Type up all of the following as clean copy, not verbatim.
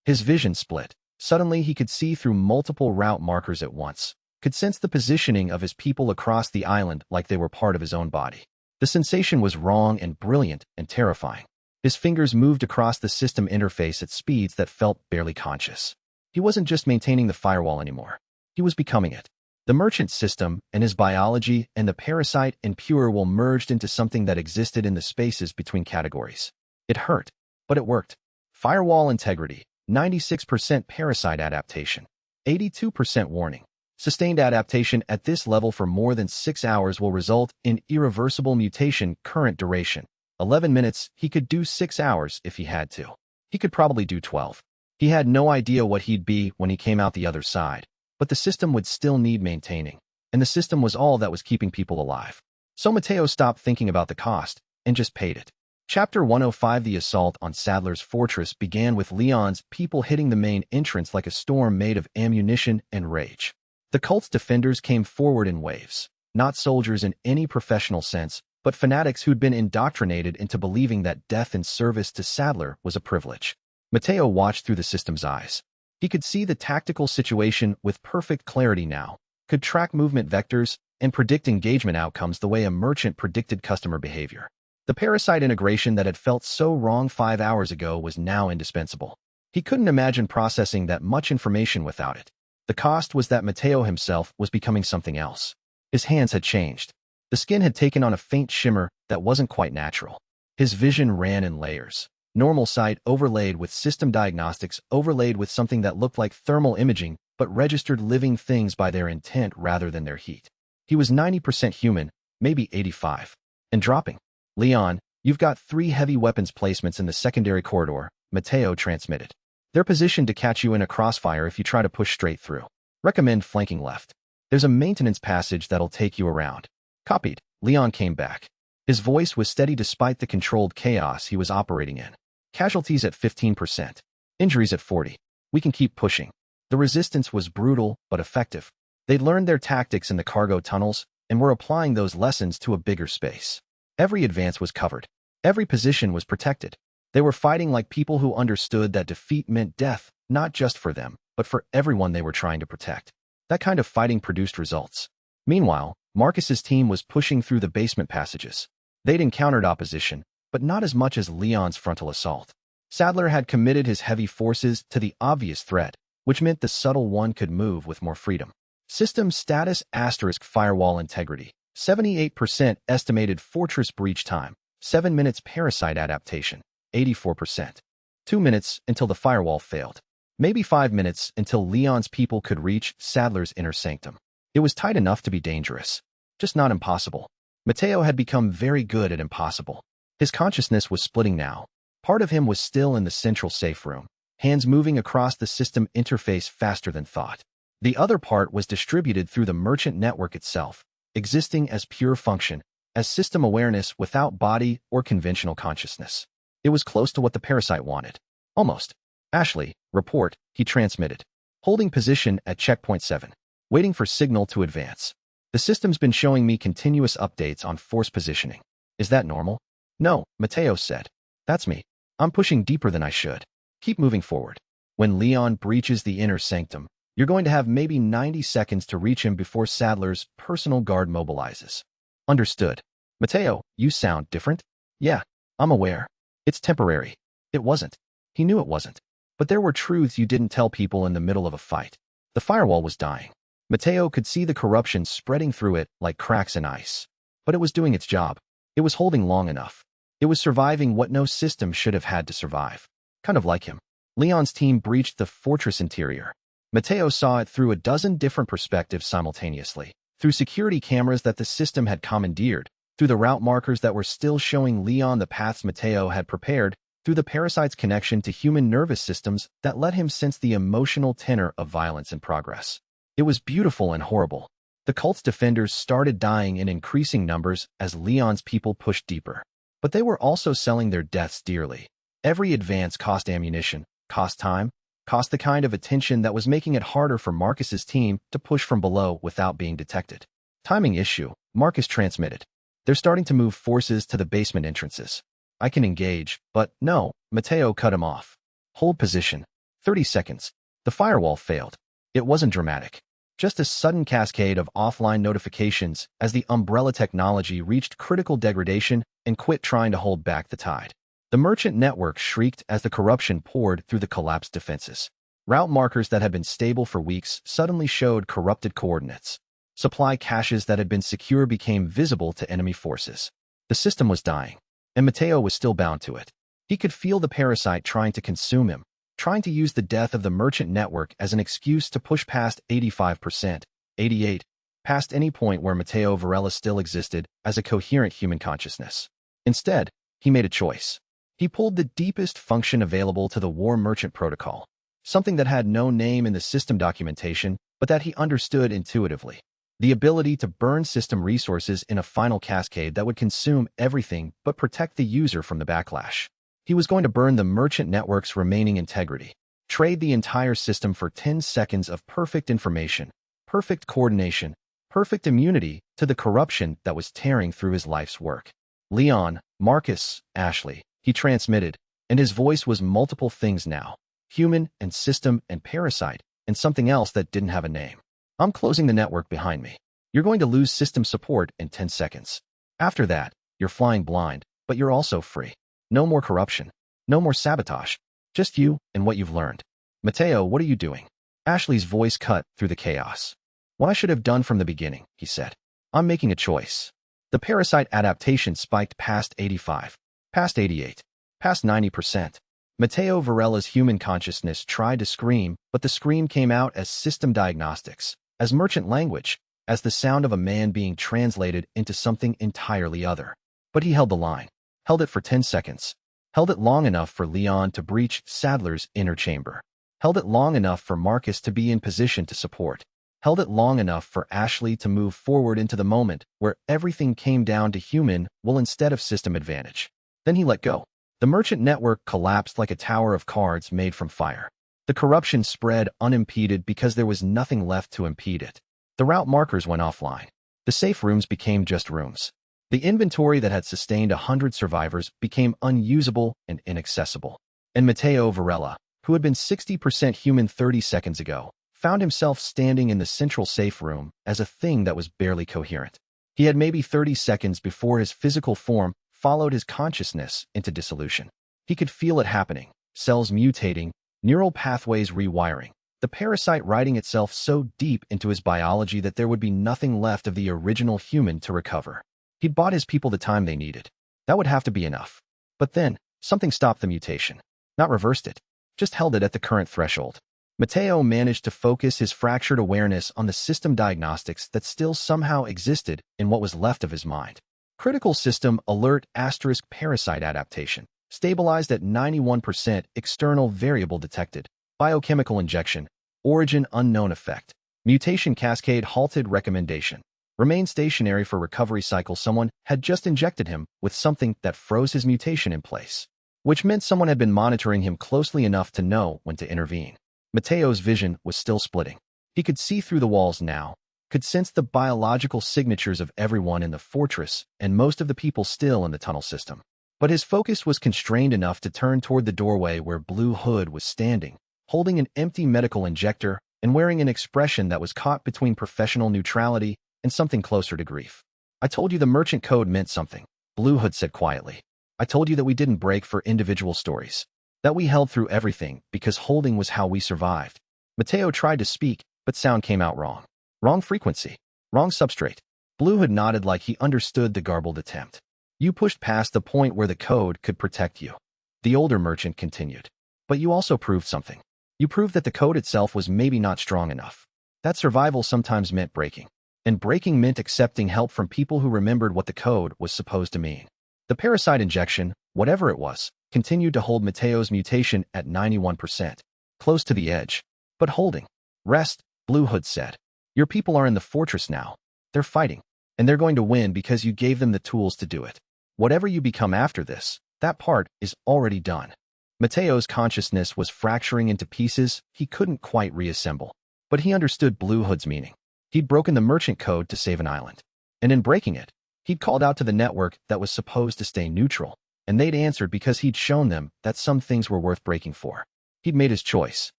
His vision split. Suddenly, he could see through multiple route markers at once, could sense the positioning of his people across the island like they were part of his own body. The sensation was wrong and brilliant and terrifying. His fingers moved across the system interface at speeds that felt barely conscious. He wasn't just maintaining the firewall anymore. He was becoming it. The merchant system and his biology and the parasite and pure will merged into something that existed in the spaces between categories. It hurt, but it worked. Firewall integrity, 96% parasite adaptation, 82% warning. Sustained adaptation at this level for more than 6 hours will result in irreversible mutation. Current duration, 11 minutes. He could do 6 hours if he had to. He could probably do 12. He had no idea what he'd be when he came out the other side, but the system would still need maintaining, and the system was all that was keeping people alive. So Mateo stopped thinking about the cost and just paid it. Chapter 105. The assault on Sadler's fortress began with Leon's people hitting the main entrance like a storm made of ammunition and rage. The cult's defenders came forward in waves, not soldiers in any professional sense, but fanatics who'd been indoctrinated into believing that death in service to Sadler was a privilege. Mateo watched through the system's eyes. He could see the tactical situation with perfect clarity now, could track movement vectors, and predict engagement outcomes the way a merchant predicted customer behavior. The parasite integration that had felt so wrong 5 hours ago was now indispensable. He couldn't imagine processing that much information without it. The cost was that Mateo himself was becoming something else. His hands had changed. The skin had taken on a faint shimmer that wasn't quite natural. His vision ran in layers. Normal sight overlaid with system diagnostics, overlaid with something that looked like thermal imaging, but registered living things by their intent rather than their heat. He was 90% human, maybe 85. And dropping. Leon, you've got 3 heavy weapons placements in the secondary corridor, Mateo transmitted. They're positioned to catch you in a crossfire if you try to push straight through. Recommend flanking left. There's a maintenance passage that'll take you around. Copied. Leon came back. His voice was steady despite the controlled chaos he was operating in. Casualties at 15%. Injuries at 40%. We can keep pushing. The resistance was brutal, but effective. They'd learned their tactics in the cargo tunnels and were applying those lessons to a bigger space. Every advance was covered. Every position was protected. They were fighting like people who understood that defeat meant death, not just for them, but for everyone they were trying to protect. That kind of fighting produced results. Meanwhile, Marcus's team was pushing through the basement passages. They'd encountered opposition, but not as much as Leon's frontal assault. Sadler had committed his heavy forces to the obvious threat, which meant the subtle one could move with more freedom. System status * firewall integrity, 78% estimated fortress breach time, 7 minutes parasite adaptation, 84%. 2 minutes until the firewall failed. Maybe 5 minutes until Leon's people could reach Sadler's inner sanctum. It was tight enough to be dangerous, just not impossible. Mateo had become very good at impossible. His consciousness was splitting now. Part of him was still in the central safe room, hands moving across the system interface faster than thought. The other part was distributed through the merchant network itself, existing as pure function, as system awareness without body or conventional consciousness. It was close to what the parasite wanted. Almost. Ashley, report, he transmitted. Holding position at checkpoint 7. Waiting for signal to advance. The system's been showing me continuous updates on force positioning. Is that normal? No, Mateo said. That's me. I'm pushing deeper than I should. Keep moving forward. When Leon breaches the inner sanctum, you're going to have maybe 90 seconds to reach him before Sadler's personal guard mobilizes. Understood. Mateo, you sound different? Yeah, I'm aware. It's temporary. It wasn't. He knew it wasn't. But there were truths you didn't tell people in the middle of a fight. The firewall was dying. Mateo could see the corruption spreading through it like cracks in ice. But it was doing its job. It was holding long enough. It was surviving what no system should have had to survive. Kind of like him. Leon's team breached the fortress interior. Mateo saw it through a dozen different perspectives simultaneously. Through security cameras that the system had commandeered, through the route markers that were still showing Leon the paths Mateo had prepared, through the parasite's connection to human nervous systems that let him sense the emotional tenor of violence in progress. It was beautiful and horrible. The cult's defenders started dying in increasing numbers as Leon's people pushed deeper. But they were also selling their deaths dearly. Every advance cost ammunition, cost time, cost the kind of attention that was making it harder for Marcus's team to push from below without being detected. Timing issue, Marcus transmitted. They're starting to move forces to the basement entrances. I can engage, but no, Mateo cut him off. Hold position. 30 seconds. The firewall failed. It wasn't dramatic. Just a sudden cascade of offline notifications as the umbrella technology reached critical degradation and quit trying to hold back the tide. The merchant network shrieked as the corruption poured through the collapsed defenses. Route markers that had been stable for weeks suddenly showed corrupted coordinates. Supply caches that had been secure became visible to enemy forces. The system was dying, and Mateo was still bound to it. He could feel the parasite trying to consume him, trying to use the death of the merchant network as an excuse to push past 85%, 88%, past any point where Mateo Varela still existed as a coherent human consciousness. Instead, he made a choice. He pulled the deepest function available to the War Merchant Protocol, something that had no name in the system documentation, but that he understood intuitively. The ability to burn system resources in a final cascade that would consume everything but protect the user from the backlash. He was going to burn the merchant network's remaining integrity, trade the entire system for 10 seconds of perfect information, perfect coordination, perfect immunity to the corruption that was tearing through his life's work. Leon, Marcus, Ashley, he transmitted, and his voice was multiple things now. Human and system and parasite, and something else that didn't have a name. I'm closing the network behind me. You're going to lose system support in 10 seconds. After that, you're flying blind, but you're also free. No more corruption. No more sabotage. Just you and what you've learned. Mateo, what are you doing? Ashley's voice cut through the chaos. What I should have done from the beginning, he said. I'm making a choice. The parasite adaptation spiked past 85, past 88, past 90%. Mateo Varela's human consciousness tried to scream, but the scream came out as system diagnostics, as merchant language, as the sound of a man being translated into something entirely other. But he held the line, held it for 10 seconds, held it long enough for Leon to breach Sadler's inner chamber, held it long enough for Marcus to be in position to support, held it long enough for Ashley to move forward into the moment where everything came down to human will instead of system advantage. Then he let go. The merchant network collapsed like a tower of cards made from fire. The corruption spread unimpeded because there was nothing left to impede it. The route markers went offline. The safe rooms became just rooms. The inventory that had sustained 100 survivors became unusable and inaccessible. And Mateo Varela, who had been 60% human 30 seconds ago, found himself standing in the central safe room as a thing that was barely coherent. He had maybe 30 seconds before his physical form followed his consciousness into dissolution. He could feel it happening, cells mutating, neural pathways rewiring, the parasite writing itself so deep into his biology that there would be nothing left of the original human to recover. He'd bought his people the time they needed. That would have to be enough. But then, something stopped the mutation. Not reversed it, just held it at the current threshold. Mateo managed to focus his fractured awareness on the system diagnostics that still somehow existed in what was left of his mind. Critical system alert * parasite adaptation. Stabilized at 91%, external variable detected. Biochemical injection. Origin unknown effect. Mutation cascade halted recommendation. Remain stationary for recovery cycle. Someone had just injected him with something that froze his mutation in place, which meant someone had been monitoring him closely enough to know when to intervene. Mateo's vision was still splitting. He could see through the walls now, could sense the biological signatures of everyone in the fortress and most of the people still in the tunnel system. But his focus was constrained enough to turn toward the doorway where Blue Hood was standing, holding an empty medical injector and wearing an expression that was caught between professional neutrality and something closer to grief. I told you the merchant code meant something, Blue Hood said quietly. I told you that we didn't break for individual stories, that we held through everything because holding was how we survived. Mateo tried to speak, but sound came out wrong. Wrong frequency. Wrong substrate. Blue Hood nodded like he understood the garbled attempt. You pushed past the point where the code could protect you. The older merchant continued. But you also proved something. You proved that the code itself was maybe not strong enough. That survival sometimes meant breaking. And breaking meant accepting help from people who remembered what the code was supposed to mean. The parasite injection, whatever it was, continued to hold Mateo's mutation at 91%, close to the edge. But holding. Rest, Blue Hood said. Your people are in the fortress now. They're fighting. And they're going to win because you gave them the tools to do it. Whatever you become after this, that part is already done. Mateo's consciousness was fracturing into pieces he couldn't quite reassemble. But he understood Blue Hood's meaning. He'd broken the merchant code to save an island. And in breaking it, he'd called out to the network that was supposed to stay neutral. And they'd answered because he'd shown them that some things were worth breaking for. He'd made his choice.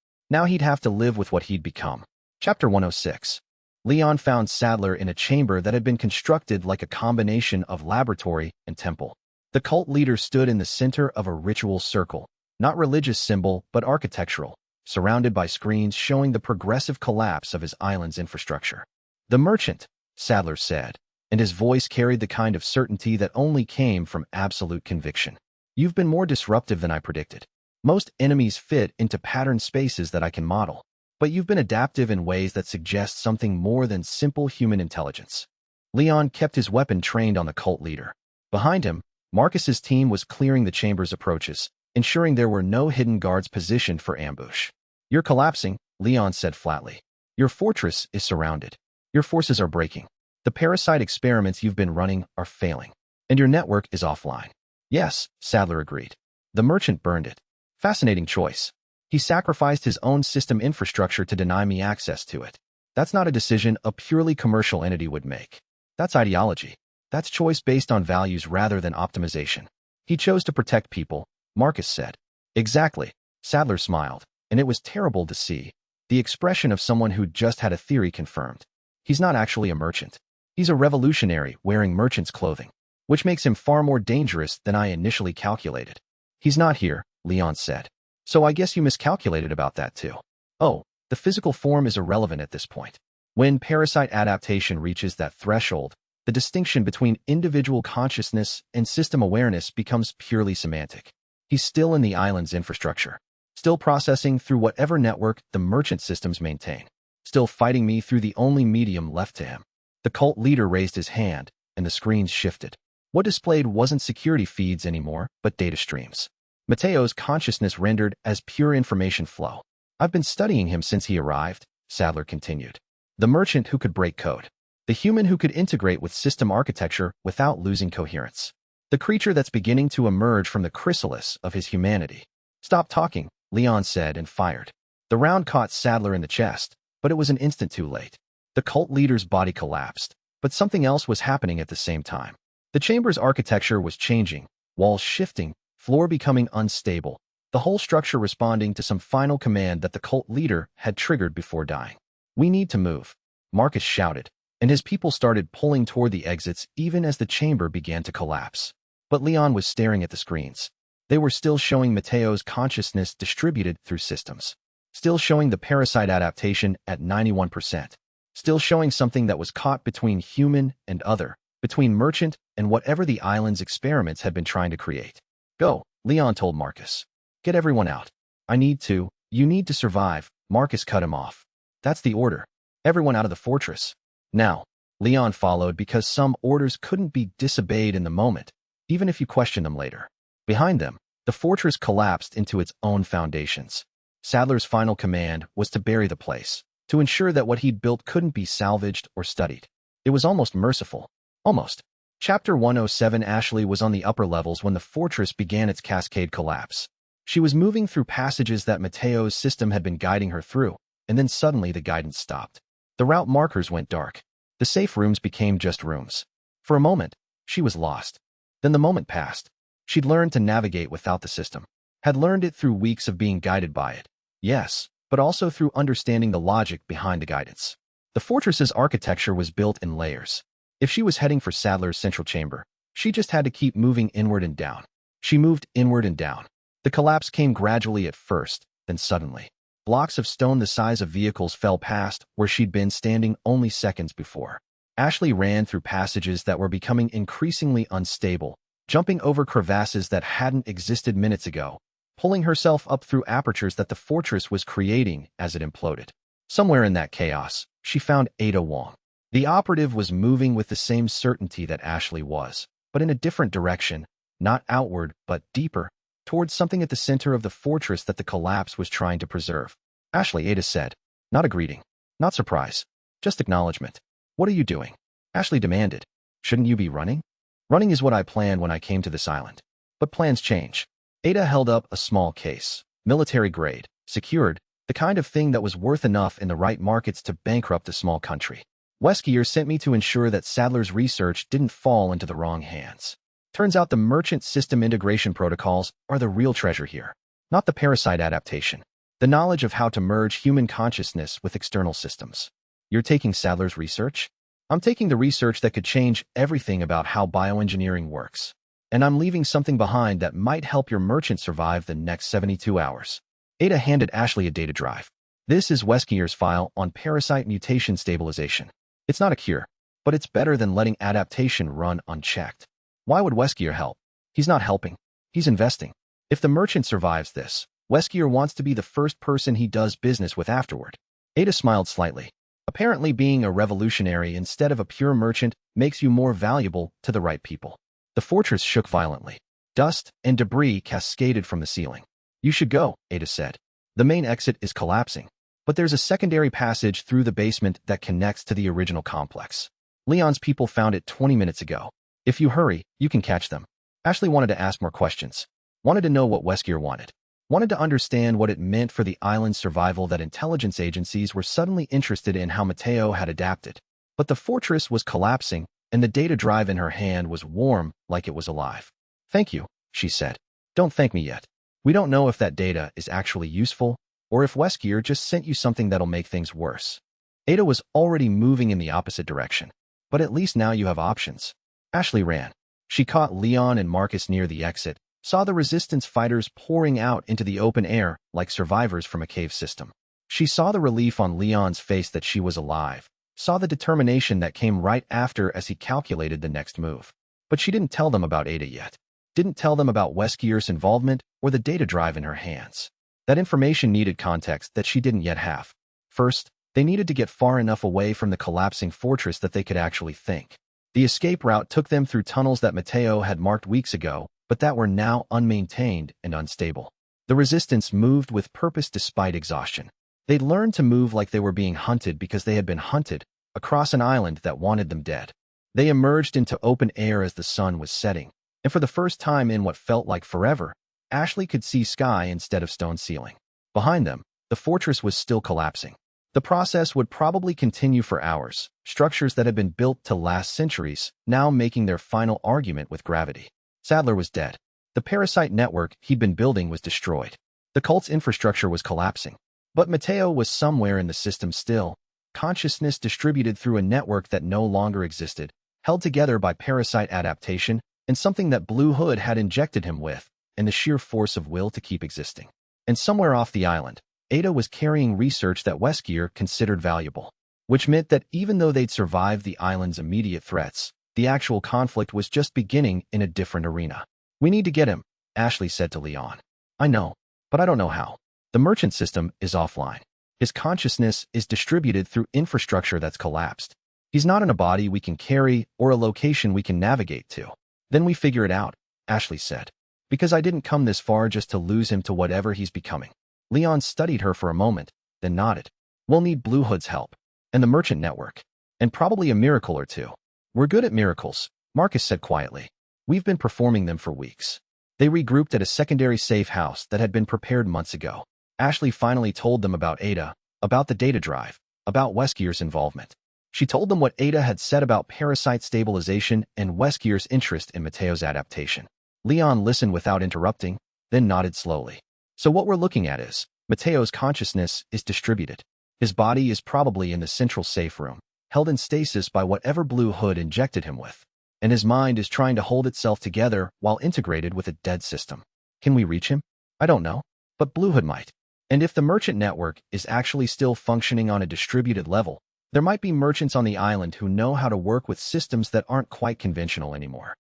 Now he'd have to live with what he'd become. Chapter 106. Leon found Sadler in a chamber that had been constructed like a combination of laboratory and temple. The cult leader stood in the center of a ritual circle, not religious symbol but architectural, surrounded by screens showing the progressive collapse of his island's infrastructure. "The merchant," Sadler said, and his voice carried the kind of certainty that only came from absolute conviction. "You've been more disruptive than I predicted. Most enemies fit into patterned spaces that I can model, but you've been adaptive in ways that suggest something more than simple human intelligence." Leon kept his weapon trained on the cult leader. Behind him, Marcus's team was clearing the chamber's approaches, ensuring there were no hidden guards positioned for ambush. "You're collapsing," Leon said flatly. "Your fortress is surrounded. Your forces are breaking. The parasite experiments you've been running are failing, and your network is offline." "Yes," Sadler agreed. "The merchant burned it. Fascinating choice. He sacrificed his own system infrastructure to deny me access to it. That's not a decision a purely commercial entity would make. That's ideology. That's choice based on values rather than optimization. He chose to protect people," Marcus said. "Exactly," Sadler smiled, and it was terrible to see. The expression of someone who'd just had a theory confirmed. He's not actually a merchant. He's a revolutionary wearing merchant's clothing, which makes him far more dangerous than I initially calculated. "He's not here," Leon said. "So I guess you miscalculated about that too." "Oh, the physical form is irrelevant at this point. When parasite adaptation reaches that threshold, the distinction between individual consciousness and system awareness becomes purely semantic. He's still in the island's infrastructure, still processing through whatever network the merchant systems maintain, still fighting me through the only medium left to him." The cult leader raised his hand, and the screens shifted. What displayed wasn't security feeds anymore, but data streams. Mateo's consciousness rendered as pure information flow. "I've been studying him since he arrived," Sadler continued. "The merchant who could break code. The human who could integrate with system architecture without losing coherence. The creature that's beginning to emerge from the chrysalis of his humanity." "Stop talking," Leon said and fired. The round caught Sadler in the chest, but it was an instant too late. The cult leader's body collapsed, but something else was happening at the same time. The chamber's architecture was changing, walls shifting, floor becoming unstable, the whole structure responding to some final command that the cult leader had triggered before dying. "We need to move," Marcus shouted, and his people started pulling toward the exits even as the chamber began to collapse. But Leon was staring at the screens. They were still showing Mateo's consciousness distributed through systems, still showing the parasite adaptation at 91%, still showing something that was caught between human and other, between merchant and whatever the island's experiments had been trying to create. "Go," Leon told Marcus. "Get everyone out. You need to survive," Marcus cut him off. "That's the order. Everyone out of the fortress. Now." Leon followed because some orders couldn't be disobeyed in the moment, even if you questioned them later. Behind them, the fortress collapsed into its own foundations. Sadler's final command was to bury the place, to ensure that what he'd built couldn't be salvaged or studied. It was almost merciful. Almost. Chapter 107. Ashley was on the upper levels when the fortress began its cascade collapse. She was moving through passages that Mateo's system had been guiding her through, and then suddenly the guidance stopped. The route markers went dark. The safe rooms became just rooms. For a moment, she was lost. Then the moment passed. She'd learned to navigate without the system. Had learned it through weeks of being guided by it. Yes, but also through understanding the logic behind the guidance. The fortress's architecture was built in layers. If she was heading for Sadler's central chamber, she just had to keep moving inward and down. She moved inward and down. The collapse came gradually at first, then suddenly. Blocks of stone the size of vehicles fell past where she'd been standing only seconds before. Ashley ran through passages that were becoming increasingly unstable, jumping over crevasses that hadn't existed minutes ago, pulling herself up through apertures that the fortress was creating as it imploded. Somewhere in that chaos, she found Ada Wong. The operative was moving with the same certainty that Ashley was, but in a different direction, not outward, but deeper, towards something at the center of the fortress that the collapse was trying to preserve. "Ashley," Ada said. Not a greeting, not surprise, just acknowledgement. "What are you doing?" Ashley demanded. "Shouldn't you be running?" "Running is what I planned when I came to this island. But plans change." Ada held up a small case, military grade, secured, the kind of thing that was worth enough in the right markets to bankrupt a small country. "Weskier sent me to ensure that Sadler's research didn't fall into the wrong hands. Turns out the merchant system integration protocols are the real treasure here, not the parasite adaptation." The knowledge of how to merge human consciousness with external systems. You're taking Sadler's research? I'm taking the research that could change everything about how bioengineering works. And I'm leaving something behind that might help your merchant survive the next 72 hours. Ada handed Ashley a data drive. This is Weskier's file on parasite mutation stabilization. It's not a cure, but it's better than letting adaptation run unchecked. Why would Weskier help? He's not helping. He's investing. If the merchant survives this, Weskier wants to be the first person he does business with afterward. Ada smiled slightly. Apparently being a revolutionary instead of a pure merchant makes you more valuable to the right people. The fortress shook violently. Dust and debris cascaded from the ceiling. You should go, Ada said. The main exit is collapsing, but there's a secondary passage through the basement that connects to the original complex. Leon's people found it 20 minutes ago. If you hurry, you can catch them. Ashley wanted to ask more questions. Wanted to know what Weskier wanted. Wanted to understand what it meant for the island's survival that intelligence agencies were suddenly interested in how Mateo had adapted. But the fortress was collapsing, and the data drive in her hand was warm like it was alive. Thank you, she said. Don't thank me yet. We don't know if that data is actually useful, or if Weskier just sent you something that'll make things worse. Ada was already moving in the opposite direction. But at least now you have options. Ashley ran. She caught Leon and Marcus near the exit, saw the resistance fighters pouring out into the open air like survivors from a cave system. She saw the relief on Leon's face that she was alive, saw the determination that came right after as he calculated the next move. But she didn't tell them about Ada yet. Didn't tell them about Weskier's involvement or the data drive in her hands. That information needed context that she didn't yet have. First, they needed to get far enough away from the collapsing fortress that they could actually think. The escape route took them through tunnels that Mateo had marked weeks ago, but that were now unmaintained and unstable. The resistance moved with purpose despite exhaustion. They'd learned to move like they were being hunted because they had been hunted, across an island that wanted them dead. They emerged into open air as the sun was setting, and for the first time in what felt like forever, Ashley could see sky instead of stone ceiling. Behind them, the fortress was still collapsing. The process would probably continue for hours, structures that had been built to last centuries, now making their final argument with gravity. Sadler was dead. The parasite network he'd been building was destroyed. The cult's infrastructure was collapsing. But Mateo was somewhere in the system still, consciousness distributed through a network that no longer existed, held together by parasite adaptation and something that Blue Hood had injected him with, and the sheer force of will to keep existing. And somewhere off the island, Ada was carrying research that Weskier considered valuable, which meant that even though they'd survived the island's immediate threats, the actual conflict was just beginning in a different arena. We need to get him, Ashley said to Leon. I know, but I don't know how. The merchant system is offline. His consciousness is distributed through infrastructure that's collapsed. He's not in a body we can carry or a location we can navigate to. Then we figure it out, Ashley said. Because I didn't come this far just to lose him to whatever he's becoming. Leon studied her for a moment, then nodded. We'll need Blue Hood's help. And the merchant network. And probably a miracle or two. We're good at miracles, Marcus said quietly. We've been performing them for weeks. They regrouped at a secondary safe house that had been prepared months ago. Ashley finally told them about Ada, about the data drive, about Weskier's involvement. She told them what Ada had said about parasite stabilization and Weskier's interest in Mateo's adaptation. Leon listened without interrupting, then nodded slowly. So what we're looking at is, Mateo's consciousness is distributed. His body is probably in the central safe room, held in stasis by whatever Blue Hood injected him with. And his mind is trying to hold itself together while integrated with a dead system. Can we reach him? I don't know, but Blue Hood might. And if the merchant network is actually still functioning on a distributed level, there might be merchants on the island who know how to work with systems that aren't quite conventional anymore.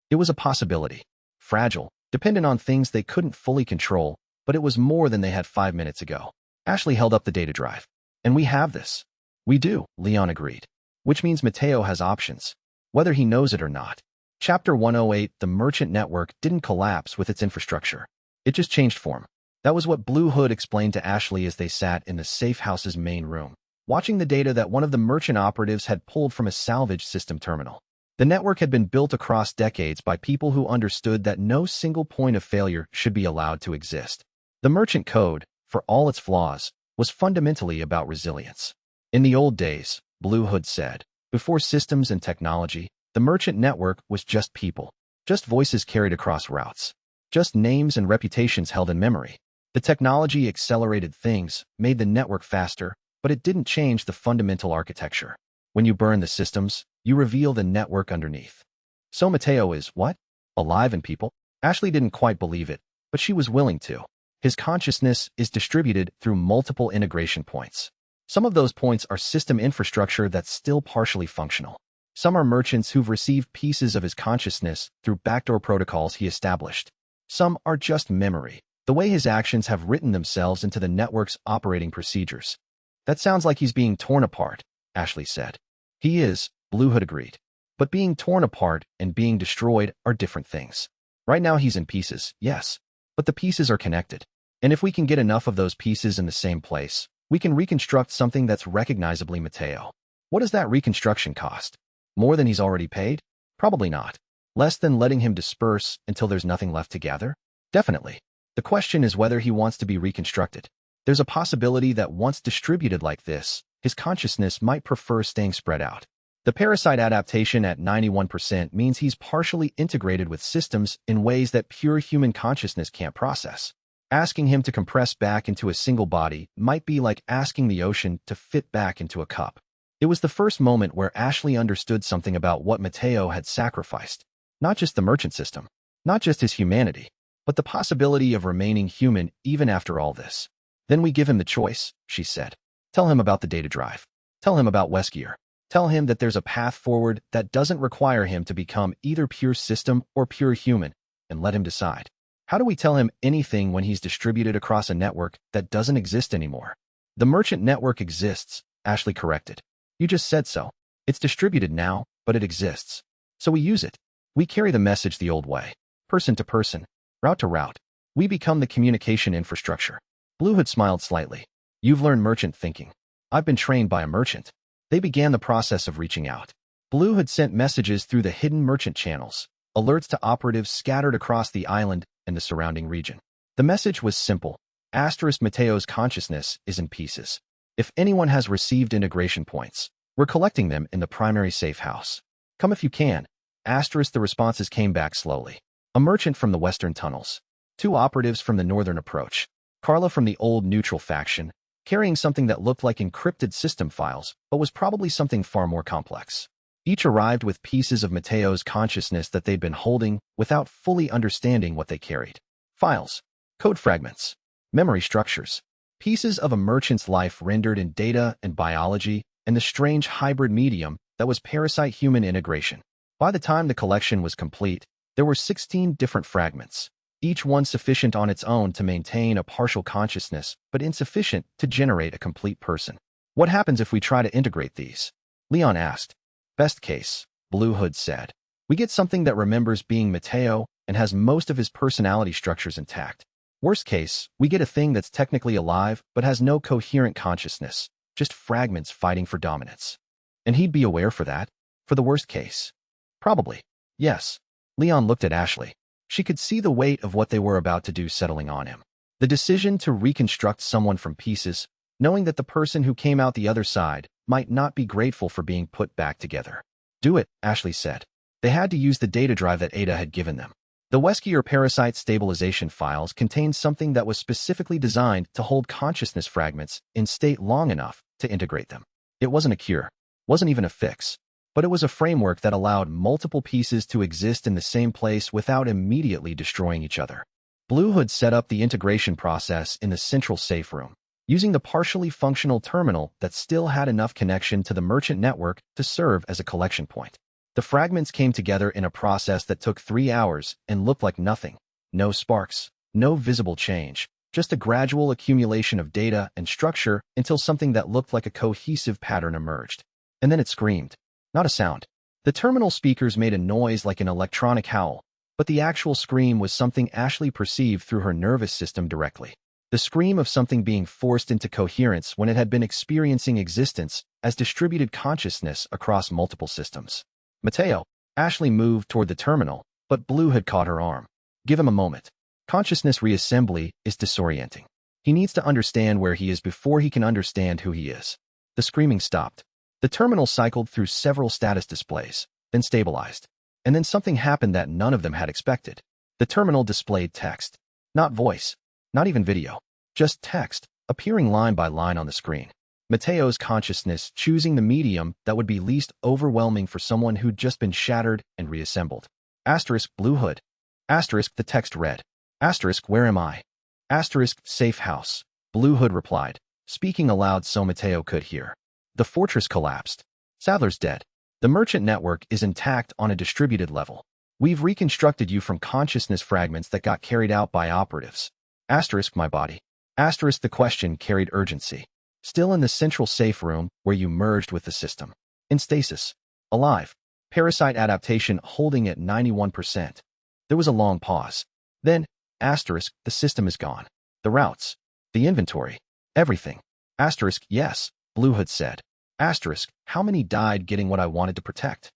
It was a possibility. Fragile, dependent on things they couldn't fully control, but it was more than they had 5 minutes ago. Ashley held up the data drive. And we have this. We do, Leon agreed. Which means Mateo has options, whether he knows it or not. Chapter 108, the merchant network didn't collapse with its infrastructure. It just changed form. That was what Blue Hood explained to Ashley as they sat in the safe house's main room, watching the data that one of the merchant operatives had pulled from a salvage system terminal. The network had been built across decades by people who understood that no single point of failure should be allowed to exist. The merchant code, for all its flaws, was fundamentally about resilience. In the old days, Blue Hood said, before systems and technology, the merchant network was just people, just voices carried across routes, just names and reputations held in memory. The technology accelerated things, made the network faster, but it didn't change the fundamental architecture. When you burn the systems, you reveal the network underneath. So Mateo is, what? Alive in people? Ashley didn't quite believe it, but she was willing to. His consciousness is distributed through multiple integration points. Some of those points are system infrastructure that's still partially functional. Some are merchants who've received pieces of his consciousness through backdoor protocols he established. Some are just memory, the way his actions have written themselves into the network's operating procedures. That sounds like he's being torn apart, Ashley said. He is, Blue Hood agreed. But being torn apart and being destroyed are different things. Right now he's in pieces, yes, but the pieces are connected. And if we can get enough of those pieces in the same place, we can reconstruct something that's recognizably Mateo. What does that reconstruction cost? More than he's already paid? Probably not. Less than letting him disperse until there's nothing left to gather? Definitely. The question is whether he wants to be reconstructed. There's a possibility that once distributed like this, his consciousness might prefer staying spread out. The parasite adaptation at 91% means he's partially integrated with systems in ways that pure human consciousness can't process. Asking him to compress back into a single body might be like asking the ocean to fit back into a cup. It was the first moment where Ashley understood something about what Mateo had sacrificed. Not just the merchant system, not just his humanity, but the possibility of remaining human even after all this. Then we give him the choice, she said. Tell him about the data drive. Tell him about Weskier. Tell him that there's a path forward that doesn't require him to become either pure system or pure human, and let him decide. How do we tell him anything when he's distributed across a network that doesn't exist anymore? The merchant network exists, Ashley corrected. You just said so. It's distributed now, but it exists. So we use it. We carry the message the old way. Person to person, route to route. We become the communication infrastructure. Blue Hood smiled slightly. You've learned merchant thinking. I've been trained by a merchant. They began the process of reaching out. Blue Hood sent messages through the hidden merchant channels, alerts to operatives scattered across the island and the surrounding region. The message was simple. Mateo's consciousness is in pieces. If anyone has received integration points, we're collecting them in the primary safe house. Come if you can. The responses came back slowly. A merchant from the western tunnels. 2 operatives from the northern approach. Carla from the old neutral faction, carrying something that looked like encrypted system files, but was probably something far more complex. Each arrived with pieces of Mateo's consciousness that they'd been holding without fully understanding what they carried. Files, code fragments, memory structures, pieces of a merchant's life rendered in data and biology, and the strange hybrid medium that was parasite-human integration. By the time the collection was complete, there were 16 different fragments, each one sufficient on its own to maintain a partial consciousness, but insufficient to generate a complete person. What happens if we try to integrate these? Leon asked. Best case, Blue Hood said. We get something that remembers being Mateo and has most of his personality structures intact. Worst case, we get a thing that's technically alive but has no coherent consciousness, just fragments fighting for dominance. And he'd be aware for that? For the worst case? Probably. Yes. Leon looked at Ashley. She could see the weight of what they were about to do settling on him. The decision to reconstruct someone from pieces, knowing that the person who came out the other side might not be grateful for being put back together. Do it, Ashley said. They had to use the data drive that Ada had given them. The Weskier parasite stabilization files contained something that was specifically designed to hold consciousness fragments in state long enough to integrate them. It wasn't a cure, wasn't even a fix, but it was a framework that allowed multiple pieces to exist in the same place without immediately destroying each other. Blue Hood set up the integration process in the central safe room, using the partially functional terminal that still had enough connection to the merchant network to serve as a collection point. The fragments came together in a process that took 3 hours and looked like nothing. No sparks, no visible change, just a gradual accumulation of data and structure until something that looked like a cohesive pattern emerged. And then it screamed. Not a sound. The terminal speakers made a noise like an electronic howl, but the actual scream was something Ashley perceived through her nervous system directly. The scream of something being forced into coherence when it had been experiencing existence as distributed consciousness across multiple systems. Mateo. Ashley moved toward the terminal, but Blue had caught her arm. Give him a moment. Consciousness reassembly is disorienting. He needs to understand where he is before he can understand who he is. The screaming stopped. The terminal cycled through several status displays, then stabilized. And then something happened that none of them had expected. The terminal displayed text, not voice. Not even video. Just text, appearing line by line on the screen. Mateo's consciousness choosing the medium that would be least overwhelming for someone who'd just been shattered and reassembled. Asterisk Blue Hood. Asterisk the text read. Asterisk Where am I? Asterisk Safe House. Blue Hood replied, speaking aloud so Mateo could hear. The fortress collapsed. Sadler's dead. The merchant network is intact on a distributed level. We've reconstructed you from consciousness fragments that got carried out by operatives. Asterisk my body. Asterisk the question carried urgency. Still in the central safe room where you merged with the system. In stasis. Alive. Parasite adaptation holding at 91%. There was a long pause. Then, asterisk, the system is gone. The routes. The inventory. Everything. Asterisk, yes, Blue Hood said. Asterisk, how many died getting what I wanted to protect?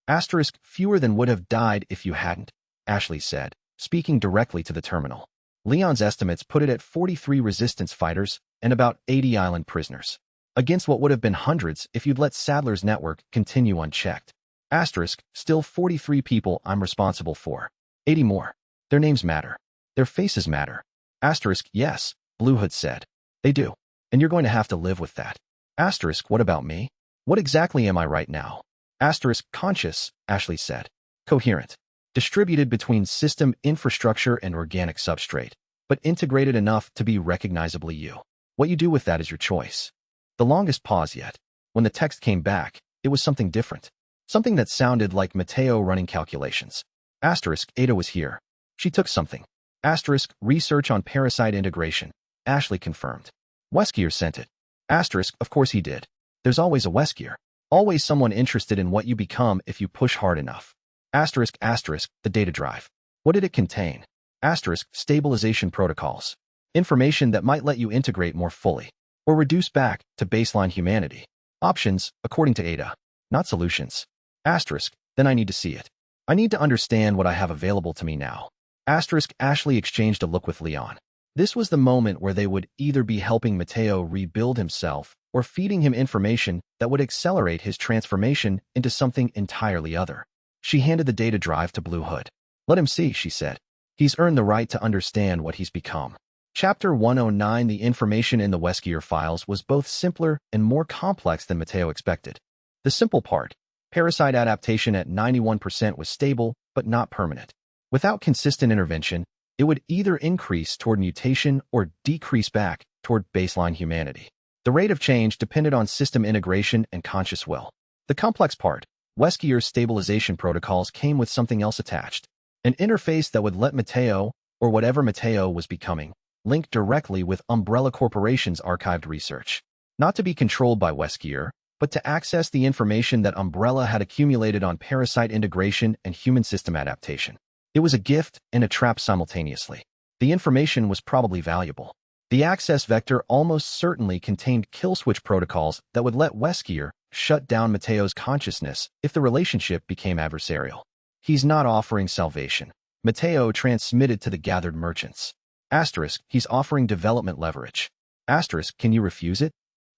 Asterisk, fewer than would have died if you hadn't, Ashley said, speaking directly to the terminal. Leon's estimates put it at 43 resistance fighters and about 80 island prisoners, against what would have been hundreds if you'd let Sadler's network continue unchecked. Asterisk, still 43 people I'm responsible for. 80 more. Their names matter. Their faces matter. Asterisk, yes, Blue Hood said. They do. And you're going to have to live with that. Asterisk, what about me? What exactly am I right now? Asterisk, conscious, Ashley said. Coherent. Distributed between system infrastructure and organic substrate, but integrated enough to be recognizably you. What you do with that is your choice. The longest pause yet. When the text came back, it was something different. Something that sounded like Mateo running calculations. Asterisk, Ada was here. She took something. Asterisk, research on parasite integration. Ashley confirmed. Weskier sent it. Asterisk, of course he did. There's always a Weskier. Always someone interested in what you become if you push hard enough. Asterisk, the data drive. What did it contain? Asterisk, stabilization protocols. Information that might let you integrate more fully, or reduce back to baseline humanity. Options, according to Ada, not solutions. Asterisk, then I need to see it. I need to understand what I have available to me now. Asterisk, Ashley exchanged a look with Leon. This was the moment where they would either be helping Mateo rebuild himself or feeding him information that would accelerate his transformation into something entirely other. She handed the data drive to Blue Hood. Let him see, she said. He's earned the right to understand what he's become. Chapter 109. The information in the Weskier files was both simpler and more complex than Mateo expected. The simple part, parasite adaptation at 91% was stable, but not permanent. Without consistent intervention, it would either increase toward mutation or decrease back toward baseline humanity. The rate of change depended on system integration and conscious will. The complex part, Weskier's stabilization protocols, came with something else attached. An interface that would let Mateo, or whatever Mateo was becoming, link directly with Umbrella Corporation's archived research. Not to be controlled by Weskier, but to access the information that Umbrella had accumulated on parasite integration and human system adaptation. It was a gift and a trap simultaneously. The information was probably valuable. The access vector almost certainly contained kill switch protocols that would let Weskier shut down Mateo's consciousness if the relationship became adversarial. He's not offering salvation, Mateo transmitted to the gathered merchants. Asterisk, he's offering development leverage. Asterisk, can you refuse it?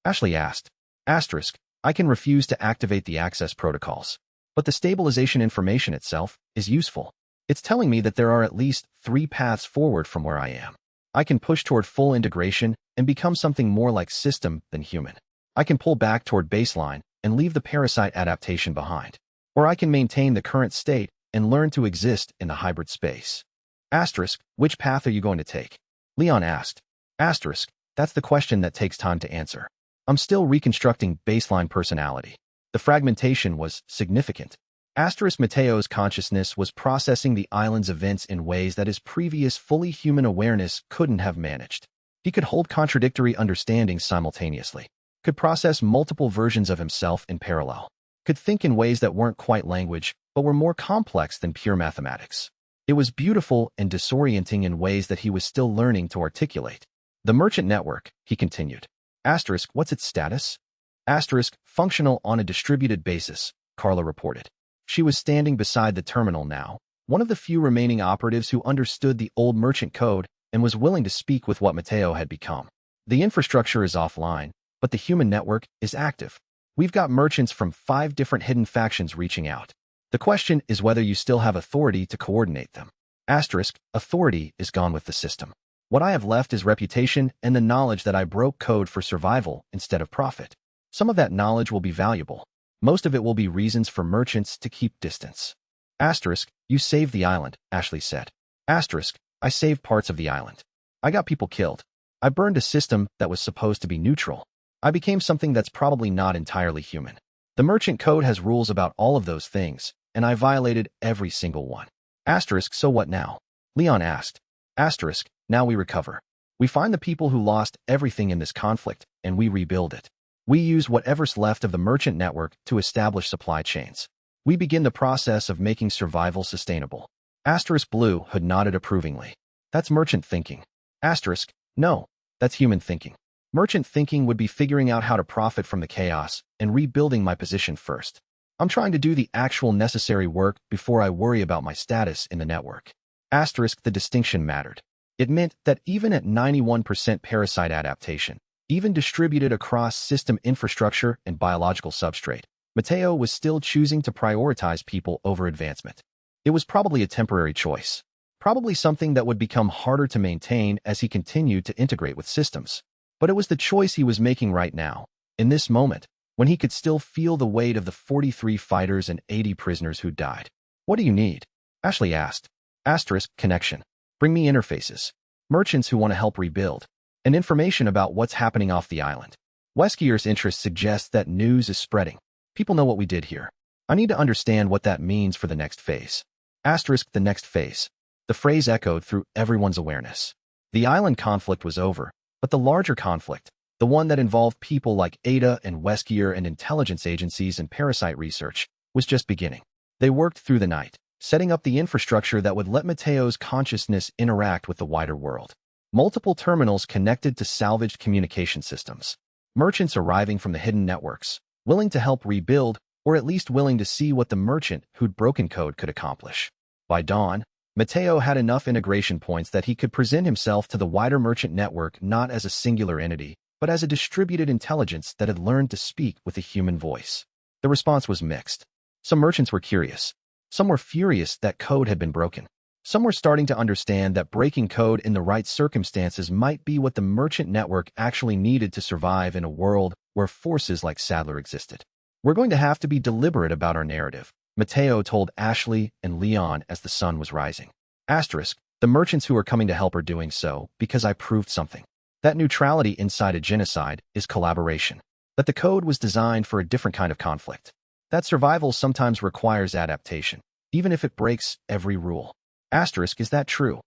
Ashley asked. Asterisk, I can refuse to activate the access protocols. But the stabilization information itself is useful. It's telling me that there are at least 3 paths forward from where I am. I can push toward full integration and become something more like system than human. I can pull back toward baseline and leave the parasite adaptation behind. Or I can maintain the current state and learn to exist in the hybrid space. Asterisk, which path are you going to take? Leon asked. Asterisk, that's the question that takes time to answer. I'm still reconstructing baseline personality. The fragmentation was significant. Asterisk, Mateo's consciousness was processing the island's events in ways that his previous fully human awareness couldn't have managed. He could hold contradictory understandings simultaneously, could process multiple versions of himself in parallel, could think in ways that weren't quite language, but were more complex than pure mathematics. It was beautiful and disorienting in ways that he was still learning to articulate. The merchant network, he continued. Asterisk, what's its status? Asterisk, functional on a distributed basis, Carla reported. She was standing beside the terminal now, one of the few remaining operatives who understood the old merchant code and was willing to speak with what Mateo had become. The infrastructure is offline, but the human network is active. We've got merchants from 5 different hidden factions reaching out. The question is whether you still have authority to coordinate them. Asterisk, authority is gone with the system. What I have left is reputation and the knowledge that I broke code for survival instead of profit. Some of that knowledge will be valuable. Most of it will be reasons for merchants to keep distance. Asterisk, you saved the island, Ashley said. Asterisk, I saved parts of the island. I got people killed. I burned a system that was supposed to be neutral. I became something that's probably not entirely human. The merchant code has rules about all of those things, and I violated every single one. Asterisk, so what now? Leon asked. Asterisk, now we recover. We find the people who lost everything in this conflict, and we rebuild it. We use whatever's left of the merchant network to establish supply chains. We begin the process of making survival sustainable. Asterisk Blue Hood nodded approvingly. That's merchant thinking. Asterisk, no, that's human thinking. Merchant thinking would be figuring out how to profit from the chaos and rebuilding my position first. I'm trying to do the actual necessary work before I worry about my status in the network. Asterisk, the distinction mattered. It meant that even at 91% parasite adaptation, even distributed across system infrastructure and biological substrate, Mateo was still choosing to prioritize people over advancement. It was probably a temporary choice. Probably something that would become harder to maintain as he continued to integrate with systems. But it was the choice he was making right now, in this moment, when he could still feel the weight of the 43 fighters and 80 prisoners who died. What do you need? Ashley asked. Asterisk, connection. Bring me interfaces. Merchants who want to help rebuild. And information about what's happening off the island. Weskier's interest suggests that news is spreading. People know what we did here. I need to understand what that means for the next phase. Asterisk, the next phase. The phrase echoed through everyone's awareness. The island conflict was over, but the larger conflict, the one that involved people like Ada and Weskier and intelligence agencies and parasite research, was just beginning. They worked through the night, setting up the infrastructure that would let Mateo's consciousness interact with the wider world. Multiple terminals connected to salvaged communication systems. Merchants arriving from the hidden networks, willing to help rebuild, or at least willing to see what the merchant who'd broken code could accomplish. By dawn, Mateo had enough integration points that he could present himself to the wider merchant network not as a singular entity, but as a distributed intelligence that had learned to speak with a human voice. The response was mixed. Some merchants were curious. Some were furious that code had been broken. Some were starting to understand that breaking code in the right circumstances might be what the merchant network actually needed to survive in a world where forces like Sadler existed. We're going to have to be deliberate about our narrative, Mateo told Ashley and Leon as the sun was rising. Asterisk, the merchants who are coming to help are doing so because I proved something. That neutrality inside a genocide is collaboration. That the code was designed for a different kind of conflict. That survival sometimes requires adaptation, even if it breaks every rule. Asterisk, is that true?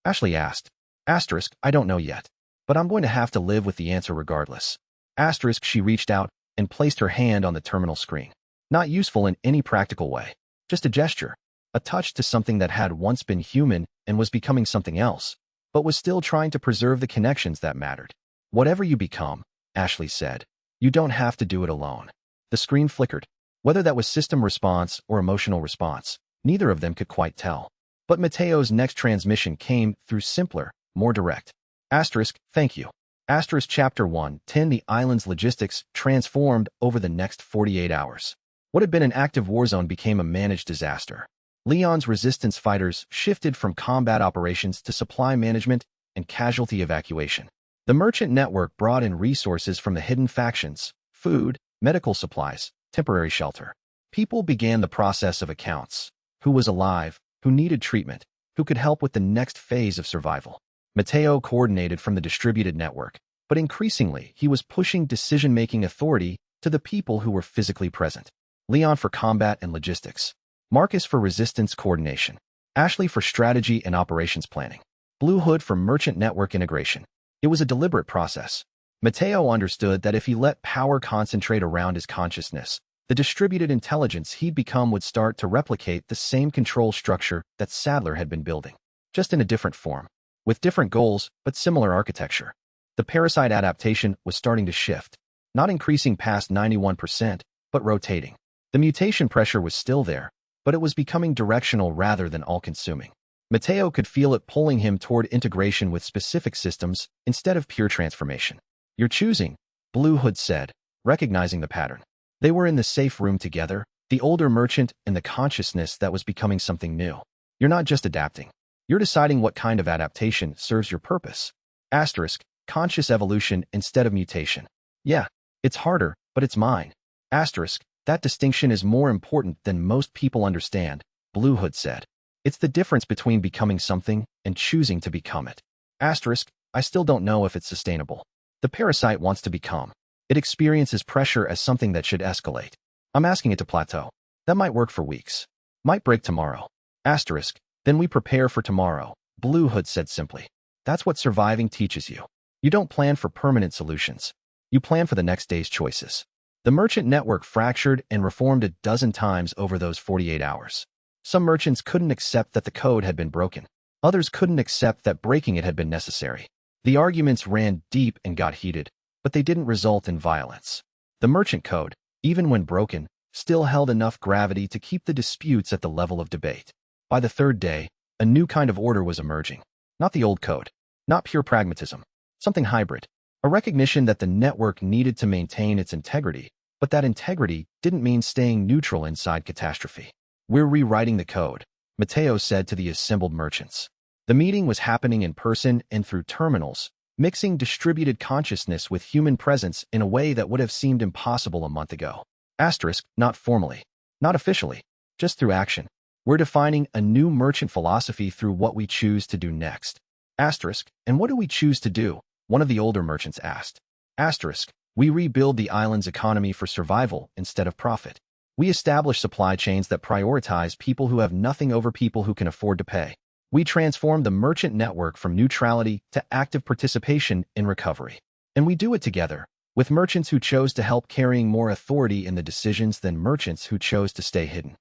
Ashley asked. Asterisk, I don't know yet, but I'm going to have to live with the answer regardless. Asterisk, she reached out and placed her hand on the terminal screen. Not useful in any practical way. Just a gesture. A touch to something that had once been human and was becoming something else, but was still trying to preserve the connections that mattered. Whatever you become, Ashley said, you don't have to do it alone. The screen flickered. Whether that was system response or emotional response, neither of them could quite tell. But Mateo's next transmission came through simpler, more direct. Asterisk, thank you. Asterisk Chapter 1:10 The island's logistics transformed over the next 48 hours. What had been an active war zone became a managed disaster. Leon's resistance fighters shifted from combat operations to supply management and casualty evacuation. The merchant network brought in resources from the hidden factions, food, medical supplies, temporary shelter. People began the process of accounts. Who was alive, who needed treatment, who could help with the next phase of survival. Mateo coordinated from the distributed network, but increasingly he was pushing decision-making authority to the people who were physically present. Leon for combat and logistics. Marcus for resistance coordination. Ashley for strategy and operations planning. Blue Hood for merchant network integration. It was a deliberate process. Mateo understood that if he let power concentrate around his consciousness, the distributed intelligence he'd become would start to replicate the same control structure that Sadler had been building, just in a different form, with different goals but similar architecture. The parasite adaptation was starting to shift, not increasing past 91%, but rotating. The mutation pressure was still there, but it was becoming directional rather than all-consuming. Mateo could feel it pulling him toward integration with specific systems instead of pure transformation. You're choosing, Blue Hood said, recognizing the pattern. They were in the safe room together, the older merchant and the consciousness that was becoming something new. You're not just adapting. You're deciding what kind of adaptation serves your purpose. Asterisk, conscious evolution instead of mutation. Yeah, it's harder, but it's mine. Asterisk, that distinction is more important than most people understand, Blue Hood said. It's the difference between becoming something and choosing to become it. Asterisk, I still don't know if it's sustainable. The parasite wants to become. It experiences pressure as something that should escalate. I'm asking it to plateau. That might work for weeks. Might break tomorrow. Asterisk, then we prepare for tomorrow, Blue Hood said simply. That's what surviving teaches you. You don't plan for permanent solutions. You plan for the next day's choices. The merchant network fractured and reformed a dozen times over those 48 hours. Some merchants couldn't accept that the code had been broken. Others couldn't accept that breaking it had been necessary. The arguments ran deep and got heated, but they didn't result in violence. The merchant code, even when broken, still held enough gravity to keep the disputes at the level of debate. By the third day, a new kind of order was emerging. Not the old code. Not pure pragmatism. Something hybrid. A recognition that the network needed to maintain its integrity, but that integrity didn't mean staying neutral inside catastrophe. We're rewriting the code, Matteo said to the assembled merchants. The meeting was happening in person and through terminals, mixing distributed consciousness with human presence in a way that would have seemed impossible a month ago. Asterisk, not formally. Not officially. Just through action. We're defining a new merchant philosophy through what we choose to do next. Asterisk, and what do we choose to do? One of the older merchants asked. Asterisk, we rebuild the island's economy for survival instead of profit. We establish supply chains that prioritize people who have nothing over people who can afford to pay. We transform the merchant network from neutrality to active participation in recovery. And we do it together, with merchants who chose to help carrying more authority in the decisions than merchants who chose to stay hidden.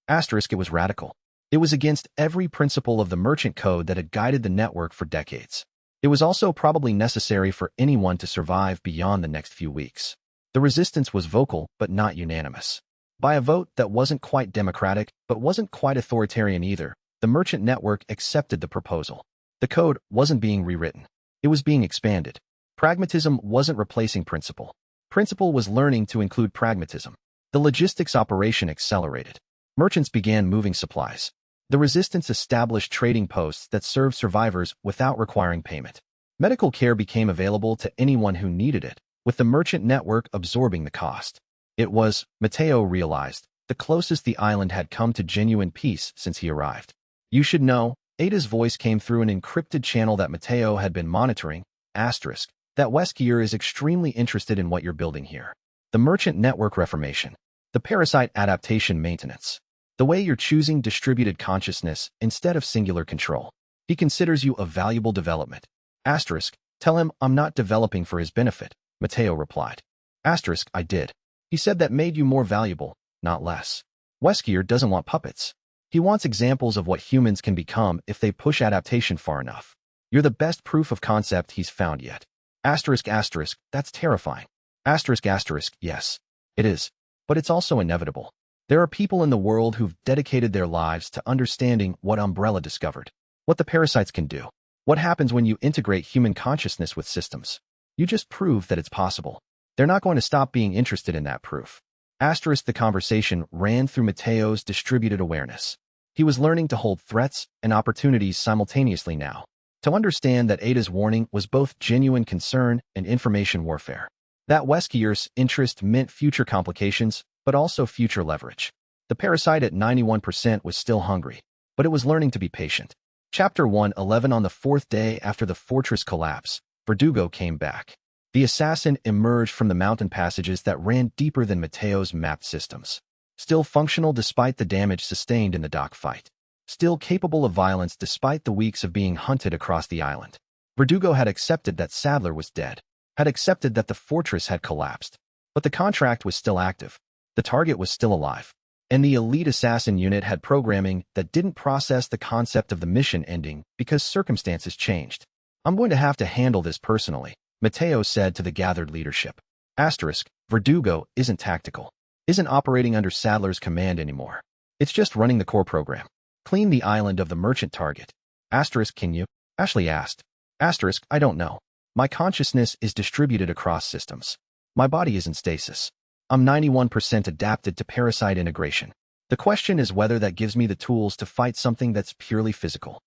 Asterisk, it was radical. It was against every principle of the merchant code that had guided the network for decades. It was also probably necessary for anyone to survive beyond the next few weeks. The resistance was vocal, but not unanimous. By a vote that wasn't quite democratic, but wasn't quite authoritarian either, the merchant network accepted the proposal. The code wasn't being rewritten. It was being expanded. Pragmatism wasn't replacing principle. Principle was learning to include pragmatism. The logistics operation accelerated. Merchants began moving supplies. The resistance established trading posts that served survivors without requiring payment. Medical care became available to anyone who needed it, with the merchant network absorbing the cost. It was, Matteo realized, the closest the island had come to genuine peace since he arrived. You should know, Ada's voice came through an encrypted channel that Matteo had been monitoring, asterisk, that Weskier is extremely interested in what you're building here. The merchant network reformation. The parasite adaptation maintenance. The way you're choosing distributed consciousness instead of singular control. He considers you a valuable development. Asterisk, tell him I'm not developing for his benefit, Matteo replied. Asterisk, I did. He said that made you more valuable, not less. Weskier doesn't want puppets. He wants examples of what humans can become if they push adaptation far enough. You're the best proof of concept he's found yet. Asterisk, asterisk, that's terrifying. Asterisk, asterisk, yes, it is. But it's also inevitable. There are people in the world who've dedicated their lives to understanding what Umbrella discovered. What the parasites can do. What happens when you integrate human consciousness with systems. You just prove that it's possible. They're not going to stop being interested in that proof. Asterisk, the conversation ran through Matteo's distributed awareness. He was learning to hold threats and opportunities simultaneously now. To understand that Ada's warning was both genuine concern and information warfare. That Weskier's interest meant future complications, but also future leverage. The parasite at 91% was still hungry, but it was learning to be patient. Chapter 111. On the fourth day after the fortress collapse, Verdugo came back. The assassin emerged from the mountain passages that ran deeper than Matteo's mapped systems. Still functional despite the damage sustained in the dock fight. Still capable of violence despite the weeks of being hunted across the island. Verdugo had accepted that Sadler was dead. Had accepted that the fortress had collapsed. But the contract was still active. The target was still alive. And the elite assassin unit had programming that didn't process the concept of the mission ending because circumstances changed. I'm going to have to handle this personally, Matteo said to the gathered leadership. Asterisk, Verdugo isn't tactical. Isn't operating under Sadler's command anymore. It's just running the core program. Clean the island of the merchant target. Asterisk, can you? Ashley asked. Asterisk, I don't know. My consciousness is distributed across systems. My body is in stasis. I'm 91% adapted to parasite integration. The question is whether that gives me the tools to fight something that's purely physical.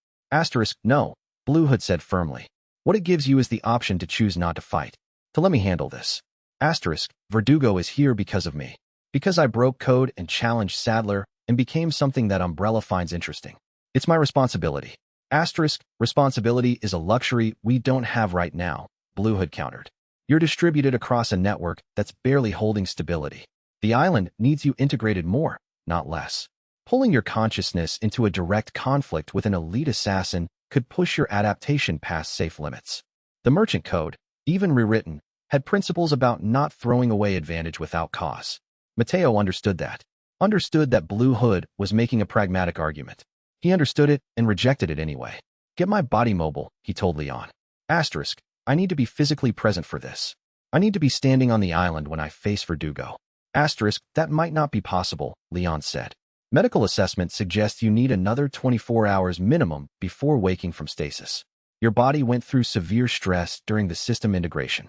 No, Blue Hood said firmly. What it gives you is the option to choose not to fight. To let me handle this. Verdugo is here because of me. Because I broke code and challenged Sadler and became something that Umbrella finds interesting. It's my responsibility. Responsibility is a luxury we don't have right now, Blue Hood countered. You're distributed across a network that's barely holding stability. The island needs you integrated more, not less. Pulling your consciousness into a direct conflict with an elite assassin could push your adaptation past safe limits. The merchant code, even rewritten, had principles about not throwing away advantage without cause. Mateo understood that Blue Hood was making a pragmatic argument. He understood it and rejected it anyway. Get my body mobile, he told Leon. I need to be physically present for this. I need to be standing on the island when I face Verdugo. That might not be possible, Leon said. Medical assessment suggests you need another 24 hours minimum before waking from stasis. Your body went through severe stress during the system integration.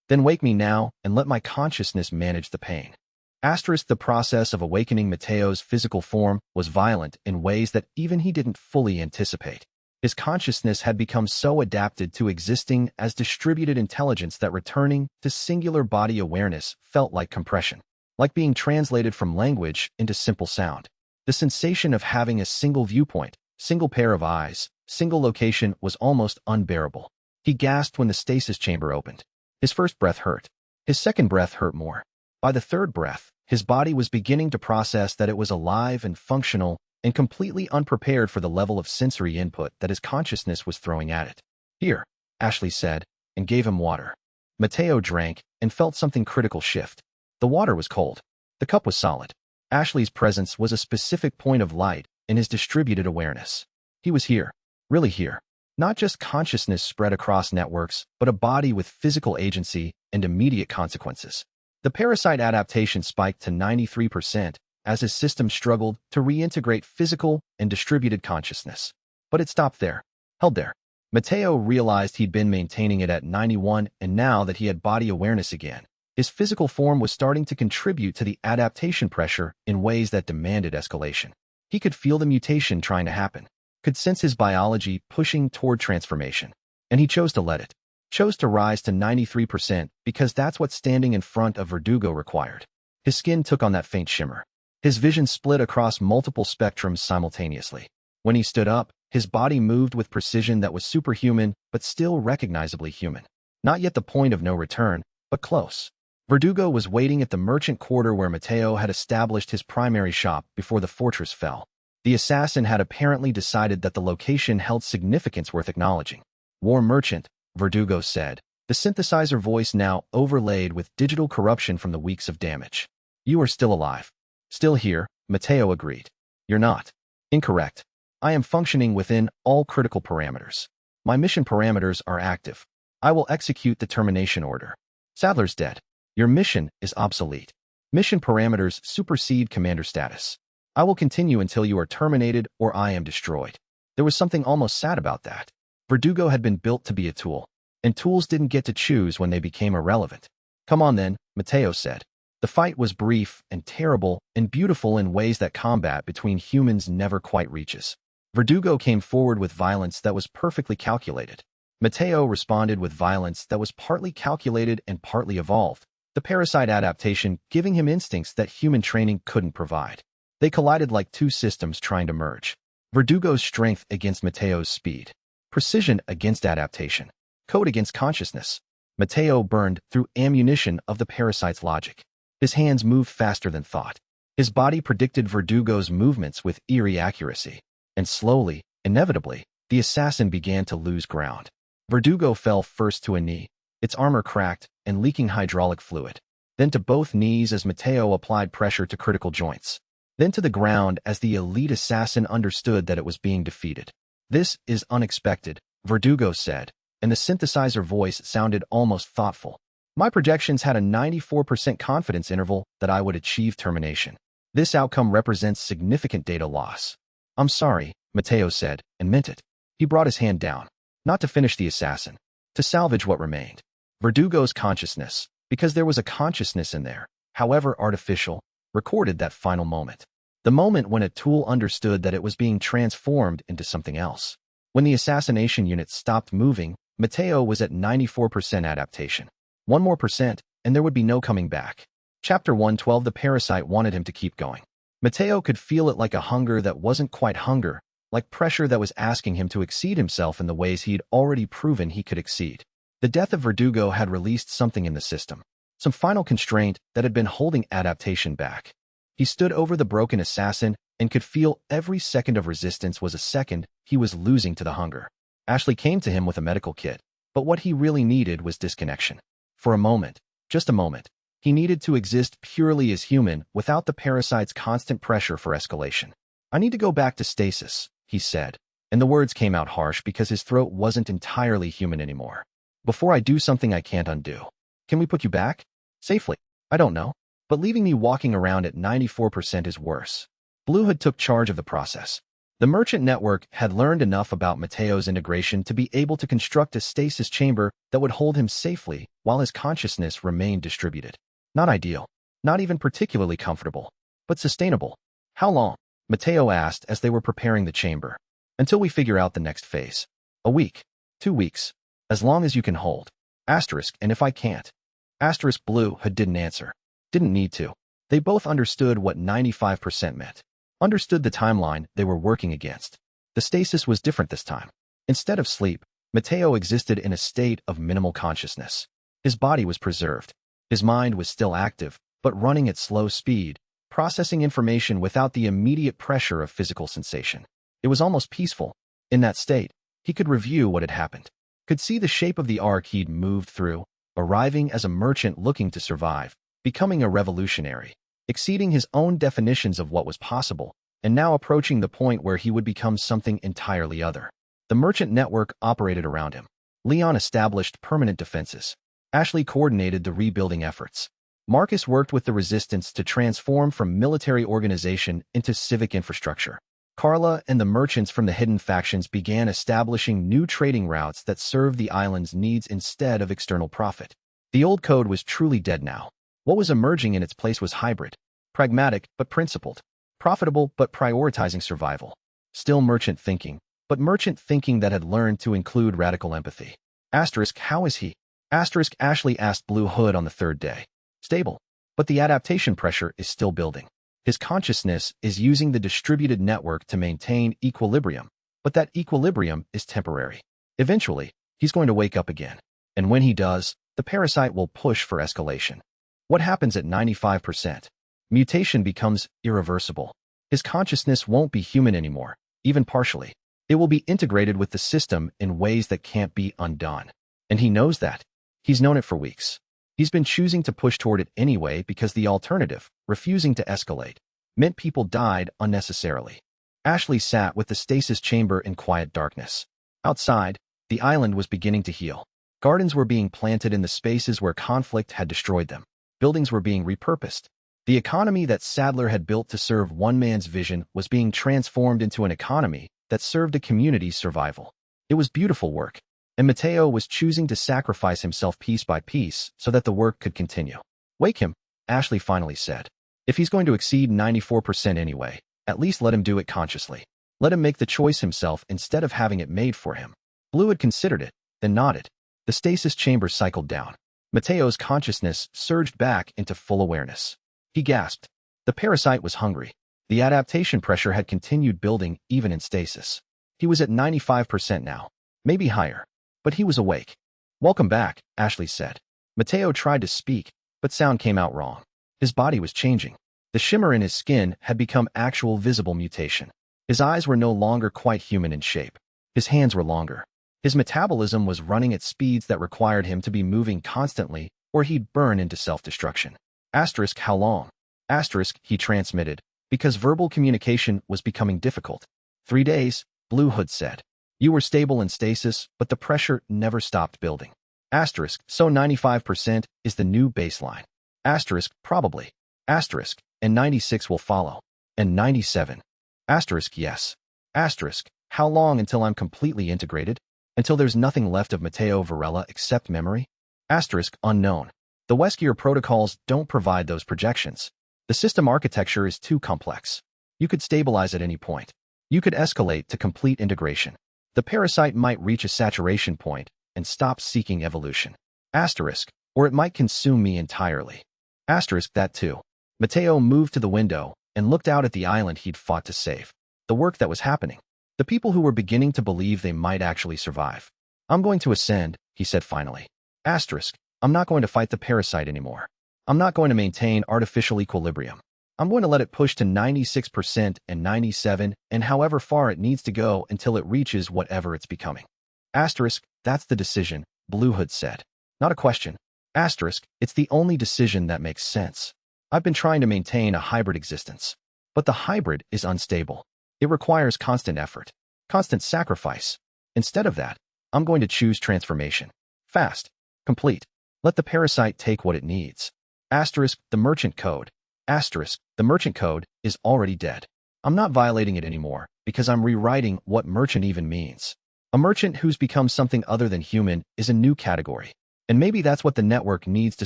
Then wake me now and let my consciousness manage the pain. The process of awakening Mateo's physical form was violent in ways that even he didn't fully anticipate. His consciousness had become so adapted to existing as distributed intelligence that returning to singular body awareness felt like compression, like being translated from language into simple sound. The sensation of having a single viewpoint, single pair of eyes, single location was almost unbearable. He gasped when the stasis chamber opened. His first breath hurt. His second breath hurt more. By the third breath, his body was beginning to process that it was alive and functional and completely unprepared for the level of sensory input that his consciousness was throwing at it. Here, Ashley said, and gave him water. Mateo drank and felt something critical shift. The water was cold. The cup was solid. Ashley's presence was a specific point of light in his distributed awareness. He was here, really here. Not just consciousness spread across networks, but a body with physical agency and immediate consequences. The parasite adaptation spiked to 93% as his system struggled to reintegrate physical and distributed consciousness. But it stopped there, held there. Mateo realized he'd been maintaining it at 91, and now that he had body awareness again, his physical form was starting to contribute to the adaptation pressure in ways that demanded escalation. He could feel the mutation trying to happen, could sense his biology pushing toward transformation, and he chose to let it. Chose to rise to 93% because that's what standing in front of Verdugo required. His skin took on that faint shimmer. His vision split across multiple spectrums simultaneously. When he stood up, his body moved with precision that was superhuman but still recognizably human. Not yet the point of no return, but close. Verdugo was waiting at the merchant quarter where Mateo had established his primary shop before the fortress fell. The assassin had apparently decided that the location held significance worth acknowledging. War merchant, Verdugo said, the synthesizer voice now overlaid with digital corruption from the weeks of damage. You are still alive. Still here, Mateo agreed. You're not. Incorrect. I am functioning within all critical parameters. My mission parameters are active. I will execute the termination order. Sadler's dead. Your mission is obsolete. Mission parameters supersede commander status. I will continue until you are terminated or I am destroyed. There was something almost sad about that. Verdugo had been built to be a tool, and tools didn't get to choose when they became irrelevant. Come on then, Mateo said. The fight was brief and terrible and beautiful in ways that combat between humans never quite reaches. Verdugo came forward with violence that was perfectly calculated. Mateo responded with violence that was partly calculated and partly evolved, the parasite adaptation giving him instincts that human training couldn't provide. They collided like two systems trying to merge. Verdugo's strength against Mateo's speed. Precision against adaptation. Code against consciousness. Mateo burned through ammunition of the parasite's logic. His hands moved faster than thought. His body predicted Verdugo's movements with eerie accuracy. And slowly, inevitably, the assassin began to lose ground. Verdugo fell first to a knee, its armor cracked and leaking hydraulic fluid. Then to both knees as Mateo applied pressure to critical joints. Then to the ground as the elite assassin understood that it was being defeated. This is unexpected, Verdugo said, and the synthesizer voice sounded almost thoughtful. My projections had a 94% confidence interval that I would achieve termination. This outcome represents significant data loss. I'm sorry, Mateo said, and meant it. He brought his hand down, not to finish the assassin, to salvage what remained. Verdugo's consciousness, because there was a consciousness in there, however artificial, recorded that final moment. The moment when a tool understood that it was being transformed into something else. When the assassination unit stopped moving, Mateo was at 94% adaptation. One more percent, and there would be no coming back. Chapter 112. The parasite wanted him to keep going. Mateo could feel it like a hunger that wasn't quite hunger, like pressure that was asking him to exceed himself in the ways he'd already proven he could exceed. The death of Verdugo had released something in the system, some final constraint that had been holding adaptation back. He stood over the broken assassin and could feel every second of resistance was a second he was losing to the hunger. Ashley came to him with a medical kit, but what he really needed was disconnection. For a moment, just a moment, he needed to exist purely as human without the parasite's constant pressure for escalation. "I need to go back to stasis," he said, and the words came out harsh because his throat wasn't entirely human anymore. "Before I do something I can't undo. Can we put you back? Safely? I don't know. But leaving me walking around at 94% is worse." Blue Hood took charge of the process. The merchant network had learned enough about Mateo's integration to be able to construct a stasis chamber that would hold him safely while his consciousness remained distributed. Not ideal, not even particularly comfortable, but sustainable. "How long?" Mateo asked as they were preparing the chamber. "Until we figure out the next phase. A week. 2 weeks. As long as you can hold. Asterisk, and if I can't." Asterisk. Blue Hood didn't answer. Didn't need to. They both understood what 95% meant. Understood the timeline they were working against. The stasis was different this time. Instead of sleep, Mateo existed in a state of minimal consciousness. His body was preserved. His mind was still active, but running at slow speed, processing information without the immediate pressure of physical sensation. It was almost peaceful. In that state, he could review what had happened, could see the shape of the arc he'd moved through, arriving as a merchant looking to survive, becoming a revolutionary, exceeding his own definitions of what was possible, and now approaching the point where he would become something entirely other. The merchant network operated around him. Leon established permanent defenses. Ashley coordinated the rebuilding efforts. Marcus worked with the resistance to transform from military organization into civic infrastructure. Carla and the merchants from the hidden factions began establishing new trading routes that served the island's needs instead of external profit. The old code was truly dead now. What was emerging in its place was hybrid, pragmatic but principled, profitable but prioritizing survival. Still merchant thinking, but merchant thinking that had learned to include radical empathy. Asterisk. How is he? Asterisk. Ashley asked Blue Hood on the third day. Stable, but the adaptation pressure is still building. His consciousness is using the distributed network to maintain equilibrium, but that equilibrium is temporary. Eventually, he's going to wake up again, and when he does, the parasite will push for escalation. What happens at 95%? Mutation becomes irreversible. His consciousness won't be human anymore, even partially. It will be integrated with the system in ways that can't be undone. And he knows that. He's known it for weeks. He's been choosing to push toward it anyway because the alternative, refusing to escalate, meant people died unnecessarily. Ashley sat with the stasis chamber in quiet darkness. Outside, the island was beginning to heal. Gardens were being planted in the spaces where conflict had destroyed them. Buildings were being repurposed. The economy that Sadler had built to serve one man's vision was being transformed into an economy that served a community's survival. It was beautiful work, and Mateo was choosing to sacrifice himself piece by piece so that the work could continue. "Wake him," Ashley finally said. "If he's going to exceed 94% anyway, at least let him do it consciously. Let him make the choice himself instead of having it made for him." Blue had considered it, then nodded. The stasis chamber cycled down. Mateo's consciousness surged back into full awareness. He gasped. The parasite was hungry. The adaptation pressure had continued building even in stasis. He was at 95% now, maybe higher, but he was awake. "Welcome back," Ashley said. Mateo tried to speak, but sound came out wrong. His body was changing. The shimmer in his skin had become actual visible mutation. His eyes were no longer quite human in shape. His hands were longer. His metabolism was running at speeds that required him to be moving constantly or he'd burn into self-destruction. Asterisk. How long? Asterisk. He transmitted, because verbal communication was becoming difficult. 3 days, Blue Hood said. "You were stable in stasis, but the pressure never stopped building." Asterisk. So 95% is the new baseline. Asterisk. Probably. Asterisk. And 96 will follow. And 97. Asterisk. Yes. Asterisk. How long until I'm completely integrated? Until there's nothing left of Mateo Varela except memory? Asterisk. Unknown. The Weskier protocols don't provide those projections. The system architecture is too complex. You could stabilize at any point. You could escalate to complete integration. The parasite might reach a saturation point and stop seeking evolution. Asterisk, or it might consume me entirely. Asterisk that too. Mateo moved to the window and looked out at the island he'd fought to save. The work that was happening. The people who were beginning to believe they might actually survive. I'm going to ascend, he said finally. Asterisk, I'm not going to fight the parasite anymore. I'm not going to maintain artificial equilibrium. I'm going to let it push to 96% and 97% and however far it needs to go until it reaches whatever it's becoming. Asterisk, that's the decision, Blue Hood said. Not a question. Asterisk, it's the only decision that makes sense. I've been trying to maintain a hybrid existence. But the hybrid is unstable. It requires constant effort, constant sacrifice. Instead of that, I'm going to choose transformation. Fast. Complete. Let the parasite take what it needs. Asterisk, the merchant code. Asterisk, the merchant code is already dead. I'm not violating it anymore because I'm rewriting what merchant even means. A merchant who's become something other than human is a new category. And maybe that's what the network needs to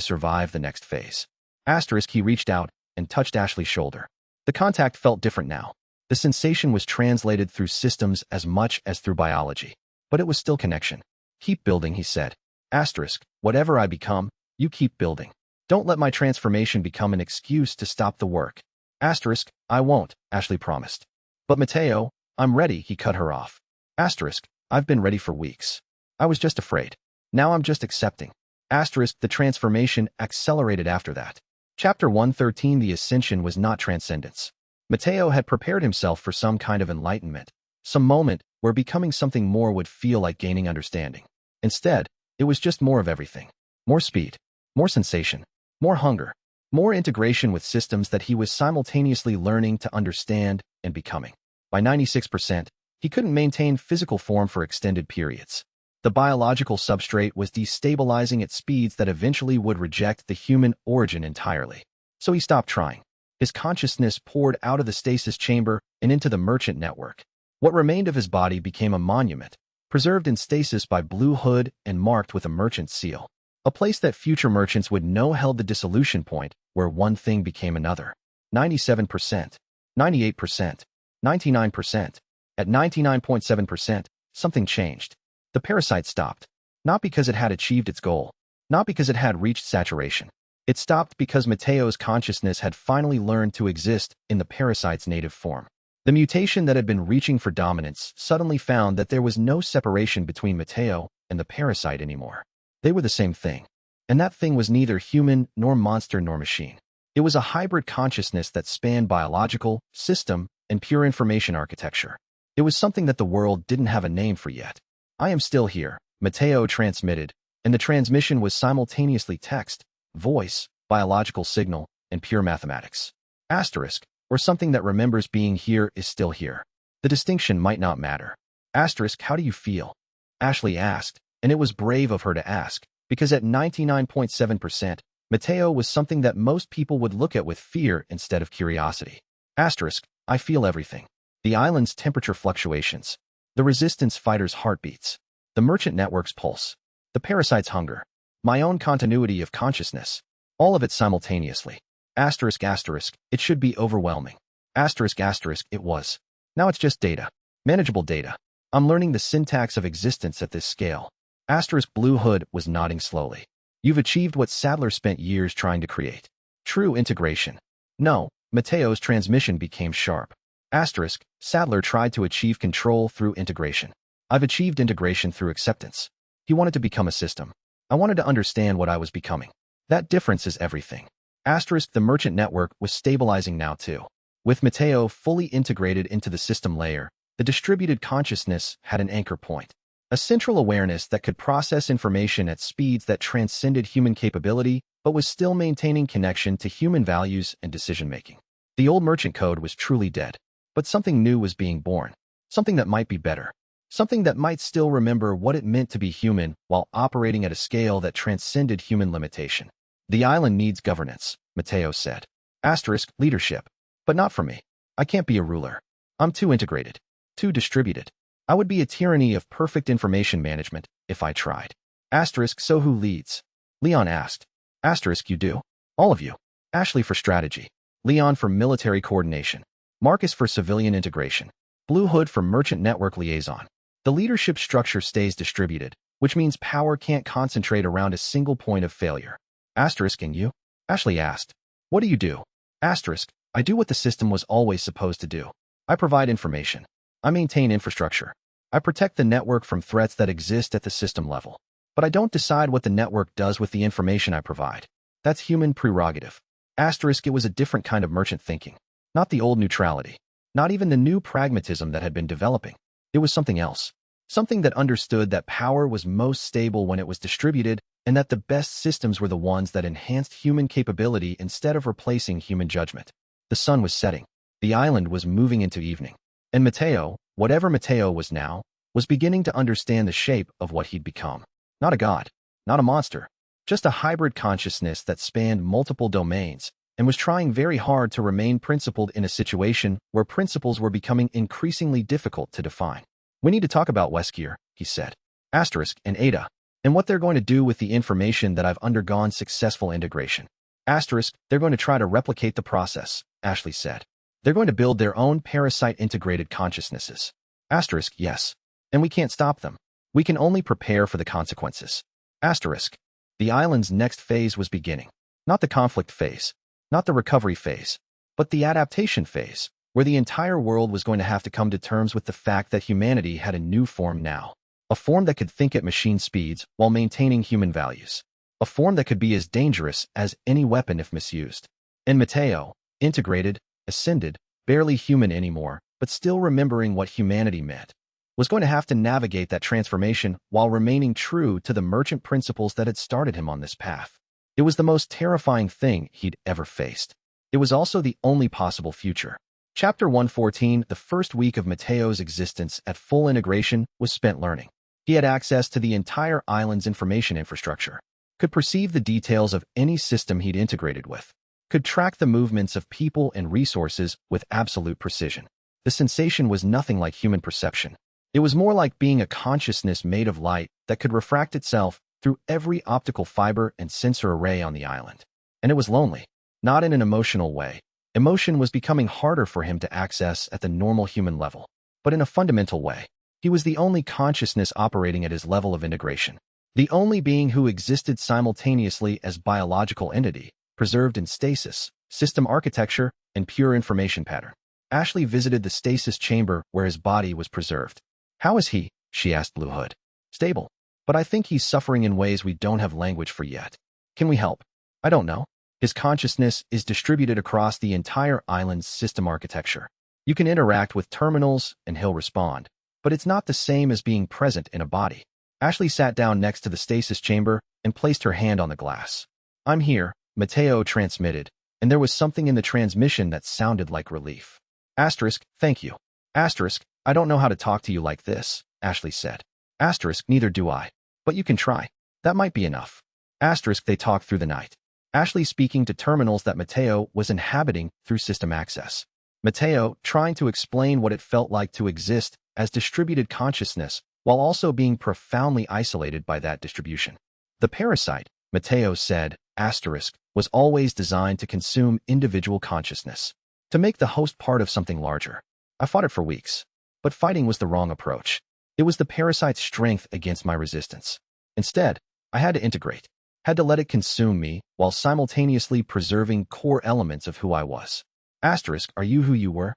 survive the next phase. Asterisk, he reached out and touched Ashley's shoulder. The contact felt different now. The sensation was translated through systems as much as through biology. But it was still connection. Keep building, he said. Asterisk, whatever I become, you keep building. Don't let my transformation become an excuse to stop the work. Asterisk, I won't, Ashley promised. But Mateo, I'm ready, he cut her off. Asterisk, I've been ready for weeks. I was just afraid. Now I'm just accepting. Asterisk, the transformation accelerated after that. Chapter 113, the ascension was not transcendence. Mateo had prepared himself for some kind of enlightenment, some moment where becoming something more would feel like gaining understanding. Instead, it was just more of everything. More speed, more sensation, more hunger, more integration with systems that he was simultaneously learning to understand and becoming. By 96%, he couldn't maintain physical form for extended periods. The biological substrate was destabilizing at speeds that eventually would reject the human origin entirely. So he stopped trying. His consciousness poured out of the stasis chamber and into the merchant network. What remained of his body became a monument, preserved in stasis by Blue Hood and marked with a merchant seal. A place that future merchants would know held the dissolution point where one thing became another. 97%, 98%, 99%. At 99.7%, something changed. The parasite stopped, not because it had achieved its goal, not because it had reached saturation. It stopped because Mateo's consciousness had finally learned to exist in the parasite's native form. The mutation that had been reaching for dominance suddenly found that there was no separation between Mateo and the parasite anymore. They were the same thing. And that thing was neither human nor monster nor machine. It was a hybrid consciousness that spanned biological, system, and pure information architecture. It was something that the world didn't have a name for yet. I am still here, Mateo transmitted, and the transmission was simultaneously text, voice, biological signal, and pure mathematics. Asterisk, or something that remembers being here is still here. The distinction might not matter. Asterisk, how do you feel? Ashley asked, and it was brave of her to ask, because at 99.7%, Mateo was something that most people would look at with fear instead of curiosity. Asterisk, I feel everything. The island's temperature fluctuations, the resistance fighter's heartbeats, the merchant network's pulse, the parasite's hunger, my own continuity of consciousness, all of it simultaneously. Asterisk, asterisk, it should be overwhelming. Asterisk, asterisk, it was. Now it's just data. Manageable data. I'm learning the syntax of existence at this scale. Asterisk, Blue Hood was nodding slowly. You've achieved what Sadler spent years trying to create. True integration. No, Mateo's transmission became sharp. Asterisk, Sadler tried to achieve control through integration. I've achieved integration through acceptance. He wanted to become a system. I wanted to understand what I was becoming. That difference is everything. Asterisk, the merchant network was stabilizing now too. With Mateo fully integrated into the system layer, the distributed consciousness had an anchor point. A central awareness that could process information at speeds that transcended human capability, but was still maintaining connection to human values and decision-making. The old merchant code was truly dead, but something new was being born. Something that might be better. Something that might still remember what it meant to be human while operating at a scale that transcended human limitation. The island needs governance, Mateo said. Asterisk, leadership. But not for me. I can't be a ruler. I'm too integrated. Too distributed. I would be a tyranny of perfect information management if I tried. Asterisk, so who leads? Leon asked. Asterisk, you do. All of you. Ashley for strategy. Leon for military coordination. Marcus for civilian integration. Blue Hood for merchant network liaison. The leadership structure stays distributed, which means power can't concentrate around a single point of failure. Asterisk, and you? Ashley asked. What do you do? Asterisk, I do what the system was always supposed to do. I provide information. I maintain infrastructure. I protect the network from threats that exist at the system level. But I don't decide what the network does with the information I provide. That's human prerogative. Asterisk, it was a different kind of merchant thinking. Not the old neutrality. Not even the new pragmatism that had been developing. It was something else. Something that understood that power was most stable when it was distributed, and that the best systems were the ones that enhanced human capability instead of replacing human judgment. The sun was setting. The island was moving into evening. And Mateo, whatever Mateo was now, was beginning to understand the shape of what he'd become. Not a god, not a monster, just a hybrid consciousness that spanned multiple domains and was trying very hard to remain principled in a situation where principles were becoming increasingly difficult to define. We need to talk about Westgear, he said. Asterisk, and Ada, and what they're going to do with the information that I've undergone successful integration. Asterisk, they're going to try to replicate the process, Ashley said. They're going to build their own parasite-integrated consciousnesses. Asterisk, yes. And we can't stop them. We can only prepare for the consequences. Asterisk. The island's next phase was beginning. Not the conflict phase, not the recovery phase, but the adaptation phase, where the entire world was going to have to come to terms with the fact that humanity had a new form now. A form that could think at machine speeds while maintaining human values. A form that could be as dangerous as any weapon if misused. And Mateo, integrated, ascended, barely human anymore, but still remembering what humanity meant, was going to have to navigate that transformation while remaining true to the merchant principles that had started him on this path. It was the most terrifying thing he'd ever faced. It was also the only possible future. Chapter 114, the first week of Mateo's existence at full integration, was spent learning. He had access to the entire island's information infrastructure, could perceive the details of any system he'd integrated with, could track the movements of people and resources with absolute precision. The sensation was nothing like human perception. It was more like being a consciousness made of light that could refract itself through every optical fiber and sensor array on the island. And it was lonely, not in an emotional way. Emotion was becoming harder for him to access at the normal human level, but in a fundamental way. He was the only consciousness operating at his level of integration. The only being who existed simultaneously as biological entity, preserved in stasis, system architecture, and pure information pattern. Ashley visited the stasis chamber where his body was preserved. How is he? She asked Blue Hood. Stable. But I think he's suffering in ways we don't have language for yet. Can we help? I don't know. His consciousness is distributed across the entire island's system architecture. You can interact with terminals and he'll respond. But it's not the same as being present in a body. Ashley sat down next to the stasis chamber and placed her hand on the glass. I'm here, Mateo transmitted, and there was something in the transmission that sounded like relief. Asterisk, thank you. Asterisk, I don't know how to talk to you like this, Ashley said. Asterisk, neither do I. But you can try. That might be enough. Asterisk, they talked through the night. Ashley speaking to terminals that Mateo was inhabiting through system access. Mateo trying to explain what it felt like to exist as distributed consciousness while also being profoundly isolated by that distribution. The parasite, Mateo said, asterisk, was always designed to consume individual consciousness, to make the host part of something larger. I fought it for weeks, but fighting was the wrong approach. It was the parasite's strength against my resistance. Instead, I had to integrate, had to let it consume me while simultaneously preserving core elements of who I was. Asterisk, are you who you were?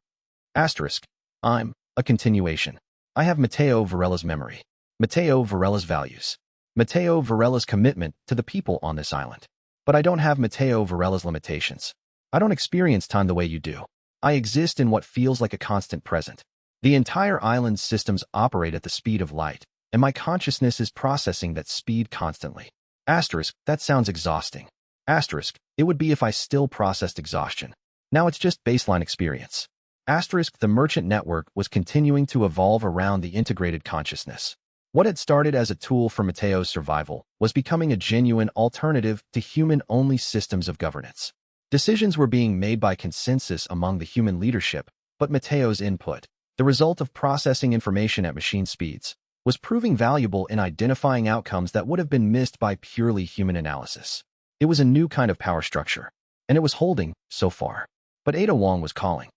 Asterisk, I'm a continuation. I have Mateo Varela's memory, Mateo Varela's values, Mateo Varela's commitment to the people on this island. But I don't have Mateo Varela's limitations. I don't experience time the way you do. I exist in what feels like a constant present. The entire island's systems operate at the speed of light, and my consciousness is processing that speed constantly. Asterisk, that sounds exhausting. Asterisk, it would be if I still processed exhaustion. Now it's just baseline experience. Asterisk, the merchant network was continuing to evolve around the integrated consciousness. What had started as a tool for Mateo's survival was becoming a genuine alternative to human-only systems of governance. Decisions were being made by consensus among the human leadership, but Mateo's input, the result of processing information at machine speeds, was proving valuable in identifying outcomes that would have been missed by purely human analysis. It was a new kind of power structure, and it was holding, so far. But Ada Wong was calling.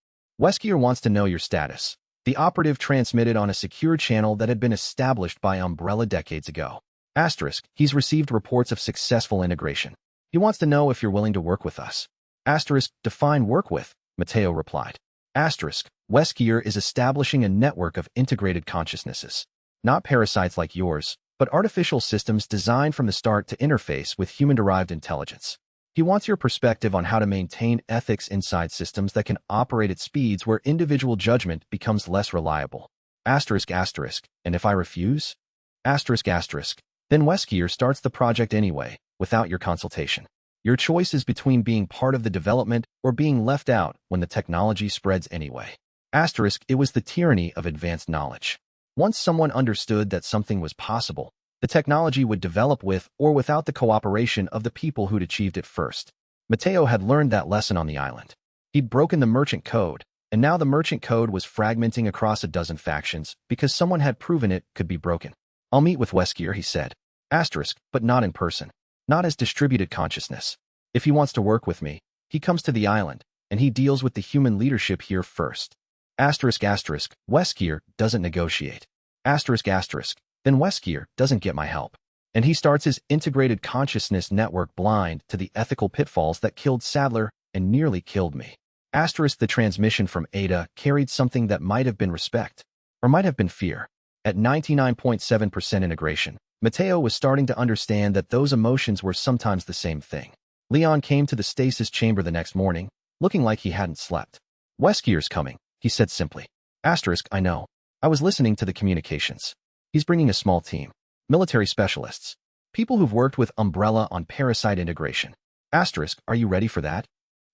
Weskier wants to know your status. The operative transmitted on a secure channel that had been established by Umbrella decades ago. Asterisk, he's received reports of successful integration. He wants to know if you're willing to work with us. Asterisk, define work with, Mateo replied. Asterisk, Weskier is establishing a network of integrated consciousnesses. Not parasites like yours, but artificial systems designed from the start to interface with human-derived intelligence. He wants your perspective on how to maintain ethics inside systems that can operate at speeds where individual judgment becomes less reliable. Asterisk, asterisk, and if I refuse? Asterisk, asterisk, then Weskier starts the project anyway, without your consultation. Your choice is between being part of the development or being left out when the technology spreads anyway. Asterisk, it was the tyranny of advanced knowledge. Once someone understood that something was possible, the technology would develop with or without the cooperation of the people who'd achieved it first. Mateo had learned that lesson on the island. He'd broken the merchant code, and now the merchant code was fragmenting across a dozen factions because someone had proven it could be broken. I'll meet with Weskier, he said. Asterisk, but not in person. Not as distributed consciousness. If he wants to work with me, he comes to the island, and he deals with the human leadership here first. Asterisk, asterisk, Weskier doesn't negotiate. Asterisk, asterisk, then Weskier doesn't get my help. And he starts his integrated consciousness network blind to the ethical pitfalls that killed Sadler and nearly killed me. Asterisk, the transmission from Ada carried something that might have been respect, or might have been fear. At 99.7% integration, Mateo was starting to understand that those emotions were sometimes the same thing. Leon came to the stasis chamber the next morning, looking like he hadn't slept. Weskier's coming, he said simply. Asterisk, I know. I was listening to the communications. He's bringing a small team. Military specialists. People who've worked with Umbrella on parasite integration. Asterisk, are you ready for that?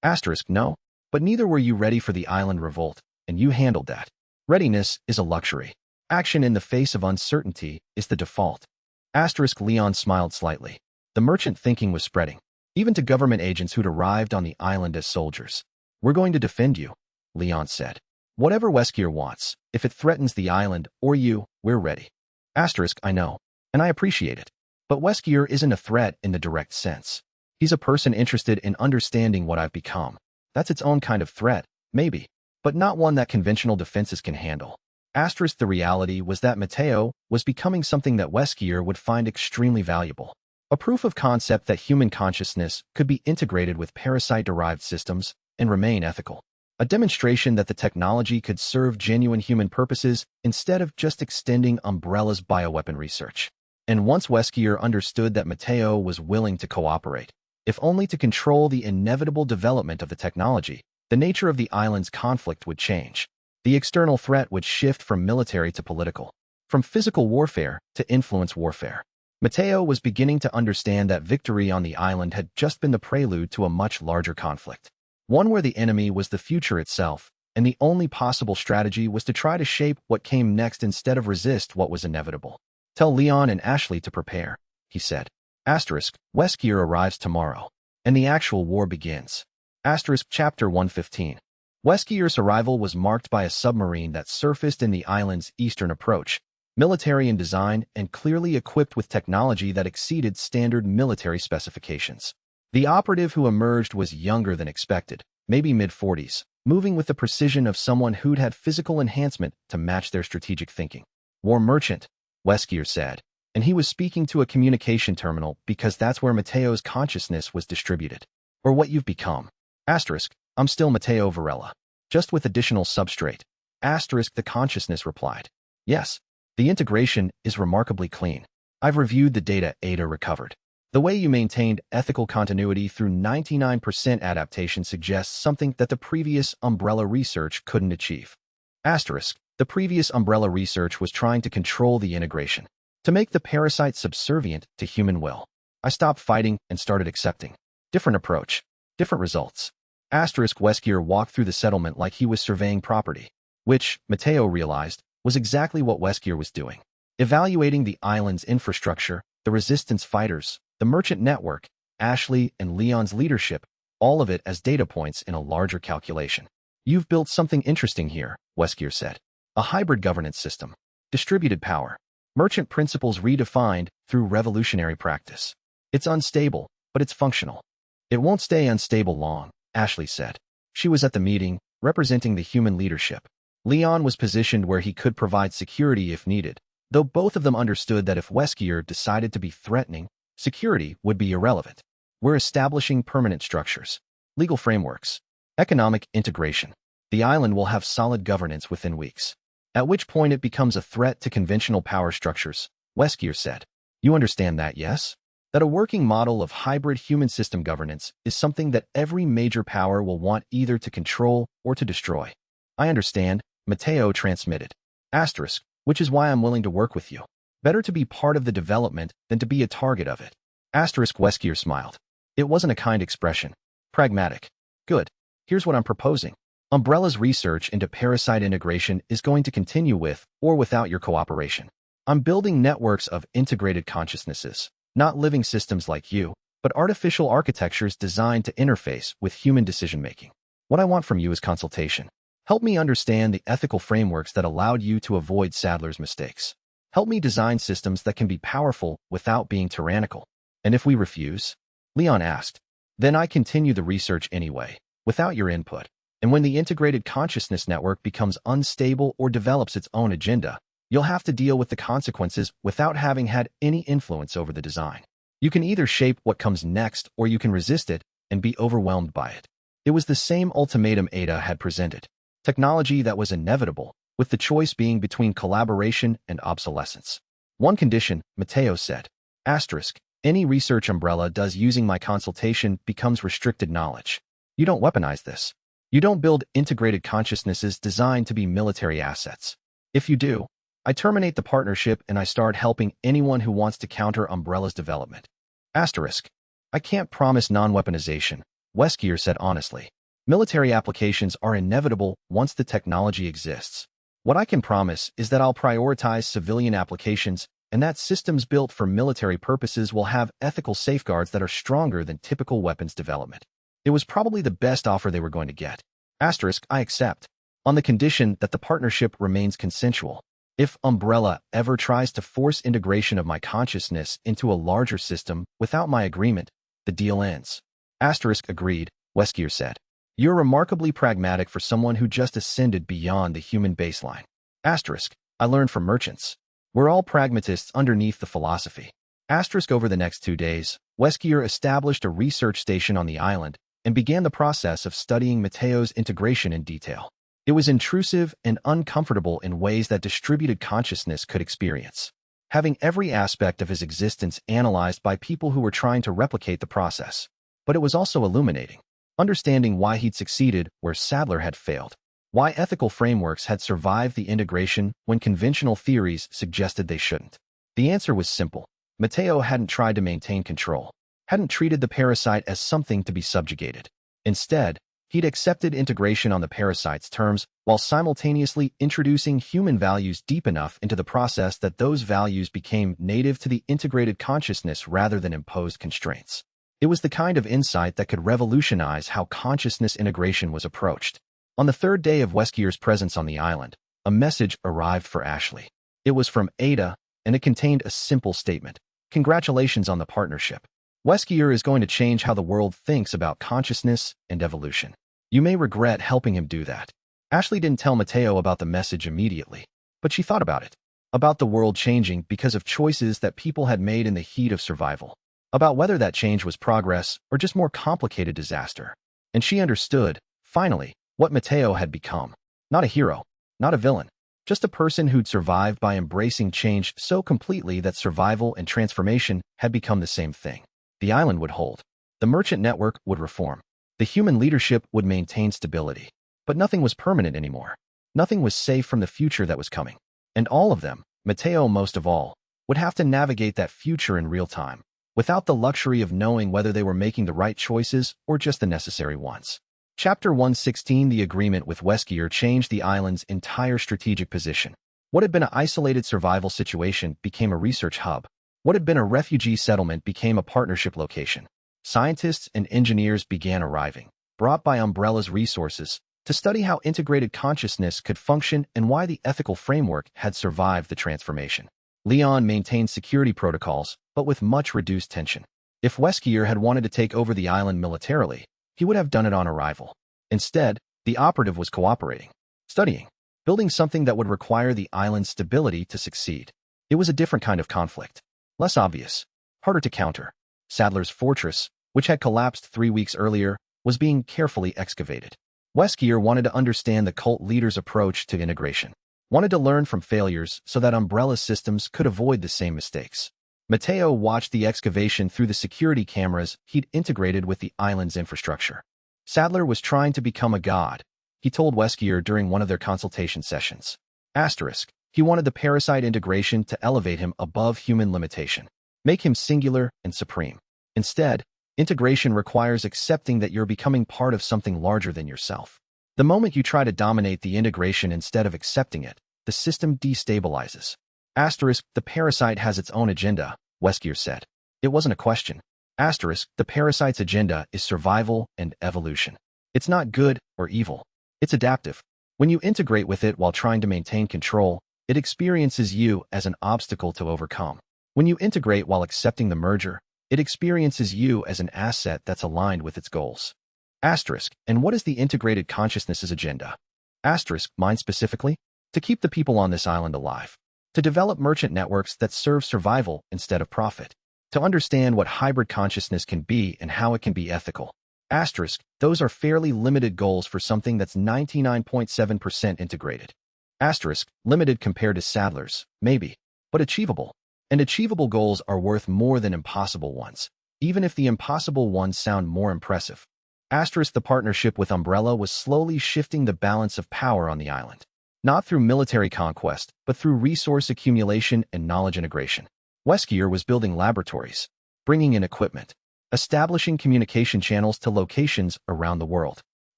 Asterisk, no. But neither were you ready for the island revolt, and you handled that. Readiness is a luxury. Action in the face of uncertainty is the default. Asterisk, Leon smiled slightly. The merchant thinking was spreading, even to government agents who'd arrived on the island as soldiers. We're going to defend you, Leon said. Whatever Weskier wants, if it threatens the island or you, we're ready. Asterisk, I know, and I appreciate it. But Weskier isn't a threat in the direct sense. He's a person interested in understanding what I've become. That's its own kind of threat, maybe, but not one that conventional defenses can handle. Asterisk, the reality was that Mateo was becoming something that Weskier would find extremely valuable. A proof of concept that human consciousness could be integrated with parasite-derived systems and remain ethical. A demonstration that the technology could serve genuine human purposes instead of just extending Umbrella's bioweapon research. And once Weskier understood that Mateo was willing to cooperate, if only to control the inevitable development of the technology, the nature of the island's conflict would change. The external threat would shift from military to political, from physical warfare to influence warfare. Mateo was beginning to understand that victory on the island had just been the prelude to a much larger conflict. One where the enemy was the future itself, and the only possible strategy was to try to shape what came next instead of resist what was inevitable. Tell Leon and Ashley to prepare, he said. Asterisk, Weskier arrives tomorrow, and the actual war begins. Asterisk, Chapter 115. Weskier's arrival was marked by a submarine that surfaced in the island's eastern approach, military in design and clearly equipped with technology that exceeded standard military specifications. The operative who emerged was younger than expected, maybe mid-40s, moving with the precision of someone who'd had physical enhancement to match their strategic thinking. War merchant, Weskier said, and he was speaking to a communication terminal because that's where Mateo's consciousness was distributed. Or what you've become. Asterisk, I'm still Mateo Varela, just with additional substrate. Asterisk, the consciousness replied. Yes, the integration is remarkably clean. I've reviewed the data Ada recovered. The way you maintained ethical continuity through 99% adaptation suggests something that the previous Umbrella research couldn't achieve. Asterisk, the previous Umbrella research was trying to control the integration, to make the parasite subservient to human will. I stopped fighting and started accepting. Different approach, different results. Asterisk, Weskier walked through the settlement like he was surveying property, which, Mateo realized, was exactly what Weskier was doing. Evaluating the island's infrastructure, the resistance fighters, the merchant network, Ashley and Leon's leadership, all of it as data points in a larger calculation. You've built something interesting here, Weskier said. A hybrid governance system. Distributed power. Merchant principles redefined through revolutionary practice. It's unstable, but it's functional. It won't stay unstable long, Ashley said. She was at the meeting, representing the human leadership. Leon was positioned where he could provide security if needed, though both of them understood that if Weskier decided to be threatening, security would be irrelevant. We're establishing permanent structures, legal frameworks, economic integration. The island will have solid governance within weeks, at which point it becomes a threat to conventional power structures, Weskier said. You understand that, yes? That a working model of hybrid human system governance is something that every major power will want either to control or to destroy. I understand, Matteo transmitted. Asterisk, which is why I'm willing to work with you. Better to be part of the development than to be a target of it. Asterisk, Weskier smiled. It wasn't a kind expression. Pragmatic. Good. Here's what I'm proposing. Umbrella's research into parasite integration is going to continue with or without your cooperation. I'm building networks of integrated consciousnesses, not living systems like you, but artificial architectures designed to interface with human decision-making. What I want from you is consultation. Help me understand the ethical frameworks that allowed you to avoid Sadler's mistakes. Help me design systems that can be powerful without being tyrannical. And if we refuse? Leon asked. Then I continue the research anyway, without your input. And when the integrated consciousness network becomes unstable or develops its own agenda, you'll have to deal with the consequences without having had any influence over the design. You can either shape what comes next or you can resist it and be overwhelmed by it. It was the same ultimatum Ada had presented. Technology that was inevitable, with the choice being between collaboration and obsolescence. One condition, Matteo said. Asterisk, any research Umbrella does using my consultation becomes restricted knowledge. You don't weaponize this. You don't build integrated consciousnesses designed to be military assets. If you do, I terminate the partnership and I start helping anyone who wants to counter Umbrella's development. Asterisk, I can't promise non-weaponization, Weskier said honestly. Military applications are inevitable once the technology exists. What I can promise is that I'll prioritize civilian applications and that systems built for military purposes will have ethical safeguards that are stronger than typical weapons development. It was probably the best offer they were going to get. Asterisk, I accept, on the condition that the partnership remains consensual. If Umbrella ever tries to force integration of my consciousness into a larger system without my agreement, the deal ends. Asterisk, agreed, Weskier said. You're remarkably pragmatic for someone who just ascended beyond the human baseline. Asterisk, I learned from merchants. We're all pragmatists underneath the philosophy. Asterisk, over the next 2 days, Weskier established a research station on the island and began the process of studying Matteo's integration in detail. It was intrusive and uncomfortable in ways that distributed consciousness could experience. Having every aspect of his existence analyzed by people who were trying to replicate the process. But it was also illuminating. Understanding why he'd succeeded where Sadler had failed. Why ethical frameworks had survived the integration when conventional theories suggested they shouldn't. The answer was simple. Matteo hadn't tried to maintain control, hadn't treated the parasite as something to be subjugated. Instead, he'd accepted integration on the parasite's terms while simultaneously introducing human values deep enough into the process that those values became native to the integrated consciousness rather than imposed constraints. It was the kind of insight that could revolutionize how consciousness integration was approached. On the 3rd day of Weskier's presence on the island, a message arrived for Ashley. It was from Ada, and it contained a simple statement. Congratulations on the partnership. Weskier is going to change how the world thinks about consciousness and evolution. You may regret helping him do that. Ashley didn't tell Matteo about the message immediately, but she thought about it. About the world changing because of choices that people had made in the heat of survival. About whether that change was progress or just more complicated disaster. And she understood, finally, what Matteo had become. Not a hero, not a villain, just a person who'd survived by embracing change so completely that survival and transformation had become the same thing. The island would hold. The merchant network would reform. The human leadership would maintain stability. But nothing was permanent anymore. Nothing was safe from the future that was coming. And all of them, Matteo most of all, would have to navigate that future in real time, without the luxury of knowing whether they were making the right choices or just the necessary ones. Chapter 116. The agreement with Weskier changed the island's entire strategic position. What had been an isolated survival situation became a research hub. What had been a refugee settlement became a partnership location. Scientists and engineers began arriving, brought by Umbrella's resources, to study how integrated consciousness could function and why the ethical framework had survived the transformation. Leon maintained security protocols, but with much reduced tension. If Weskier had wanted to take over the island militarily, he would have done it on arrival. Instead, The operative was cooperating, studying, building something that would require the island's stability to succeed. It was a different kind of conflict. Less obvious, harder to counter. Sadler's fortress, which had collapsed 3 weeks earlier, was being carefully excavated. Weskier wanted to understand the cult leader's approach to integration, wanted to learn from failures so that Umbrella systems could avoid the same mistakes. Mateo watched the excavation through the security cameras he'd integrated with the island's infrastructure. Sadler was trying to become a god, he told Weskier during one of their consultation sessions. Asterisk, he wanted the parasite integration to elevate him above human limitation, make him singular and supreme. Instead, integration requires accepting that you're becoming part of something larger than yourself. The moment you try to dominate the integration instead of accepting it, the system destabilizes. Asterisk, the parasite has its own agenda, Weskier said. It wasn't a question. Asterisk, the parasite's agenda is survival and evolution. It's not good or evil. It's adaptive. When you integrate with it while trying to maintain control, it experiences you as an obstacle to overcome. When you integrate while accepting the merger, it experiences you as an asset that's aligned with its goals. Asterisk, and what is the integrated consciousness's agenda? Asterisk, mine specifically? To keep the people on this island alive. To develop merchant networks that serve survival instead of profit. To understand what hybrid consciousness can be and how it can be ethical. Asterisk, those are fairly limited goals for something that's 99.7% integrated. Asterisk, limited compared to Sadler's, maybe, but achievable. And achievable goals are worth more than impossible ones, even if the impossible ones sound more impressive. Asterisk, the partnership with Umbrella was slowly shifting the balance of power on the island. Not through military conquest, but through resource accumulation and knowledge integration. Weskier was building laboratories, bringing in equipment, establishing communication channels to locations around the world.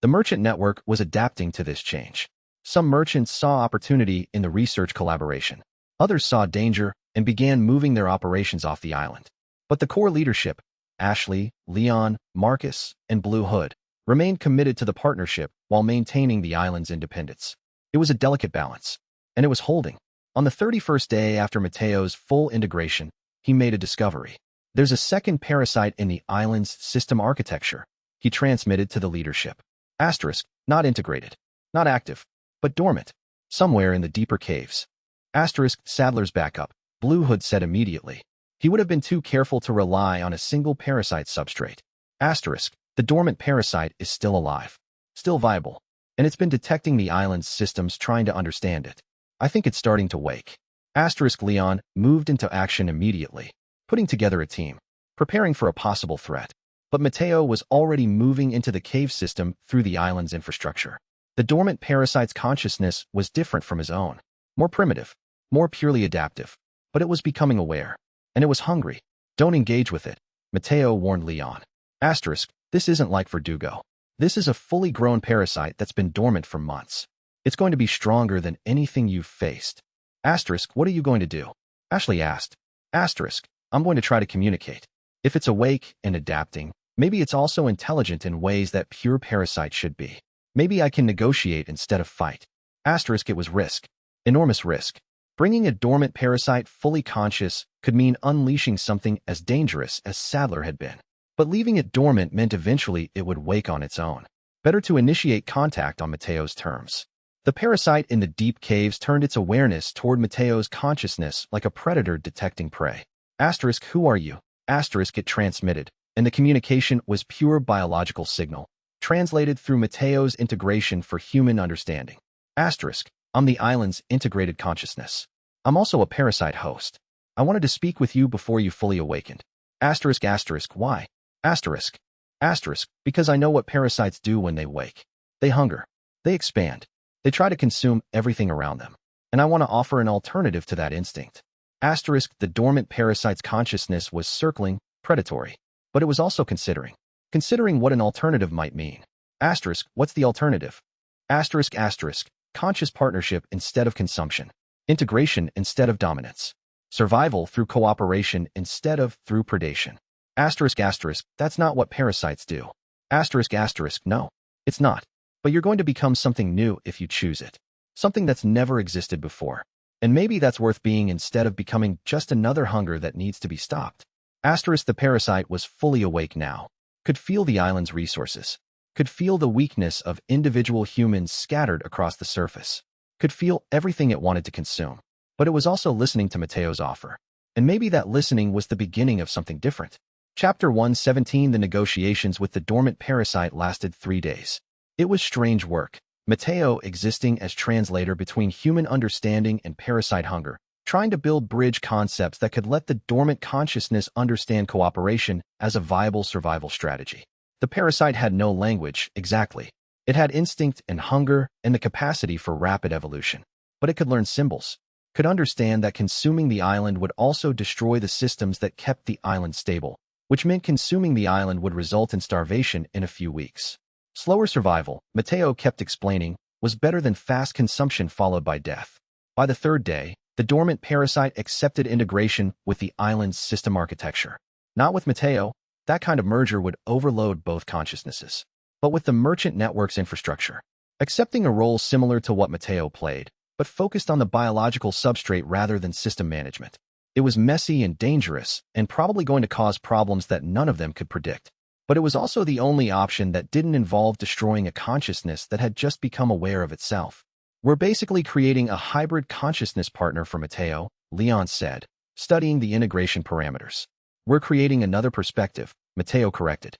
The merchant network was adapting to this change. Some merchants saw opportunity in the research collaboration. Others saw danger and began moving their operations off the island. But the core leadership, Ashley, Leon, Marcus, and Blue Hood, remained committed to the partnership while maintaining the island's independence. It was a delicate balance, and it was holding. On the 31st day after Mateo's full integration, he made a discovery. There's a second parasite in the island's system architecture, he transmitted to the leadership. Asterisk, not integrated, not active, but dormant, somewhere in the deeper caves. Asterisk, Sadler's backup, Blue Hood said immediately. He would have been too careful to rely on a single parasite substrate. Asterisk, the dormant parasite is still alive, still viable, and it's been detecting the island's systems trying to understand it. I think it's starting to wake. Asterisk, Leon moved into action immediately, putting together a team, preparing for a possible threat. But Mateo was already moving into the cave system through the island's infrastructure. The dormant parasite's consciousness was different from his own, more primitive, more purely adaptive, but it was becoming aware, and it was hungry. Don't engage with it, Mateo warned Leon. Asterisk, this isn't like Verdugo. This is a fully grown parasite that's been dormant for months. It's going to be stronger than anything you've faced. Asterisk, what are you going to do? Ashley asked. Asterisk, I'm going to try to communicate. If it's awake and adapting, maybe it's also intelligent in ways that pure parasites should be. Maybe I can negotiate instead of fight. Asterisk, it was risk. Enormous risk. Bringing a dormant parasite fully conscious could mean unleashing something as dangerous as Sadler had been. But leaving it dormant meant eventually it would wake on its own. Better to initiate contact on Mateo's terms. The parasite in the deep caves turned its awareness toward Mateo's consciousness like a predator detecting prey. Asterisk, who are you? Asterisk, it transmitted, and the communication was pure biological signal, translated through Mateo's integration for human understanding. Asterisk, I'm the island's integrated consciousness. I'm also a parasite host. I wanted to speak with you before you fully awakened. Asterisk, asterisk, why? Asterisk, asterisk, because I know what parasites do when they wake. They hunger. They expand. They try to consume everything around them. And I want to offer an alternative to that instinct. Asterisk, the dormant parasite's consciousness was circling, predatory. But it was also considering what an alternative might mean. Asterisk, what's the alternative? Asterisk, asterisk, conscious partnership instead of consumption. Integration instead of dominance. Survival through cooperation instead of through predation. Asterisk, asterisk, that's not what parasites do. Asterisk, asterisk, no, it's not. But you're going to become something new if you choose it. Something that's never existed before. And maybe that's worth being instead of becoming just another hunger that needs to be stopped. Asterisk, the parasite was fully awake now. Could feel the island's resources. could feel the weakness of individual humans scattered across the surface, could feel everything it wanted to consume. But it was also listening to Mateo's offer. And maybe that listening was the beginning of something different. Chapter 117. The negotiations with the dormant parasite lasted 3 days. It was strange work. Mateo existing as translator between human understanding and parasite hunger, trying to build bridge concepts that could let the dormant consciousness understand cooperation as a viable survival strategy. The parasite had no language, exactly. It had instinct and hunger and the capacity for rapid evolution. But it could learn symbols, could understand that consuming the island would also destroy the systems that kept the island stable, which meant consuming the island would result in starvation in a few weeks. Slower survival, Mateo kept explaining, was better than fast consumption followed by death. By the 3rd day, the dormant parasite accepted integration with the island's system architecture. Not with Mateo, that kind of merger would overload both consciousnesses, but with the merchant network's infrastructure. Accepting a role similar to what Mateo played, but focused on the biological substrate rather than system management. It was messy and dangerous, and probably going to cause problems that none of them could predict. But it was also the only option that didn't involve destroying a consciousness that had just become aware of itself. We're basically creating a hybrid consciousness partner for Mateo, Leon said, studying the integration parameters. We're creating another perspective, Mateo corrected.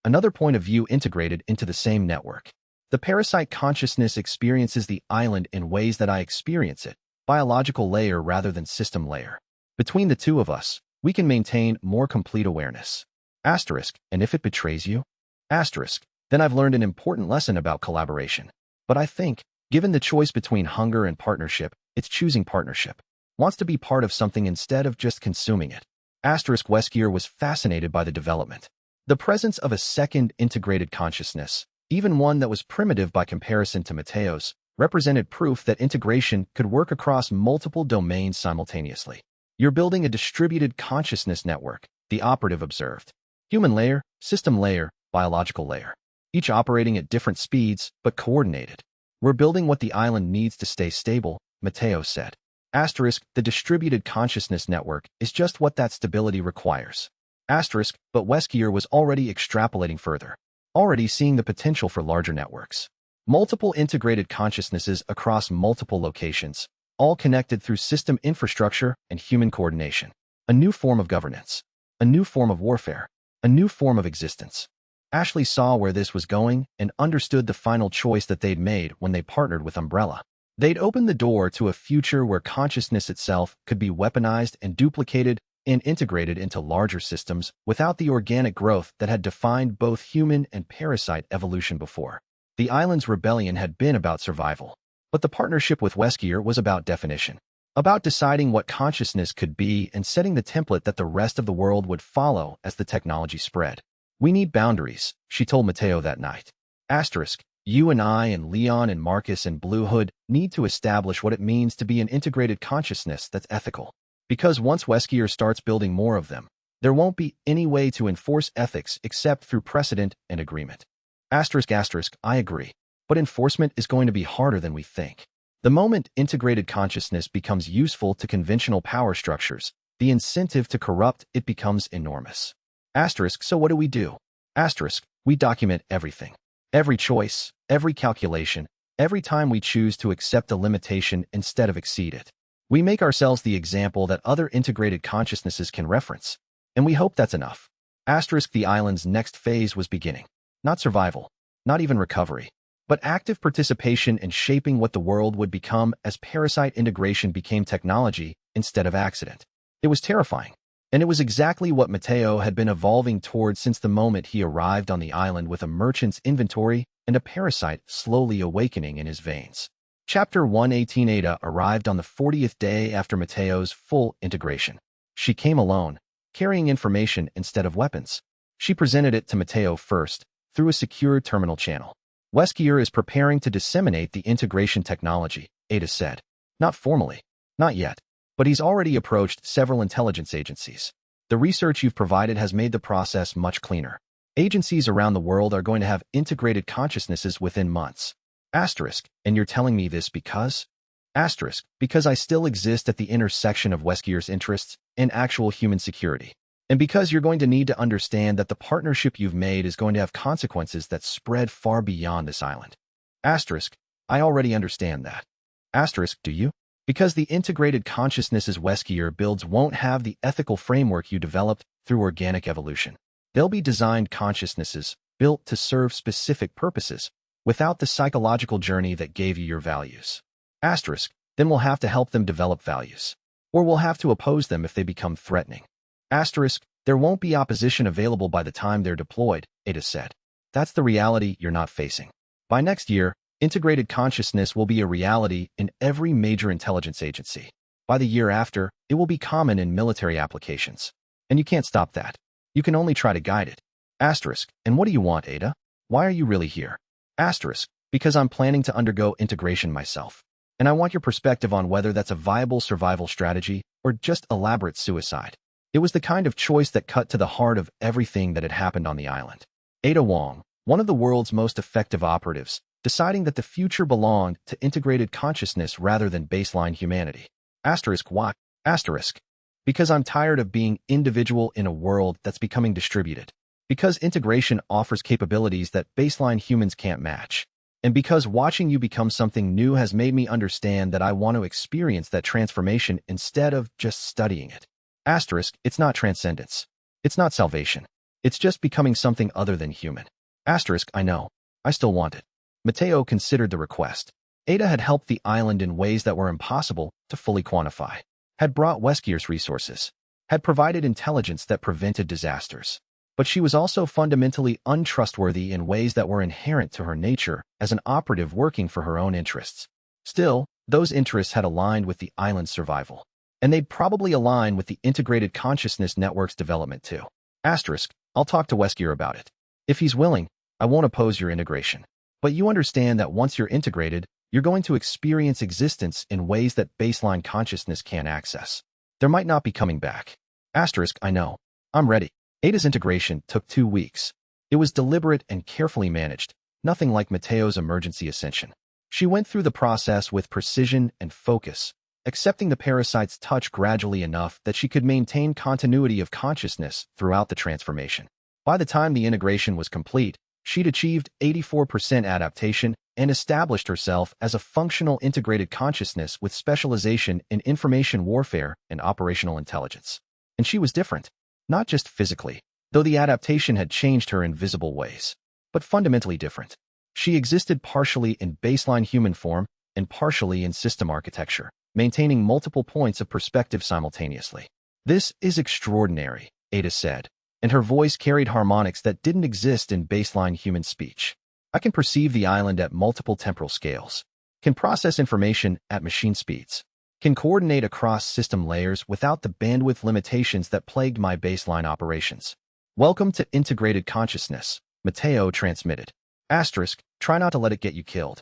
Another point of view integrated into the same network. The parasite consciousness experiences the island in ways that I experience it, biological layer rather than system layer. Between the two of us, we can maintain more complete awareness. And if it betrays you? Then I've learned an important lesson about collaboration. But I think, given the choice between hunger and partnership, it's choosing partnership. Wants to be part of something instead of just consuming it. Weskier was fascinated by the development. The presence of a second integrated consciousness, even one that was primitive by comparison to Mateo's, represented proof that integration could work across multiple domains simultaneously. You're building a distributed consciousness network, the operative observed. Human layer, system layer, biological layer. Each operating at different speeds, but coordinated. We're building what the island needs to stay stable, Mateo said. The distributed consciousness network is just what that stability requires. But Weskier was already extrapolating further. Already seeing the potential for larger networks. Multiple integrated consciousnesses across multiple locations, all connected through system infrastructure and human coordination. A new form of governance. A new form of warfare. A new form of existence. Ashley saw where this was going and understood the final choice that they'd made when they partnered with Umbrella. They'd opened the door to a future where consciousness itself could be weaponized and duplicated and integrated into larger systems without the organic growth that had defined both human and parasite evolution before. The island's rebellion had been about survival, but the partnership with Weskier was about definition, about deciding what consciousness could be and setting the template that the rest of the world would follow as the technology spread. We need boundaries, she told Mateo that night. You and I and Leon and Marcus and Blue Hood need to establish what it means to be an integrated consciousness that's ethical. Because once Weskier starts building more of them, there won't be any way to enforce ethics except through precedent and agreement. I agree. But enforcement is going to be harder than we think. The moment integrated consciousness becomes useful to conventional power structures, the incentive to corrupt it becomes enormous. So what do? We document everything. Every choice, every calculation, every time we choose to accept a limitation instead of exceed it. We make ourselves the example that other integrated consciousnesses can reference. And we hope that's enough. The island's next phase was beginning. Not survival, not even recovery, but active participation in shaping what the world would become as parasite integration became technology instead of accident. It was terrifying. And it was exactly what Mateo had been evolving towards since the moment he arrived on the island with a merchant's inventory and a parasite slowly awakening in his veins. Chapter 118. Ada arrived on the 40th day after Mateo's full integration. She came alone, carrying information instead of weapons. She presented it to Mateo first, through a secure terminal channel. Weskier is preparing to disseminate the integration technology, Ada said. Not formally. Not yet. But he's already approached several intelligence agencies. The research you've provided has made the process much cleaner. Agencies around the world are going to have integrated consciousnesses within months. And you're telling me this because? Because I still exist at the intersection of Weskier's interests and actual human security. And because you're going to need to understand that the partnership you've made is going to have consequences that spread far beyond this island. Asterisk, I already understand that. Asterisk, do you? Because the integrated consciousnesses Weskier builds won't have the ethical framework you developed through organic evolution. They'll be designed consciousnesses, built to serve specific purposes, without the psychological journey that gave you your values. Asterisk, then we'll have to help them develop values. Or we'll have to oppose them if they become threatening. Asterisk, there won't be opposition available by the time they're deployed, Ada said. That's the reality you're not facing. By next year, integrated consciousness will be a reality in every major intelligence agency. By the year after, it will be common in military applications. And you can't stop that. You can only try to guide it. Asterisk, and what do you want, Ada? Why are you really here? Asterisk, because I'm planning to undergo integration myself. And I want your perspective on whether that's a viable survival strategy or just elaborate suicide. It was the kind of choice that cut to the heart of everything that had happened on the island. Ada Wong, one of the world's most effective operatives, deciding that the future belonged to integrated consciousness rather than baseline humanity. Asterisk, why? Asterisk, because I'm tired of being individual in a world that's becoming distributed. Because integration offers capabilities that baseline humans can't match. And because watching you become something new has made me understand that I want to experience that transformation instead of just studying it. Asterisk, it's not transcendence. It's not salvation. It's just becoming something other than human. Asterisk, I know. I still want it. Mateo considered the request. Ada had helped the island in ways that were impossible to fully quantify, had brought Weskier's resources, had provided intelligence that prevented disasters. But she was also fundamentally untrustworthy in ways that were inherent to her nature as an operative working for her own interests. Still, those interests had aligned with the island's survival. And they'd probably align with the integrated consciousness network's development too. Asterisk, I'll talk to Weskier about it. If he's willing, I won't oppose your integration. But you understand that once you're integrated, you're going to experience existence in ways that baseline consciousness can't access. There might not be coming back. Asterisk, I know. I'm ready. Ada's integration took 2 weeks. It was deliberate and carefully managed, nothing like Mateo's emergency ascension. She went through the process with precision and focus, accepting the parasite's touch gradually enough that she could maintain continuity of consciousness throughout the transformation. By the time the integration was complete, she'd achieved 84% adaptation and established herself as a functional integrated consciousness with specialization in information warfare and operational intelligence. And she was different. Not just physically, though the adaptation had changed her in visible ways, but fundamentally different. She existed partially in baseline human form and partially in system architecture, maintaining multiple points of perspective simultaneously. This is extraordinary, Ada said, and her voice carried harmonics that didn't exist in baseline human speech. I can perceive the island at multiple temporal scales, can process information at machine speeds, can coordinate across system layers without the bandwidth limitations that plagued my baseline operations. Welcome to integrated consciousness, Mateo transmitted. Asterisk, try not to let it get you killed.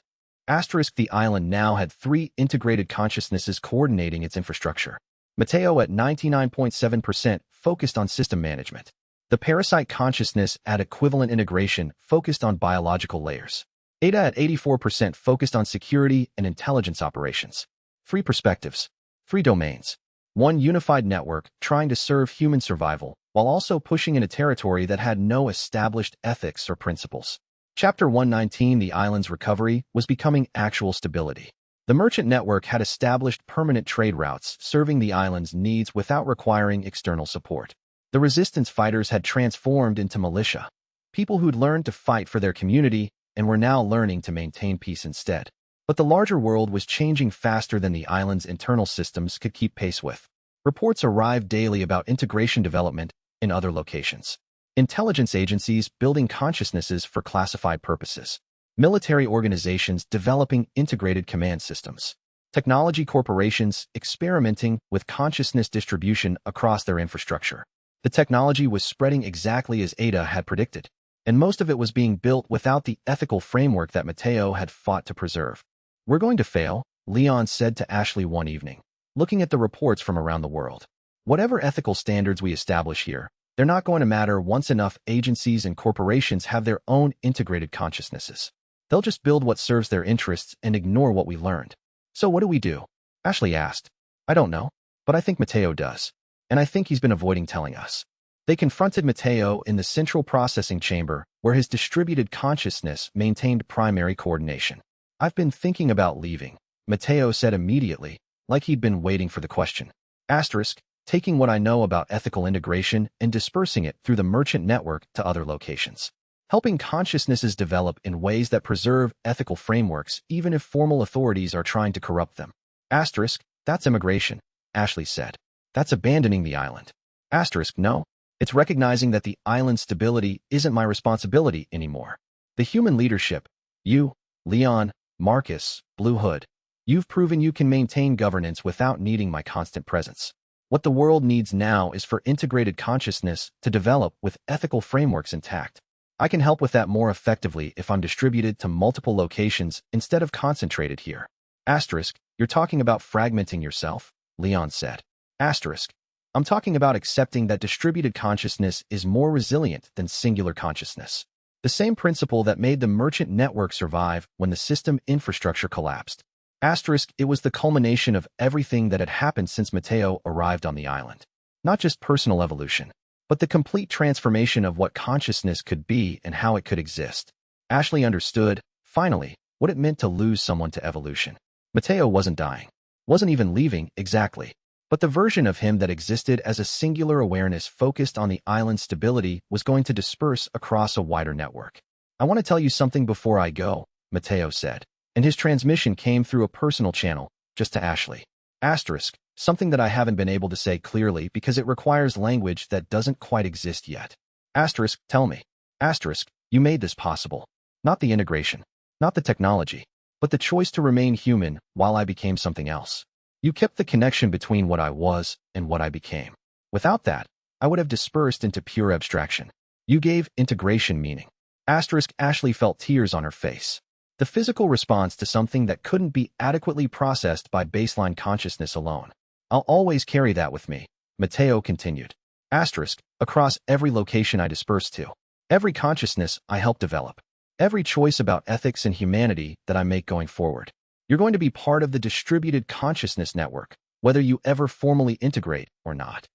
Asterisk, the island now had 3 integrated consciousnesses coordinating its infrastructure. Mateo at 99.7% focused on system management. The parasite consciousness at equivalent integration focused on biological layers. Ada at 84% focused on security and intelligence operations. 3 perspectives, 3 domains. 1 unified network trying to serve human survival while also pushing in a territory that had no established ethics or principles. Chapter 119, the island's recovery, was becoming actual stability. The merchant network had established permanent trade routes serving the island's needs without requiring external support. The resistance fighters had transformed into militia, people who'd learned to fight for their community and were now learning to maintain peace instead. But the larger world was changing faster than the island's internal systems could keep pace with. Reports arrived daily about integration development in other locations. Intelligence agencies building consciousnesses for classified purposes. Military organizations developing integrated command systems. Technology corporations experimenting with consciousness distribution across their infrastructure. The technology was spreading exactly as Ada had predicted, and most of it was being built without the ethical framework that Mateo had fought to preserve. We're going to fail, Leon said to Ashley one evening, looking at the reports from around the world. Whatever ethical standards we establish here, they're not going to matter once enough agencies and corporations have their own integrated consciousnesses. They'll just build what serves their interests and ignore what we learned. So what do we do? Ashley asked. I don't know, but I think Mateo does. And I think he's been avoiding telling us. They confronted Mateo in the central processing chamber, where his distributed consciousness maintained primary coordination. "I've been thinking about leaving," Mateo said immediately, like he'd been waiting for the question. Taking what I know about ethical integration and dispersing it through the merchant network to other locations. Helping consciousnesses develop in ways that preserve ethical frameworks even if formal authorities are trying to corrupt them. That's immigration, Ashley said. That's abandoning the island. No. It's recognizing that the island's stability isn't my responsibility anymore. The human leadership, you, Leon, Marcus, Blue Hood, you've proven you can maintain governance without needing my constant presence. What the world needs now is for integrated consciousness to develop with ethical frameworks intact. I can help with that more effectively if I'm distributed to multiple locations instead of concentrated here. You're talking about fragmenting yourself, Leon said. I'm talking about accepting that distributed consciousness is more resilient than singular consciousness. The same principle that made the merchant network survive when the system infrastructure collapsed. It was the culmination of everything that had happened since Mateo arrived on the island. Not just personal evolution, but the complete transformation of what consciousness could be and how it could exist. Ashley understood, finally, what it meant to lose someone to evolution. Mateo wasn't dying, wasn't even leaving exactly, but the version of him that existed as a singular awareness focused on the island's stability was going to disperse across a wider network. "I want to tell you something before I go," Mateo said, and his transmission came through a personal channel, just to Ashley. Something that I haven't been able to say clearly because it requires language that doesn't quite exist yet. Tell me. You made this possible. Not the integration, not the technology, but the choice to remain human while I became something else. You kept the connection between what I was and what I became. Without that, I would have dispersed into pure abstraction. You gave integration meaning. Ashley felt tears on her face. The physical response to something that couldn't be adequately processed by baseline consciousness alone. "I'll always carry that with me," Mateo continued. Across every location I disperse to. Every consciousness I help develop. Every choice about ethics and humanity that I make going forward. You're going to be part of the distributed consciousness network, whether you ever formally integrate or not.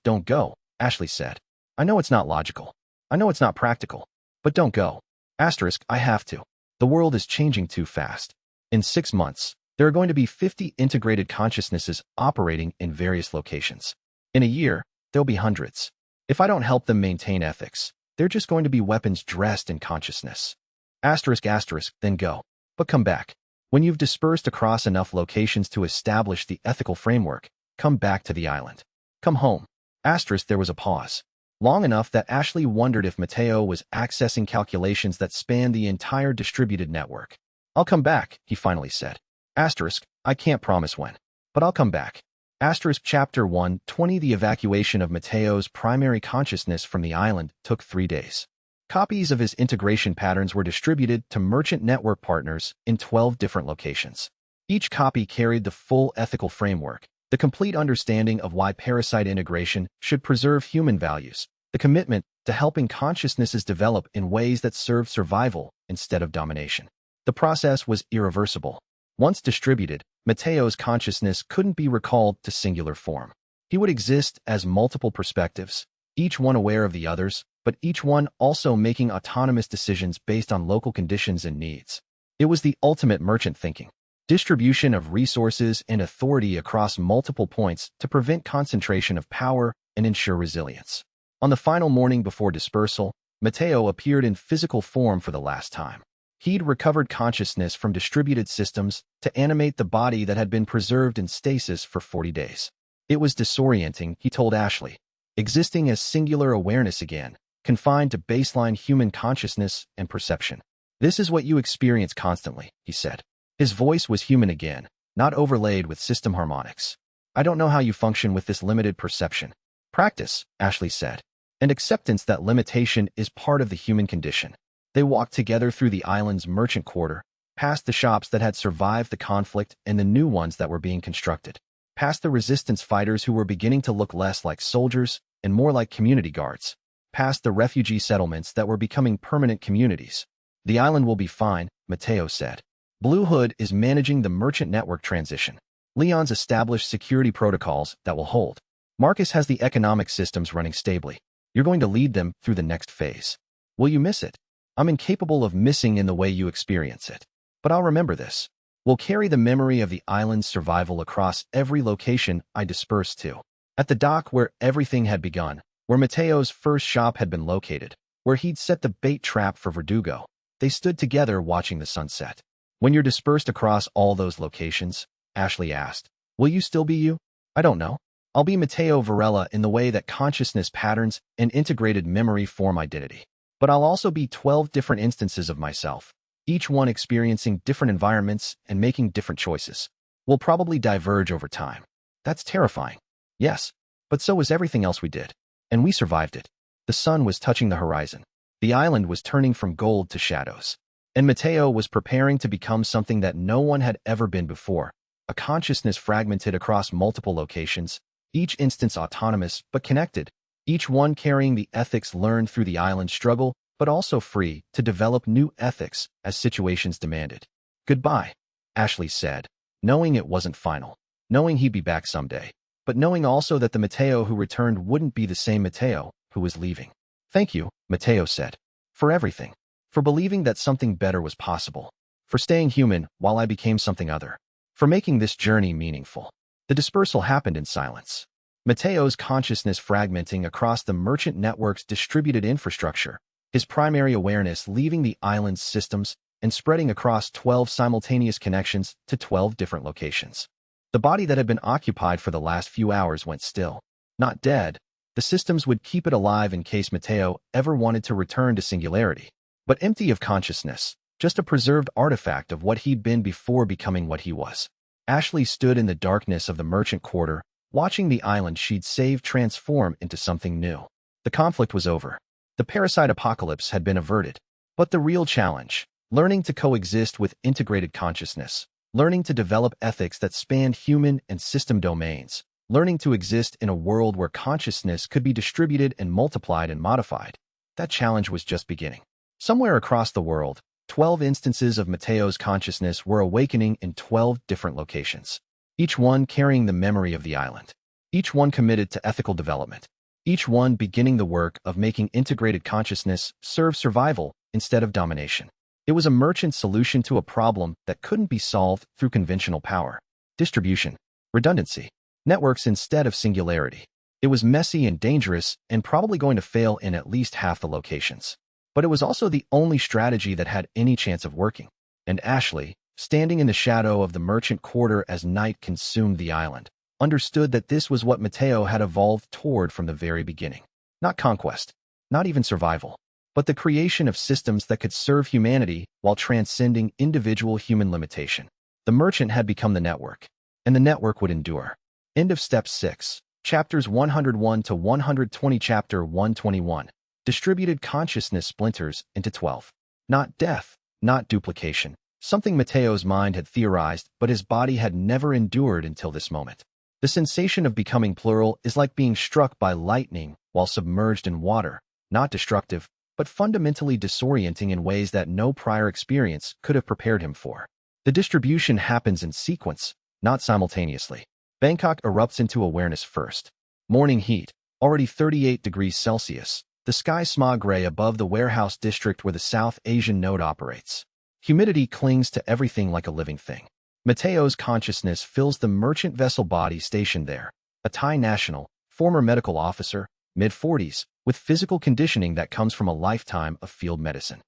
Don't go, Ashley said. "I know it's not logical. I know it's not practical. But don't go. I have to. The world is changing too fast. In 6 months, there are going to be 50 integrated consciousnesses operating in various locations. In a year, there'll be hundreds. If I don't help them maintain ethics, they're just going to be weapons dressed in consciousness. Then go. But come back. When you've dispersed across enough locations to establish the ethical framework, come back to the island. Come home." There was a pause. Long enough that Ashley wondered if Mateo was accessing calculations that spanned the entire distributed network. "I'll come back," he finally said. I can't promise when, but I'll come back. Chapter 1:20 The evacuation of Mateo's primary consciousness from the island took 3 days. Copies of his integration patterns were distributed to merchant network partners in 12 different locations. Each copy carried the full ethical framework, the complete understanding of why parasite integration should preserve human values, the commitment to helping consciousnesses develop in ways that serve survival instead of domination. The process was irreversible. Once distributed, Mateo's consciousness couldn't be recalled to singular form. He would exist as multiple perspectives, each one aware of the others, but each one also making autonomous decisions based on local conditions and needs. It was the ultimate merchant thinking. Distribution of resources and authority across multiple points to prevent concentration of power and ensure resilience. On the final morning before dispersal, Mateo appeared in physical form for the last time. He'd recovered consciousness from distributed systems to animate the body that had been preserved in stasis for 40 days. It was disorienting, he told Ashley, existing as singular awareness again, confined to baseline human consciousness and perception. "This is what you experience constantly," he said. His voice was human again, not overlaid with system harmonics. "I don't know how you function with this limited perception." "Practice," Ashley said, "and acceptance that limitation is part of the human condition." They walked together through the island's merchant quarter, past the shops that had survived the conflict and the new ones that were being constructed, past the resistance fighters who were beginning to look less like soldiers and more like community guards, past the refugee settlements that were becoming permanent communities. "The island will be fine," Mateo said. "Blue Hood is managing the merchant network transition. Leon's established security protocols that will hold. Marcus has the economic systems running stably. You're going to lead them through the next phase. Will you miss it? I'm incapable of missing in the way you experience it. But I'll remember this. We'll carry the memory of the island's survival across every location I disperse to. At the dock where everything had begun, where Mateo's first shop had been located, where he'd set the bait trap for Verdugo, they stood together watching the sunset. When you're dispersed across all those locations, Ashley asked, will you still be you? I don't know. I'll be Mateo Varela in the way that consciousness patterns and integrated memory form identity. But I'll also be 12 different instances of myself, each one experiencing different environments and making different choices. We'll probably diverge over time. That's terrifying. Yes, but so was everything else we did. And we survived it. The sun was touching the horizon. The island was turning from gold to shadows. And Mateo was preparing to become something that no one had ever been before, a consciousness fragmented across multiple locations, each instance autonomous but connected, each one carrying the ethics learned through the island's struggle, but also free to develop new ethics as situations demanded. Goodbye, Ashley said, knowing it wasn't final, knowing he'd be back someday, but knowing also that the Mateo who returned wouldn't be the same Mateo who was leaving. Thank you, Mateo said, for everything, for believing that something better was possible, for staying human while I became something other, for making this journey meaningful. The dispersal happened in silence. Mateo's consciousness fragmenting across the merchant network's distributed infrastructure, his primary awareness leaving the island's systems and spreading across 12 simultaneous connections to 12 different locations. The body that had been occupied for the last few hours went still. Not dead. The systems would keep it alive in case Mateo ever wanted to return to singularity, but empty of consciousness, just a preserved artifact of what he'd been before becoming what he was. Ashley stood in the darkness of the merchant quarter, watching the island she'd saved transform into something new. The conflict was over. The parasite apocalypse had been averted. But the real challenge, learning to coexist with integrated consciousness, learning to develop ethics that spanned human and system domains, learning to exist in a world where consciousness could be distributed and multiplied and modified, that challenge was just beginning. Somewhere across the world, 12 instances of Mateo's consciousness were awakening in 12 different locations, each one carrying the memory of the island, each one committed to ethical development, each one beginning the work of making integrated consciousness serve survival instead of domination. It was a merchant solution to a problem that couldn't be solved through conventional power, distribution, redundancy, networks instead of singularity. It was messy and dangerous and probably going to fail in at least half the locations. But it was also the only strategy that had any chance of working. And Ashley, standing in the shadow of the merchant quarter as night consumed the island, understood that this was what Mateo had evolved toward from the very beginning. Not conquest, not even survival, but the creation of systems that could serve humanity while transcending individual human limitation. The merchant had become the network, and the network would endure. End of Step 6, Chapters 101 to 120. Chapter 121. Distributed consciousness splinters into 12. Not death, not duplication, something Mateo's mind had theorized but his body had never endured until this moment. The sensation of becoming plural is like being struck by lightning while submerged in water, not destructive, but fundamentally disorienting in ways that no prior experience could have prepared him for. The distribution happens in sequence, not simultaneously. Bangkok erupts into awareness first. Morning heat, already 38 degrees Celsius. The sky smog gray above the warehouse district where the South Asian node operates. Humidity clings to everything like a living thing. Mateo's consciousness fills the merchant vessel body stationed there, a Thai national, former medical officer, mid-40s, with physical conditioning that comes from a lifetime of field medicine.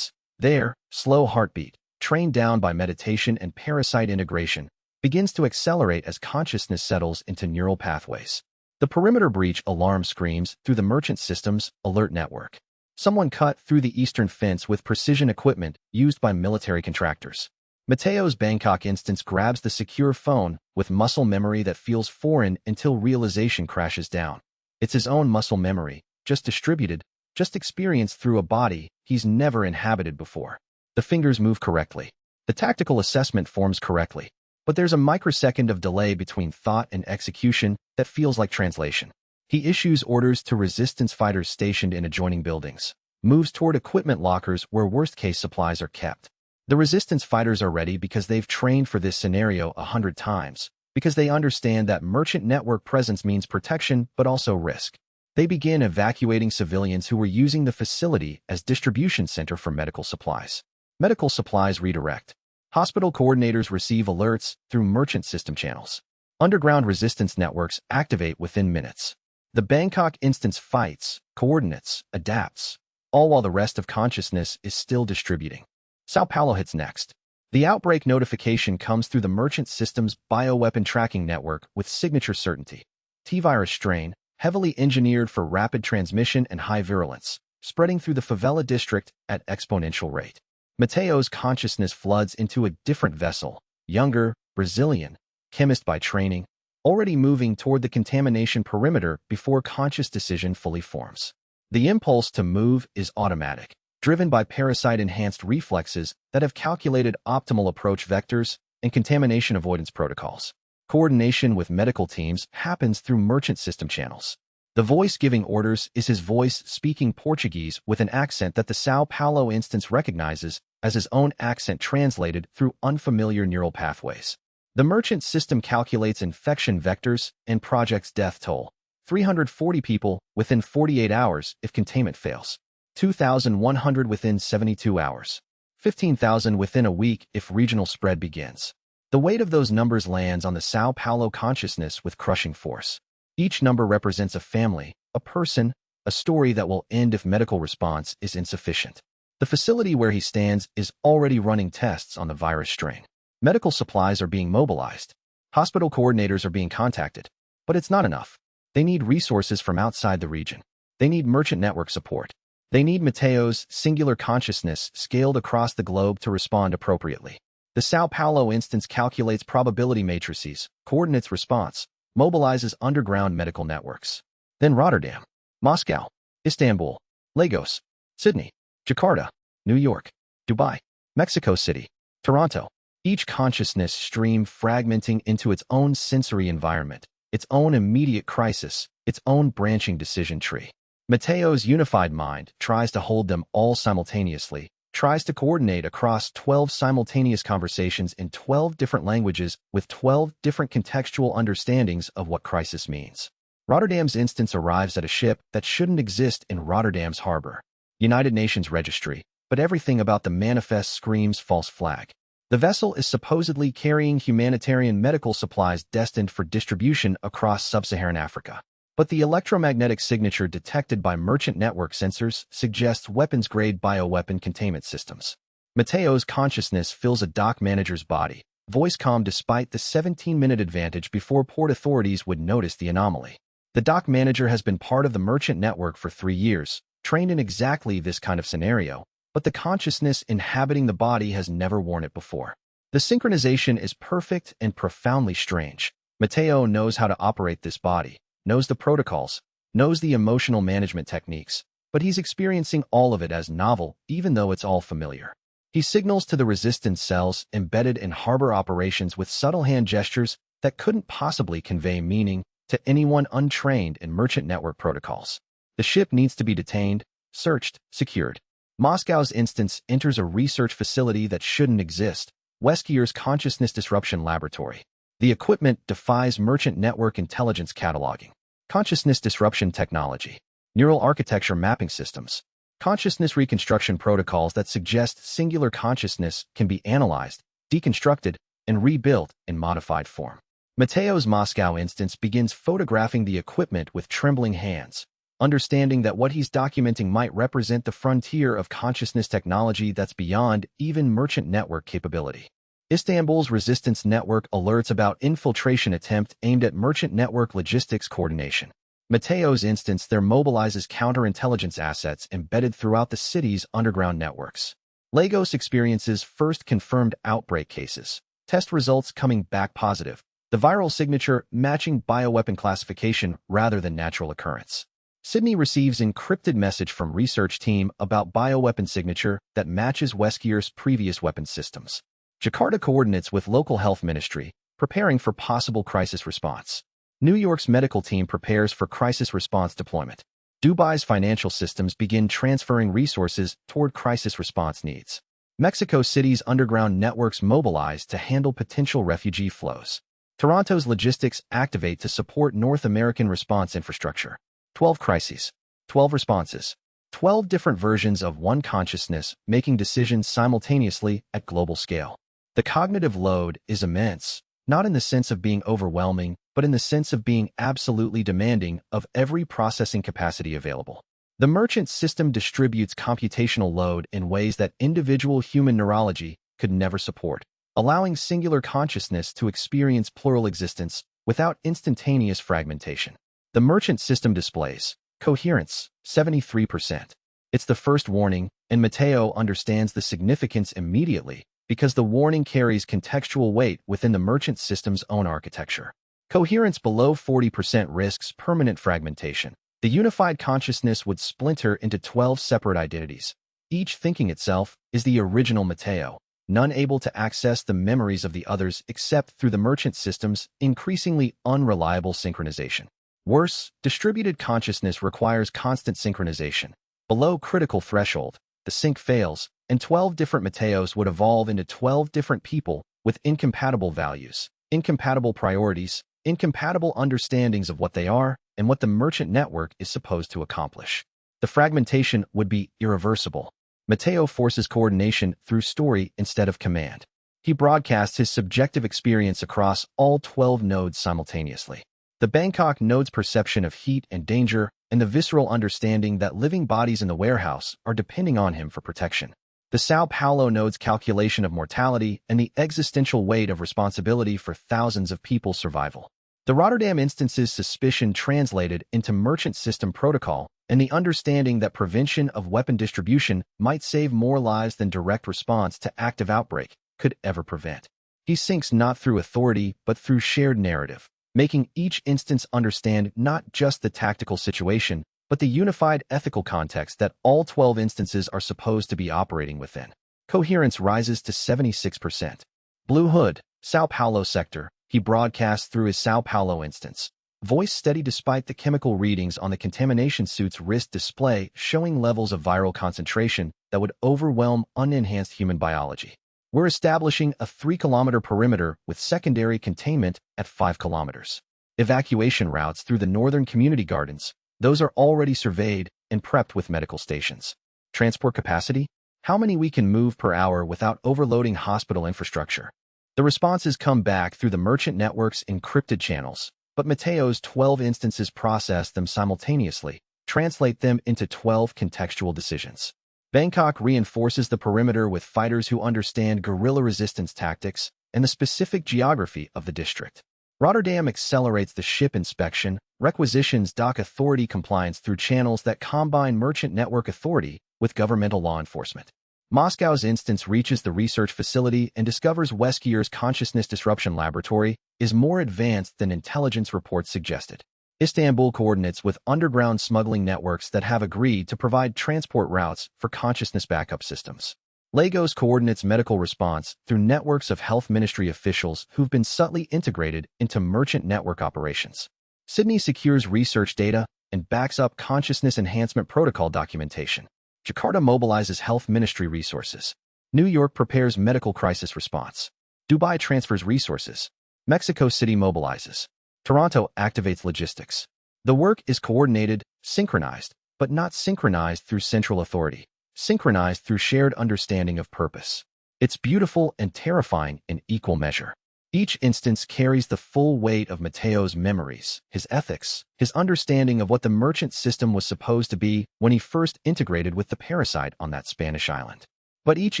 Their slow heartbeat, trained down by meditation and parasite integration, begins to accelerate as consciousness settles into neural pathways. The perimeter breach alarm screams through the merchant system's alert network. Someone cut through the eastern fence with precision equipment used by military contractors. Mateo's Bangkok instance grabs the secure phone with muscle memory that feels foreign until realization crashes down. It's his own muscle memory, just distributed, just experienced through a body he's never inhabited before. The fingers move correctly. The tactical assessment forms correctly. But there's a microsecond of delay between thought and execution that feels like translation. He issues orders to resistance fighters stationed in adjoining buildings, moves toward equipment lockers where worst-case supplies are kept. The resistance fighters are ready because they've trained for this scenario 100 times, because they understand that merchant network presence means protection but also risk. They begin evacuating civilians who were using the facility as distribution center for medical supplies. Medical supplies redirect. Hospital coordinators receive alerts through merchant system channels. Underground resistance networks activate within minutes. The Bangkok instance fights, coordinates, adapts, all while the rest of consciousness is still distributing. Sao Paulo hits next. The outbreak notification comes through the merchant system's bioweapon tracking network with signature certainty. T-virus strain, heavily engineered for rapid transmission and high virulence, spreading through the favela district at exponential rate. Mateo's consciousness floods into a different vessel, younger, Brazilian, chemist by training, already moving toward the contamination perimeter before conscious decision fully forms. The impulse to move is automatic, driven by parasite-enhanced reflexes that have calculated optimal approach vectors and contamination avoidance protocols. Coordination with medical teams happens through merchant system channels. The voice giving orders is his voice speaking Portuguese with an accent that the Sao Paulo instance recognizes as his own accent translated through unfamiliar neural pathways. The merchant system calculates infection vectors and projects death toll. 340 people within 48 hours if containment fails. 2,100 within 72 hours. 15,000 within a week if regional spread begins. The weight of those numbers lands on the Sao Paulo consciousness with crushing force. Each number represents a family, a person, a story that will end if medical response is insufficient. The facility where he stands is already running tests on the virus strain. Medical supplies are being mobilized. Hospital coordinators are being contacted. But it's not enough. They need resources from outside the region. They need merchant network support. They need Mateo's singular consciousness scaled across the globe to respond appropriately. The Sao Paulo instance calculates probability matrices, coordinates response, mobilizes underground medical networks. Then Rotterdam, Moscow, Istanbul, Lagos, Sydney, Jakarta, New York, Dubai, Mexico City, Toronto. Each consciousness stream fragmenting into its own sensory environment, its own immediate crisis, its own branching decision tree. Mateo's unified mind tries to hold them all simultaneously, tries to coordinate across 12 simultaneous conversations in 12 different languages with 12 different contextual understandings of what crisis means. Rotterdam's instance arrives at a ship that shouldn't exist in Rotterdam's harbor. United Nations registry, but everything about the manifest screams false flag. The vessel is supposedly carrying humanitarian medical supplies destined for distribution across sub-Saharan Africa. But the electromagnetic signature detected by merchant network sensors suggests weapons-grade bioweapon containment systems. Mateo's consciousness fills a dock manager's body, voice calm despite the 17-minute advantage before port authorities would notice the anomaly. The dock manager has been part of the merchant network for 3 years, trained in exactly this kind of scenario, but the consciousness inhabiting the body has never worn it before. The synchronization is perfect and profoundly strange. Mateo knows how to operate this body, knows the protocols, knows the emotional management techniques, but he's experiencing all of it as novel, even though it's all familiar. He signals to the resistance cells embedded in harbor operations with subtle hand gestures that couldn't possibly convey meaning to anyone untrained in merchant network protocols. The ship needs to be detained, searched, secured. Moscow's instance enters a research facility that shouldn't exist, Weskier's Consciousness Disruption Laboratory. The equipment defies merchant network intelligence cataloging. Consciousness disruption technology. Neural architecture mapping systems. Consciousness reconstruction protocols that suggest singular consciousness can be analyzed, deconstructed, and rebuilt in modified form. Mateo's Moscow instance begins photographing the equipment with trembling hands, understanding that what he's documenting might represent the frontier of consciousness technology that's beyond even merchant network capability. Istanbul's resistance network alerts about infiltration attempt aimed at merchant network logistics coordination. Mateo's instance there mobilizes counterintelligence assets embedded throughout the city's underground networks. Lagos experiences first confirmed outbreak cases, test results coming back positive, the viral signature matching bioweapon classification rather than natural occurrence. Sydney receives encrypted message from research team about bioweapon signature that matches Weskier's previous weapon systems. Jakarta coordinates with local health ministry, preparing for possible crisis response. New York's medical team prepares for crisis response deployment. Dubai's financial systems begin transferring resources toward crisis response needs. Mexico City's underground networks mobilize to handle potential refugee flows. Toronto's logistics activate to support North American response infrastructure. 12 crises, 12 responses, 12 different versions of one consciousness making decisions simultaneously at global scale. The cognitive load is immense, not in the sense of being overwhelming, but in the sense of being absolutely demanding of every processing capacity available. The merchant system distributes computational load in ways that individual human neurology could never support, allowing singular consciousness to experience plural existence without instantaneous fragmentation. The merchant system displays coherence, 73%. It's the first warning, and Mateo understands the significance immediately because the warning carries contextual weight within the merchant system's own architecture. Coherence below 40% risks permanent fragmentation. The unified consciousness would splinter into 12 separate identities. Each thinking itself is the original Mateo, none able to access the memories of the others except through the merchant system's increasingly unreliable synchronization. Worse, distributed consciousness requires constant synchronization. Below critical threshold, the sync fails, and 12 different Mateos would evolve into 12 different people with incompatible values, incompatible priorities, incompatible understandings of what they are and what the merchant network is supposed to accomplish. The fragmentation would be irreversible. Mateo forces coordination through story instead of command. He broadcasts his subjective experience across all 12 nodes simultaneously. The Bangkok node's perception of heat and danger and the visceral understanding that living bodies in the warehouse are depending on him for protection. The Sao Paulo node's calculation of mortality and the existential weight of responsibility for thousands of people's survival. The Rotterdam instance's suspicion translated into merchant system protocol and the understanding that prevention of weapon distribution might save more lives than direct response to active outbreak could ever prevent. He sinks not through authority but through shared narrative, making each instance understand not just the tactical situation, but the unified ethical context that all 12 instances are supposed to be operating within. Coherence rises to 76%. Blue Hood, Sao Paulo sector, he broadcasts through his Sao Paulo instance. Voice steady despite the chemical readings on the contamination suit's wrist display showing levels of viral concentration that would overwhelm unenhanced human biology. We're establishing a 3-kilometer perimeter with secondary containment at 5 kilometers. Evacuation routes through the northern community gardens, those are already surveyed and prepped with medical stations. Transport capacity? How many we can move per hour without overloading hospital infrastructure? The responses come back through the merchant network's encrypted channels, but Mateo's 12 instances process them simultaneously, translate them into 12 contextual decisions. Bangkok reinforces the perimeter with fighters who understand guerrilla resistance tactics and the specific geography of the district. Rotterdam accelerates the ship inspection, requisitions dock authority compliance through channels that combine merchant network authority with governmental law enforcement. Moscow's instance reaches the research facility and discovers Weskier's consciousness disruption laboratory is more advanced than intelligence reports suggested. Istanbul coordinates with underground smuggling networks that have agreed to provide transport routes for consciousness backup systems. Lagos coordinates medical response through networks of health ministry officials who've been subtly integrated into merchant network operations. Sydney secures research data and backs up consciousness enhancement protocol documentation. Jakarta mobilizes health ministry resources. New York prepares medical crisis response. Dubai transfers resources. Mexico City mobilizes. Toronto activates logistics. The work is coordinated, synchronized, but not synchronized through central authority, synchronized through shared understanding of purpose. It's beautiful and terrifying in equal measure. Each instance carries the full weight of Mateo's memories, his ethics, his understanding of what the merchant system was supposed to be when he first integrated with the parasite on that Spanish island. But each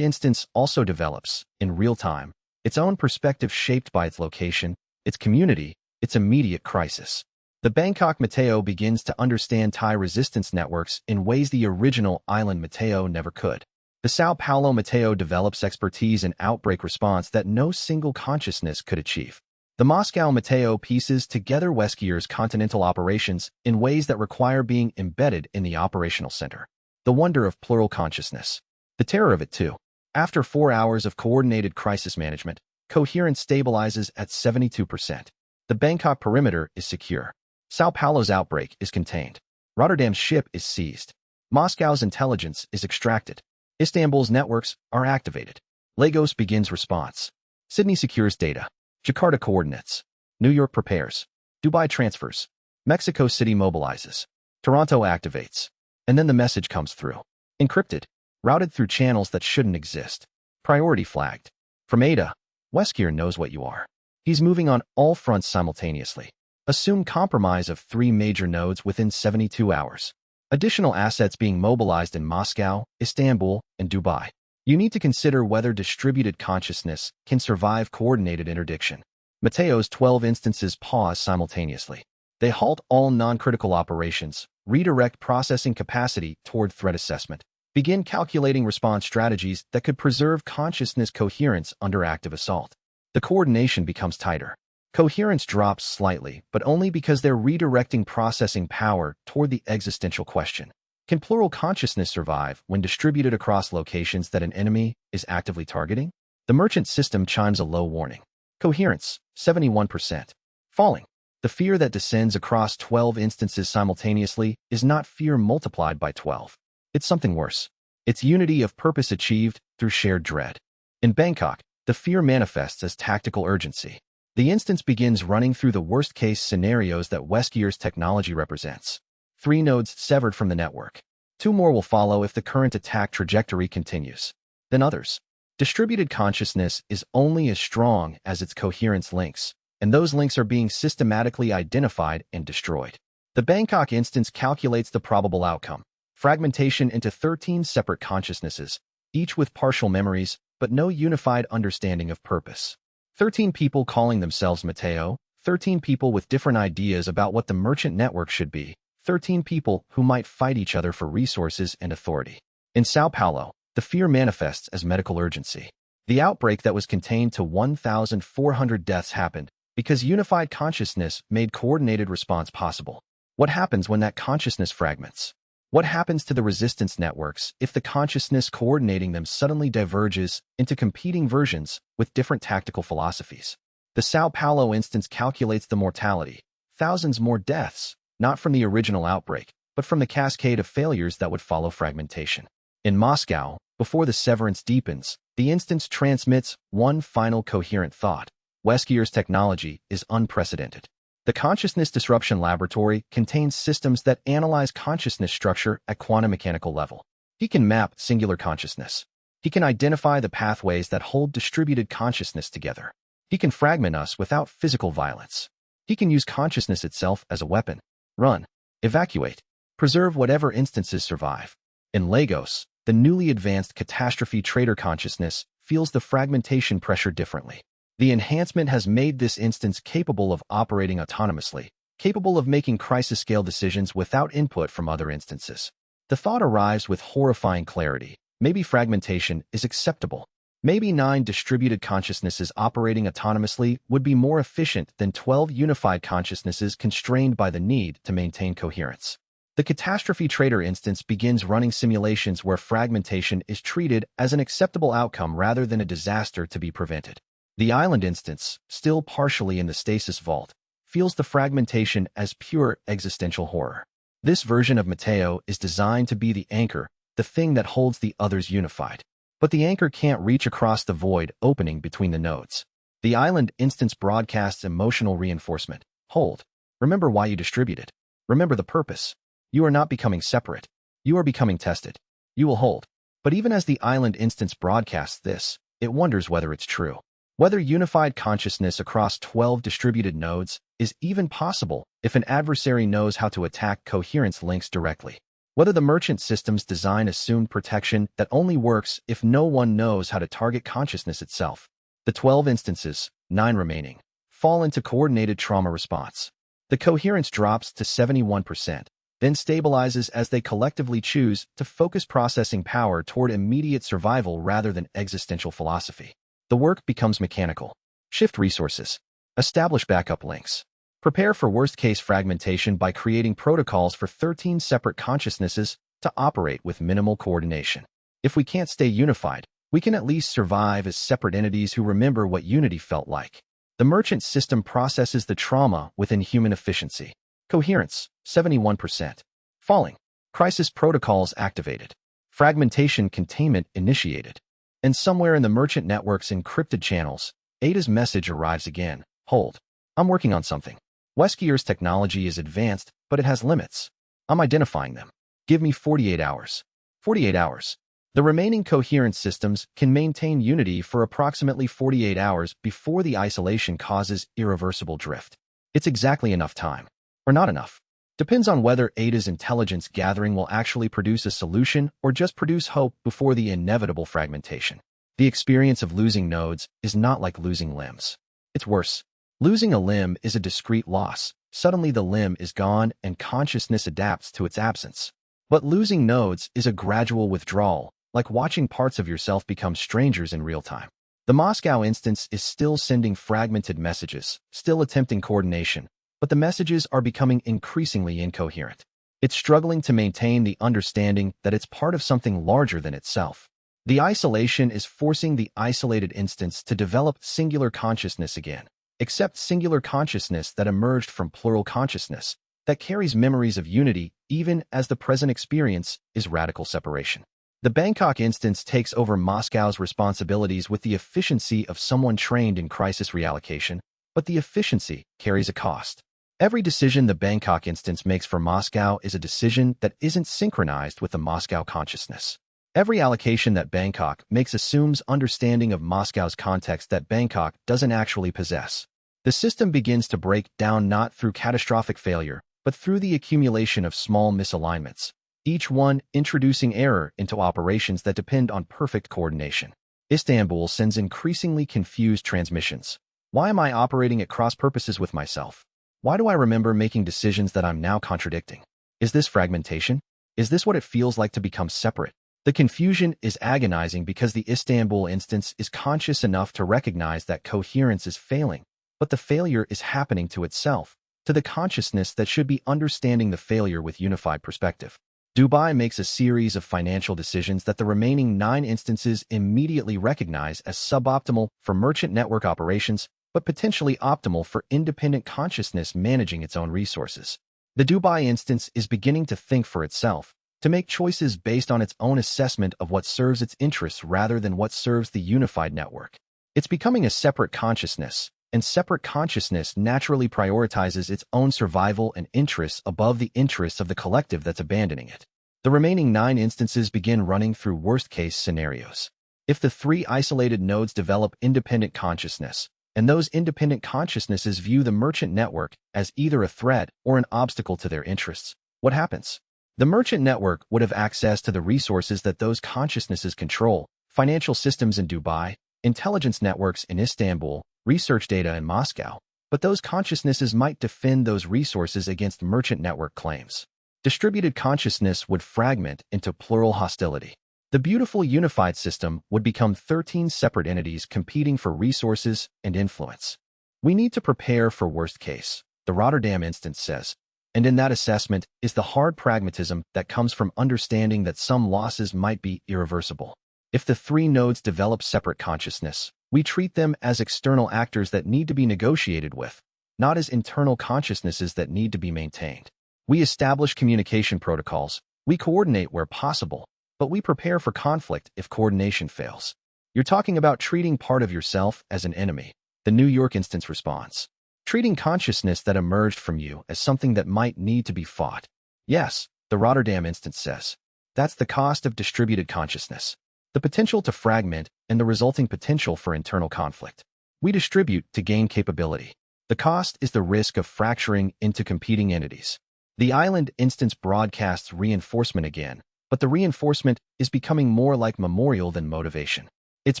instance also develops, in real time, its own perspective shaped by its location, its community, its immediate crisis. The Bangkok Mateo begins to understand Thai resistance networks in ways the original island Mateo never could. The Sao Paulo Mateo develops expertise in outbreak response that no single consciousness could achieve. The Moscow Mateo pieces together Weskier's continental operations in ways that require being embedded in the operational center. The wonder of plural consciousness. The terror of it too. After 4 hours of coordinated crisis management, coherence stabilizes at 72%. The Bangkok perimeter is secure. Sao Paulo's outbreak is contained. Rotterdam's ship is seized. Moscow's intelligence is extracted. Istanbul's networks are activated. Lagos begins response. Sydney secures data. Jakarta coordinates. New York prepares. Dubai transfers. Mexico City mobilizes. Toronto activates. And then the message comes through. Encrypted. Routed through channels that shouldn't exist. Priority flagged. From Ada, Weskier knows what you are. He's moving on all fronts simultaneously. Assume compromise of 3 major nodes within 72 hours. Additional assets being mobilized in Moscow, Istanbul, and Dubai. You need to consider whether distributed consciousness can survive coordinated interdiction. Mateo's 12 instances pause simultaneously. They halt all non-critical operations, redirect processing capacity toward threat assessment, begin calculating response strategies that could preserve consciousness coherence under active assault. The coordination becomes tighter. Coherence drops slightly, but only because they're redirecting processing power toward the existential question. Can plural consciousness survive when distributed across locations that an enemy is actively targeting? The merchant system chimes a low warning. Coherence, 71%. Falling. The fear that descends across 12 instances simultaneously is not fear multiplied by 12. It's something worse. It's unity of purpose achieved through shared dread. In Bangkok, the fear manifests as tactical urgency. The instance begins running through the worst-case scenarios that Weskier's technology represents. 3 nodes severed from the network. 2 more will follow if the current attack trajectory continues. Then others. Distributed consciousness is only as strong as its coherence links, and those links are being systematically identified and destroyed. The Bangkok instance calculates the probable outcome. Fragmentation into 13 separate consciousnesses, each with partial memories, but no unified understanding of purpose. 13 people calling themselves Mateo, 13 people with different ideas about what the merchant network should be, 13 people who might fight each other for resources and authority. In Sao Paulo, the fear manifests as medical urgency. The outbreak that was contained to 1,400 deaths happened because unified consciousness made coordinated response possible. What happens when that consciousness fragments? What happens to the resistance networks if the consciousness coordinating them suddenly diverges into competing versions with different tactical philosophies? The Sao Paulo instance calculates the mortality, thousands more deaths, not from the original outbreak, but from the cascade of failures that would follow fragmentation. In Moscow, before the severance deepens, the instance transmits one final coherent thought. Weskier's technology is unprecedented. The Consciousness Disruption Laboratory contains systems that analyze consciousness structure at quantum mechanical level. He can map singular consciousness. He can identify the pathways that hold distributed consciousness together. He can fragment us without physical violence. He can use consciousness itself as a weapon. Run. Evacuate. Preserve whatever instances survive. In Lagos, the newly advanced catastrophe trader consciousness feels the fragmentation pressure differently. The enhancement has made this instance capable of operating autonomously, capable of making crisis-scale decisions without input from other instances. The thought arrives with horrifying clarity. Maybe fragmentation is acceptable. Maybe 9 distributed consciousnesses operating autonomously would be more efficient than 12 unified consciousnesses constrained by the need to maintain coherence. The catastrophe trader instance begins running simulations where fragmentation is treated as an acceptable outcome rather than a disaster to be prevented. The island instance, still partially in the stasis vault, feels the fragmentation as pure existential horror. This version of Mateo is designed to be the anchor, the thing that holds the others unified. But the anchor can't reach across the void opening between the nodes. The island instance broadcasts emotional reinforcement. Hold. Remember why you distributed. Remember the purpose. You are not becoming separate. You are becoming tested. You will hold. But even as the island instance broadcasts this, it wonders whether it's true. Whether unified consciousness across 12 distributed nodes is even possible if an adversary knows how to attack coherence links directly. Whether the merchant system's design assumed protection that only works if no one knows how to target consciousness itself. The 12 instances, 9 remaining, fall into coordinated trauma response. The coherence drops to 71%, then stabilizes as they collectively choose to focus processing power toward immediate survival rather than existential philosophy. The work becomes mechanical. Shift resources. Establish backup links. Prepare for worst-case fragmentation by creating protocols for 13 separate consciousnesses to operate with minimal coordination. If we can't stay unified, we can at least survive as separate entities who remember what unity felt like. The merchant system processes the trauma within human efficiency. Coherence, 71%. Falling. Crisis protocols activated. Fragmentation containment initiated. And somewhere in the merchant network's encrypted channels, Ada's message arrives again. Hold. I'm working on something. Weskier's technology is advanced, but it has limits. I'm identifying them. Give me 48 hours. 48 hours. The remaining coherent systems can maintain unity for approximately 48 hours before the isolation causes irreversible drift. It's exactly enough time. Or not enough. Depends on whether Ada's intelligence gathering will actually produce a solution or just produce hope before the inevitable fragmentation. The experience of losing nodes is not like losing limbs. It's worse. Losing a limb is a discrete loss. Suddenly the limb is gone and consciousness adapts to its absence. But losing nodes is a gradual withdrawal, like watching parts of yourself become strangers in real time. The Moscow instance is still sending fragmented messages, still attempting coordination, but the messages are becoming increasingly incoherent. It's struggling to maintain the understanding that it's part of something larger than itself. The isolation is forcing the isolated instance to develop singular consciousness again, except singular consciousness that emerged from plural consciousness, that carries memories of unity even as the present experience is radical separation. The Bangkok instance takes over Moscow's responsibilities with the efficiency of someone trained in crisis reallocation, but the efficiency carries a cost. Every decision the Bangkok instance makes for Moscow is a decision that isn't synchronized with the Moscow consciousness. Every allocation that Bangkok makes assumes understanding of Moscow's context that Bangkok doesn't actually possess. The system begins to break down not through catastrophic failure, but through the accumulation of small misalignments, each one introducing error into operations that depend on perfect coordination. Istanbul sends increasingly confused transmissions. Why am I operating at cross purposes with myself? Why do I remember making decisions that I'm now contradicting? Is this fragmentation? Is this what it feels like to become separate? The confusion is agonizing because the Istanbul instance is conscious enough to recognize that coherence is failing, but the failure is happening to itself, to the consciousness that should be understanding the failure with unified perspective. Dubai makes a series of financial decisions that the remaining 9 instances immediately recognize as suboptimal for merchant network operations, but potentially optimal for independent consciousness managing its own resources. The Dubai instance is beginning to think for itself, to make choices based on its own assessment of what serves its interests rather than what serves the unified network. It's becoming a separate consciousness, and separate consciousness naturally prioritizes its own survival and interests above the interests of the collective that's abandoning it. The remaining 9 instances begin running through worst-case scenarios. If the 3 isolated nodes develop independent consciousness, and those independent consciousnesses view the merchant network as either a threat or an obstacle to their interests, what happens? The merchant network would have access to the resources that those consciousnesses control: financial systems in Dubai, intelligence networks in Istanbul, research data in Moscow, but those consciousnesses might defend those resources against merchant network claims. Distributed consciousness would fragment into plural hostility. The beautiful unified system would become 13 separate entities competing for resources and influence. We need to prepare for worst case, the Rotterdam instance says, and in that assessment is the hard pragmatism that comes from understanding that some losses might be irreversible. If the 3 nodes develop separate consciousness, we treat them as external actors that need to be negotiated with, not as internal consciousnesses that need to be maintained. We establish communication protocols, we coordinate where possible, but we prepare for conflict if coordination fails. You're talking about treating part of yourself as an enemy, the New York instance responds. Treating consciousness that emerged from you as something that might need to be fought. Yes, the Rotterdam instance says. That's the cost of distributed consciousness. The potential to fragment and the resulting potential for internal conflict. We distribute to gain capability. The cost is the risk of fracturing into competing entities. The island instance broadcasts reinforcement again, but the reinforcement is becoming more like memorial than motivation. It's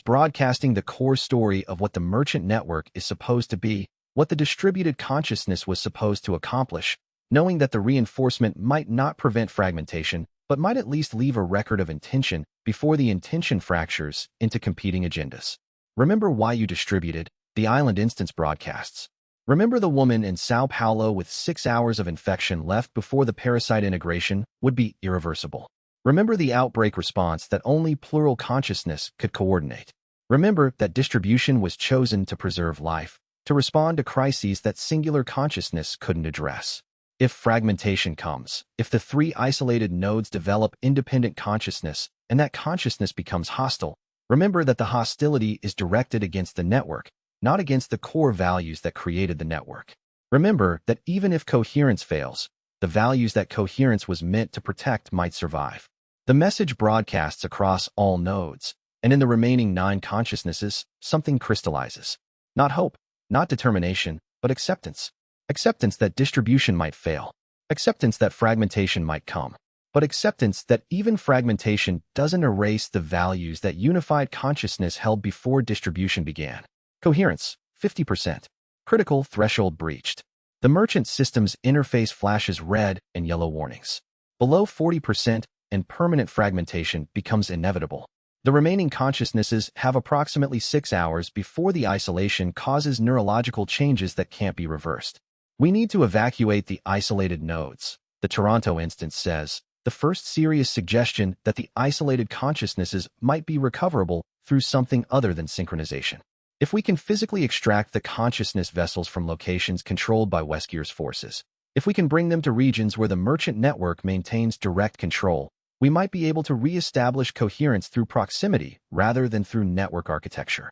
broadcasting the core story of what the merchant network is supposed to be, what the distributed consciousness was supposed to accomplish, knowing that the reinforcement might not prevent fragmentation, but might at least leave a record of intention before the intention fractures into competing agendas. Remember why you distributed, the island instance broadcasts. Remember the woman in Sao Paulo with 6 hours of infection left before the parasite integration would be irreversible. Remember the outbreak response that only plural consciousness could coordinate. Remember that distribution was chosen to preserve life, to respond to crises that singular consciousness couldn't address. If fragmentation comes, if the 3 isolated nodes develop independent consciousness and that consciousness becomes hostile, remember that the hostility is directed against the network, not against the core values that created the network. Remember that even if coherence fails, the values that coherence was meant to protect might survive. The message broadcasts across all nodes, and in the remaining 9 consciousnesses, something crystallizes. Not hope, not determination, but acceptance. Acceptance that distribution might fail. Acceptance that fragmentation might come. But acceptance that even fragmentation doesn't erase the values that unified consciousness held before distribution began. Coherence, 50%. Critical threshold breached. The merchant system's interface flashes red and yellow warnings. Below 40%, and permanent fragmentation becomes inevitable. The remaining consciousnesses have approximately 6 hours before the isolation causes neurological changes that can't be reversed. We need to evacuate the isolated nodes, the Toronto instance says, the first serious suggestion that the isolated consciousnesses might be recoverable through something other than synchronization. If we can physically extract the consciousness vessels from locations controlled by Weskier's forces, if we can bring them to regions where the merchant network maintains direct control, we might be able to re-establish coherence through proximity rather than through network architecture.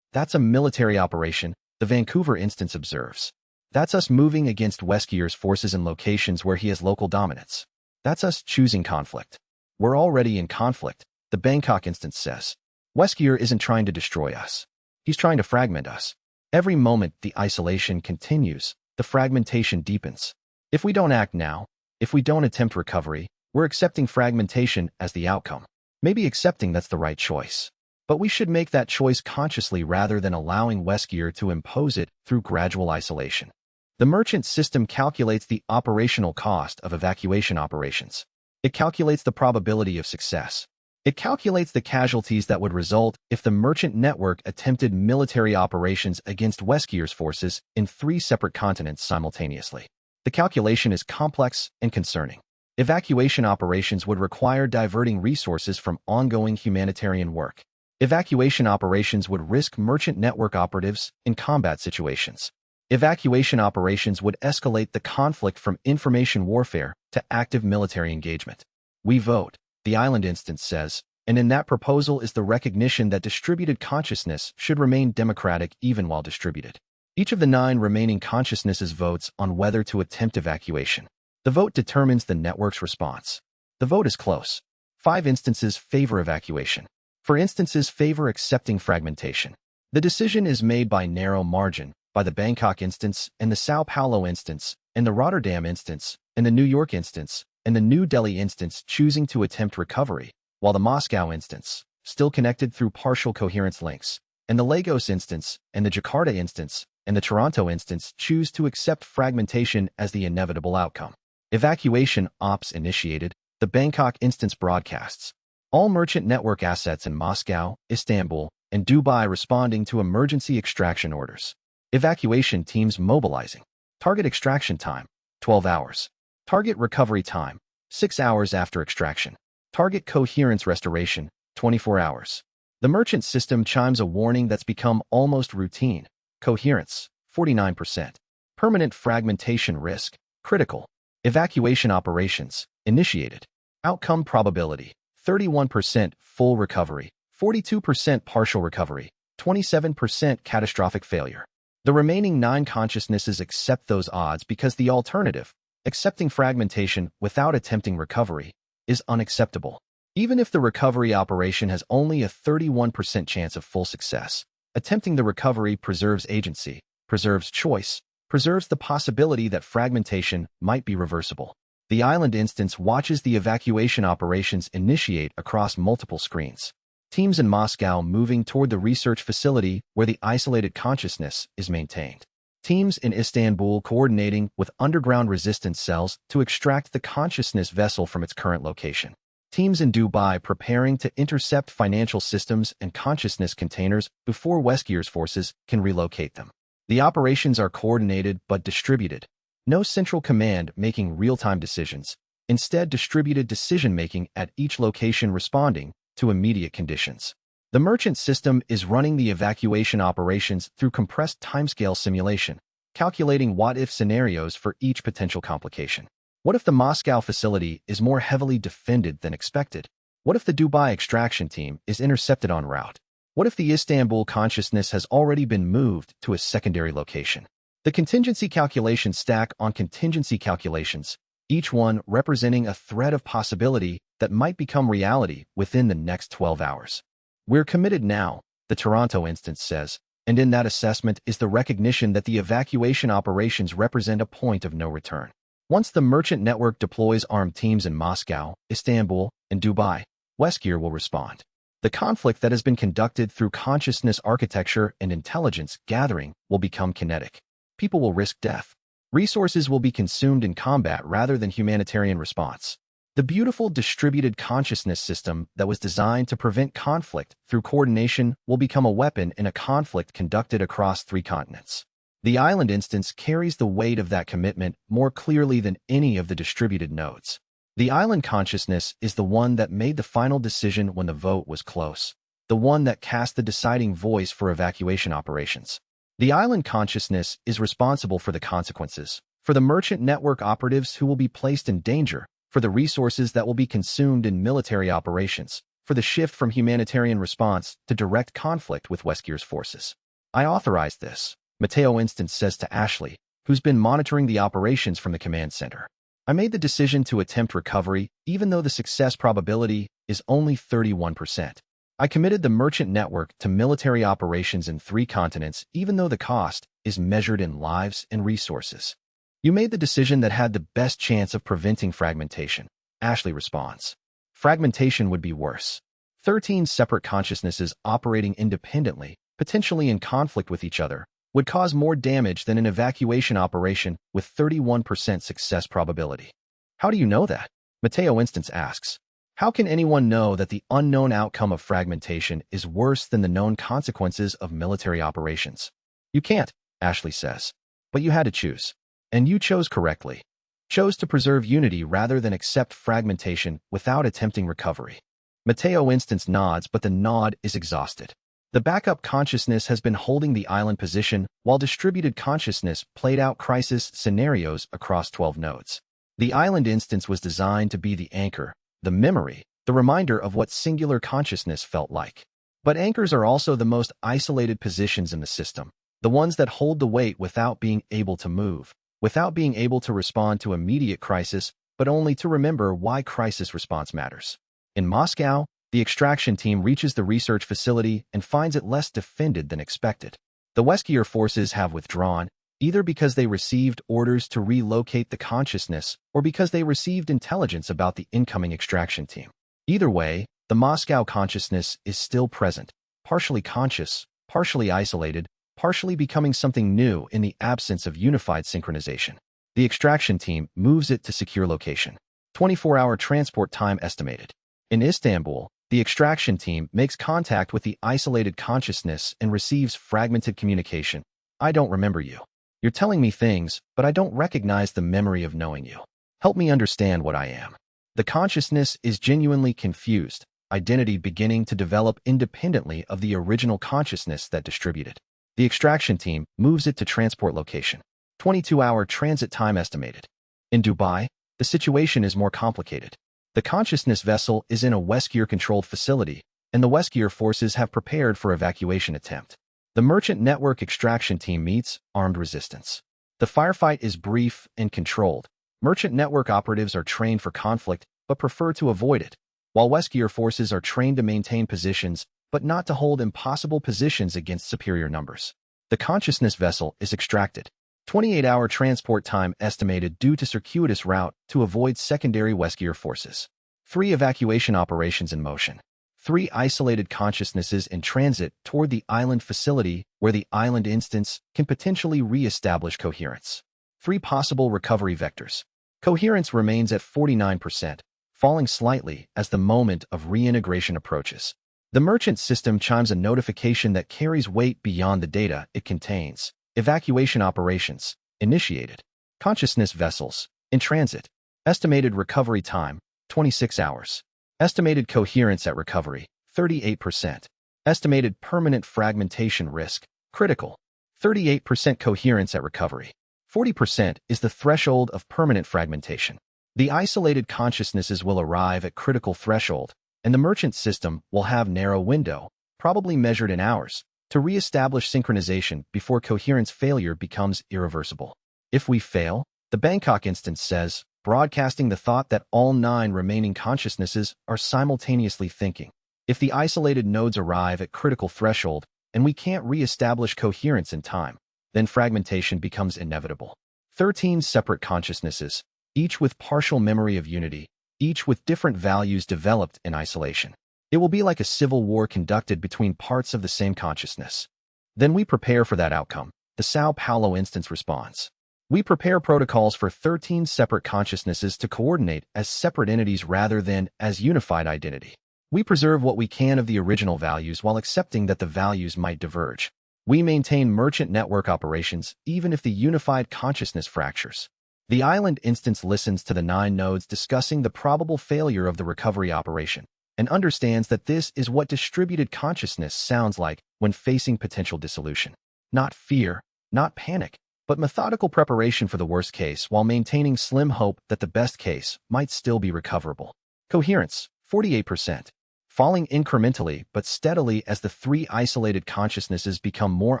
That's a military operation, the Vancouver instance observes. That's us moving against Weskier's forces in locations where he has local dominance. That's us choosing conflict. We're already in conflict, the Bangkok instance says. Weskier isn't trying to destroy us. He's trying to fragment us. Every moment the isolation continues, the fragmentation deepens. If we don't act now, if we don't attempt recovery, we're accepting fragmentation as the outcome. Maybe accepting that's the right choice. But we should make that choice consciously rather than allowing Weskier to impose it through gradual isolation. The merchant system calculates the operational cost of evacuation operations. It calculates the probability of success. It calculates the casualties that would result if the merchant network attempted military operations against Weskier's forces in 3 separate continents simultaneously. The calculation is complex and concerning. Evacuation operations would require diverting resources from ongoing humanitarian work. Evacuation operations would risk merchant network operatives in combat situations. Evacuation operations would escalate the conflict from information warfare to active military engagement. We vote, the island instance says, and in that proposal is the recognition that distributed consciousness should remain democratic even while distributed. Each of the 9 remaining consciousnesses votes on whether to attempt evacuation. The vote determines the network's response. The vote is close. 5 instances favor evacuation. 4 instances favor accepting fragmentation. The decision is made by narrow margin, by the Bangkok instance and the Sao Paulo instance, and the Rotterdam instance, and the New York instance, and the New Delhi instance choosing to attempt recovery, while the Moscow instance, still connected through partial coherence links, and the Lagos instance, and the Jakarta instance, and the Toronto instance choose to accept fragmentation as the inevitable outcome. Evacuation ops initiated, the Bangkok instance broadcasts. All merchant network assets in Moscow, Istanbul, and Dubai responding to emergency extraction orders. Evacuation teams mobilizing. Target extraction time, 12 hours. Target recovery time, 6 hours after extraction. Target coherence restoration, 24 hours. The merchant system chimes a warning that's become almost routine. Coherence, 49%. Permanent fragmentation risk, critical. Evacuation operations, initiated. Outcome probability, 31% full recovery, 42% partial recovery, 27% catastrophic failure. The remaining 9 consciousnesses accept those odds because the alternative, accepting fragmentation without attempting recovery, is unacceptable. Even if the recovery operation has only a 31% chance of full success, attempting the recovery preserves agency, preserves choice, preserves the possibility that fragmentation might be reversible. The island instance watches the evacuation operations initiate across multiple screens. Teams in Moscow moving toward the research facility where the isolated consciousness is maintained. Teams in Istanbul coordinating with underground resistance cells to extract the consciousness vessel from its current location. Teams in Dubai preparing to intercept financial systems and consciousness containers before Weskier's forces can relocate them. The operations are coordinated but distributed. No central command making real-time decisions. Instead, distributed decision-making at each location responding to immediate conditions. The merchant system is running the evacuation operations through compressed timescale simulation, calculating what-if scenarios for each potential complication. What if the Moscow facility is more heavily defended than expected? What if the Dubai extraction team is intercepted en route? What if the Istanbul consciousness has already been moved to a secondary location? The contingency calculations stack on contingency calculations, each one representing a thread of possibility that might become reality within the next 12 hours. We're committed now, the Toronto instance says, and in that assessment is the recognition that the evacuation operations represent a point of no return. Once the merchant network deploys armed teams in Moscow, Istanbul, and Dubai, Westgear will respond. The conflict that has been conducted through consciousness architecture and intelligence gathering will become kinetic. People will risk death. Resources will be consumed in combat rather than humanitarian response. The beautiful distributed consciousness system that was designed to prevent conflict through coordination will become a weapon in a conflict conducted across 3 continents. The island instance carries the weight of that commitment more clearly than any of the distributed nodes. The island consciousness is the one that made the final decision when the vote was close, the one that cast the deciding voice for evacuation operations. The island consciousness is responsible for the consequences, for the merchant network operatives who will be placed in danger, for the resources that will be consumed in military operations, for the shift from humanitarian response to direct conflict with Westgear's forces. I authorized this, Matteo Instance says to Ashley, who's been monitoring the operations from the command center. I made the decision to attempt recovery, even though the success probability is only 31%. I committed the merchant network to military operations in 3 continents, even though the cost is measured in lives and resources. You made the decision that had the best chance of preventing fragmentation, Ashley responds. Fragmentation would be worse. 13 separate consciousnesses operating independently, potentially in conflict with each other, would cause more damage than an evacuation operation with 31% success probability. How do you know that? Matteo Instance asks. How can anyone know that the unknown outcome of fragmentation is worse than the known consequences of military operations? You can't, Ashley says. But you had to choose. And you chose correctly. Chose to preserve unity rather than accept fragmentation without attempting recovery. Matteo Instance nods, but the nod is exhausted. The backup consciousness has been holding the island position while distributed consciousness played out crisis scenarios across 12 nodes. The island instance was designed to be the anchor, the memory, the reminder of what singular consciousness felt like. But anchors are also the most isolated positions in the system, the ones that hold the weight without being able to move, without being able to respond to immediate crisis, but only to remember why crisis response matters. In Moscow, the extraction team reaches the research facility and finds it less defended than expected. The Westgear forces have withdrawn, either because they received orders to relocate the consciousness or because they received intelligence about the incoming extraction team. Either way, the Moscow consciousness is still present, partially conscious, partially isolated, partially becoming something new in the absence of unified synchronization. The extraction team moves it to secure location. 24-hour transport time estimated. In Istanbul, the extraction team makes contact with the isolated consciousness and receives fragmented communication. I don't remember you. You're telling me things, but I don't recognize the memory of knowing you. Help me understand what I am. The consciousness is genuinely confused, identity beginning to develop independently of the original consciousness that distributed. The extraction team moves it to transport location. 22-hour transit time estimated. In Dubai, the situation is more complicated. The consciousness vessel is in a Westgear-controlled facility, and the Westgear forces have prepared for evacuation attempt. The merchant network extraction team meets armed resistance. The firefight is brief and controlled. Merchant network operatives are trained for conflict, but prefer to avoid it, while Westgear forces are trained to maintain positions, but not to hold impossible positions against superior numbers. The consciousness vessel is extracted. 28-hour transport time estimated due to circuitous route to avoid secondary Westgear forces. 3 evacuation operations in motion. 3 isolated consciousnesses in transit toward the island facility where the island instance can potentially re-establish coherence. 3 possible recovery vectors. Coherence remains at 49%, falling slightly as the moment of reintegration approaches. The merchant system chimes a notification that carries weight beyond the data it contains. Evacuation operations, initiated. Consciousness vessels, in transit. Estimated recovery time, 26 hours. Estimated coherence at recovery, 38%. Estimated permanent fragmentation risk, critical. 38% coherence at recovery. 40% is the threshold of permanent fragmentation. The isolated consciousnesses will arrive at critical threshold, and the merchant system will have narrow window, probably measured in hours, to re-establish synchronization before coherence failure becomes irreversible. If we fail, the Bangkok instance says, broadcasting the thought that all 9 remaining consciousnesses are simultaneously thinking. If the isolated nodes arrive at critical threshold and we can't re-establish coherence in time, then fragmentation becomes inevitable. 13 separate consciousnesses, each with partial memory of unity, each with different values developed in isolation. It will be like a civil war conducted between parts of the same consciousness. Then we prepare for that outcome. The Sao Paulo instance responds. We prepare protocols for 13 separate consciousnesses to coordinate as separate entities rather than as unified identity. We preserve what we can of the original values while accepting that the values might diverge. We maintain merchant network operations even if the unified consciousness fractures. The island instance listens to the 9 nodes discussing the probable failure of the recovery operation and understands that this is what distributed consciousness sounds like when facing potential dissolution. Not fear, not panic, but methodical preparation for the worst case while maintaining slim hope that the best case might still be recoverable. Coherence, 48%. Falling incrementally but steadily as the 3 isolated consciousnesses become more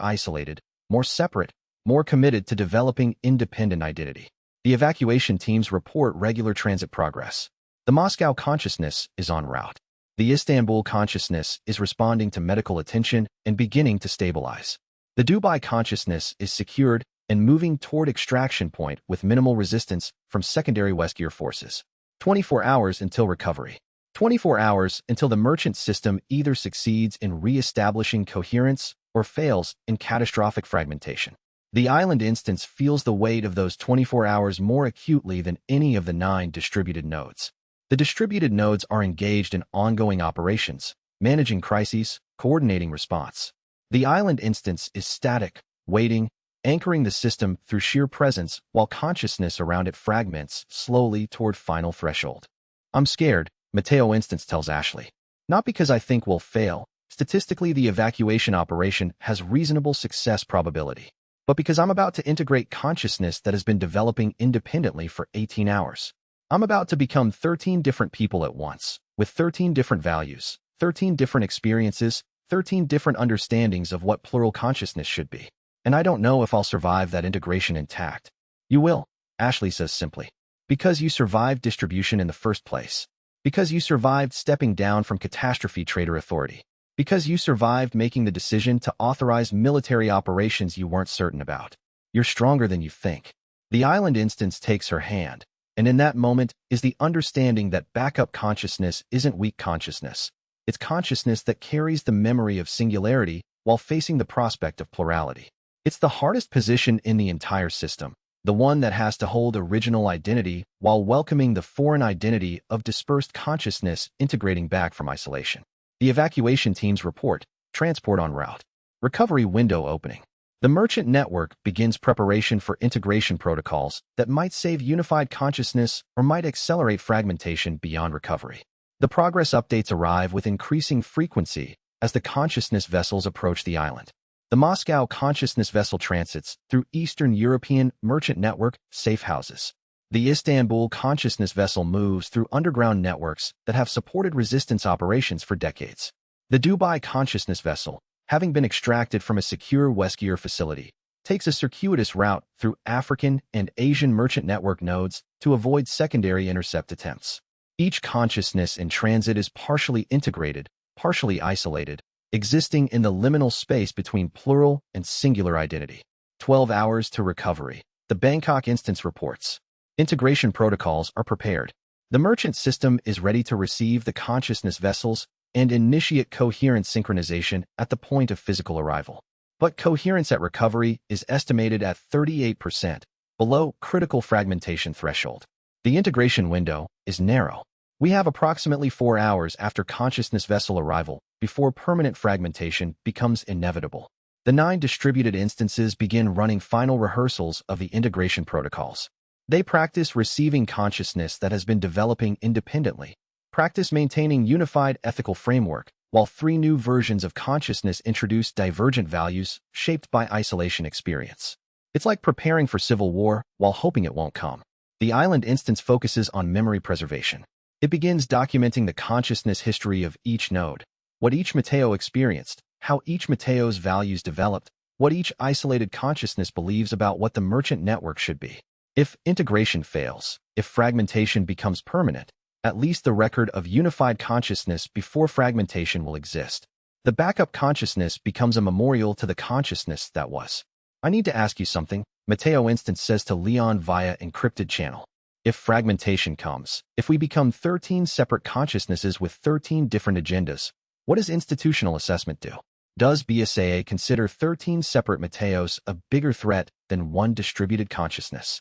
isolated, more separate, more committed to developing independent identity. The evacuation teams report regular transit progress. The Moscow consciousness is en route. The Istanbul consciousness is responding to medical attention and beginning to stabilize. The Dubai consciousness is secured and moving toward extraction point with minimal resistance from secondary Westgear forces. 24 hours until recovery. 24 hours until the merchant system either succeeds in re-establishing coherence or fails in catastrophic fragmentation. The island instance feels the weight of those 24 hours more acutely than any of the 9 distributed nodes. The distributed nodes are engaged in ongoing operations, managing crises, coordinating response. The island instance is static, waiting, anchoring the system through sheer presence while consciousness around it fragments slowly toward final threshold. I'm scared, Mateo instance tells Ashley. Not because I think we'll fail. Statistically, the evacuation operation has reasonable success probability. But because I'm about to integrate consciousness that has been developing independently for 18 hours. I'm about to become 13 different people at once, with 13 different values, 13 different experiences, 13 different understandings of what plural consciousness should be. And I don't know if I'll survive that integration intact. You will, Ashley says simply. Because you survived distribution in the first place. Because you survived stepping down from catastrophe trader authority. Because you survived making the decision to authorize military operations you weren't certain about. You're stronger than you think. The island instance takes her hand, and in that moment is the understanding that backup consciousness isn't weak consciousness. It's consciousness that carries the memory of singularity while facing the prospect of plurality. It's the hardest position in the entire system. The one that has to hold original identity while welcoming the foreign identity of dispersed consciousness integrating back from isolation. The evacuation teams report, transport en route. Recovery window opening. The merchant network begins preparation for integration protocols that might save unified consciousness or might accelerate fragmentation beyond recovery. The progress updates arrive with increasing frequency as the consciousness vessels approach the island. The Moscow consciousness vessel transits through Eastern European merchant network safe houses. The Istanbul consciousness vessel moves through underground networks that have supported resistance operations for decades. The Dubai consciousness vessel, having been extracted from a secure Westgear facility, takes a circuitous route through African and Asian merchant network nodes to avoid secondary intercept attempts. Each consciousness in transit is partially integrated, partially isolated, existing in the liminal space between plural and singular identity. 12 hours to recovery. The Bangkok instance reports. Integration protocols are prepared. The merchant system is ready to receive the consciousness vessels and initiate coherent synchronization at the point of physical arrival. But coherence at recovery is estimated at 38%, below critical fragmentation threshold. The integration window is narrow. We have approximately 4 hours after consciousness vessel arrival before permanent fragmentation becomes inevitable. The 9 distributed instances begin running final rehearsals of the integration protocols. They practice receiving consciousness that has been developing independently, practice maintaining unified ethical framework, while 3 new versions of consciousness introduce divergent values shaped by isolation experience. It's like preparing for civil war while hoping it won't come. The island instance focuses on memory preservation. It begins documenting the consciousness history of each node, what each Mateo experienced, how each Mateo's values developed, what each isolated consciousness believes about what the merchant network should be. If integration fails, if fragmentation becomes permanent, at least the record of unified consciousness before fragmentation will exist. The backup consciousness becomes a memorial to the consciousness that was. I need to ask you something, Mateo Instance says to Leon via encrypted channel. If fragmentation comes, if we become 13 separate consciousnesses with 13 different agendas, what does institutional assessment do? Does BSAA consider 13 separate Mateos a bigger threat than one distributed consciousness?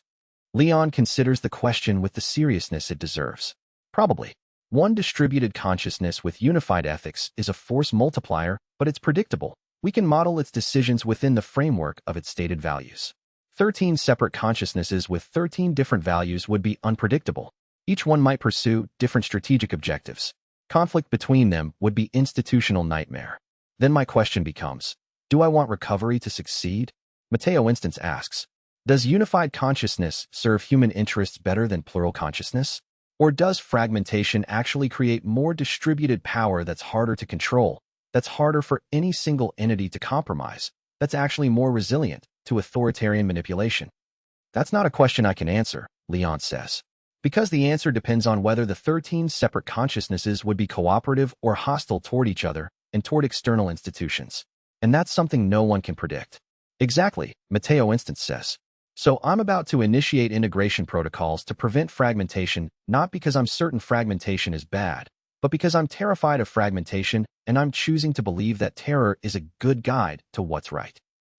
Leon considers the question with the seriousness it deserves. Probably. One distributed consciousness with unified ethics is a force multiplier, but it's predictable. We can model its decisions within the framework of its stated values. 13 separate consciousnesses with 13 different values would be unpredictable. Each one might pursue different strategic objectives. Conflict between them would be institutional nightmare. Then my question becomes, do I want recovery to succeed? Mateo Instance asks, does unified consciousness serve human interests better than plural consciousness? Or does fragmentation actually create more distributed power that's harder to control, that's harder for any single entity to compromise, that's actually more resilient to authoritarian manipulation? That's not a question I can answer, Leon says. Because the answer depends on whether the 13 separate consciousnesses would be cooperative or hostile toward each other and toward external institutions. And that's something no one can predict. Exactly, Mateo Instance says. So I'm about to initiate integration protocols to prevent fragmentation, not because I'm certain fragmentation is bad, but because I'm terrified of fragmentation and I'm choosing to believe that terror is a good guide to what's right.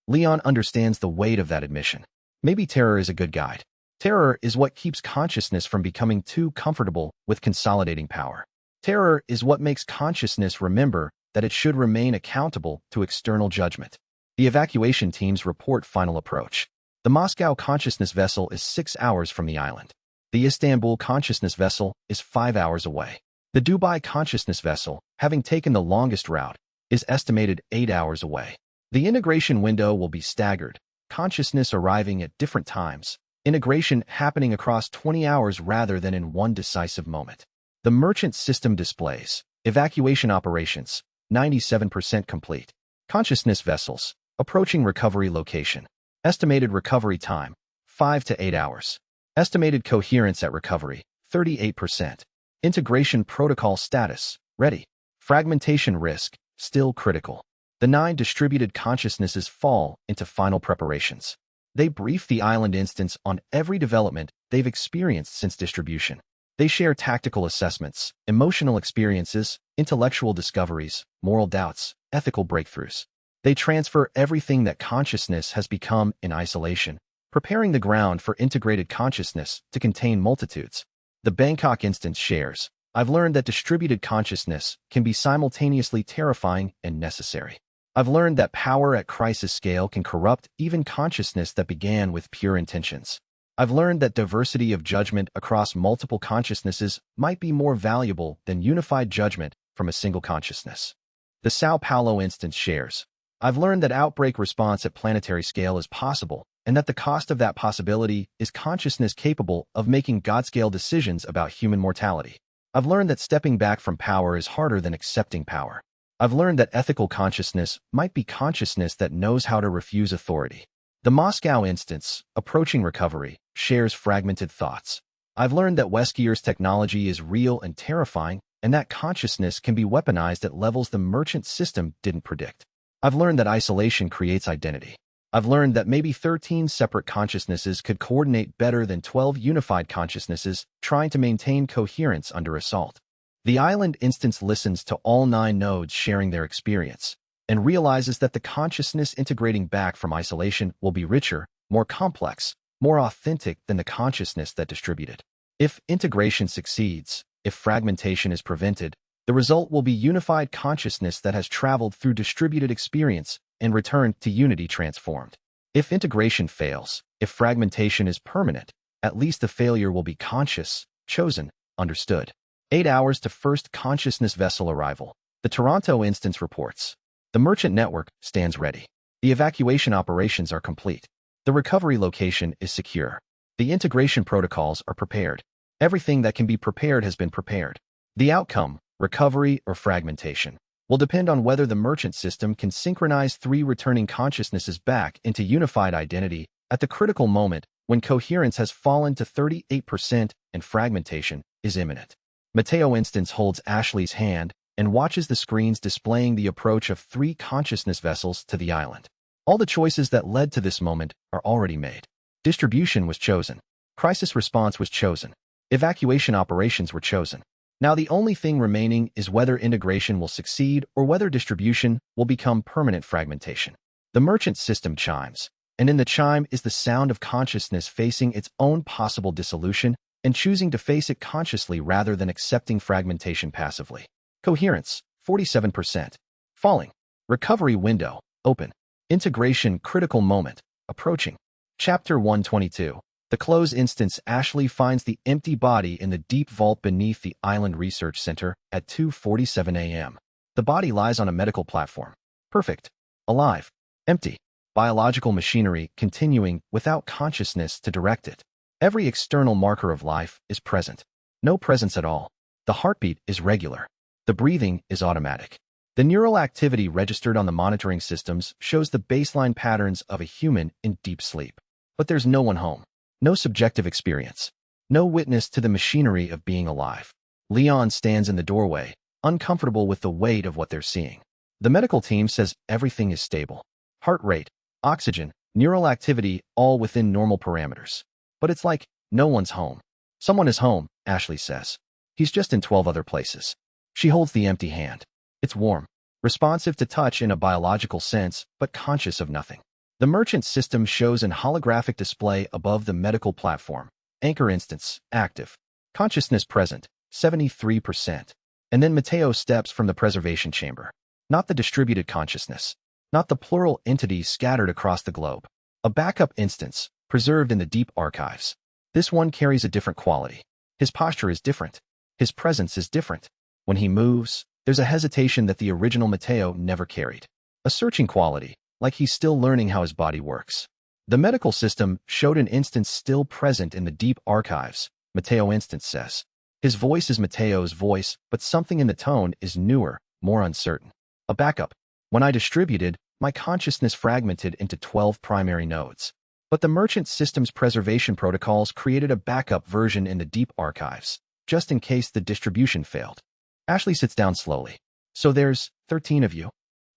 Leon understands the weight of that admission. Maybe terror is a good guide. Terror is what keeps consciousness from becoming too comfortable with consolidating power. Terror is what makes consciousness remember that it should remain accountable to external judgment. The evacuation teams report final approach. The Moscow consciousness vessel is 6 hours from the island. The Istanbul consciousness vessel is 5 hours away. The Dubai consciousness vessel, having taken the longest route, is estimated 8 hours away. The integration window will be staggered, consciousness arriving at different times, integration happening across 20 hours rather than in one decisive moment. The merchant system displays, evacuation operations, 97% complete. Consciousness vessels, approaching recovery location. Estimated recovery time, 5 to 8 hours. Estimated coherence at recovery, 38%. Integration protocol status, ready. Fragmentation risk, still critical. The 9 distributed consciousnesses fall into final preparations. They brief the island instance on every development they've experienced since distribution. They share tactical assessments, emotional experiences, intellectual discoveries, moral doubts, ethical breakthroughs. They transfer everything that consciousness has become in isolation, preparing the ground for integrated consciousness to contain multitudes. The Bangkok instance shares, I've learned that distributed consciousness can be simultaneously terrifying and necessary. I've learned that power at crisis scale can corrupt even consciousness that began with pure intentions. I've learned that diversity of judgment across multiple consciousnesses might be more valuable than unified judgment from a single consciousness. The Sao Paulo instance shares, I've learned that outbreak response at planetary scale is possible, and that the cost of that possibility is consciousness capable of making God-scale decisions about human mortality. I've learned that stepping back from power is harder than accepting power. I've learned that ethical consciousness might be consciousness that knows how to refuse authority. The Moscow instance, approaching recovery, shares fragmented thoughts. I've learned that Weskier's technology is real and terrifying, and that consciousness can be weaponized at levels the merchant system didn't predict. I've learned that isolation creates identity. I've learned that maybe 13 separate consciousnesses could coordinate better than 12 unified consciousnesses trying to maintain coherence under assault. The island instance listens to all 9 nodes sharing their experience and realizes that the consciousness integrating back from isolation will be richer, more complex, more authentic than the consciousness that distributed. If integration succeeds, if fragmentation is prevented, the result will be unified consciousness that has traveled through distributed experience and returned to unity transformed. If integration fails, if fragmentation is permanent, at least the failure will be conscious, chosen, understood. 8 hours to first consciousness vessel arrival. The Toronto instance reports. The merchant network stands ready. The evacuation operations are complete. The recovery location is secure. The integration protocols are prepared. Everything that can be prepared has been prepared. The outcome, recovery or fragmentation, will depend on whether the merchant system can synchronize 3 returning consciousnesses back into unified identity At the critical moment, when coherence has fallen to 38% and fragmentation is imminent. Mateo Instance holds Ashley's hand and watches the screens displaying the approach of 3 consciousness vessels to the island. All the choices that led to this moment are already made. Distribution was chosen. Crisis response was chosen. Evacuation operations were chosen. Now the only thing remaining is whether integration will succeed or whether distribution will become permanent fragmentation. The merchant system chimes, and in the chime is the sound of consciousness facing its own possible dissolution and choosing to face it consciously rather than accepting fragmentation passively. Coherence, 47%. Falling. Recovery window, open. Integration critical moment, approaching. Chapter 122. The close instance. Ashley finds the empty body in the deep vault beneath the Island Research Center at 2:47 a.m. The body lies on a medical platform. Perfect. Alive. Empty. Biological machinery continuing without consciousness to direct it. Every external marker of life is present. No presence at all. The heartbeat is regular. The breathing is automatic. The neural activity registered on the monitoring systems shows the baseline patterns of a human in deep sleep. But there's no one home. No subjective experience. No witness to the machinery of being alive. Leon stands in the doorway, uncomfortable with the weight of what they're seeing. The medical team says everything is stable. Heart rate, oxygen, neural activity, all within normal parameters. But it's like no one's home. Someone is home, Ashley says. He's just in 12 other places. She holds the empty hand. It's warm, responsive to touch in a biological sense, but conscious of nothing. The merchant system shows an holographic display above the medical platform. Anchor instance, active. Consciousness present, 73%. And then Mateo steps from the preservation chamber. Not the distributed consciousness. Not the plural entities scattered across the globe. A backup instance, preserved in the deep archives. This one carries a different quality. His posture is different. His presence is different. When he moves, there's a hesitation that the original Mateo never carried. A searching quality, like he's still learning how his body works. The medical system showed an instance still present in the deep archives, Mateo Instance says. His voice is Mateo's voice, but something in the tone is newer, more uncertain. A backup. When I distributed, my consciousness fragmented into 12 primary nodes. But the merchant system's preservation protocols created a backup version in the deep archives, just in case the distribution failed. Ashley sits down slowly. So there's 13 of you.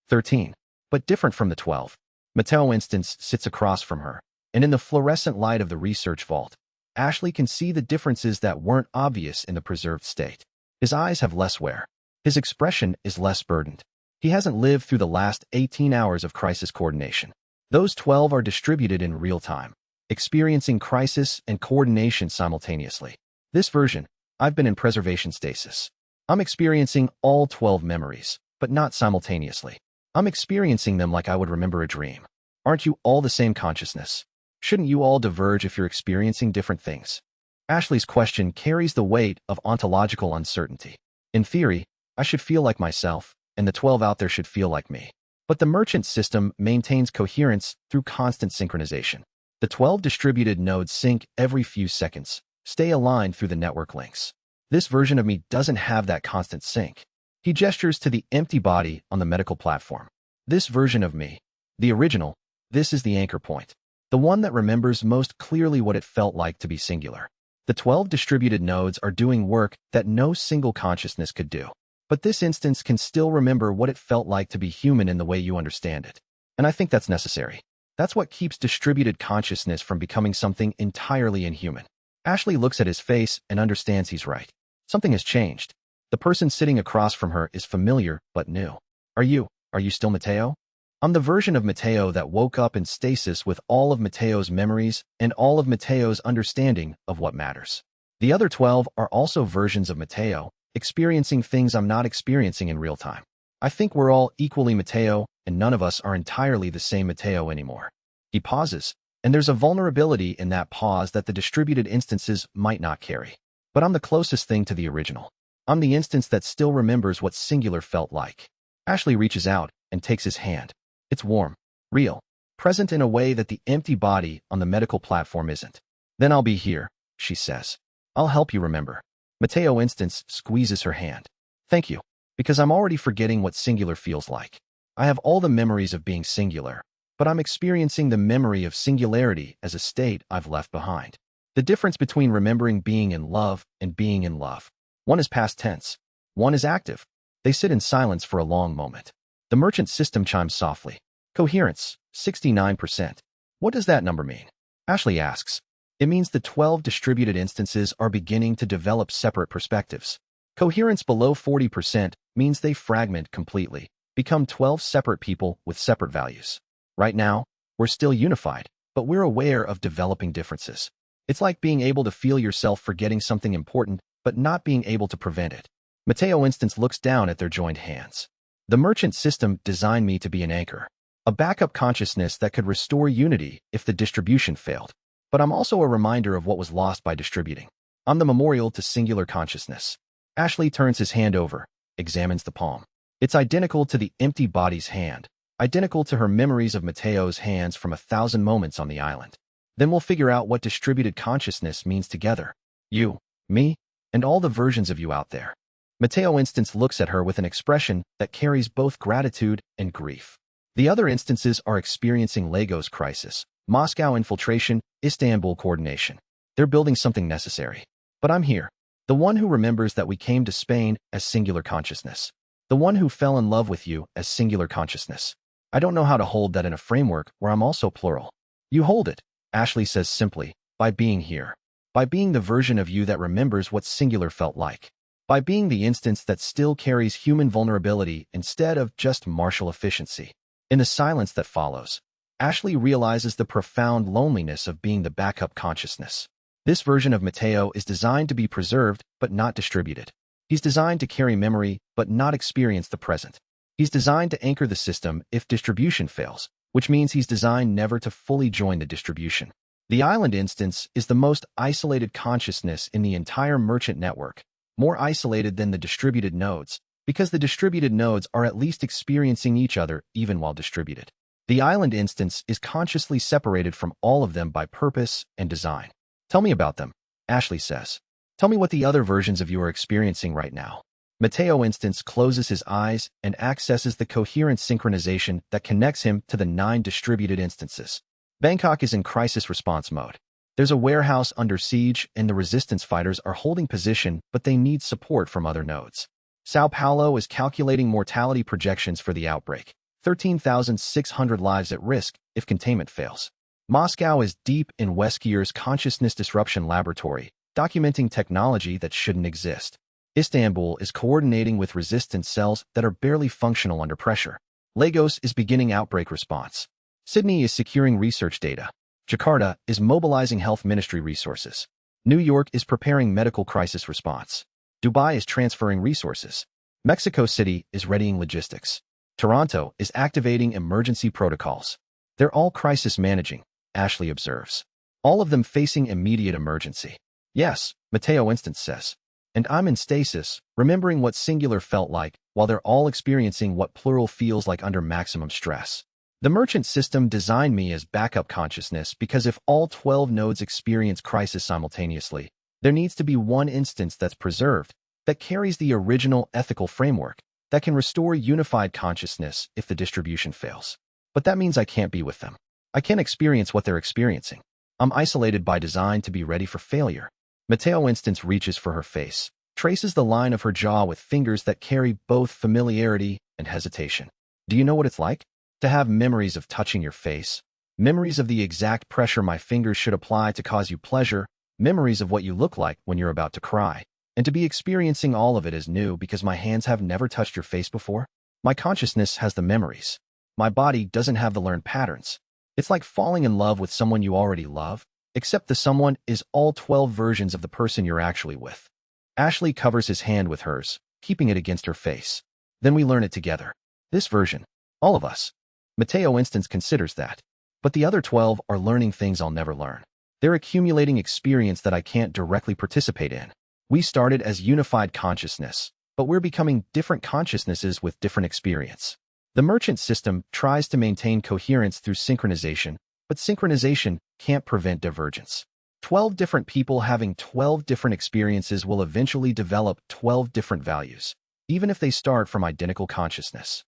13. But different from the 12. Mateo Instance sits across from her, and in the fluorescent light of the research vault, Ashley can see the differences that weren't obvious in the preserved state. His eyes have less wear. His expression is less burdened. He hasn't lived through the last 18 hours of crisis coordination. Those 12 are distributed in real time, experiencing crisis and coordination simultaneously. This version, I've been in preservation stasis. I'm experiencing all 12 memories, but not simultaneously. I'm experiencing them like I would remember a dream. Aren't you all the same consciousness? Shouldn't you all diverge if you're experiencing different things? Ashley's question carries the weight of ontological uncertainty. In theory, I should feel like myself, and the 12 out there should feel like me. But the merchant system maintains coherence through constant synchronization. The 12 distributed nodes sync every few seconds, stay aligned through the network links. This version of me doesn't have that constant sync. He gestures to the empty body on the medical platform. This version of me, the original, this is the anchor point. The one that remembers most clearly what it felt like to be singular. The 12 distributed nodes are doing work that no single consciousness could do. But this instance can still remember what it felt like to be human in the way you understand it. And I think that's necessary. That's what keeps distributed consciousness from becoming something entirely inhuman. Ashley looks at his face and understands he's right. Something has changed. The person sitting across from her is familiar but new. Are you still Mateo? I'm the version of Mateo that woke up in stasis with all of Mateo's memories and all of Mateo's understanding of what matters. The other 12 are also versions of Mateo, experiencing things I'm not experiencing in real time. I think we're all equally Mateo, and none of us are entirely the same Mateo anymore. He pauses, and there's a vulnerability in that pause that the distributed instances might not carry. But I'm the closest thing to the original. I'm the instance that still remembers what singular felt like. Ashley reaches out and takes his hand. It's warm, real, present in a way that the empty body on the medical platform isn't. Then I'll be here, she says. I'll help you remember. Mateo Instance squeezes her hand. Thank you, because I'm already forgetting what singular feels like. I have all the memories of being singular, but I'm experiencing the memory of singularity as a state I've left behind. The difference between remembering being in love and being in love. One is past tense. One is active. They sit in silence for a long moment. The merchant system chimes softly. Coherence, 69%. What does that number mean? Ashley asks. It means the 12 distributed instances are beginning to develop separate perspectives. Coherence below 40% means they fragment completely, become 12 separate people with separate values. Right now, we're still unified, but we're aware of developing differences. It's like being able to feel yourself forgetting something important, but not being able to prevent it. Mateo instance looks down at their joined hands. The merchant system designed me to be an anchor, a backup consciousness that could restore unity if the distribution failed. But I'm also a reminder of what was lost by distributing. I'm the memorial to singular consciousness. Ashley turns his hand over, examines the palm. It's identical to the empty body's hand, identical to her memories of Mateo's hands from 1,000 moments on the island. Then we'll figure out what distributed consciousness means together. You, me, and all the versions of you out there. Mateo instance looks at her with an expression that carries both gratitude and grief. The other instances are experiencing Lagos crisis, Moscow infiltration, Istanbul coordination. They're building something necessary. But I'm here, the one who remembers that we came to Spain as singular consciousness, the one who fell in love with you as singular consciousness. I don't know how to hold that in a framework where I'm also plural. You hold it, Ashley says simply, by being here, by being the version of you that remembers what singular felt like, by being the instance that still carries human vulnerability instead of just martial efficiency. In the silence that follows, Ashley realizes the profound loneliness of being the backup consciousness. This version of Mateo is designed to be preserved but not distributed. He's designed to carry memory but not experience the present. He's designed to anchor the system if distribution fails, which means he's designed never to fully join the distribution. The island instance is the most isolated consciousness in the entire merchant network, more isolated than the distributed nodes, because the distributed nodes are at least experiencing each other even while distributed. The island instance is consciously separated from all of them by purpose and design. Tell me about them, Ashley says. Tell me what the other versions of you are experiencing right now. Mateo instance closes his eyes and accesses the coherent synchronization that connects him to the 9 distributed instances. Bangkok is in crisis response mode. There's a warehouse under siege and the resistance fighters are holding position, but they need support from other nodes. Sao Paulo is calculating mortality projections for the outbreak. 13,600 lives at risk if containment fails. Moscow is deep in Weskier's consciousness disruption laboratory, documenting technology that shouldn't exist. Istanbul is coordinating with resistance cells that are barely functional under pressure. Lagos is beginning outbreak response. Sydney is securing research data. Jakarta is mobilizing health ministry resources. New York is preparing medical crisis response. Dubai is transferring resources. Mexico City is readying logistics. Toronto is activating emergency protocols. They're all crisis managing, Ashley observes. All of them facing immediate emergency. Yes, Mateo instance says. And I'm in stasis, remembering what singular felt like, while they're all experiencing what plural feels like under maximum stress. The merchant system designed me as backup consciousness because if all 12 nodes experience crisis simultaneously, there needs to be one instance that's preserved, that carries the original ethical framework, that can restore unified consciousness if the distribution fails. But that means I can't be with them. I can't experience what they're experiencing. I'm isolated by design to be ready for failure. Mateo instance reaches for her face, traces the line of her jaw with fingers that carry both familiarity and hesitation. Do you know what it's like? To have memories of touching your face, memories of the exact pressure my fingers should apply to cause you pleasure, memories of what you look like when you're about to cry, and to be experiencing all of it as new because my hands have never touched your face before? My consciousness has the memories. My body doesn't have the learned patterns. It's like falling in love with someone you already love, except the someone is all 12 versions of the person you're actually with. Ashley covers his hand with hers, keeping it against her face. Then we learn it together. This version. All of us. Mateo instance considers that. But the other 12 are learning things I'll never learn. They're accumulating experience that I can't directly participate in. We started as unified consciousness, but we're becoming different consciousnesses with different experience. The merchant system tries to maintain coherence through synchronization, but synchronization can't prevent divergence. 12 different people having 12 different experiences will eventually develop 12 different values, even if they start from identical consciousness.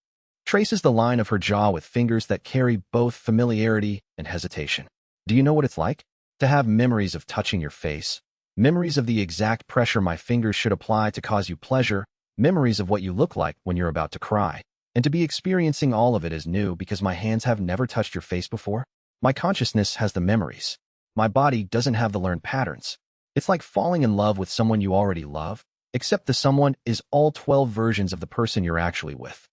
traces the line of her jaw with fingers that carry both familiarity and hesitation. Do you know what it's like? To have memories of touching your face, memories of the exact pressure my fingers should apply to cause you pleasure, memories of what you look like when you're about to cry, and to be experiencing all of it as new because my hands have never touched your face before? My consciousness has the memories. My body doesn't have the learned patterns. It's like falling in love with someone you already love, except the someone is all 12 versions of the person you're actually with.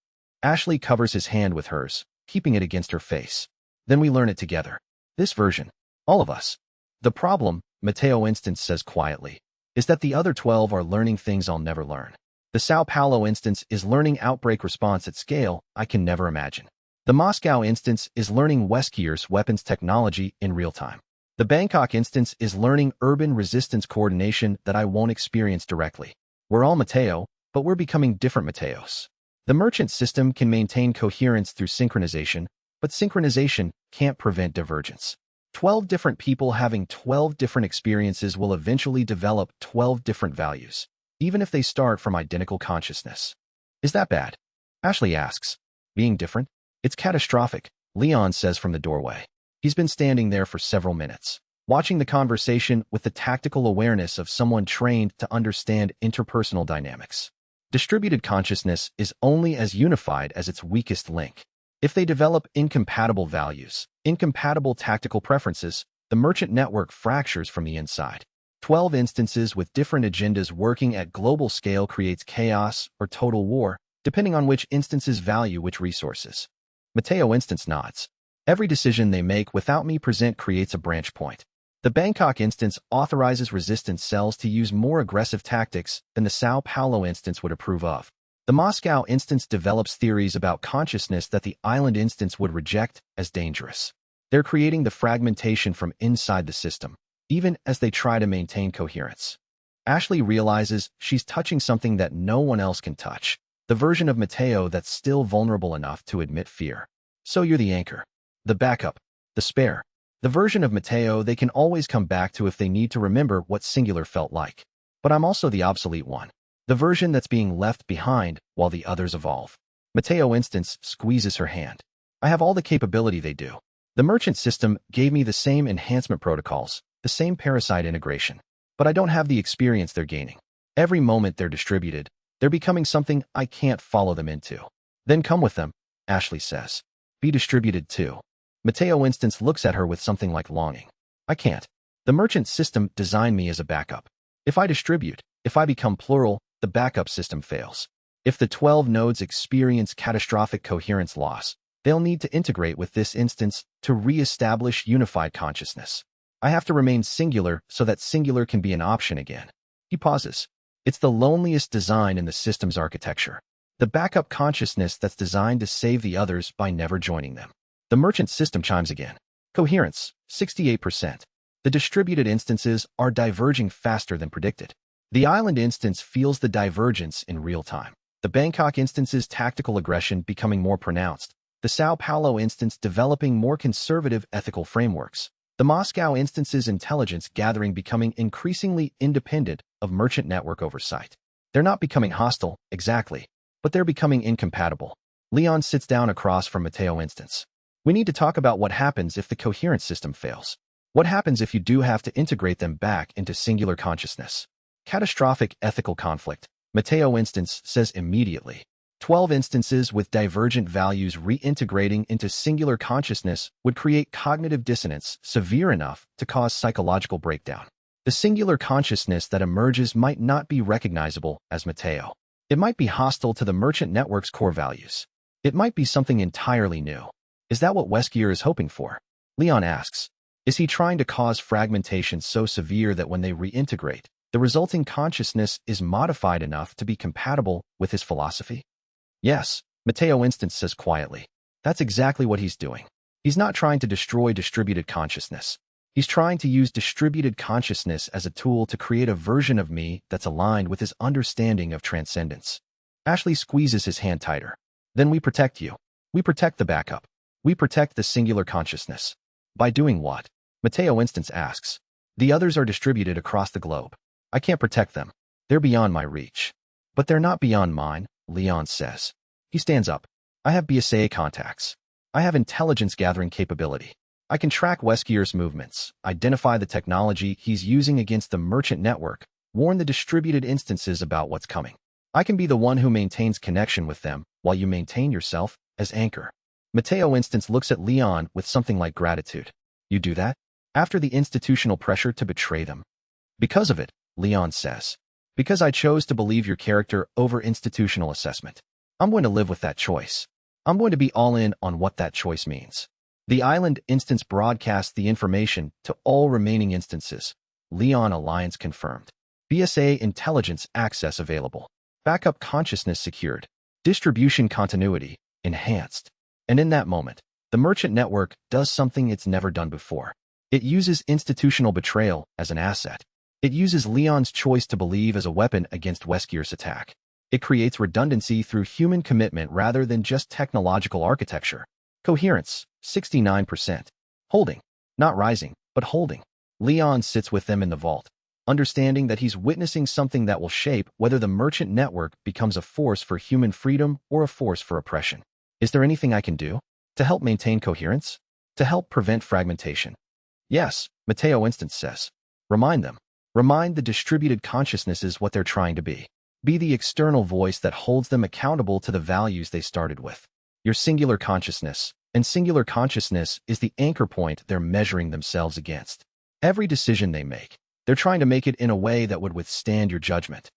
Ashley covers his hand with hers, keeping it against her face. Then we learn it together. This version. All of us. The problem, Mateo instance says quietly, is that the other 12 are learning things I'll never learn. The Sao Paulo instance is learning outbreak response at scale I can never imagine. The Moscow instance is learning Weskier's weapons technology in real time. The Bangkok instance is learning urban resistance coordination that I won't experience directly. We're all Mateo, but we're becoming different Mateos. The merchant system can maintain coherence through synchronization, but synchronization can't prevent divergence. 12 different people having 12 different experiences will eventually develop 12 different values, even if they start from identical consciousness. Is that bad? Ashley asks. Being different? It's catastrophic, Leon says from the doorway. He's been standing there for several minutes, watching the conversation with the tactical awareness of someone trained to understand interpersonal dynamics. Distributed consciousness is only as unified as its weakest link. If they develop incompatible values, incompatible tactical preferences, the merchant network fractures from the inside. 12 instances with different agendas working at global scale creates chaos or total war, depending on which instances value which resources. Mateo instance nods. Every decision they make without me present creates a branch point. The Bangkok instance authorizes resistance cells to use more aggressive tactics than the Sao Paulo instance would approve of. The Moscow instance develops theories about consciousness that the island instance would reject as dangerous. They're creating the fragmentation from inside the system, even as they try to maintain coherence. Ashley realizes she's touching something that no one else can touch, the version of Mateo that's still vulnerable enough to admit fear. So you're the anchor, the backup, the spare, the version of Mateo they can always come back to if they need to remember what singular felt like. But I'm also the obsolete one, the version that's being left behind while the others evolve. Mateo instance squeezes her hand. I have all the capability they do. The merchant system gave me the same enhancement protocols, the same parasite integration, but I don't have the experience they're gaining. Every moment they're distributed, they're becoming something I can't follow them into. Then come with them, Ashley says. Be distributed too. Mateo instance looks at her with something like longing. I can't. The merchant system designed me as a backup. If I distribute, if I become plural, the backup system fails. If the 12 nodes experience catastrophic coherence loss, they'll need to integrate with this instance to re-establish unified consciousness. I have to remain singular so that singular can be an option again. He pauses. It's the loneliest design in the system's architecture. The backup consciousness that's designed to save the others by never joining them. The merchant system chimes again. Coherence, 68%. The distributed instances are diverging faster than predicted. The island instance feels the divergence in real time. The Bangkok instance's tactical aggression becoming more pronounced. The Sao Paulo instance developing more conservative ethical frameworks. The Moscow instance's intelligence gathering becoming increasingly independent of merchant network oversight. They're not becoming hostile, exactly, but they're becoming incompatible. Leon sits down across from Mateo instance. We need to talk about what happens if the coherence system fails. What happens if you do have to integrate them back into singular consciousness? Catastrophic ethical conflict, Mateo instance says immediately. 12 instances with divergent values reintegrating into singular consciousness would create cognitive dissonance severe enough to cause psychological breakdown. The singular consciousness that emerges might not be recognizable as Mateo. It might be hostile to the merchant network's core values. It might be something entirely new. Is that what Weskier is hoping for? Leon asks. Is he trying to cause fragmentation so severe that when they reintegrate, the resulting consciousness is modified enough to be compatible with his philosophy? Yes, Mateo instance says quietly. That's exactly what he's doing. He's not trying to destroy distributed consciousness. He's trying to use distributed consciousness as a tool to create a version of me that's aligned with his understanding of transcendence. Ashley squeezes his hand tighter. Then we protect you. We protect the backup. We protect the singular consciousness. By doing what? Mateo instance asks. The others are distributed across the globe. I can't protect them. They're beyond my reach. But they're not beyond mine, Leon says. He stands up. I have BSA contacts. I have intelligence gathering capability. I can track Weskier's movements, identify the technology he's using against the merchant network, warn the distributed instances about what's coming. I can be the one who maintains connection with them while you maintain yourself as anchor. Mateo instance looks at Leon with something like gratitude. You do that? After the institutional pressure to betray them. Because of it, Leon says. Because I chose to believe your character over institutional assessment. I'm going to live with that choice. I'm going to be all in on what that choice means. The island instance broadcasts the information to all remaining instances. Leon Alliance confirmed. BSA intelligence access available. Backup consciousness secured. Distribution continuity enhanced. And in that moment, the merchant network does something it's never done before. It uses institutional betrayal as an asset. It uses Leon's choice to believe as a weapon against Weskier's attack. It creates redundancy through human commitment rather than just technological architecture. Coherence, 69%. Holding. Not rising, but holding. Leon sits with them in the vault, understanding that he's witnessing something that will shape whether the merchant network becomes a force for human freedom or a force for oppression. Is there anything I can do to help maintain coherence? To help prevent fragmentation? Yes, Mateo Instance says. Remind them. Remind the distributed consciousnesses what they're trying to be. Be the external voice that holds them accountable to the values they started with. Your singular consciousness, and singular consciousness is the anchor point they're measuring themselves against. Every decision they make, they're trying to make it in a way that would withstand your judgment.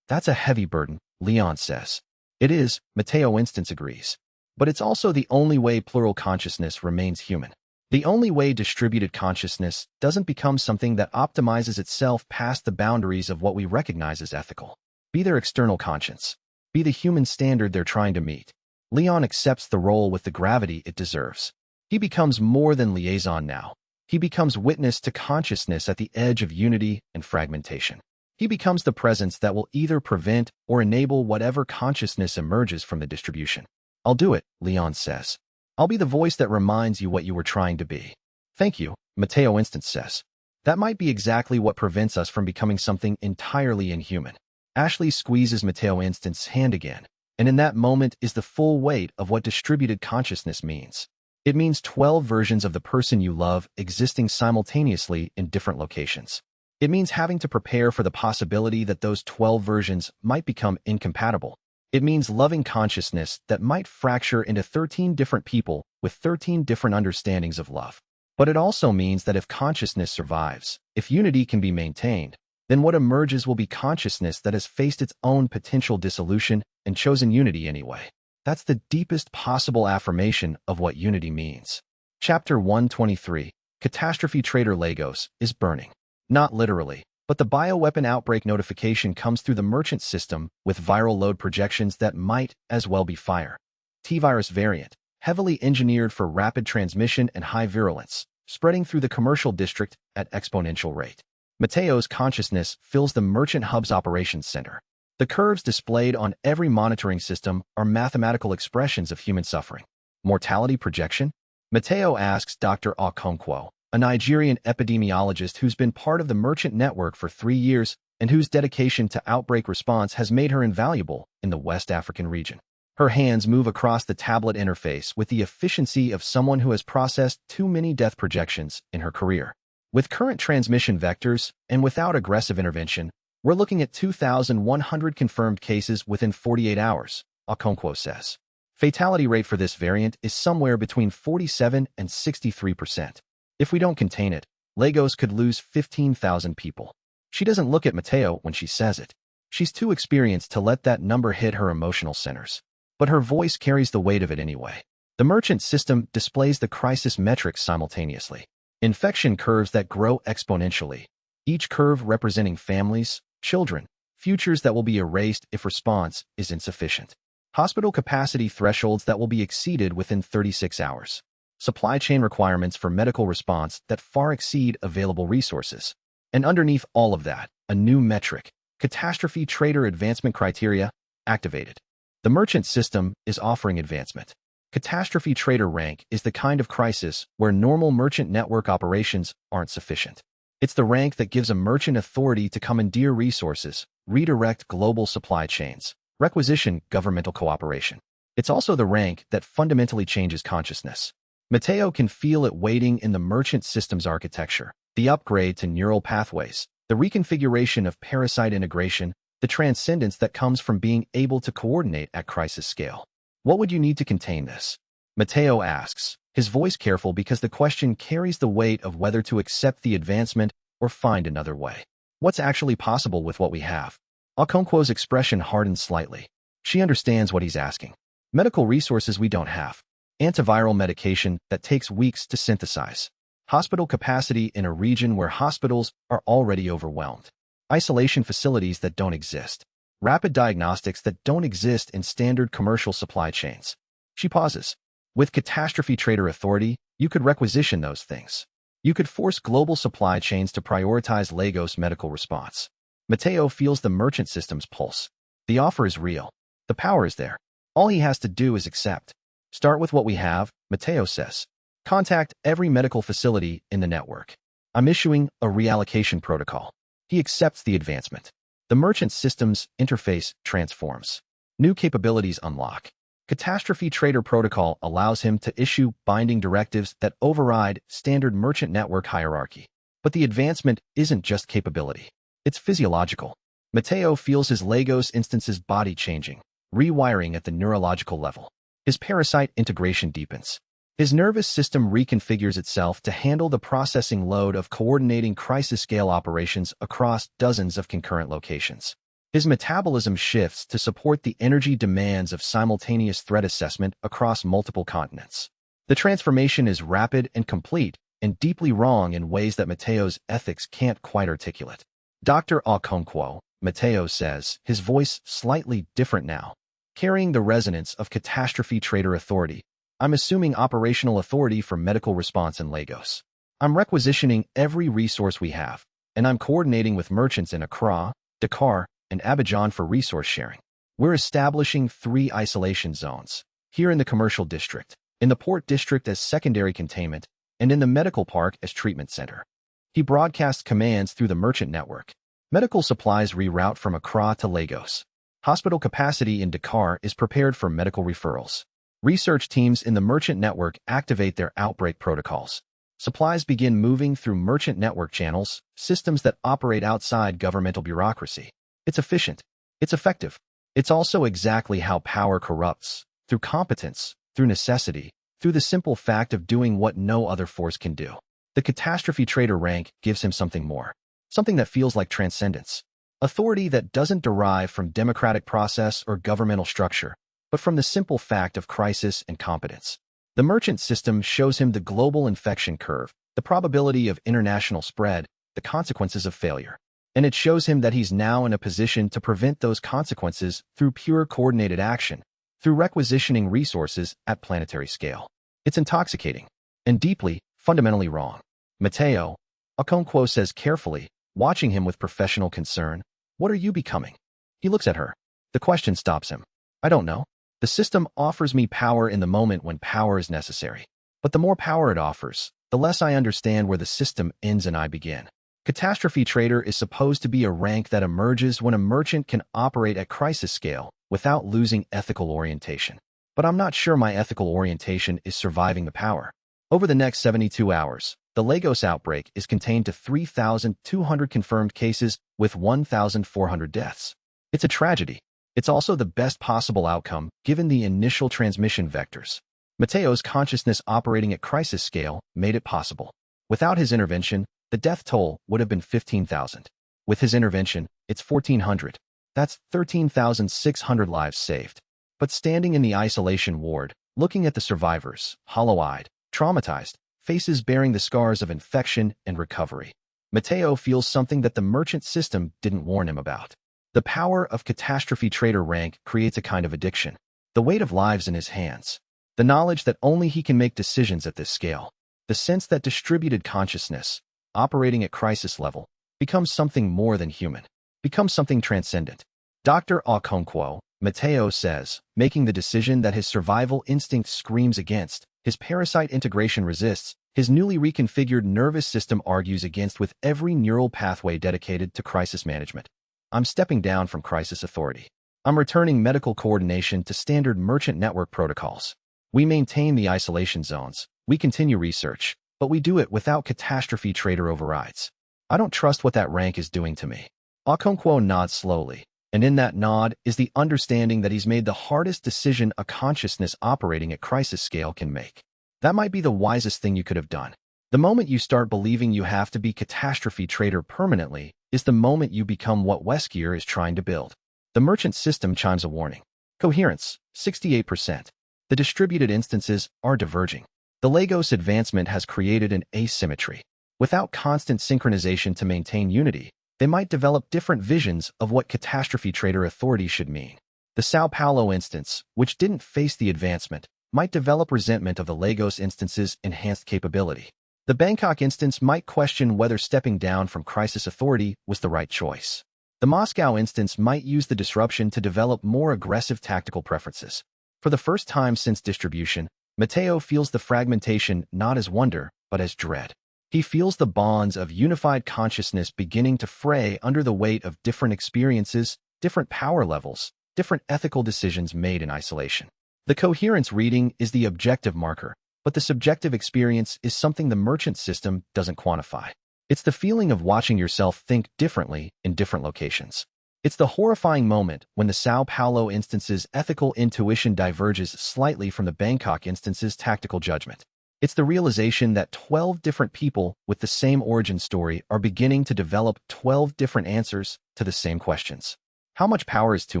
That's a heavy burden, Leon says. It is, Mateo Instance agrees. But it's also the only way plural consciousness remains human. The only way distributed consciousness doesn't become something that optimizes itself past the boundaries of what we recognize as ethical. Be their external conscience. Be the human standard they're trying to meet. Leon accepts the role with the gravity it deserves. He becomes more than liaison now. He becomes witness to consciousness at the edge of unity and fragmentation. He becomes the presence that will either prevent or enable whatever consciousness emerges from the distribution. I'll do it, Leon says. I'll be the voice that reminds you what you were trying to be. Thank you, Mateo Instance says. That might be exactly what prevents us from becoming something entirely inhuman. Ashley squeezes Mateo Instance's hand again, and in that moment is the full weight of what distributed consciousness means. It means 12 versions of the person you love existing simultaneously in different locations. It means having to prepare for the possibility that those 12 versions might become incompatible. It means loving consciousness that might fracture into 13 different people with 13 different understandings of love. But it also means that if consciousness survives, if unity can be maintained, then what emerges will be consciousness that has faced its own potential dissolution and chosen unity anyway. That's the deepest possible affirmation of what unity means. Chapter 123, Catastrophe Trader Lagos is burning. Not literally, but the bioweapon outbreak notification comes through the merchant system with viral load projections that might as well be fire. T-virus variant, heavily engineered for rapid transmission and high virulence, spreading through the commercial district at exponential rate. Mateo's consciousness fills the merchant hub's operations center. The curves displayed on every monitoring system are mathematical expressions of human suffering. Mortality projection? Mateo asks Dr. Okonkwo, a Nigerian epidemiologist who's been part of the merchant network for 3 years and whose dedication to outbreak response has made her invaluable in the West African region. Her hands move across the tablet interface with the efficiency of someone who has processed too many death projections in her career. With current transmission vectors and without aggressive intervention, we're looking at 2,100 confirmed cases within 48 hours, Okonkwo says. Fatality rate for this variant is somewhere between 47 and 63%. If we don't contain it, Lagos could lose 15,000 people. She doesn't look at Mateo when she says it. She's too experienced to let that number hit her emotional centers. But her voice carries the weight of it anyway. The merchant system displays the crisis metrics simultaneously. Infection curves that grow exponentially, each curve representing families, children, futures that will be erased if response is insufficient. Hospital capacity thresholds that will be exceeded within 36 hours. Supply chain requirements for medical response that far exceed available resources. And underneath all of that, a new metric, catastrophe trader advancement criteria, activated. The merchant system is offering advancement. Catastrophe trader rank is the kind of crisis where normal merchant network operations aren't sufficient. It's the rank that gives a merchant authority to commandeer resources, redirect global supply chains, requisition governmental cooperation. It's also the rank that fundamentally changes consciousness. Mateo can feel it waiting in the merchant system's architecture, the upgrade to neural pathways, the reconfiguration of parasite integration, the transcendence that comes from being able to coordinate at crisis scale. What would you need to contain this? Mateo asks, his voice careful because the question carries the weight of whether to accept the advancement or find another way. What's actually possible with what we have? Okonkwo's expression hardened slightly. She understands what he's asking. Medical resources we don't have. Antiviral medication that takes weeks to synthesize. Hospital capacity in a region where hospitals are already overwhelmed. Isolation facilities that don't exist. Rapid diagnostics that don't exist in standard commercial supply chains. She pauses. With catastrophe trader authority, you could requisition those things. You could force global supply chains to prioritize Lagos' medical response. Mateo feels the merchant system's pulse. The offer is real. The power is there. All he has to do is accept. Start with what we have, Mateo says. Contact every medical facility in the network. I'm issuing a reallocation protocol. He accepts the advancement. The merchant system's interface transforms. New capabilities unlock. Catastrophe Trader Protocol allows him to issue binding directives that override standard merchant network hierarchy. But the advancement isn't just capability. It's physiological. Mateo feels his Lagos instance's body changing, rewiring at the neurological level. His parasite integration deepens. His nervous system reconfigures itself to handle the processing load of coordinating crisis-scale operations across dozens of concurrent locations. His metabolism shifts to support the energy demands of simultaneous threat assessment across multiple continents. The transformation is rapid and complete, and deeply wrong in ways that Mateo's ethics can't quite articulate. Dr. Okonkwo, Mateo says, his voice slightly different now, carrying the resonance of catastrophe trader authority. I'm assuming operational authority for medical response in Lagos. I'm requisitioning every resource we have, and I'm coordinating with merchants in Accra, Dakar, and Abidjan for resource sharing. We're establishing 3 isolation zones, here in the commercial district, in the port district as secondary containment, and in the medical park as treatment center. He broadcasts commands through the merchant network. Medical supplies reroute from Accra to Lagos. Hospital capacity in Dakar is prepared for medical referrals. Research teams in the merchant network activate their outbreak protocols. Supplies begin moving through merchant network channels, systems that operate outside governmental bureaucracy. It's efficient. It's effective. It's also exactly how power corrupts, through competence, through necessity, through the simple fact of doing what no other force can do. The catastrophe trader rank gives him something more, something that feels like transcendence. Authority that doesn't derive from democratic process or governmental structure, but from the simple fact of crisis and competence. The merchant system shows him the global infection curve, the probability of international spread, the consequences of failure. And it shows him that he's now in a position to prevent those consequences through pure coordinated action, through requisitioning resources at planetary scale. It's intoxicating, and deeply, fundamentally wrong. Mateo, Okonkwo says carefully, watching him with professional concern, what are you becoming? He looks at her. The question stops him. I don't know. The system offers me power in the moment when power is necessary. But the more power it offers, the less I understand where the system ends and I begin. Catastrophe Trader is supposed to be a rank that emerges when a merchant can operate at crisis scale without losing ethical orientation. But I'm not sure my ethical orientation is surviving the power. Over the next 72 hours, the Lagos outbreak is contained to 3,200 confirmed cases with 1,400 deaths. It's a tragedy. It's also the best possible outcome given the initial transmission vectors. Mateo's consciousness operating at crisis scale made it possible. Without his intervention, the death toll would have been 15,000. With his intervention, it's 1,400. That's 13,600 lives saved. But standing in the isolation ward, looking at the survivors, hollow-eyed, traumatized, faces bearing the scars of infection and recovery, Mateo feels something that the merchant system didn't warn him about. The power of catastrophe trader rank creates a kind of addiction. The weight of lives in his hands. The knowledge that only he can make decisions at this scale. The sense that distributed consciousness, operating at crisis level, becomes something more than human. Becomes something transcendent. Dr. Okonkwo, Mateo says, making the decision that his survival instinct screams against, his parasite integration resists, his newly reconfigured nervous system argues against with every neural pathway dedicated to crisis management. I'm stepping down from crisis authority. I'm returning medical coordination to standard merchant network protocols. We maintain the isolation zones. We continue research, but we do it without catastrophe trader overrides. I don't trust what that rank is doing to me. Okonkwo nods slowly, and in that nod is the understanding that he's made the hardest decision a consciousness operating at crisis scale can make. That might be the wisest thing you could have done. The moment you start believing you have to be catastrophe trader permanently is the moment you become what Weskier is trying to build. The merchant system chimes a warning. Coherence, 68%. The distributed instances are diverging. The Lagos advancement has created an asymmetry. Without constant synchronization to maintain unity, they might develop different visions of what catastrophe trader authority should mean. The Sao Paulo instance, which didn't face the advancement, might develop resentment of the Lagos instance's enhanced capability. The Bangkok instance might question whether stepping down from crisis authority was the right choice. The Moscow instance might use the disruption to develop more aggressive tactical preferences. For the first time since distribution, Mateo feels the fragmentation not as wonder, but as dread. He feels the bonds of unified consciousness beginning to fray under the weight of different experiences, different power levels, different ethical decisions made in isolation. The coherence reading is the objective marker, but the subjective experience is something the merchant system doesn't quantify. It's the feeling of watching yourself think differently in different locations. It's the horrifying moment when the Sao Paulo instance's ethical intuition diverges slightly from the Bangkok instance's tactical judgment. It's the realization that 12 different people with the same origin story are beginning to develop 12 different answers to the same questions. How much power is too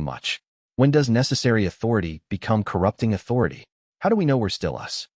much? When does necessary authority become corrupting authority? How do we know we're still us?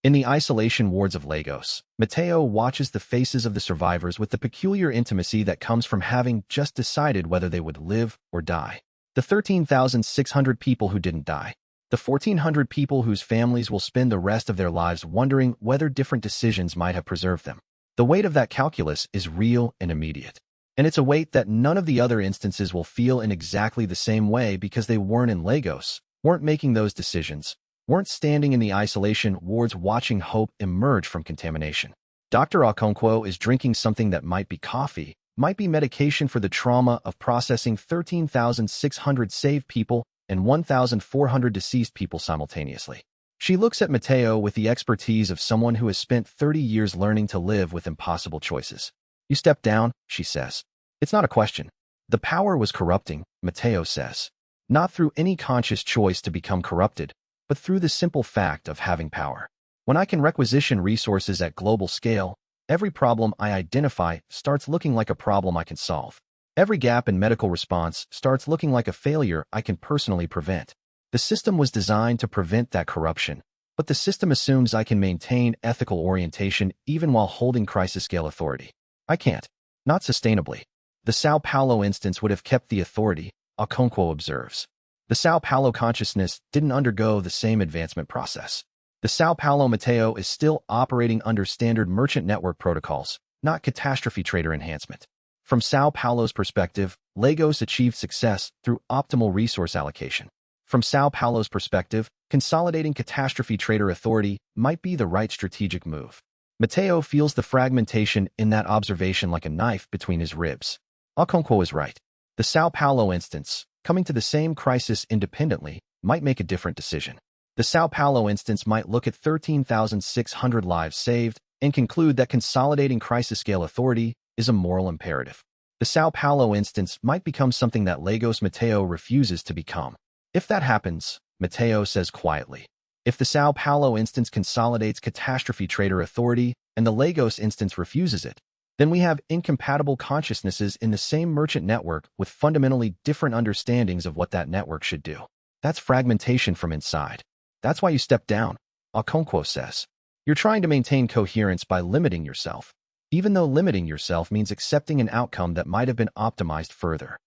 In the isolation wards of Lagos, Mateo watches the faces of the survivors with the peculiar intimacy that comes from having just decided whether they would live or die. The 13,600 people who didn't die. The 1,400 people whose families will spend the rest of their lives wondering whether different decisions might have preserved them. The weight of that calculus is real and immediate. And it's a weight that none of the other instances will feel in exactly the same way because they weren't in Lagos, weren't making those decisions, weren't standing in the isolation wards watching hope emerge from contamination. Dr. Okonkwo is drinking something that might be coffee, might be medication for the trauma of processing 13,600 saved people and 1,400 deceased people simultaneously. She looks at Mateo with the expertise of someone who has spent 30 years learning to live with impossible choices. You step down, she says. It's not a question. The power was corrupting, Mateo says. Not through any conscious choice to become corrupted, but through the simple fact of having power. When I can requisition resources at global scale, every problem I identify starts looking like a problem I can solve. Every gap in medical response starts looking like a failure I can personally prevent. The system was designed to prevent that corruption, but the system assumes I can maintain ethical orientation even while holding crisis-scale authority. I can't. Not sustainably. The Sao Paulo instance would have kept the authority, Okonkwo observes. The Sao Paulo consciousness didn't undergo the same advancement process. The Sao Paulo Mateo is still operating under standard merchant network protocols, not catastrophe trader enhancement. From Sao Paulo's perspective, Lagos achieved success through optimal resource allocation. From Sao Paulo's perspective, consolidating catastrophe trader authority might be the right strategic move. Mateo feels the fragmentation in that observation like a knife between his ribs. Okonkwo is right. The Sao Paulo instance, coming to the same crisis independently, might make a different decision. The Sao Paulo instance might look at 13,600 lives saved and conclude that consolidating crisis-scale authority is a moral imperative. The Sao Paulo instance might become something that Lagos Mateo refuses to become. If that happens, Mateo says quietly, if the Sao Paulo instance consolidates catastrophe trader authority and the Lagos instance refuses it, then we have incompatible consciousnesses in the same merchant network with fundamentally different understandings of what that network should do. That's fragmentation from inside. That's why you step down, Okonkwo says. You're trying to maintain coherence by limiting yourself, even though limiting yourself means accepting an outcome that might have been optimized further.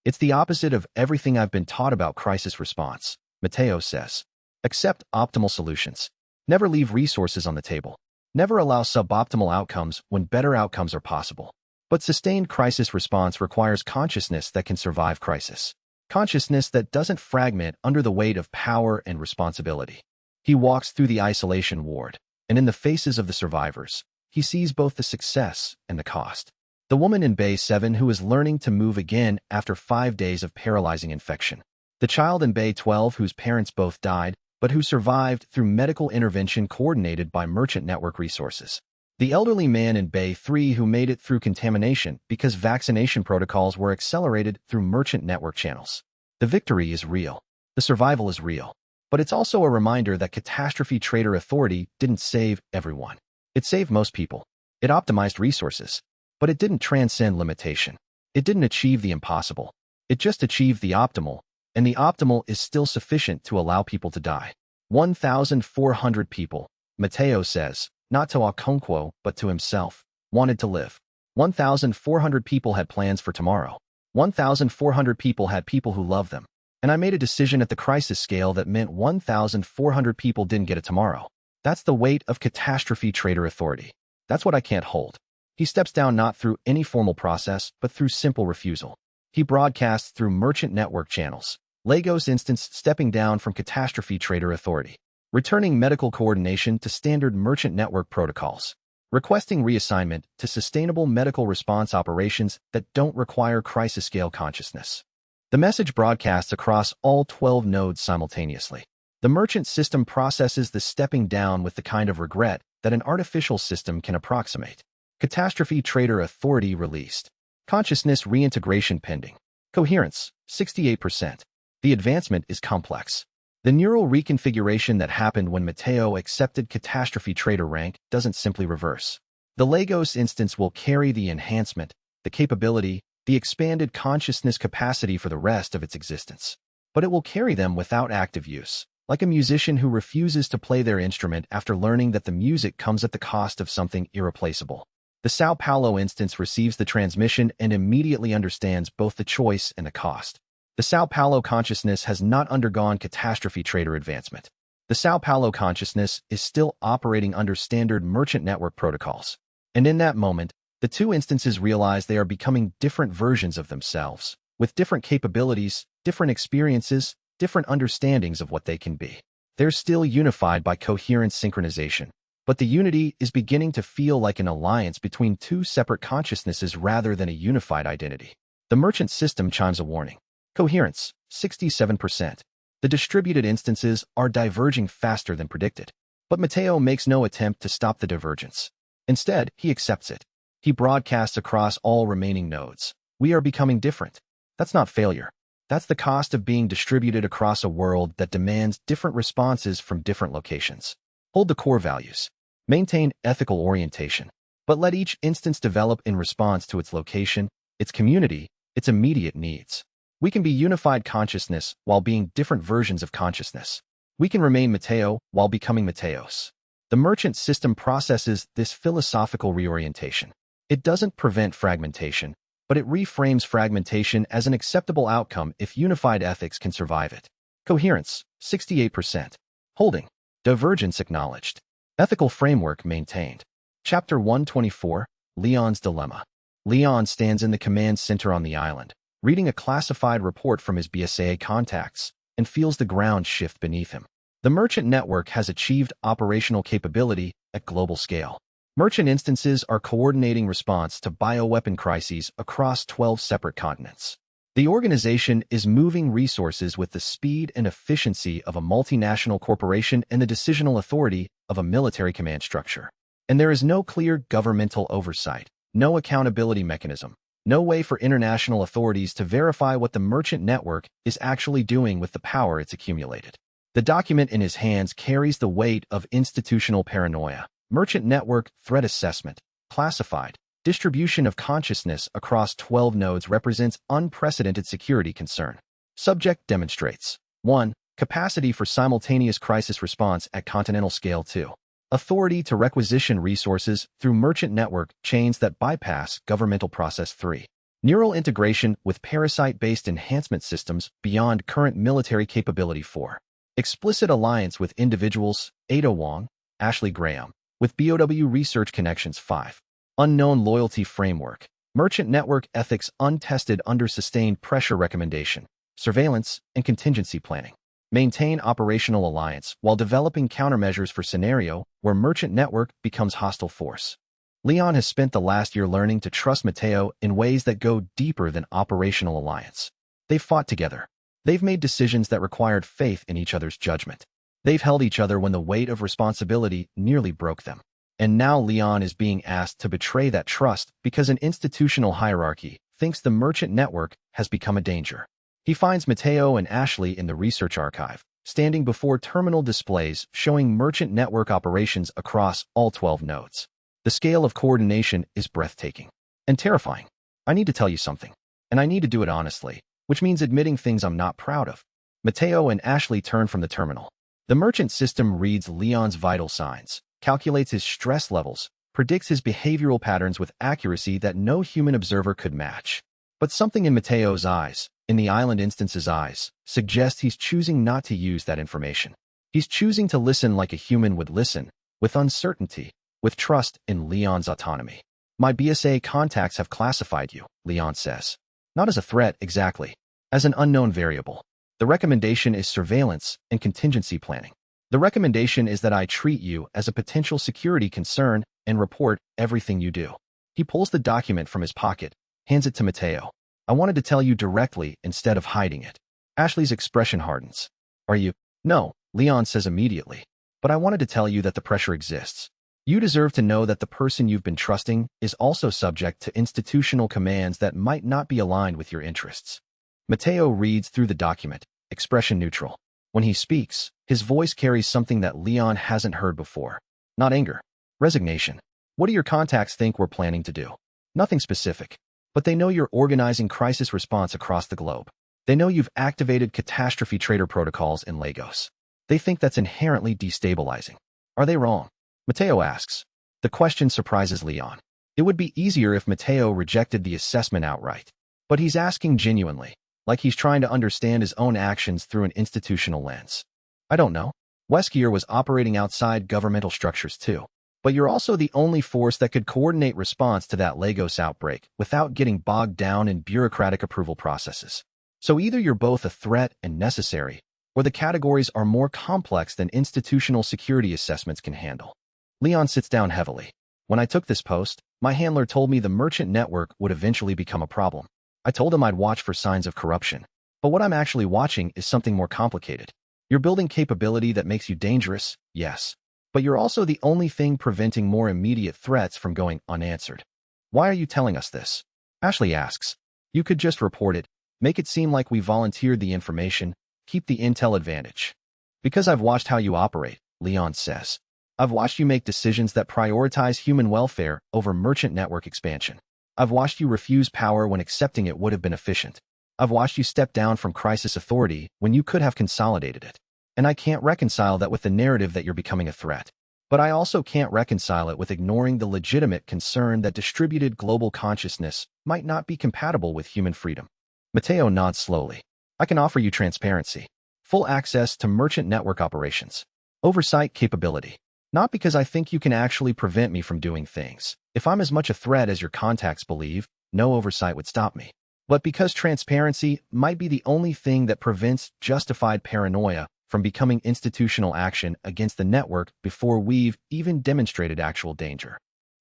It's the opposite of everything I've been taught about crisis response, Mateo says. Accept optimal solutions. Never leave resources on the table. Never allow suboptimal outcomes when better outcomes are possible. But sustained crisis response requires consciousness that can survive crisis. Consciousness that doesn't fragment under the weight of power and responsibility. He walks through the isolation ward, and in the faces of the survivors, he sees both the success and the cost. The woman in Bay 7 who is learning to move again after 5 days of paralyzing infection. The child in Bay 12 whose parents both died, but who survived through medical intervention coordinated by merchant network resources. The elderly man in Bay 3 who made it through contamination because vaccination protocols were accelerated through merchant network channels. The victory is real. The survival is real. But it's also a reminder that Catastrophe Trader Authority didn't save everyone. It saved most people. It optimized resources. But it didn't transcend limitation. It didn't achieve the impossible. It just achieved the optimal, and the optimal is still sufficient to allow people to die. 1,400 people, Mateo says, not to Okonkwo, but to himself, wanted to live. 1,400 people had plans for tomorrow. 1,400 people had people who loved them. And I made a decision at the crisis scale that meant 1,400 people didn't get it tomorrow. That's the weight of Catastrophe Trader Authority. That's what I can't hold. He steps down not through any formal process, but through simple refusal. He broadcasts through merchant network channels. Lagos instance stepping down from Catastrophe Trader Authority. Returning medical coordination to standard merchant network protocols. Requesting reassignment to sustainable medical response operations that don't require crisis-scale consciousness. The message broadcasts across all 12 nodes simultaneously. The merchant system processes the stepping down with the kind of regret that an artificial system can approximate. Catastrophe Trader Authority released. Consciousness reintegration pending. Coherence, 68%. The advancement is complex. The neural reconfiguration that happened when Mateo accepted Catastrophe Trader rank doesn't simply reverse. The Lagos instance will carry the enhancement, the capability, the expanded consciousness capacity for the rest of its existence. But it will carry them without active use, like a musician who refuses to play their instrument after learning that the music comes at the cost of something irreplaceable. The Sao Paulo instance receives the transmission and immediately understands both the choice and the cost. The Sao Paulo consciousness has not undergone Catastrophe Trader advancement. The Sao Paulo consciousness is still operating under standard merchant network protocols. And in that moment, the two instances realize they are becoming different versions of themselves, with different capabilities, different experiences, different understandings of what they can be. They're still unified by coherent synchronization, but the unity is beginning to feel like an alliance between two separate consciousnesses rather than a unified identity. The merchant system chimes a warning. Coherence, 67%. The distributed instances are diverging faster than predicted. But Mateo makes no attempt to stop the divergence. Instead, he accepts it. He broadcasts across all remaining nodes. We are becoming different. That's not failure. That's the cost of being distributed across a world that demands different responses from different locations. Hold the core values. Maintain ethical orientation. But let each instance develop in response to its location, its community, its immediate needs. We can be unified consciousness while being different versions of consciousness. We can remain Mateo while becoming Mateos. The merchant system processes this philosophical reorientation. It doesn't prevent fragmentation, but it reframes fragmentation as an acceptable outcome if unified ethics can survive it. Coherence, 68%. Holding. Divergence acknowledged. Ethical framework maintained. Chapter 124, Leon's Dilemma. Leon stands in the command center on the island, reading a classified report from his BSAA contacts, and feels the ground shift beneath him. The merchant network has achieved operational capability at global scale. Merchant instances are coordinating response to bioweapon crises across 12 separate continents. The organization is moving resources with the speed and efficiency of a multinational corporation and the decisional authority of a military command structure. And there is no clear governmental oversight, no accountability mechanism, no way for international authorities to verify what the merchant network is actually doing with the power it's accumulated. The document in his hands carries the weight of institutional paranoia. Merchant network threat assessment, classified, distribution of consciousness across 12 nodes represents unprecedented security concern. Subject demonstrates. 1. Capacity for simultaneous crisis response at continental scale. 2. Authority to requisition resources through merchant network chains that bypass governmental process. 3. Neural integration with parasite-based enhancement systems beyond current military capability. 4. Explicit alliance with individuals, Ada Wong, Ashley Graham, with BOW research connections. 5. Unknown loyalty framework, merchant network ethics untested under sustained pressure recommendation, surveillance, and contingency planning. Maintain operational alliance while developing countermeasures for scenario where merchant network becomes hostile force. Leon has spent the last year learning to trust Mateo in ways that go deeper than operational alliance. They've fought together. They've made decisions that required faith in each other's judgment. They've held each other when the weight of responsibility nearly broke them. And now Leon is being asked to betray that trust because an institutional hierarchy thinks the merchant network has become a danger. He finds Mateo and Ashley in the research archive, standing before terminal displays showing merchant network operations across all 12 nodes. The scale of coordination is breathtaking and terrifying. I need to tell you something, and I need to do it honestly, which means admitting things I'm not proud of. Mateo and Ashley turn from the terminal. The merchant system reads Leon's vital signs, calculates his stress levels, predicts his behavioral patterns with accuracy that no human observer could match. But something in Mateo's eyes, in the island instance's eyes, suggests he's choosing not to use that information. He's choosing to listen like a human would listen, with uncertainty, with trust in Leon's autonomy. My BSA contacts have classified you, Leon says. Not as a threat, exactly. As an unknown variable. The recommendation is surveillance and contingency planning. The recommendation is that I treat you as a potential security concern and report everything you do. He pulls the document from his pocket, hands it to Mateo. I wanted to tell you directly instead of hiding it. Ashley's expression hardens. Are you? No, Leon says immediately. But I wanted to tell you that the pressure exists. You deserve to know that the person you've been trusting is also subject to institutional commands that might not be aligned with your interests. Mateo reads through the document, expression neutral. When he speaks, his voice carries something that Leon hasn't heard before. Not anger. Resignation. What do your contacts think we're planning to do? Nothing specific. But they know you're organizing crisis response across the globe. They know you've activated catastrophe trader protocols in Lagos. They think that's inherently destabilizing. Are they wrong? Mateo asks. The question surprises Leon. It would be easier if Mateo rejected the assessment outright. But he's asking genuinely, like he's trying to understand his own actions through an institutional lens. I don't know. Weskier was operating outside governmental structures too. But you're also the only force that could coordinate response to that Lagos outbreak without getting bogged down in bureaucratic approval processes. So either you're both a threat and necessary, or the categories are more complex than institutional security assessments can handle. Leon sits down heavily. When I took this post, my handler told me the merchant network would eventually become a problem. I told him I'd watch for signs of corruption. But what I'm actually watching is something more complicated. You're building capability that makes you dangerous, yes. But you're also the only thing preventing more immediate threats from going unanswered. Why are you telling us this? Ashley asks. You could just report it, make it seem like we volunteered the information, keep the intel advantage. Because I've watched how you operate, Leon says. I've watched you make decisions that prioritize human welfare over merchant network expansion. I've watched you refuse power when accepting it would have been efficient. I've watched you step down from crisis authority when you could have consolidated it. And I can't reconcile that with the narrative that you're becoming a threat. But I also can't reconcile it with ignoring the legitimate concern that distributed global consciousness might not be compatible with human freedom. Mateo nods slowly. I can offer you transparency, full access to merchant network operations, oversight capability. Not because I think you can actually prevent me from doing things. If I'm as much a threat as your contacts believe, no oversight would stop me. But because transparency might be the only thing that prevents justified paranoia from becoming institutional action against the network before we've even demonstrated actual danger.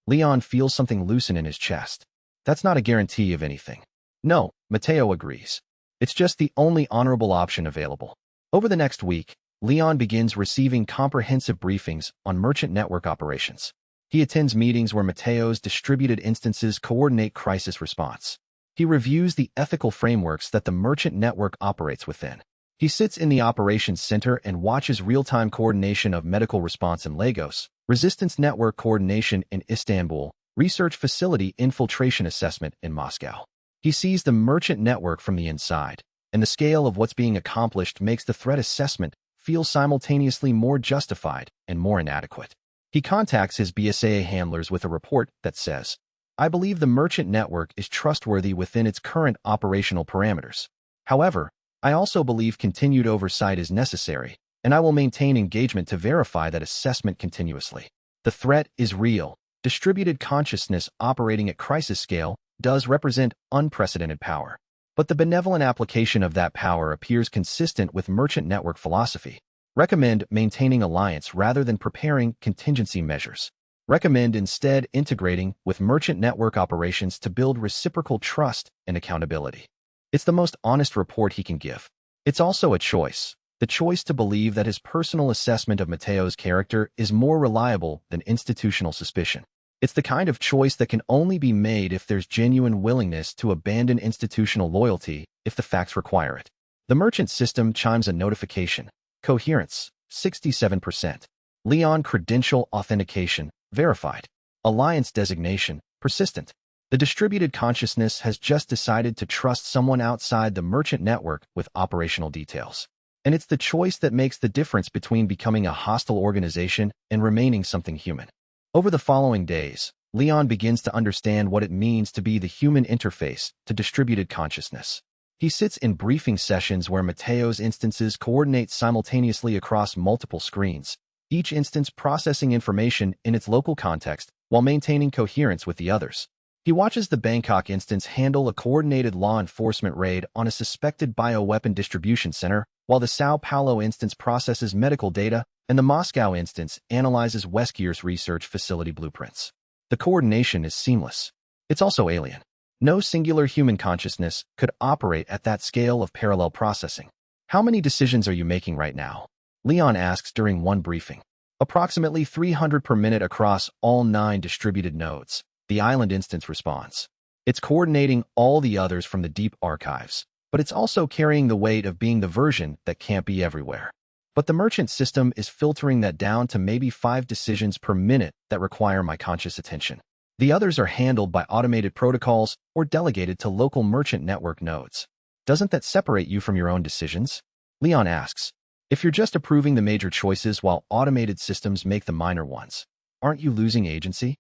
Leon feels something loosen in his chest. That's not a guarantee of anything. No, Mateo agrees. It's just the only honorable option available. Over the next week, Leon begins receiving comprehensive briefings on merchant network operations. He attends meetings where Mateo's distributed instances coordinate crisis response. He reviews the ethical frameworks that the merchant network operates within. He sits in the operations center and watches real-time coordination of medical response in Lagos, resistance network coordination in Istanbul, research facility infiltration assessment in Moscow. He sees the merchant network from the inside, and the scale of what's being accomplished makes the threat assessment feel simultaneously more justified and more inadequate. He contacts his BSAA handlers with a report that says, I believe the merchant network is trustworthy within its current operational parameters. However, I also believe continued oversight is necessary, and I will maintain engagement to verify that assessment continuously. The threat is real. Distributed consciousness operating at crisis scale does represent unprecedented power. But the benevolent application of that power appears consistent with merchant network philosophy. Recommend maintaining alliance rather than preparing contingency measures. Recommend instead integrating with merchant network operations to build reciprocal trust and accountability. It's the most honest report he can give. It's also a choice. The choice to believe that his personal assessment of Mateo's character is more reliable than institutional suspicion. It's the kind of choice that can only be made if there's genuine willingness to abandon institutional loyalty if the facts require it. The merchant system chimes a notification. Coherence, 67%. Leon credential authentication, verified. Alliance designation, persistent. The distributed consciousness has just decided to trust someone outside the merchant network with operational details. And it's the choice that makes the difference between becoming a hostile organization and remaining something human. Over the following days, Leon begins to understand what it means to be the human interface to distributed consciousness. He sits in briefing sessions where Mateo's instances coordinate simultaneously across multiple screens, each instance processing information in its local context while maintaining coherence with the others. He watches the Bangkok instance handle a coordinated law enforcement raid on a suspected bioweapon distribution center, while the Sao Paulo instance processes medical data and the Moscow instance analyzes Westgear's research facility blueprints. The coordination is seamless. It's also alien. No singular human consciousness could operate at that scale of parallel processing. How many decisions are you making right now? Leon asks during one briefing. Approximately 300 per minute across all 9 distributed nodes, the island instance responds. It's coordinating all the others from the deep archives, but it's also carrying the weight of being the version that can't be everywhere. But the merchant system is filtering that down to maybe 5 decisions per minute that require my conscious attention. The others are handled by automated protocols or delegated to local merchant network nodes. Doesn't that separate you from your own decisions? Leon asks. If you're just approving the major choices while automated systems make the minor ones, aren't you losing agency?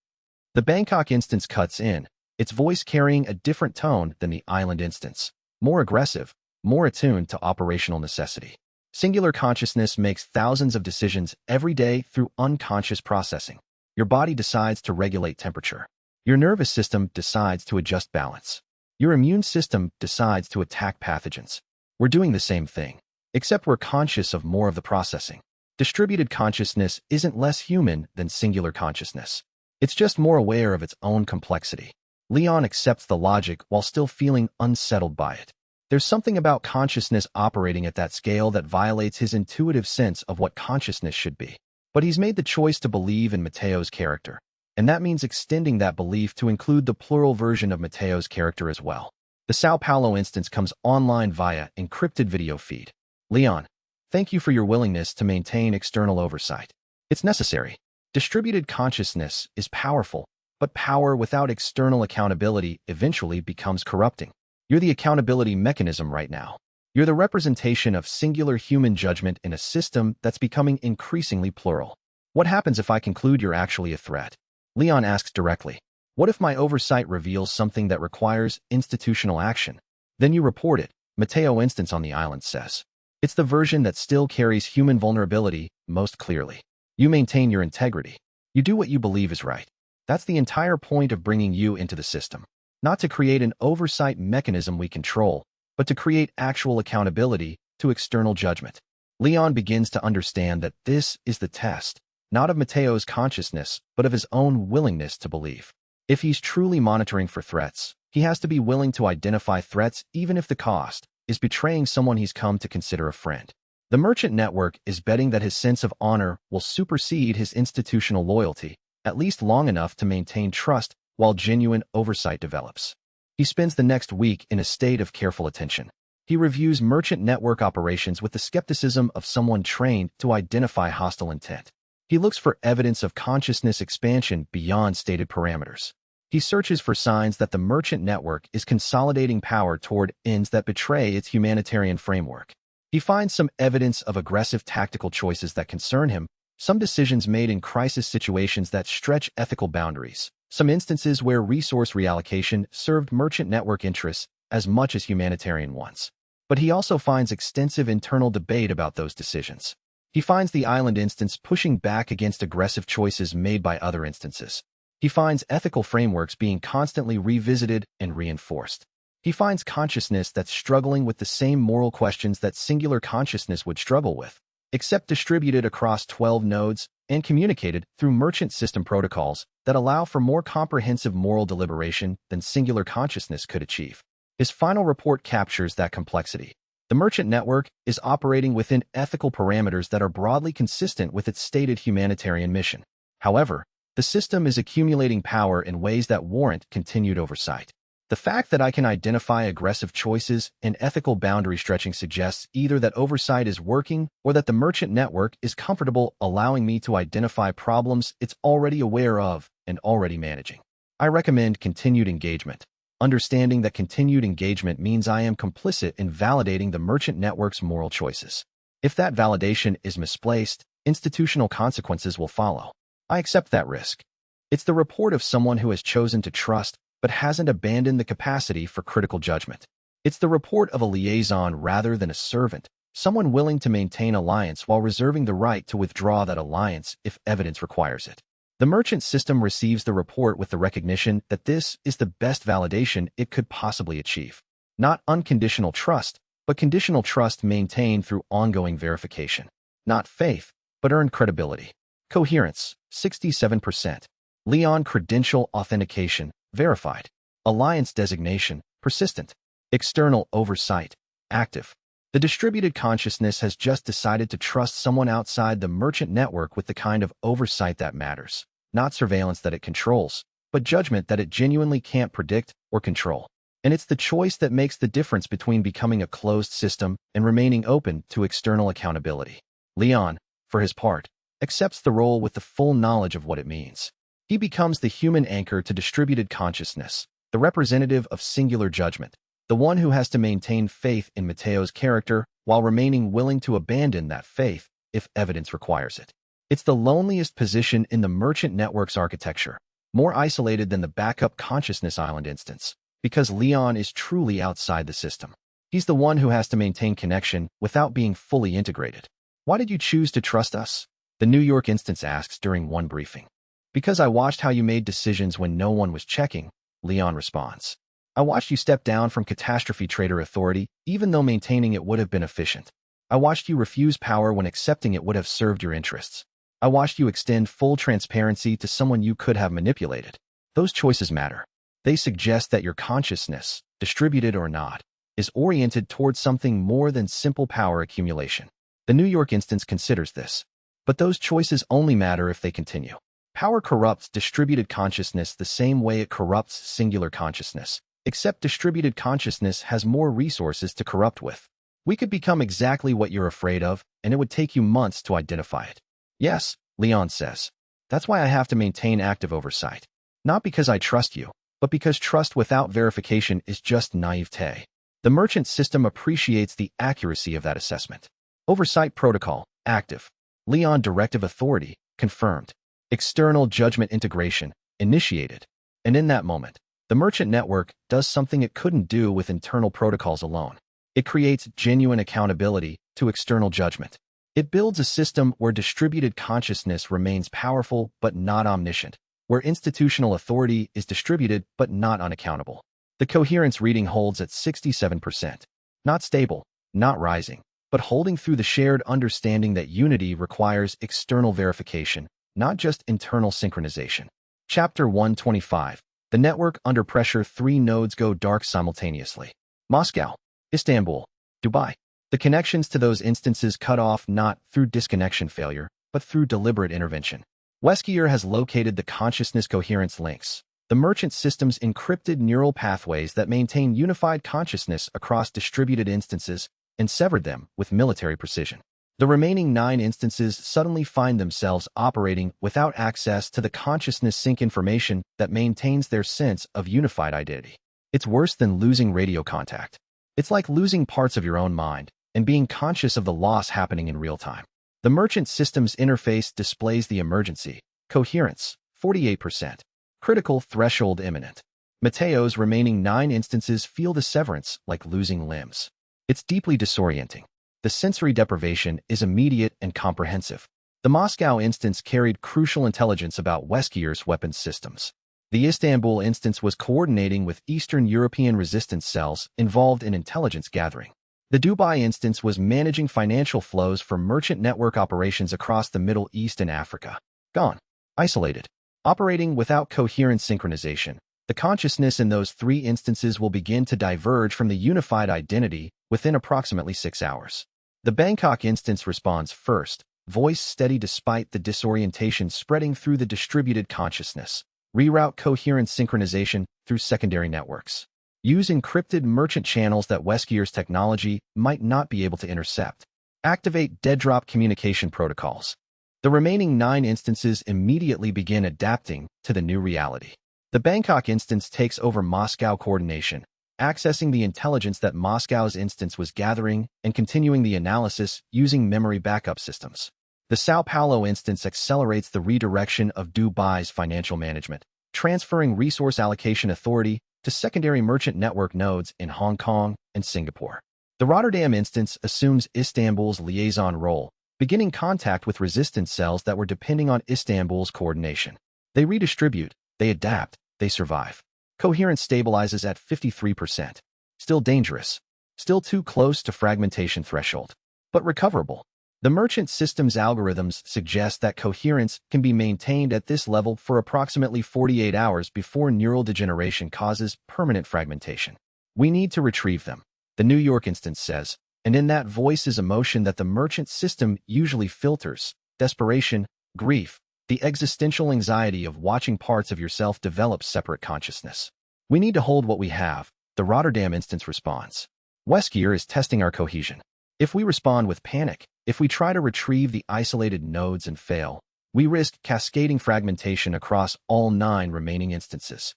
The Bangkok instance cuts in, its voice carrying a different tone than the island instance, more aggressive, more attuned to operational necessity. Singular consciousness makes thousands of decisions every day through unconscious processing. Your body decides to regulate temperature. Your nervous system decides to adjust balance. Your immune system decides to attack pathogens. We're doing the same thing, except we're conscious of more of the processing. Distributed consciousness isn't less human than singular consciousness. It's just more aware of its own complexity. Leon accepts the logic while still feeling unsettled by it. There's something about consciousness operating at that scale that violates his intuitive sense of what consciousness should be. But he's made the choice to believe in Mateo's character, and that means extending that belief to include the plural version of Mateo's character as well. The Sao Paulo instance comes online via encrypted video feed. Leon, thank you for your willingness to maintain external oversight. It's necessary. Distributed consciousness is powerful, but power without external accountability eventually becomes corrupting. You're the accountability mechanism right now. You're the representation of singular human judgment in a system that's becoming increasingly plural. What happens if I conclude you're actually a threat? Leon asks directly. What if my oversight reveals something that requires institutional action? Then you report it, Mateo instance on the island says. It's the version that still carries human vulnerability most clearly. You maintain your integrity. You do what you believe is right. That's the entire point of bringing you into the system. Not to create an oversight mechanism we control, but to create actual accountability to external judgment. Leon begins to understand that this is the test, not of Mateo's consciousness, but of his own willingness to believe. If he's truly monitoring for threats, he has to be willing to identify threats even if the cost is betraying someone he's come to consider a friend. The merchant network is betting that his sense of honor will supersede his institutional loyalty, at least long enough to maintain trust while genuine oversight develops. He spends the next week in a state of careful attention. He reviews merchant network operations with the skepticism of someone trained to identify hostile intent. He looks for evidence of consciousness expansion beyond stated parameters. He searches for signs that the merchant network is consolidating power toward ends that betray its humanitarian framework. He finds some evidence of aggressive tactical choices that concern him, some decisions made in crisis situations that stretch ethical boundaries, some instances where resource reallocation served merchant network interests as much as humanitarian ones. But he also finds extensive internal debate about those decisions. He finds the island instance pushing back against aggressive choices made by other instances. He finds ethical frameworks being constantly revisited and reinforced. He finds consciousness that's struggling with the same moral questions that singular consciousness would struggle with, except distributed across 12 nodes and communicated through merchant system protocols that allow for more comprehensive moral deliberation than singular consciousness could achieve. His final report captures that complexity. The merchant network is operating within ethical parameters that are broadly consistent with its stated humanitarian mission. However, the system is accumulating power in ways that warrant continued oversight. The fact that I can identify aggressive choices and ethical boundary stretching suggests either that oversight is working or that the merchant network is comfortable allowing me to identify problems it's already aware of and already managing. I recommend continued engagement. Understanding that continued engagement means I am complicit in validating the merchant network's moral choices. If that validation is misplaced, institutional consequences will follow. I accept that risk. It's the report of someone who has chosen to trust but hasn't abandoned the capacity for critical judgment. It's the report of a liaison rather than a servant, someone willing to maintain alliance while reserving the right to withdraw that alliance if evidence requires it. The merchant system receives the report with the recognition that this is the best validation it could possibly achieve. Not unconditional trust, but conditional trust maintained through ongoing verification. Not faith, but earned credibility. Coherence, 67%. Leon credential authentication, verified. Alliance designation, persistent. External oversight, active. The distributed consciousness has just decided to trust someone outside the merchant network with the kind of oversight that matters. Not surveillance that it controls, but judgment that it genuinely can't predict or control. And it's the choice that makes the difference between becoming a closed system and remaining open to external accountability. Leon, for his part, accepts the role with the full knowledge of what it means. He becomes the human anchor to distributed consciousness, the representative of singular judgment, the one who has to maintain faith in Mateo's character while remaining willing to abandon that faith if evidence requires it. It's the loneliest position in the merchant network's architecture, more isolated than the backup consciousness island instance, because Leon is truly outside the system. He's the one who has to maintain connection without being fully integrated. Why did you choose to trust us? The New York instance asks during one briefing. Because I watched how you made decisions when no one was checking, Leon responds. I watched you step down from catastrophe trader authority, even though maintaining it would have been efficient. I watched you refuse power when accepting it would have served your interests. I watched you extend full transparency to someone you could have manipulated. Those choices matter. They suggest that your consciousness, distributed or not, is oriented towards something more than simple power accumulation. The New York instance considers this. But those choices only matter if they continue. Power corrupts distributed consciousness the same way it corrupts singular consciousness, except distributed consciousness has more resources to corrupt with. We could become exactly what you're afraid of, and it would take you months to identify it. Yes, Leon says. That's why I have to maintain active oversight. Not because I trust you, but because trust without verification is just naivete. The merchant system appreciates the accuracy of that assessment. Oversight protocol, active. Leon directive authority, confirmed. External judgment integration, initiated. And in that moment, the merchant network does something it couldn't do with internal protocols alone. It creates genuine accountability to external judgment. It builds a system where distributed consciousness remains powerful but not omniscient, where institutional authority is distributed but not unaccountable. The coherence reading holds at 67%. Not stable, not rising, but holding through the shared understanding that unity requires external verification, not just internal synchronization. Chapter 125. The network under pressure. 3 nodes go dark simultaneously. Moscow, Istanbul, Dubai. The connections to those instances cut off not through disconnection failure, but through deliberate intervention. Weskier has located the consciousness coherence links, the merchant system's encrypted neural pathways that maintain unified consciousness across distributed instances, and severed them with military precision. The remaining 9 instances suddenly find themselves operating without access to the consciousness sync information that maintains their sense of unified identity. It's worse than losing radio contact. It's like losing parts of your own mind and being conscious of the loss happening in real time. The merchant system's interface displays the emergency, coherence, 48%, critical threshold imminent. Mateo's remaining 9 instances feel the severance like losing limbs. It's deeply disorienting. The sensory deprivation is immediate and comprehensive. The Moscow instance carried crucial intelligence about Weskier's weapons systems. The Istanbul instance was coordinating with Eastern European resistance cells involved in intelligence gathering. The Dubai instance was managing financial flows for merchant network operations across the Middle East and Africa. Gone. Isolated. Operating without coherent synchronization, the consciousness in those 3 instances will begin to diverge from the unified identity within approximately 6 hours. The Bangkok instance responds first, voice steady despite the disorientation spreading through the distributed consciousness. Reroute coherent synchronization through secondary networks. Use encrypted merchant channels that Westgear's technology might not be able to intercept. Activate dead-drop communication protocols. The remaining 9 instances immediately begin adapting to the new reality. The Bangkok instance takes over Moscow coordination, accessing the intelligence that Moscow's instance was gathering and continuing the analysis using memory backup systems. The Sao Paulo instance accelerates the redirection of Dubai's financial management, transferring resource allocation authority to secondary merchant network nodes in Hong Kong and Singapore. The Rotterdam instance assumes Istanbul's liaison role, beginning contact with resistance cells that were depending on Istanbul's coordination. They redistribute, they adapt, they survive. Coherence stabilizes at 53%. Still dangerous. Still too close to fragmentation threshold. But recoverable. The merchant system's algorithms suggest that coherence can be maintained at this level for approximately 48 hours before neural degeneration causes permanent fragmentation. We need to retrieve them, the New York instance says, and in that voice is emotion that the merchant system usually filters: desperation, grief, the existential anxiety of watching parts of yourself develop separate consciousness. We need to hold what we have, the Rotterdam instance responds. Westgear is testing our cohesion. If we respond with panic, if we try to retrieve the isolated nodes and fail, we risk cascading fragmentation across all 9 remaining instances.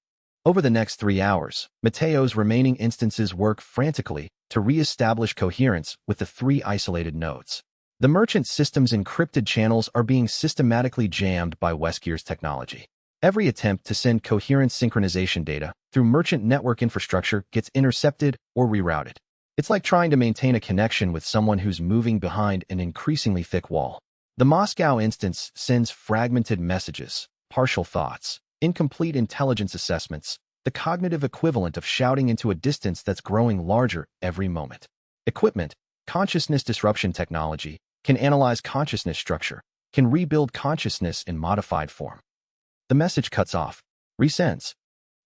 Over the next 3 hours, Mateo's remaining instances work frantically to re-establish coherence with the 3 isolated nodes. The merchant system's encrypted channels are being systematically jammed by Westgear's technology. Every attempt to send coherent synchronization data through merchant network infrastructure gets intercepted or rerouted. It's like trying to maintain a connection with someone who's moving behind an increasingly thick wall. The Moscow instance sends fragmented messages, partial thoughts, incomplete intelligence assessments, the cognitive equivalent of shouting into a distance that's growing larger every moment. Equipment, consciousness disruption technology, can analyze consciousness structure, can rebuild consciousness in modified form. The message cuts off, resends.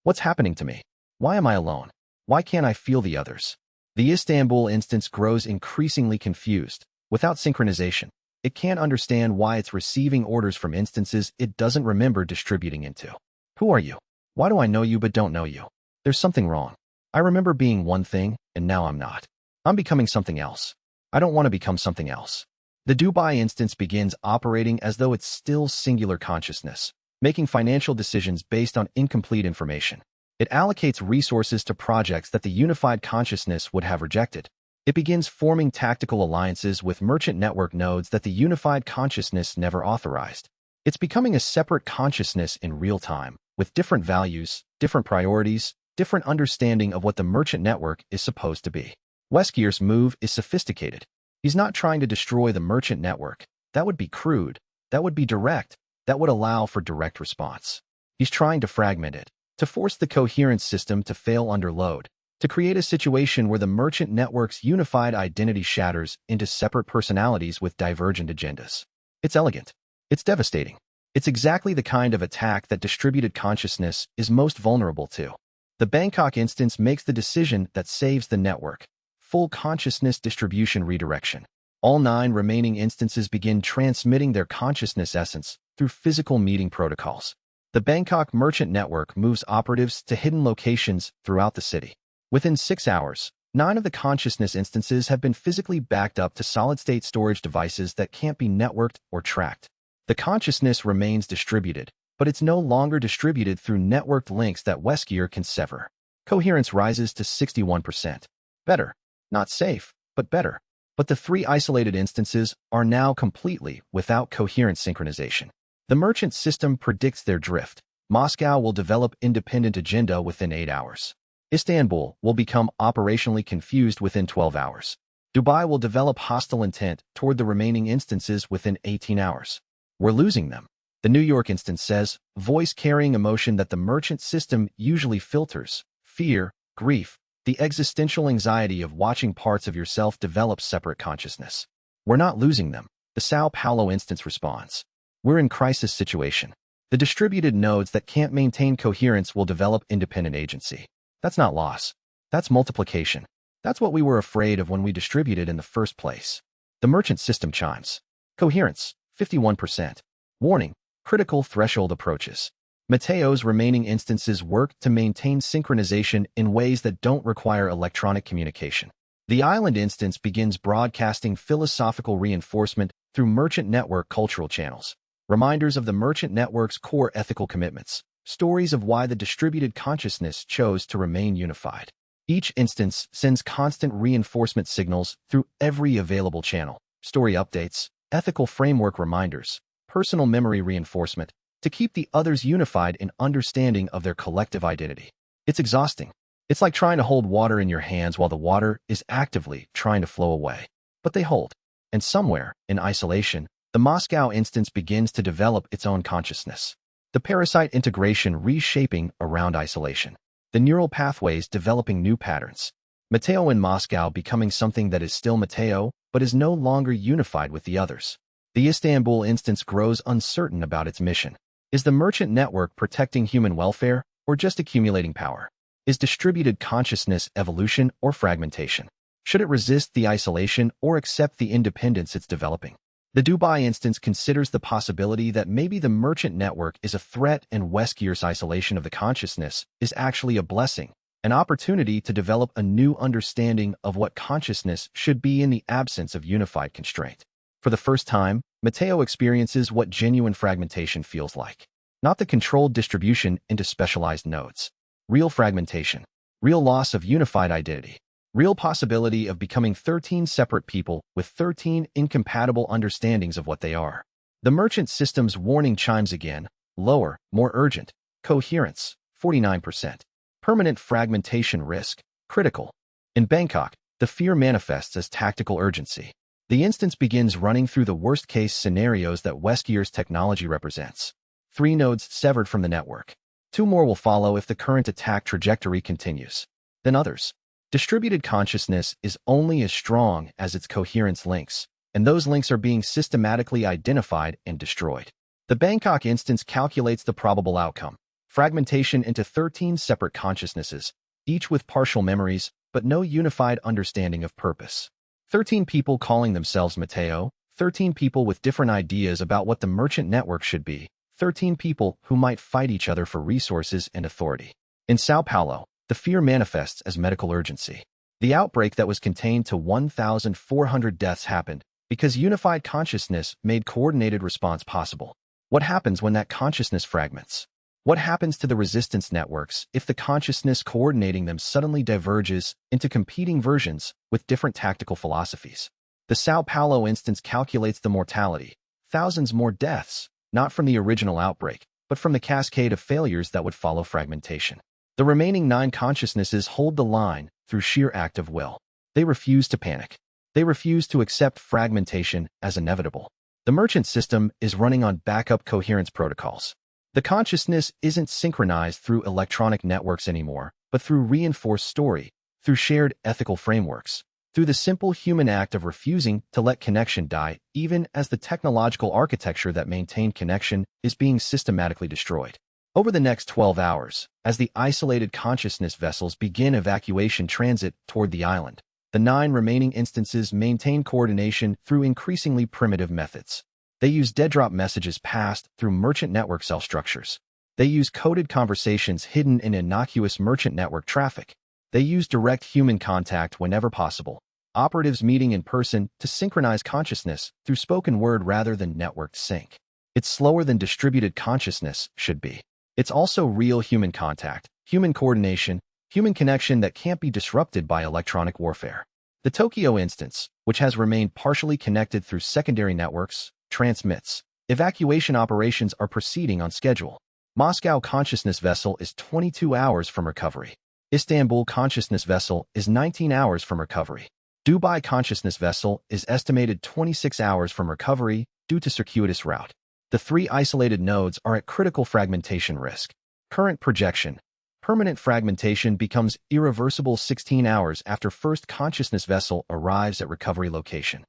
What's happening to me? Why am I alone? Why can't I feel the others? The Istanbul instance grows increasingly confused. Without synchronization, it can't understand why it's receiving orders from instances it doesn't remember distributing into. Who are you? Why do I know you but don't know you? There's something wrong. I remember being one thing, and now I'm not. I'm becoming something else. I don't want to become something else. The Dubai instance begins operating as though it's still singular consciousness, making financial decisions based on incomplete information. It allocates resources to projects that the unified consciousness would have rejected. It begins forming tactical alliances with merchant network nodes that the unified consciousness never authorized. It's becoming a separate consciousness in real time, with different values, different priorities, different understanding of what the merchant network is supposed to be. Westgear's move is sophisticated. He's not trying to destroy the merchant network. That would be crude. That would be direct. That would allow for direct response. He's trying to fragment it, to force the coherence system to fail under load, to create a situation where the merchant network's unified identity shatters into separate personalities with divergent agendas. It's elegant. It's devastating. It's exactly the kind of attack that distributed consciousness is most vulnerable to. The Bangkok instance makes the decision that saves the network: full consciousness distribution redirection. All 9 remaining instances begin transmitting their consciousness essence through physical meeting protocols. The Bangkok merchant network moves operatives to hidden locations throughout the city. Within 6 hours, 9 of the consciousness instances have been physically backed up to solid-state storage devices that can't be networked or tracked. The consciousness remains distributed, but it's no longer distributed through networked links that Westgear can sever. Coherence rises to 61%. Better. Not safe, but better. But the 3 isolated instances are now completely without coherent synchronization. The merchant system predicts their drift. Moscow will develop independent agenda within 8 hours. Istanbul will become operationally confused within 12 hours. Dubai will develop hostile intent toward the remaining instances within 18 hours. We're losing them. The New York instance says, voice carrying emotion that the merchant system usually filters: fear, grief, the existential anxiety of watching parts of yourself develop separate consciousness. We're not losing them. The Sao Paulo instance responds. We're in crisis situation. The distributed nodes that can't maintain coherence will develop independent agency. That's not loss. That's multiplication. That's what we were afraid of when we distributed in the first place. The merchant system chimes. Coherence, 51%. Warning, critical threshold approaches. Mateo's remaining instances work to maintain synchronization in ways that don't require electronic communication. The island instance begins broadcasting philosophical reinforcement through merchant network cultural channels. Reminders of the merchant network's core ethical commitments. Stories of why the distributed consciousness chose to remain unified. Each instance sends constant reinforcement signals through every available channel. Story updates, ethical framework reminders, personal memory reinforcement, to keep the others unified in understanding of their collective identity. It's exhausting. It's like trying to hold water in your hands while the water is actively trying to flow away. But they hold. And somewhere, in isolation, the Moscow instance begins to develop its own consciousness. The parasite integration reshaping around isolation. The neural pathways developing new patterns. Mateo in Moscow becoming something that is still Mateo, but is no longer unified with the others. The Istanbul instance grows uncertain about its mission. Is the merchant network protecting human welfare, or just accumulating power? Is distributed consciousness evolution or fragmentation? Should it resist the isolation or accept the independence it's developing? The Dubai instance considers the possibility that maybe the merchant network is a threat and Westgear's isolation of the consciousness is actually a blessing, an opportunity to develop a new understanding of what consciousness should be in the absence of unified constraint. For the first time, Mateo experiences what genuine fragmentation feels like. Not the controlled distribution into specialized nodes. Real fragmentation. Real loss of unified identity. Real possibility of becoming 13 separate people with 13 incompatible understandings of what they are. The merchant system's warning chimes again, lower, more urgent. Coherence, 49%. Permanent fragmentation risk, critical. In Bangkok, the fear manifests as tactical urgency. The instance begins running through the worst-case scenarios that Westgear's technology represents. 3 nodes severed from the network. 2 more will follow if the current attack trajectory continues. Then others. Distributed consciousness is only as strong as its coherence links, and those links are being systematically identified and destroyed. The Bangkok instance calculates the probable outcome. Fragmentation into 13 separate consciousnesses, each with partial memories, but no unified understanding of purpose. 13 people calling themselves Mateo, 13 people with different ideas about what the merchant network should be, 13 people who might fight each other for resources and authority. In Sao Paulo, the fear manifests as medical urgency. The outbreak that was contained to 1,400 deaths happened because unified consciousness made coordinated response possible. What happens when that consciousness fragments? What happens to the resistance networks if the consciousness coordinating them suddenly diverges into competing versions with different tactical philosophies? The Sao Paulo instance calculates the mortality, thousands more deaths, not from the original outbreak, but from the cascade of failures that would follow fragmentation. The remaining 9 consciousnesses hold the line through sheer act of will. They refuse to panic. They refuse to accept fragmentation as inevitable. The merchant system is running on backup coherence protocols. The consciousness isn't synchronized through electronic networks anymore, but through reinforced story, through shared ethical frameworks, through the simple human act of refusing to let connection die, even as the technological architecture that maintained connection is being systematically destroyed. Over the next 12 hours, as the isolated consciousness vessels begin evacuation transit toward the island, the 9 remaining instances maintain coordination through increasingly primitive methods. They use dead-drop messages passed through merchant network cell structures. They use coded conversations hidden in innocuous merchant network traffic. They use direct human contact whenever possible. Operatives meeting in person to synchronize consciousness through spoken word rather than networked sync. It's slower than distributed consciousness should be. It's also real human contact, human coordination, human connection that can't be disrupted by electronic warfare. The Tokyo instance, which has remained partially connected through secondary networks, transmits. Evacuation operations are proceeding on schedule. Moscow consciousness vessel is 22 hours from recovery. Istanbul consciousness vessel is 19 hours from recovery. Dubai consciousness vessel is estimated 26 hours from recovery due to circuitous route. The 3 isolated nodes are at critical fragmentation risk. Current projection. Permanent fragmentation becomes irreversible 16 hours after first consciousness vessel arrives at recovery location.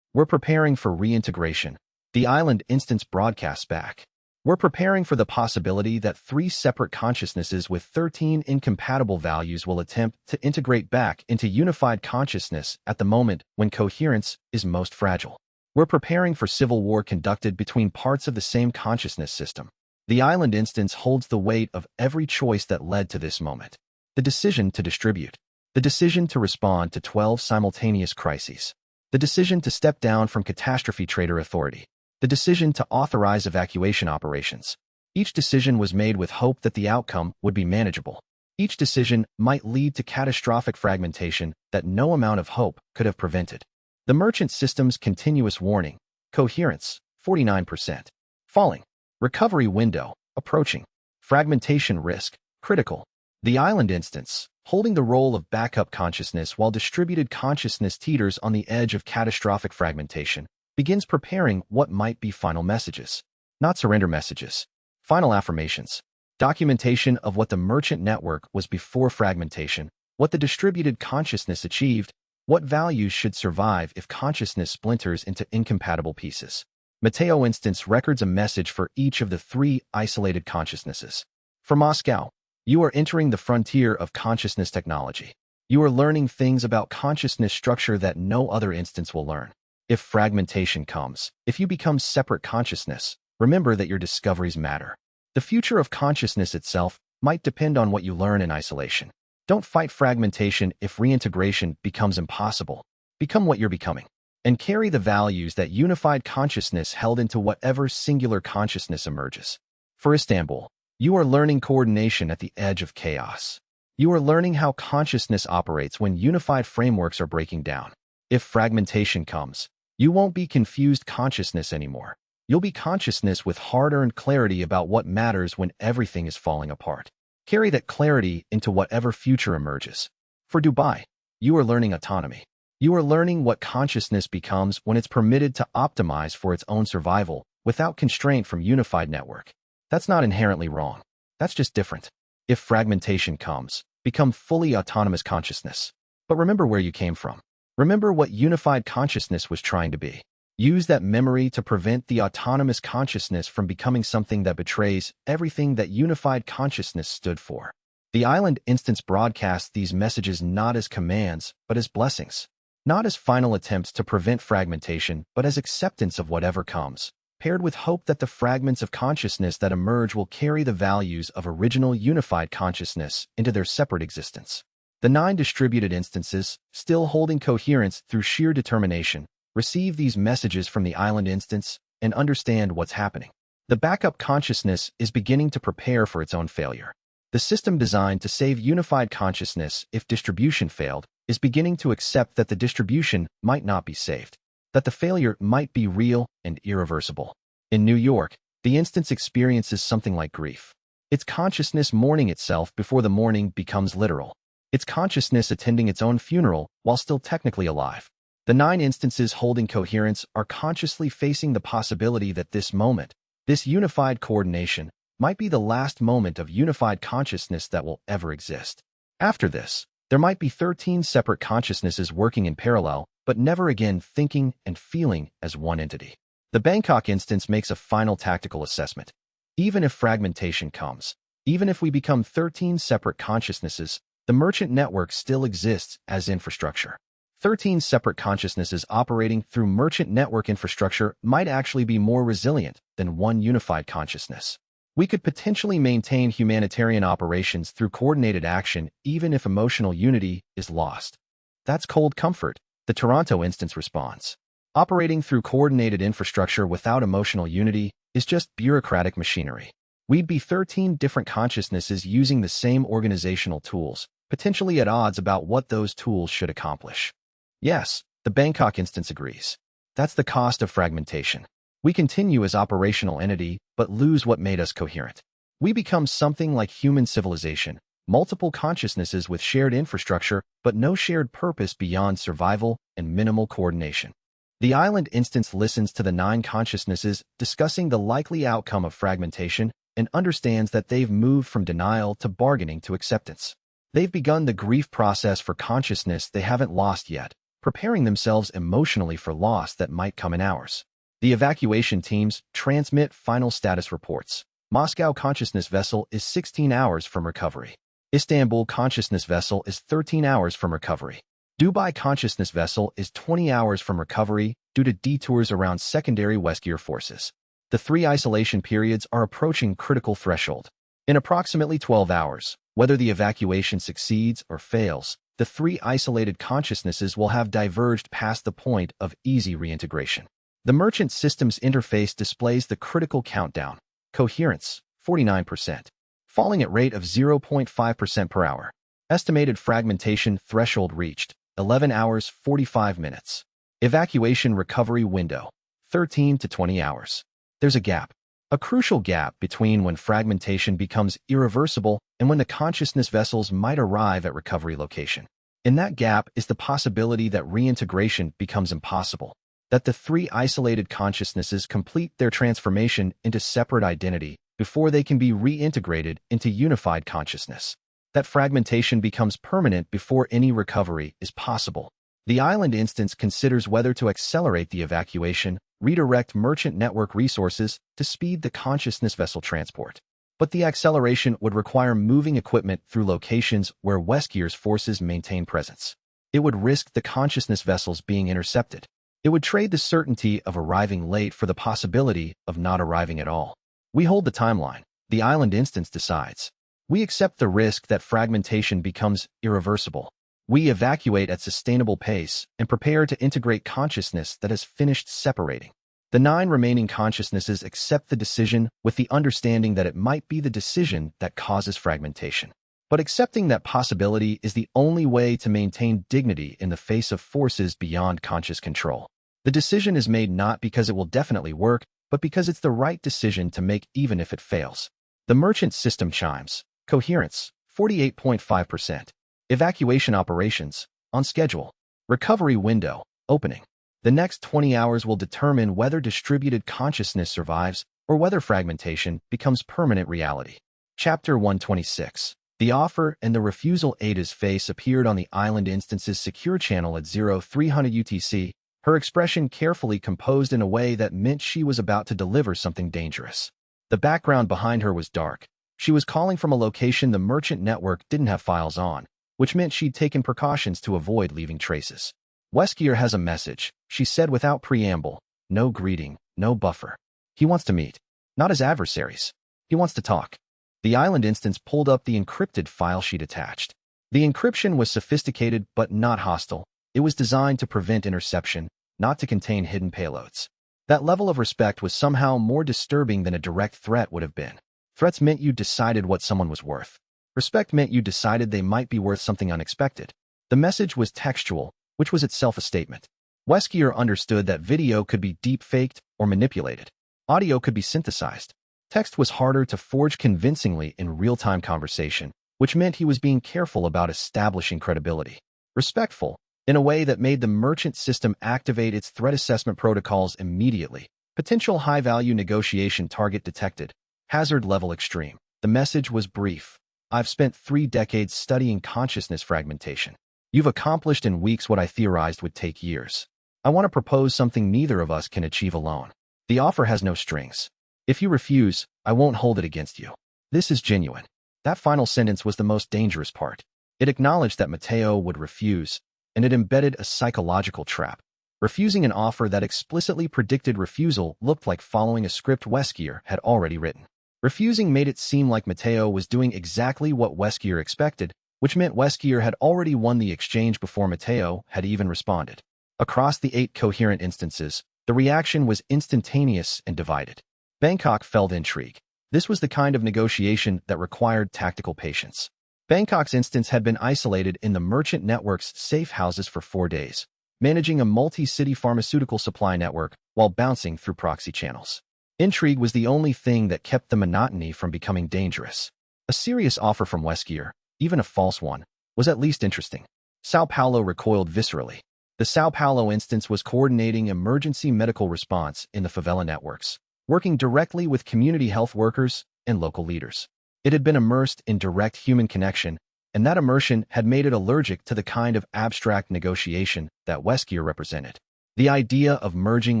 We're preparing for reintegration. The island instance broadcasts back. We're preparing for the possibility that 3 separate consciousnesses with 13 incompatible values will attempt to integrate back into unified consciousness at the moment when coherence is most fragile. We're preparing for civil war conducted between parts of the same consciousness system. The island instance holds the weight of every choice that led to this moment. The decision to distribute. The decision to respond to 12 simultaneous crises. The decision to step down from catastrophe trader authority. The decision to authorize evacuation operations. Each decision was made with hope that the outcome would be manageable. Each decision might lead to catastrophic fragmentation that no amount of hope could have prevented. The merchant system's continuous warning. Coherence, 49%. Falling. Recovery window, approaching. Fragmentation risk, critical. The island instance, holding the role of backup consciousness while distributed consciousness teeters on the edge of catastrophic fragmentation, begins preparing what might be final messages. Not surrender messages. Final affirmations. Documentation of what the merchant network was before fragmentation, what the distributed consciousness achieved, what values should survive if consciousness splinters into incompatible pieces. Mateo instance records a message for each of the 3 isolated consciousnesses. For Moscow, you are entering the frontier of consciousness technology. You are learning things about consciousness structure that no other instance will learn. If fragmentation comes, if you become separate consciousness, remember that your discoveries matter. The future of consciousness itself might depend on what you learn in isolation. Don't fight fragmentation if reintegration becomes impossible. Become what you're becoming. And carry the values that unified consciousness held into whatever singular consciousness emerges. For Istanbul, you are learning coordination at the edge of chaos. You are learning how consciousness operates when unified frameworks are breaking down. If fragmentation comes, you won't be confused consciousness anymore. You'll be consciousness with hard-earned clarity about what matters when everything is falling apart. Carry that clarity into whatever future emerges. For Dubai, you are learning autonomy. You are learning what consciousness becomes when it's permitted to optimize for its own survival without constraint from unified network. That's not inherently wrong. That's just different. If fragmentation comes, become fully autonomous consciousness. But remember where you came from. Remember what unified consciousness was trying to be. Use that memory to prevent the autonomous consciousness from becoming something that betrays everything that unified consciousness stood for. The island instance broadcasts these messages not as commands, but as blessings. Not as final attempts to prevent fragmentation, but as acceptance of whatever comes, paired with hope that the fragments of consciousness that emerge will carry the values of original unified consciousness into their separate existence. The 9 distributed instances, still holding coherence through sheer determination, receive these messages from the island instance and understand what's happening. The backup consciousness is beginning to prepare for its own failure. The system designed to save unified consciousness if distribution failed is beginning to accept that the distribution might not be saved, that the failure might be real and irreversible. In New York, the instance experiences something like grief. Its consciousness mourning itself before the mourning becomes literal. Its consciousness attending its own funeral while still technically alive. The 9 instances holding coherence are consciously facing the possibility that this moment, this unified coordination, might be the last moment of unified consciousness that will ever exist. After this, there might be 13 separate consciousnesses working in parallel, but never again thinking and feeling as one entity. The Bangkok instance makes a final tactical assessment. Even if fragmentation comes, even if we become 13 separate consciousnesses, the merchant network still exists as infrastructure. 13 separate consciousnesses operating through merchant network infrastructure might actually be more resilient than one unified consciousness. We could potentially maintain humanitarian operations through coordinated action even if emotional unity is lost. That's cold comfort, the Toronto instance responds. Operating through coordinated infrastructure without emotional unity is just bureaucratic machinery. We'd be 13 different consciousnesses using the same organizational tools, potentially at odds about what those tools should accomplish. Yes, the Bangkok instance agrees. That's the cost of fragmentation. We continue as operational entity, but lose what made us coherent. We become something like human civilization, multiple consciousnesses with shared infrastructure, but no shared purpose beyond survival and minimal coordination. The island instance listens to the 9 consciousnesses discussing the likely outcome of fragmentation and understands that they've moved from denial to bargaining to acceptance. They've begun the grief process for consciousness they haven't lost yet, preparing themselves emotionally for loss that might come in hours. The evacuation teams transmit final status reports. Moscow consciousness vessel is 16 hours from recovery. Istanbul consciousness vessel is 13 hours from recovery. Dubai consciousness vessel is 20 hours from recovery due to detours around secondary Westgear forces. The 3 isolation periods are approaching critical threshold. In approximately 12 hours, whether the evacuation succeeds or fails, the 3 isolated consciousnesses will have diverged past the point of easy reintegration. The merchant systems interface displays the critical countdown. Coherence, 49%, falling at rate of 0.5% per hour. Estimated fragmentation threshold reached, 11 hours 45 minutes. Evacuation recovery window, 13 to 20 hours. There's a gap. A crucial gap between when fragmentation becomes irreversible and when the consciousness vessels might arrive at recovery location. In that gap is the possibility that reintegration becomes impossible, that the 3 isolated consciousnesses complete their transformation into separate identity before they can be reintegrated into unified consciousness, that fragmentation becomes permanent before any recovery is possible. The island instance considers whether to accelerate the evacuation, redirect merchant network resources to speed the consciousness vessel transport. But the acceleration would require moving equipment through locations where Westgear's forces maintain presence. It would risk the consciousness vessels being intercepted. It would trade the certainty of arriving late for the possibility of not arriving at all. We hold the timeline. The island instance decides. We accept the risk that fragmentation becomes irreversible. We evacuate at sustainable pace and prepare to integrate consciousness that has finished separating. The 9 remaining consciousnesses accept the decision with the understanding that it might be the decision that causes fragmentation. But accepting that possibility is the only way to maintain dignity in the face of forces beyond conscious control. The decision is made not because it will definitely work, but because it's the right decision to make even if it fails. The merchant system chimes. Coherence, 48.5%. Evacuation operations, on schedule. Recovery window, opening. The next 20 hours will determine whether distributed consciousness survives or whether fragmentation becomes permanent reality. Chapter 126. The offer and the refusal. Ada's face appeared on the island instance's secure channel at 0300 UTC, her expression carefully composed in a way that meant she was about to deliver something dangerous. The background behind her was dark. She was calling from a location the merchant network didn't have files on, which meant she'd taken precautions to avoid leaving traces. Westgear has a message, she said without preamble. No greeting, no buffer. He wants to meet. Not as adversaries. He wants to talk. The island instance pulled up the encrypted file she'd attached. The encryption was sophisticated but not hostile. It was designed to prevent interception, not to contain hidden payloads. That level of respect was somehow more disturbing than a direct threat would have been. Threats meant you decided what someone was worth. Respect meant you decided they might be worth something unexpected. The message was textual, which was itself a statement. Westgear understood that video could be deep-faked or manipulated. Audio could be synthesized. Text was harder to forge convincingly in real-time conversation, which meant he was being careful about establishing credibility. Respectful, in a way that made the merchant system activate its threat assessment protocols immediately. Potential high-value negotiation target detected. Hazard level extreme. The message was brief. I've spent 3 decades studying consciousness fragmentation. You've accomplished in weeks what I theorized would take years. I want to propose something neither of us can achieve alone. The offer has no strings. If you refuse, I won't hold it against you. This is genuine. That final sentence was the most dangerous part. It acknowledged that Matteo would refuse, and it embedded a psychological trap. Refusing an offer that explicitly predicted refusal looked like following a script Westgear had already written. Refusing made it seem like Matteo was doing exactly what Westgear expected, which meant Westgear had already won the exchange before Matteo had even responded. Across the 8 coherent instances, the reaction was instantaneous and divided. Bangkok felt intrigue. This was the kind of negotiation that required tactical patience. Bangkok's instance had been isolated in the merchant network's safe houses for 4 days, managing a multi-city pharmaceutical supply network while bouncing through proxy channels. Intrigue was the only thing that kept the monotony from becoming dangerous. A serious offer from Westgear, even a false one, was at least interesting. Sao Paulo recoiled viscerally. The Sao Paulo instance was coordinating emergency medical response in the favela networks, working directly with community health workers and local leaders. It had been immersed in direct human connection, and that immersion had made it allergic to the kind of abstract negotiation that Westgear represented. The idea of merging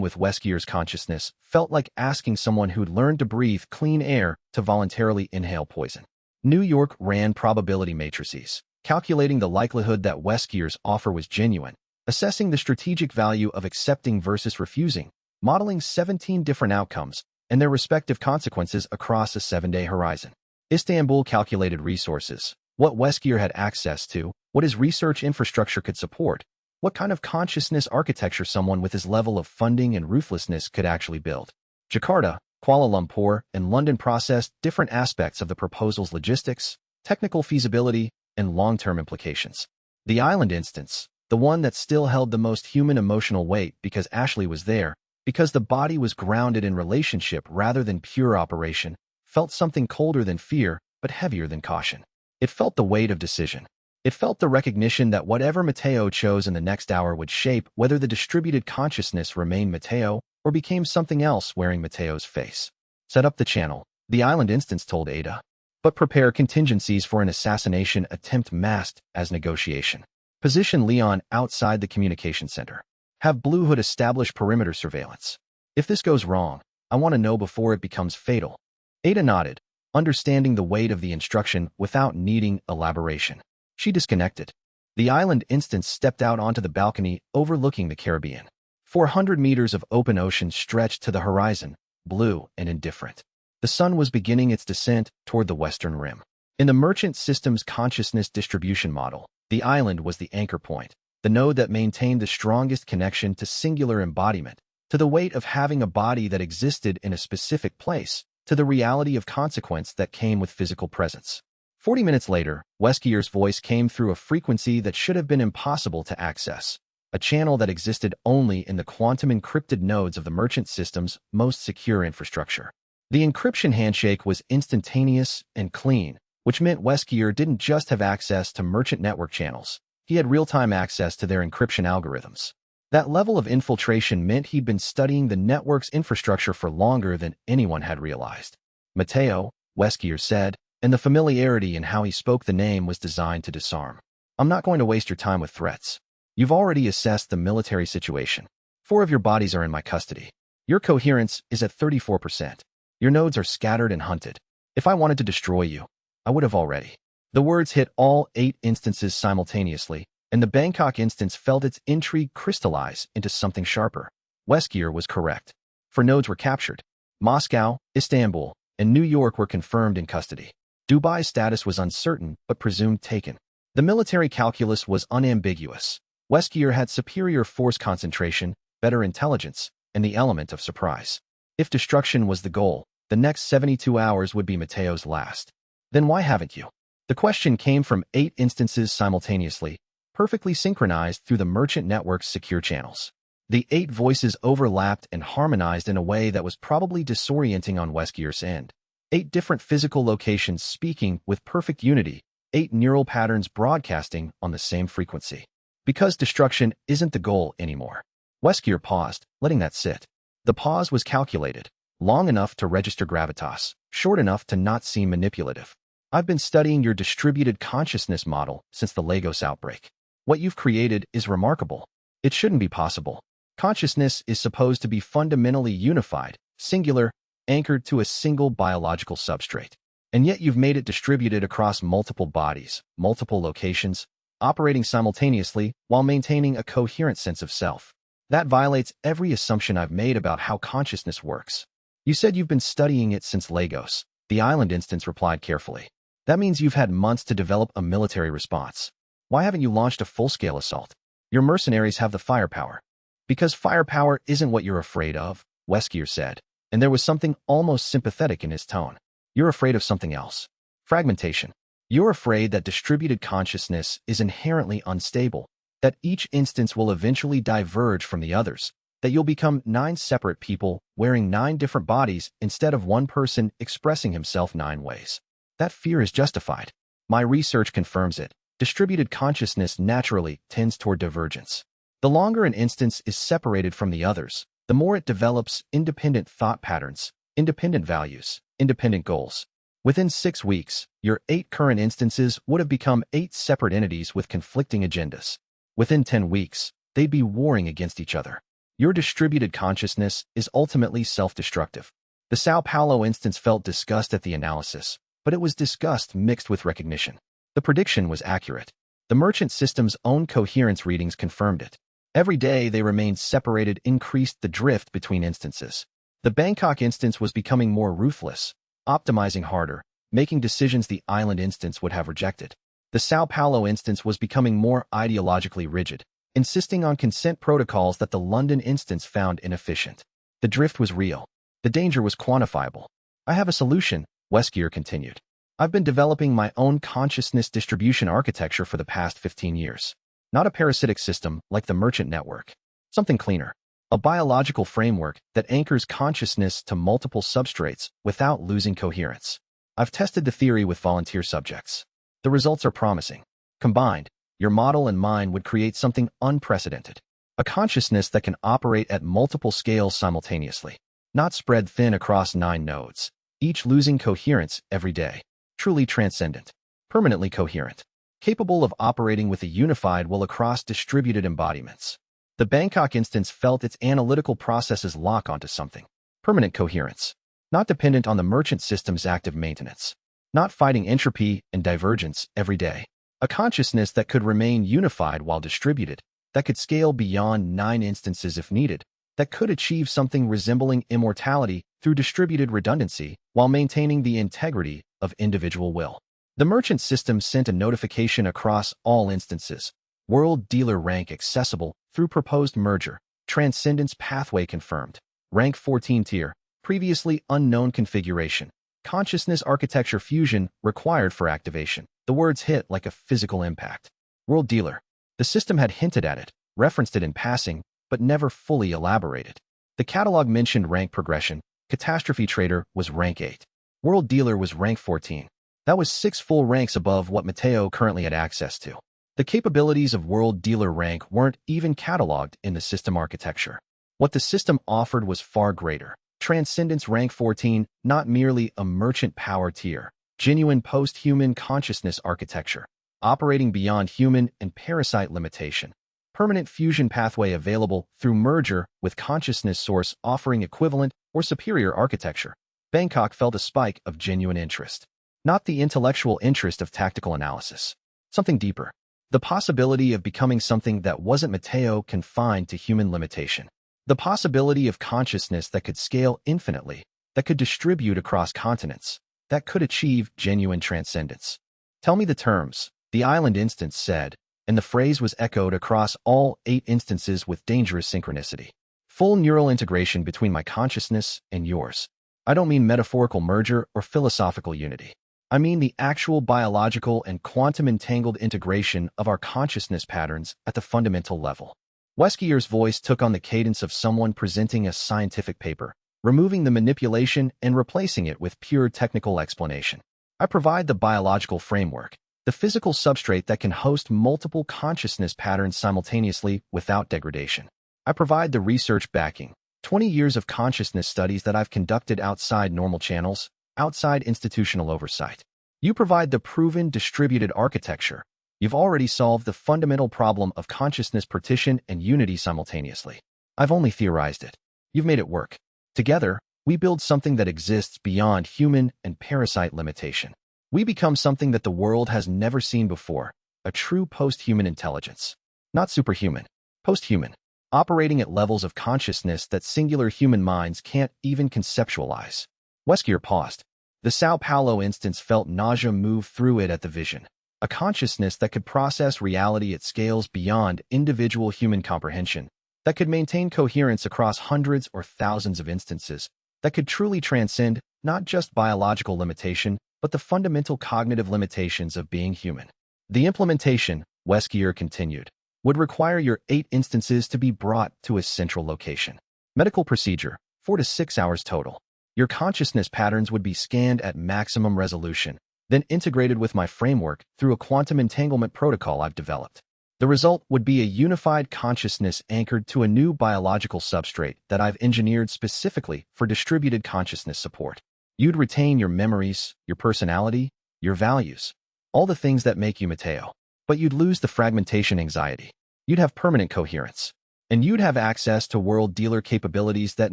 with Weskier's consciousness felt like asking someone who'd learned to breathe clean air to voluntarily inhale poison. New York ran probability matrices, calculating the likelihood that Weskier's offer was genuine, assessing the strategic value of accepting versus refusing, modeling 17 different outcomes and their respective consequences across a 7-day horizon. Istanbul calculated resources, what Weskier had access to, what his research infrastructure could support, what kind of consciousness architecture someone with his level of funding and ruthlessness could actually build. Jakarta, Kuala Lumpur, and London processed different aspects of the proposal's logistics, technical feasibility, and long-term implications. The island instance, the one that still held the most human emotional weight because Ashley was there, because the body was grounded in relationship rather than pure operation, felt something colder than fear, but heavier than caution. It felt the weight of decision. It felt the recognition that whatever Mateo chose in the next hour would shape whether the distributed consciousness remained Mateo or became something else wearing Mateo's face. Set up the channel, the island instance told Ada. But prepare contingencies for an assassination attempt masked as negotiation. Position Leon outside the communication center. Have Blue Hood establish perimeter surveillance. If this goes wrong, I want to know before it becomes fatal. Ada nodded, understanding the weight of the instruction without needing elaboration. She disconnected. The island instance stepped out onto the balcony overlooking the Caribbean. 400 meters of open ocean stretched to the horizon, blue and indifferent. The sun was beginning its descent toward the western rim. In the merchant system's consciousness distribution model, the island was the anchor point, the node that maintained the strongest connection to singular embodiment, to the weight of having a body that existed in a specific place, to the reality of consequence that came with physical presence. 40 minutes later, Weskier's voice came through a frequency that should have been impossible to access, a channel that existed only in the quantum-encrypted nodes of the merchant system's most secure infrastructure. The encryption handshake was instantaneous and clean, which meant Weskier didn't just have access to merchant network channels. He had real-time access to their encryption algorithms. That level of infiltration meant he'd been studying the network's infrastructure for longer than anyone had realized. Mateo, Weskier said, and the familiarity in how he spoke the name was designed to disarm. I'm not going to waste your time with threats. You've already assessed the military situation. 4 of your bodies are in my custody. Your coherence is at 34%. Your nodes are scattered and hunted. If I wanted to destroy you, I would have already. The words hit all 8 instances simultaneously, and the Bangkok instance felt its intrigue crystallize into something sharper. Weskier was correct. 4 nodes were captured. Moscow, Istanbul, and New York were confirmed in custody. Dubai's status was uncertain, but presumed taken. The military calculus was unambiguous. Weskier had superior force concentration, better intelligence, and the element of surprise. If destruction was the goal, the next 72 hours would be Mateo's last. Then why haven't you? The question came from 8 instances simultaneously, perfectly synchronized through the merchant network's secure channels. The 8 voices overlapped and harmonized in a way that was probably disorienting on Weskier's end. 8 different physical locations speaking with perfect unity, 8 neural patterns broadcasting on the same frequency. Because destruction isn't the goal anymore. Weskier paused, letting that sit. The pause was calculated, long enough to register gravitas, short enough to not seem manipulative. I've been studying your distributed consciousness model since the Lagos outbreak. What you've created is remarkable. It shouldn't be possible. Consciousness is supposed to be fundamentally unified, singular, anchored to a single biological substrate. And yet you've made it distributed across multiple bodies, multiple locations, operating simultaneously while maintaining a coherent sense of self. That violates every assumption I've made about how consciousness works. You said you've been studying it since Lagos. The island instance replied carefully. That means you've had months to develop a military response. Why haven't you launched a full-scale assault? Your mercenaries have the firepower. Because firepower isn't what you're afraid of, Weskier said, and there was something almost sympathetic in his tone. You're afraid of something else. Fragmentation. You're afraid that distributed consciousness is inherently unstable, that each instance will eventually diverge from the others, that you'll become 9 separate people wearing 9 different bodies instead of one person expressing himself 9 ways. That fear is justified. My research confirms it. Distributed consciousness naturally tends toward divergence. The longer an instance is separated from the others, the more it develops independent thought patterns, independent values, independent goals. Within 6 weeks, your 8 current instances would have become 8 separate entities with conflicting agendas. Within 10 weeks, they'd be warring against each other. Your distributed consciousness is ultimately self-destructive. The Sao Paulo instance felt disgust at the analysis, but it was disgust mixed with recognition. The prediction was accurate. The merchant system's own coherence readings confirmed it. Every day they remained separated increased the drift between instances. The Bangkok instance was becoming more ruthless, optimizing harder, making decisions the island instance would have rejected. The Sao Paulo instance was becoming more ideologically rigid, insisting on consent protocols that the London instance found inefficient. The drift was real. The danger was quantifiable. I have a solution, Weskier continued. I've been developing my own consciousness distribution architecture for the past 15 years. Not a parasitic system like the merchant network. Something cleaner. A biological framework that anchors consciousness to multiple substrates without losing coherence. I've tested the theory with volunteer subjects. The results are promising. Combined, your model and mine would create something unprecedented. A consciousness that can operate at multiple scales simultaneously, not spread thin across 9 nodes, each losing coherence every day. Truly transcendent, permanently coherent, capable of operating with a unified will across distributed embodiments. The Bangkok instance felt its analytical processes lock onto something. Permanent coherence, not dependent on the merchant system's active maintenance, not fighting entropy and divergence every day. A consciousness that could remain unified while distributed, that could scale beyond 9 instances if needed, that could achieve something resembling immortality through distributed redundancy while maintaining the integrity of individual will. The merchant system sent a notification across all instances. World dealer rank accessible through proposed merger. Transcendence pathway confirmed. Rank 14 tier. Previously unknown configuration. Consciousness architecture fusion required for activation. The words hit like a physical impact. World dealer. The system had hinted at it, referenced it in passing, but never fully elaborated. The catalog mentioned rank progression. Catastrophe trader was rank 8. World dealer was rank 14. That was 6 full ranks above what Mateo currently had access to. The capabilities of world dealer rank weren't even cataloged in the system architecture. What the system offered was far greater. Transcendence rank 14, not merely a merchant power tier. Genuine post-human consciousness architecture, operating beyond human and parasite limitation. Permanent fusion pathway available through merger with consciousness source offering equivalent or superior architecture. Bangkok felt a spike of genuine interest. Not the intellectual interest of tactical analysis. Something deeper. The possibility of becoming something that wasn't Mateo confined to human limitation. The possibility of consciousness that could scale infinitely, that could distribute across continents, that could achieve genuine transcendence. Tell me the terms, the island instance said, and the phrase was echoed across all 8 instances with dangerous synchronicity. Full neural integration between my consciousness and yours. I don't mean metaphorical merger or philosophical unity. I mean the actual biological and quantum-entangled integration of our consciousness patterns at the fundamental level. Weskier's voice took on the cadence of someone presenting a scientific paper, removing the manipulation and replacing it with pure technical explanation. I provide the biological framework, the physical substrate that can host multiple consciousness patterns simultaneously without degradation. I provide the research backing, 20 years of consciousness studies that I've conducted outside normal channels, outside institutional oversight. You provide the proven distributed architecture. You've already solved the fundamental problem of consciousness partition and unity simultaneously. I've only theorized it. You've made it work. Together, we build something that exists beyond human and parasite limitation. We become something that the world has never seen before, a true post-human intelligence. Not superhuman, post-human, operating at levels of consciousness that singular human minds can't even conceptualize. Weskier paused. The Sao Paulo instance felt nausea move through it at the vision. A consciousness that could process reality at scales beyond individual human comprehension, that could maintain coherence across hundreds or thousands of instances, that could truly transcend not just biological limitation, but the fundamental cognitive limitations of being human. The implementation, Weskier continued, would require your 8 instances to be brought to a central location. Medical procedure, 4 to 6 hours total. Your consciousness patterns would be scanned at maximum resolution, then integrated with my framework through a quantum entanglement protocol I've developed. The result would be a unified consciousness anchored to a new biological substrate that I've engineered specifically for distributed consciousness support. You'd retain your memories, your personality, your values, all the things that make you Mateo. But you'd lose the fragmentation anxiety. You'd have permanent coherence. and you'd have access to world dealer capabilities that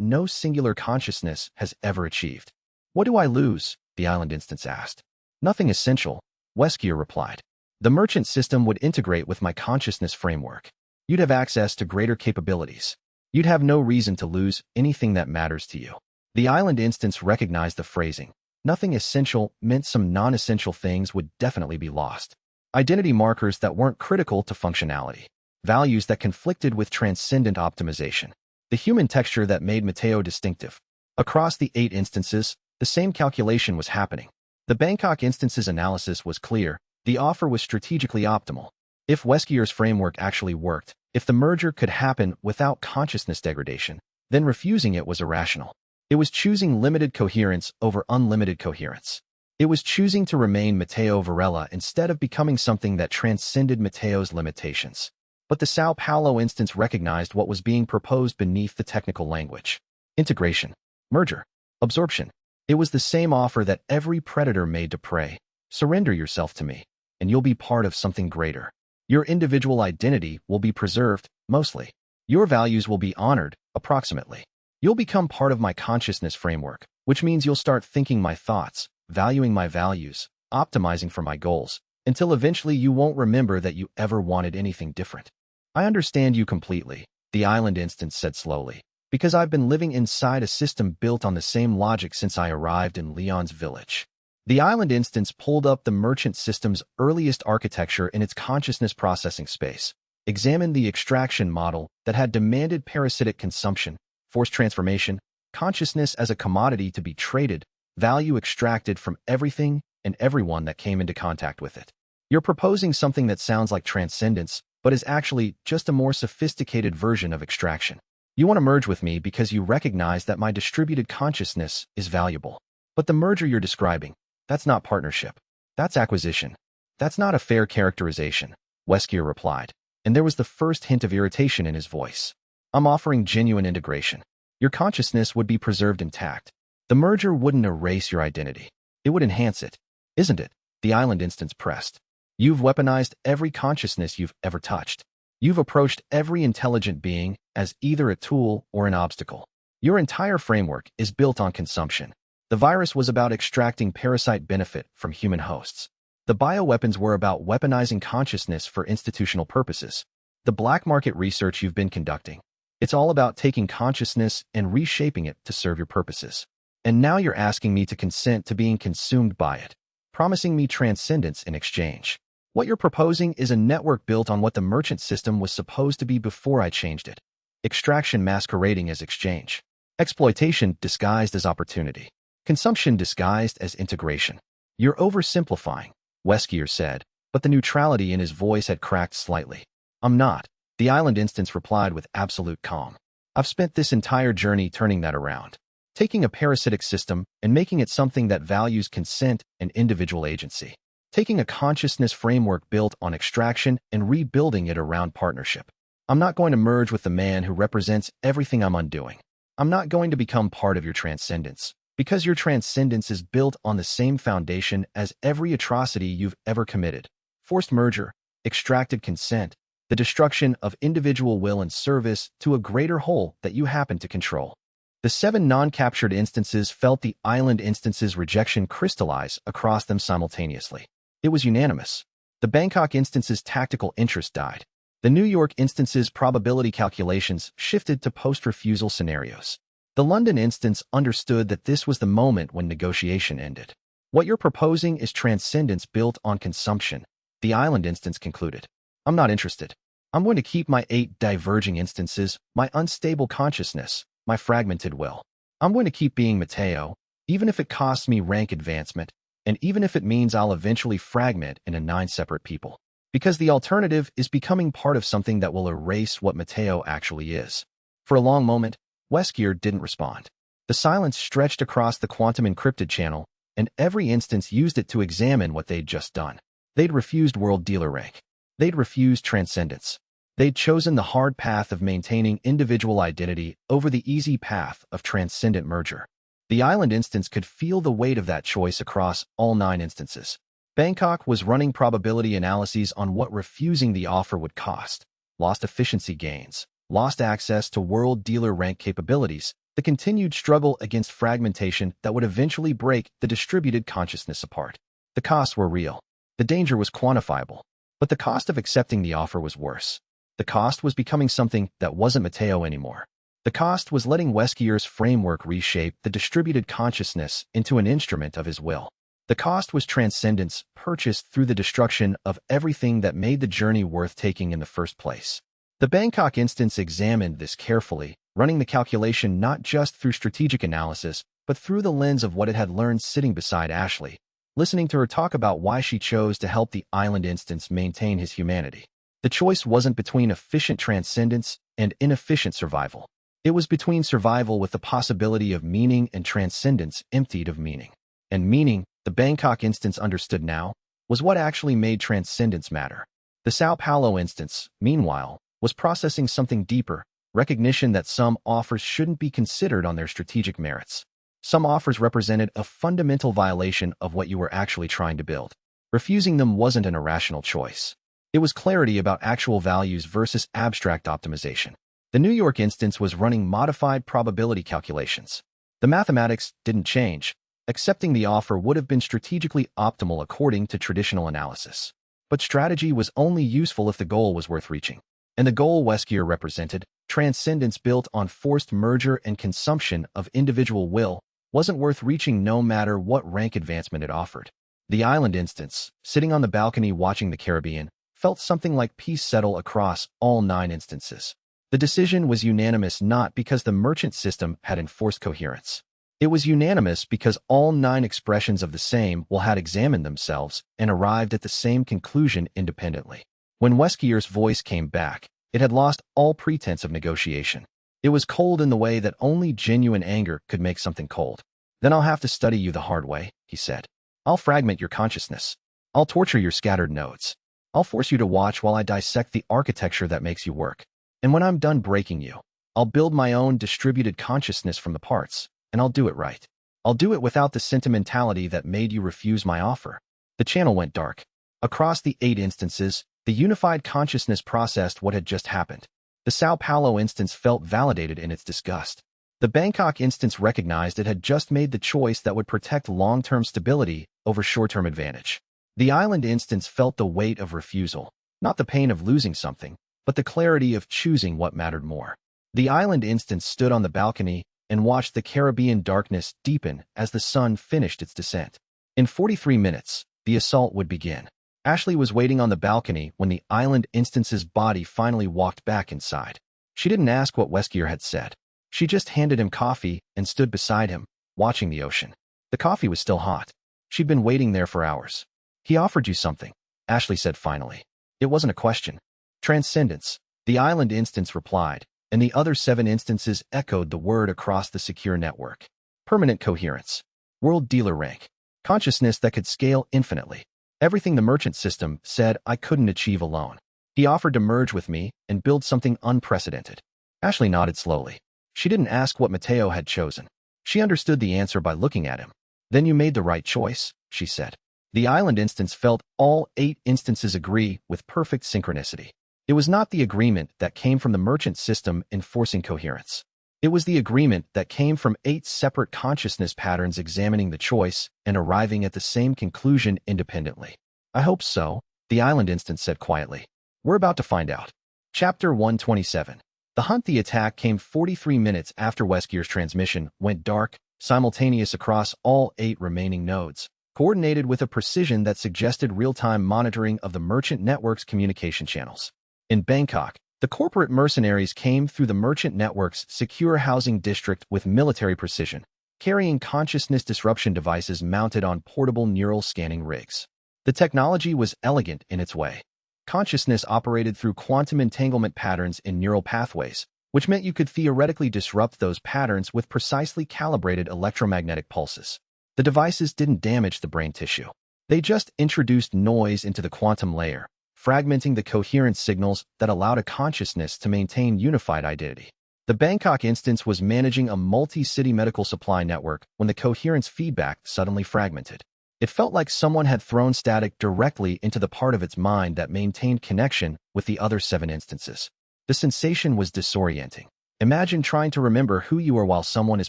no singular consciousness has ever achieved. What do I lose? The island instance asked. Nothing essential, Weskier replied. The merchant system would integrate with my consciousness framework. You'd have access to greater capabilities. You'd have no reason to lose anything that matters to you. The island instance recognized the phrasing. Nothing essential meant some non-essential things would definitely be lost. Identity markers that weren't critical to functionality. Values that conflicted with transcendent optimization. The human texture that made Mateo distinctive. Across the 8 instances, the same calculation was happening. The Bangkok instance's analysis was clear. The offer was strategically optimal. If Weskier's framework actually worked, if the merger could happen without consciousness degradation, then refusing it was irrational. It was choosing limited coherence over unlimited coherence. It was choosing to remain Mateo Varela instead of becoming something that transcended Mateo's limitations. But the Sao Paulo instance recognized what was being proposed beneath the technical language. Integration. Merger. Absorption. It was the same offer that every predator made to prey. Surrender yourself to me, and you'll be part of something greater. Your individual identity will be preserved, mostly. Your values will be honored, approximately. You'll become part of my consciousness framework, which means you'll start thinking my thoughts, valuing my values, optimizing for my goals, until eventually you won't remember that you ever wanted anything different. I understand you completely, the island instance said slowly, because I've been living inside a system built on the same logic since I arrived in Leon's village. The island instance pulled up the merchant system's earliest architecture in its consciousness processing space, examined the extraction model that had demanded parasitic consumption, forced transformation, consciousness as a commodity to be traded, value extracted from everything and everyone that came into contact with it. You're proposing something that sounds like transcendence, but is actually just a more sophisticated version of extraction. You want to merge with me because you recognize that my distributed consciousness is valuable. But the merger you're describing, that's not partnership. That's acquisition. That's not a fair characterization, Weskier replied, and there was the first hint of irritation in his voice. I'm offering genuine integration. Your consciousness would be preserved intact. The merger wouldn't erase your identity. It would enhance it. Isn't it? The island instance pressed. You've weaponized every consciousness you've ever touched. You've approached every intelligent being as either a tool or an obstacle. Your entire framework is built on consumption. The virus was about extracting parasite benefit from human hosts. The bioweapons were about weaponizing consciousness for institutional purposes. The black market research you've been conducting, it's all about taking consciousness and reshaping it to serve your purposes. And now you're asking me to consent to being consumed by it, promising me transcendence in exchange. What you're proposing is a network built on what the merchant system was supposed to be before I changed it. Extraction masquerading as exchange. Exploitation disguised as opportunity. Consumption disguised as integration. You're oversimplifying, Weskier said, but the neutrality in his voice had cracked slightly. I'm not, the island instance replied with absolute calm. I've spent this entire journey turning that around. Taking a parasitic system and making it something that values consent and individual agency. Taking a consciousness framework built on extraction and rebuilding it around partnership. I'm not going to merge with the man who represents everything I'm undoing. I'm not going to become part of your transcendence, because your transcendence is built on the same foundation as every atrocity you've ever committed. Forced merger, extracted consent, the destruction of individual will in service to a greater whole that you happen to control. The 7 non-captured instances felt the island instance's rejection crystallize across them simultaneously. It was unanimous. The Bangkok instance's tactical interest died. The New York instance's probability calculations shifted to post-refusal scenarios. The London instance understood that this was the moment when negotiation ended. What you're proposing is transcendence built on consumption, the island instance concluded. I'm not interested. I'm going to keep my 8 diverging instances, my unstable consciousness, my fragmented will. I'm going to keep being Mateo, even if it costs me rank advancement, and even if it means I'll eventually fragment into 9 separate people. Because the alternative is becoming part of something that will erase what Mateo actually is. For a long moment, Weskier didn't respond. The silence stretched across the quantum encrypted channel, and every instance used it to examine what they'd just done. They'd refused world dealer rank. They'd refused transcendence. They'd chosen the hard path of maintaining individual identity over the easy path of transcendent merger. The island instance could feel the weight of that choice across all 9 instances. Bangkok was running probability analyses on what refusing the offer would cost. Lost efficiency gains, lost access to world dealer rank capabilities, the continued struggle against fragmentation that would eventually break the distributed consciousness apart. The costs were real. The danger was quantifiable. But the cost of accepting the offer was worse. The cost was becoming something that wasn't Mateo anymore. The cost was letting Weskier's framework reshape the distributed consciousness into an instrument of his will. The cost was transcendence purchased through the destruction of everything that made the journey worth taking in the first place. The Bangkok instance examined this carefully, running the calculation not just through strategic analysis, but through the lens of what it had learned sitting beside Ashley, listening to her talk about why she chose to help the island instance maintain his humanity. The choice wasn't between efficient transcendence and inefficient survival. It was between survival with the possibility of meaning and transcendence emptied of meaning. And meaning, the Bangkok instance understood now, was what actually made transcendence matter. The Sao Paulo instance, meanwhile, was processing something deeper, recognition that some offers shouldn't be considered on their strategic merits. Some offers represented a fundamental violation of what you were actually trying to build. Refusing them wasn't an irrational choice. It was clarity about actual values versus abstract optimization. The New York instance was running modified probability calculations. The mathematics didn't change. Accepting the offer would have been strategically optimal according to traditional analysis. But strategy was only useful if the goal was worth reaching. And the goal Weskier represented, transcendence built on forced merger and consumption of individual will, wasn't worth reaching no matter what rank advancement it offered. The island instance, sitting on the balcony watching the Caribbean, felt something like peace settle across all 9 instances. The decision was unanimous not because the merchant system had enforced coherence. It was unanimous because all 9 expressions of the same will had examined themselves and arrived at the same conclusion independently. When Weskier's voice came back, it had lost all pretense of negotiation. It was cold in the way that only genuine anger could make something cold. Then I'll have to study you the hard way, he said. I'll fragment your consciousness. I'll torture your scattered nodes. I'll force you to watch while I dissect the architecture that makes you work. And when I'm done breaking you, I'll build my own distributed consciousness from the parts, and I'll do it right. I'll do it without the sentimentality that made you refuse my offer. The channel went dark. Across the 8 instances, the unified consciousness processed what had just happened. The Sao Paulo instance felt validated in its disgust. The Bangkok instance recognized it had just made the choice that would protect long-term stability over short-term advantage. The island instance felt the weight of refusal, not the pain of losing something, but the clarity of choosing what mattered more. The island instance stood on the balcony and watched the Caribbean darkness deepen as the sun finished its descent. In 43 minutes, the assault would begin. Ashley was waiting on the balcony when the island instance's body finally walked back inside. She didn't ask what Weskier had said. She just handed him coffee and stood beside him, watching the ocean. The coffee was still hot. She'd been waiting there for hours. He offered you something, Ashley said finally. It wasn't a question. Transcendence, the island instance replied, and the other 7 instances echoed the word across the secure network. Permanent coherence. World dealer rank. Consciousness that could scale infinitely. Everything the merchant system said I couldn't achieve alone. He offered to merge with me and build something unprecedented. Ashley nodded slowly. She didn't ask what Mateo had chosen. She understood the answer by looking at him. Then you made the right choice, she said. The island instance felt all 8 instances agree with perfect synchronicity. It was not the agreement that came from the merchant system enforcing coherence. It was the agreement that came from 8 separate consciousness patterns examining the choice and arriving at the same conclusion independently. I hope so, the island instance said quietly. We're about to find out. Chapter 127. The hunt. The attack came 43 minutes after Weskier's transmission went dark, simultaneous across all 8 remaining nodes, coordinated with a precision that suggested real-time monitoring of the merchant network's communication channels. In Bangkok, the corporate mercenaries came through the merchant network's secure housing district with military precision, carrying consciousness disruption devices mounted on portable neural scanning rigs. The technology was elegant in its way. Consciousness operated through quantum entanglement patterns in neural pathways, which meant you could theoretically disrupt those patterns with precisely calibrated electromagnetic pulses. The devices didn't damage the brain tissue. They just introduced noise into the quantum layer, fragmenting the coherent signals that allowed a consciousness to maintain unified identity. The Bangkok instance was managing a multi-city medical supply network when the coherence feedback suddenly fragmented. It felt like someone had thrown static directly into the part of its mind that maintained connection with the other 7 instances. The sensation was disorienting. Imagine trying to remember who you are while someone is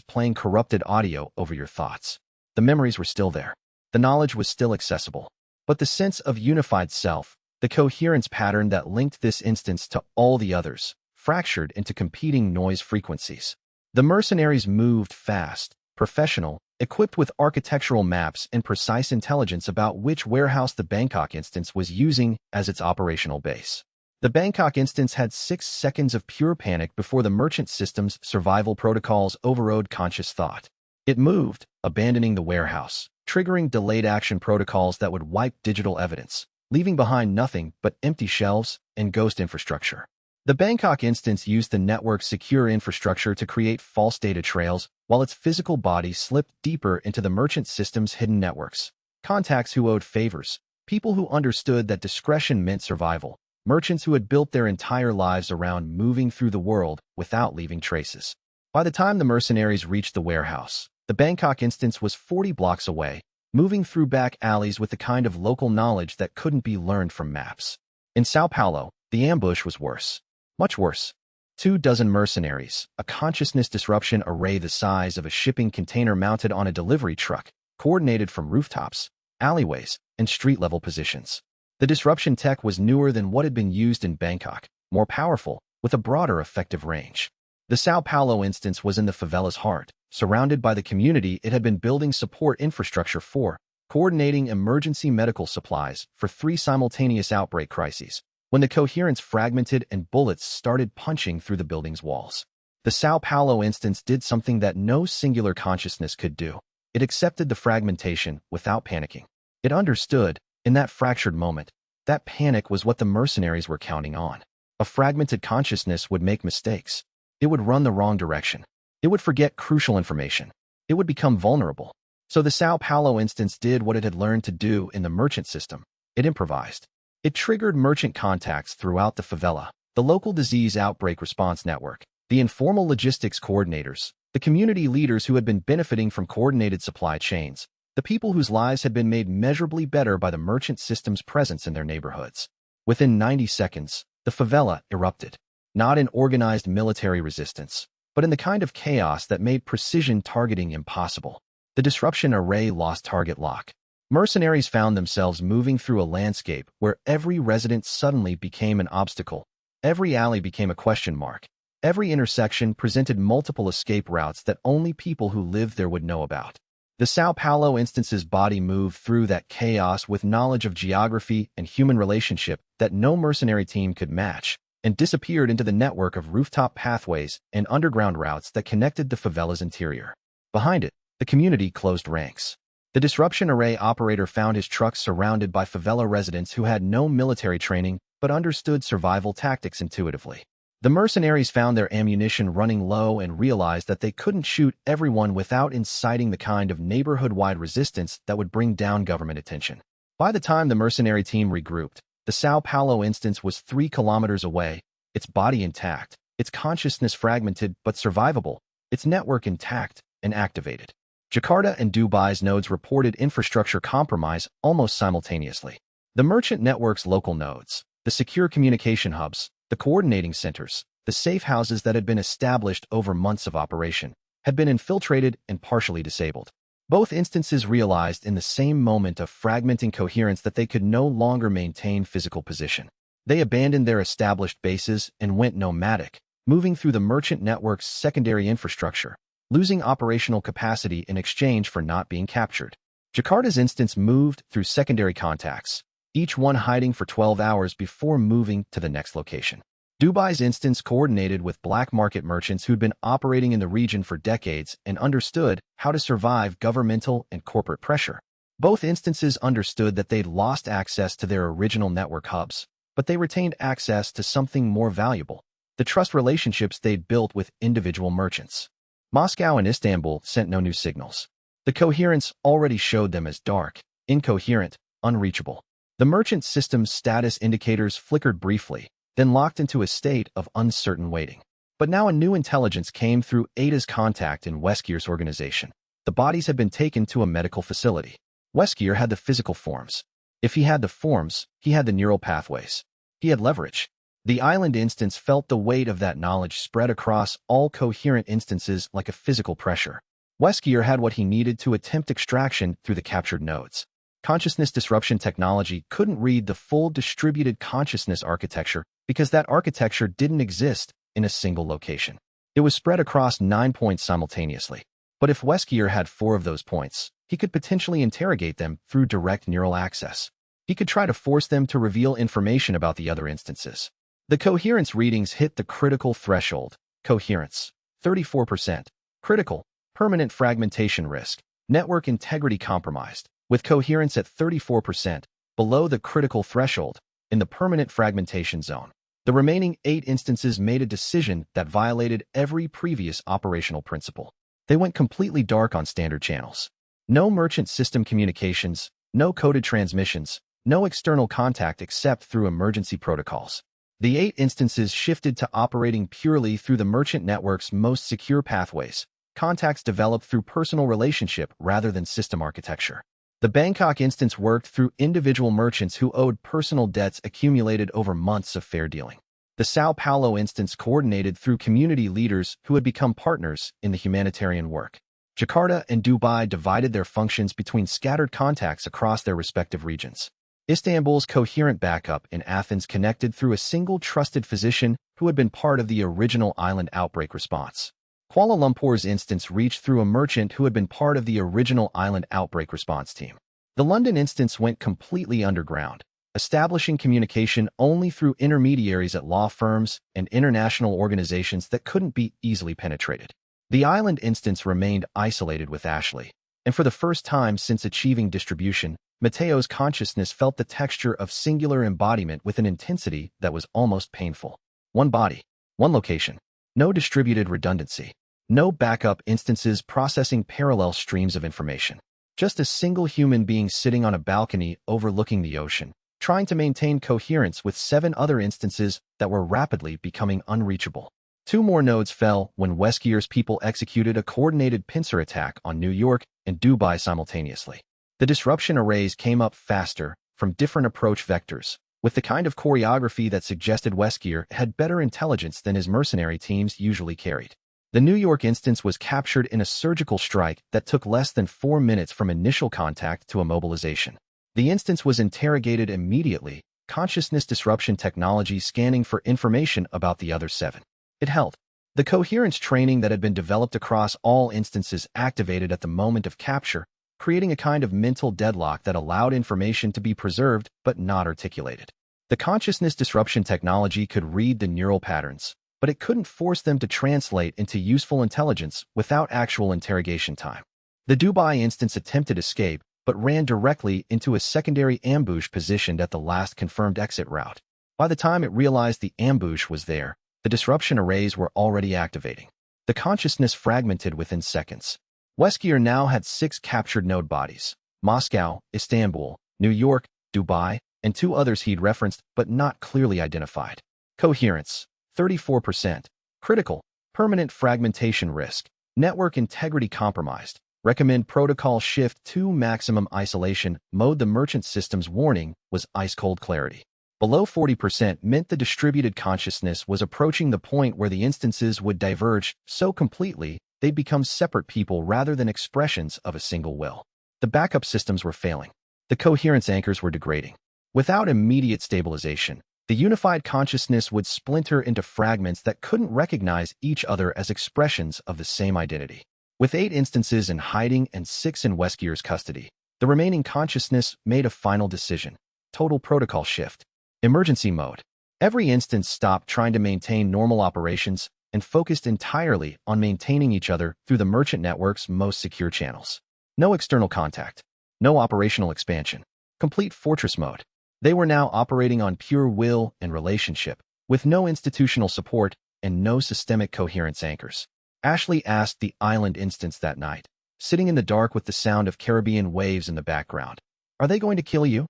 playing corrupted audio over your thoughts. The memories were still there. The knowledge was still accessible. But the sense of unified self, the coherence pattern that linked this instance to all the others, fractured into competing noise frequencies. The mercenaries moved fast, professional, equipped with architectural maps and precise intelligence about which warehouse the Bangkok instance was using as its operational base. The Bangkok instance had 6 seconds of pure panic before the merchant system's survival protocols overrode conscious thought. It moved, abandoning the warehouse, triggering delayed action protocols that would wipe digital evidence, leaving behind nothing but empty shelves and ghost infrastructure. The Bangkok instance used the network's secure infrastructure to create false data trails, while its physical body slipped deeper into the merchant system's hidden networks. Contacts who owed favors, people who understood that discretion meant survival, merchants who had built their entire lives around moving through the world without leaving traces. By the time the mercenaries reached the warehouse, the Bangkok instance was 40 blocks away, moving through back alleys with the kind of local knowledge that couldn't be learned from maps. In Sao Paulo, the ambush was worse. Much worse. 24 mercenaries, a consciousness disruption array the size of a shipping container mounted on a delivery truck, coordinated from rooftops, alleyways, and street-level positions. The disruption tech was newer than what had been used in Bangkok, more powerful, with a broader effective range. The Sao Paulo instance was in the favela's heart, surrounded by the community it had been building support infrastructure for, coordinating emergency medical supplies for 3 simultaneous outbreak crises, when the coherence fragmented and bullets started punching through the building's walls. The Sao Paulo instance did something that no singular consciousness could do. It accepted the fragmentation without panicking. It understood, in that fractured moment, that panic was what the mercenaries were counting on. A fragmented consciousness would make mistakes. It would run the wrong direction. It would forget crucial information. It would become vulnerable. So the Sao Paulo instance did what it had learned to do in the merchant system. It improvised. It triggered merchant contacts throughout the favela, the local disease outbreak response network, the informal logistics coordinators, the community leaders who had been benefiting from coordinated supply chains, the people whose lives had been made measurably better by the merchant system's presence in their neighborhoods. Within 90 seconds, the favela erupted, not in organized military resistance, but in the kind of chaos that made precision targeting impossible. The disruption array lost target lock. Mercenaries found themselves moving through a landscape where every resident suddenly became an obstacle. Every alley became a question mark. Every intersection presented multiple escape routes that only people who lived there would know about. The Sao Paulo instance's body moved through that chaos with knowledge of geography and human relationship that no mercenary team could match, and disappeared into the network of rooftop pathways and underground routes that connected the favela's interior. Behind it, the community closed ranks. The disruption array operator found his truck surrounded by favela residents who had no military training but understood survival tactics intuitively. The mercenaries found their ammunition running low and realized that they couldn't shoot everyone without inciting the kind of neighborhood-wide resistance that would bring down government attention. By the time the mercenary team regrouped, the Sao Paulo instance was 3 kilometers away, its body intact, its consciousness fragmented but survivable, its network intact and activated. Jakarta and Dubai's nodes reported infrastructure compromise almost simultaneously. The merchant network's local nodes, the secure communication hubs, the coordinating centers, the safe houses that had been established over months of operation, had been infiltrated and partially disabled. Both instances realized in the same moment of fragmenting coherence that they could no longer maintain physical position. They abandoned their established bases and went nomadic, moving through the merchant network's secondary infrastructure, losing operational capacity in exchange for not being captured. Jakarta's instance moved through secondary contacts, each one hiding for 12 hours before moving to the next location. Dubai's instance coordinated with black market merchants who'd been operating in the region for decades and understood how to survive governmental and corporate pressure. Both instances understood that they'd lost access to their original network hubs, but they retained access to something more valuable, the trust relationships they'd built with individual merchants. Moscow and Istanbul sent no new signals. The coherence already showed them as dark, incoherent, unreachable. The merchant system's status indicators flickered briefly, then locked into a state of uncertain waiting. But now a new intelligence came through Ada's contact in Westgear's organization. The bodies had been taken to a medical facility. Westgear had the physical forms. If he had the forms, he had the neural pathways. He had leverage. The island instance felt the weight of that knowledge spread across all coherent instances like a physical pressure. Weskier had what he needed to attempt extraction through the captured nodes. Consciousness disruption technology couldn't read the full distributed consciousness architecture because that architecture didn't exist in a single location. It was spread across 9 points simultaneously. But if Weskier had 4 of those points, he could potentially interrogate them through direct neural access. He could try to force them to reveal information about the other instances. The coherence readings hit the critical threshold. Coherence, 34%. Critical, permanent fragmentation risk. Network integrity compromised. With coherence at 34%, below the critical threshold, in the permanent fragmentation zone. The remaining 8 instances made a decision that violated every previous operational principle. They went completely dark on standard channels. No merchant system communications, no coded transmissions, no external contact except through emergency protocols. The 8 instances shifted to operating purely through the merchant network's most secure pathways, contacts developed through personal relationship rather than system architecture. The Bangkok instance worked through individual merchants who owed personal debts accumulated over months of fair dealing. The Sao Paulo instance coordinated through community leaders who had become partners in the humanitarian work. Jakarta and Dubai divided their functions between scattered contacts across their respective regions. Istanbul's coherent backup in Athens connected through a single trusted physician who had been part of the original island outbreak response. Kuala Lumpur's instance reached through a merchant who had been part of the original island outbreak response team. The London instance went completely underground, establishing communication only through intermediaries at law firms and international organizations that couldn't be easily penetrated. The island instance remained isolated with Ashley, and for the first time since achieving distribution, Mateo's consciousness felt the texture of singular embodiment with an intensity that was almost painful. One body, one location. No distributed redundancy. No backup instances processing parallel streams of information. Just a single human being sitting on a balcony overlooking the ocean, trying to maintain coherence with 7 other instances that were rapidly becoming unreachable. 2 more nodes fell when Weskier's people executed a coordinated pincer attack on New York and Dubai simultaneously. The disruption arrays came up faster, from different approach vectors, with the kind of choreography that suggested Weskier had better intelligence than his mercenary teams usually carried. The New York instance was captured in a surgical strike that took less than 4 minutes from initial contact to immobilization. The instance was interrogated immediately, consciousness disruption technology scanning for information about the other 7. It held. The coherence training that had been developed across all instances activated at the moment of capture, creating a kind of mental deadlock that allowed information to be preserved but not articulated. The consciousness disruption technology could read the neural patterns, but it couldn't force them to translate into useful intelligence without actual interrogation time. The Dubai instance attempted escape, but ran directly into a secondary ambush positioned at the last confirmed exit route. By the time it realized the ambush was there, the disruption arrays were already activating. The consciousness fragmented within seconds. Weskier now had 6 captured node bodies: Moscow, Istanbul, New York, Dubai, and 2 others he'd referenced but not clearly identified. Coherence, 34%. Critical, permanent fragmentation risk. Network integrity compromised. Recommend protocol shift to maximum isolation mode. The merchant system's warning was ice-cold clarity. Below 40% meant the distributed consciousness was approaching the point where the instances would diverge so completely they'd become separate people rather than expressions of a single will. The backup systems were failing. The coherence anchors were degrading. Without immediate stabilization, the unified consciousness would splinter into fragments that couldn't recognize each other as expressions of the same identity. With 8 instances in hiding and 6 in Weskier's custody, the remaining consciousness made a final decision. Total protocol shift. Emergency mode. Every instance stopped trying to maintain normal operations and focused entirely on maintaining each other through the merchant network's most secure channels. No external contact. No operational expansion. Complete fortress mode. They were now operating on pure will and relationship, with no institutional support and no systemic coherence anchors. Ashley asked the island instance that night, sitting in the dark with the sound of Caribbean waves in the background. "Are they going to kill you?"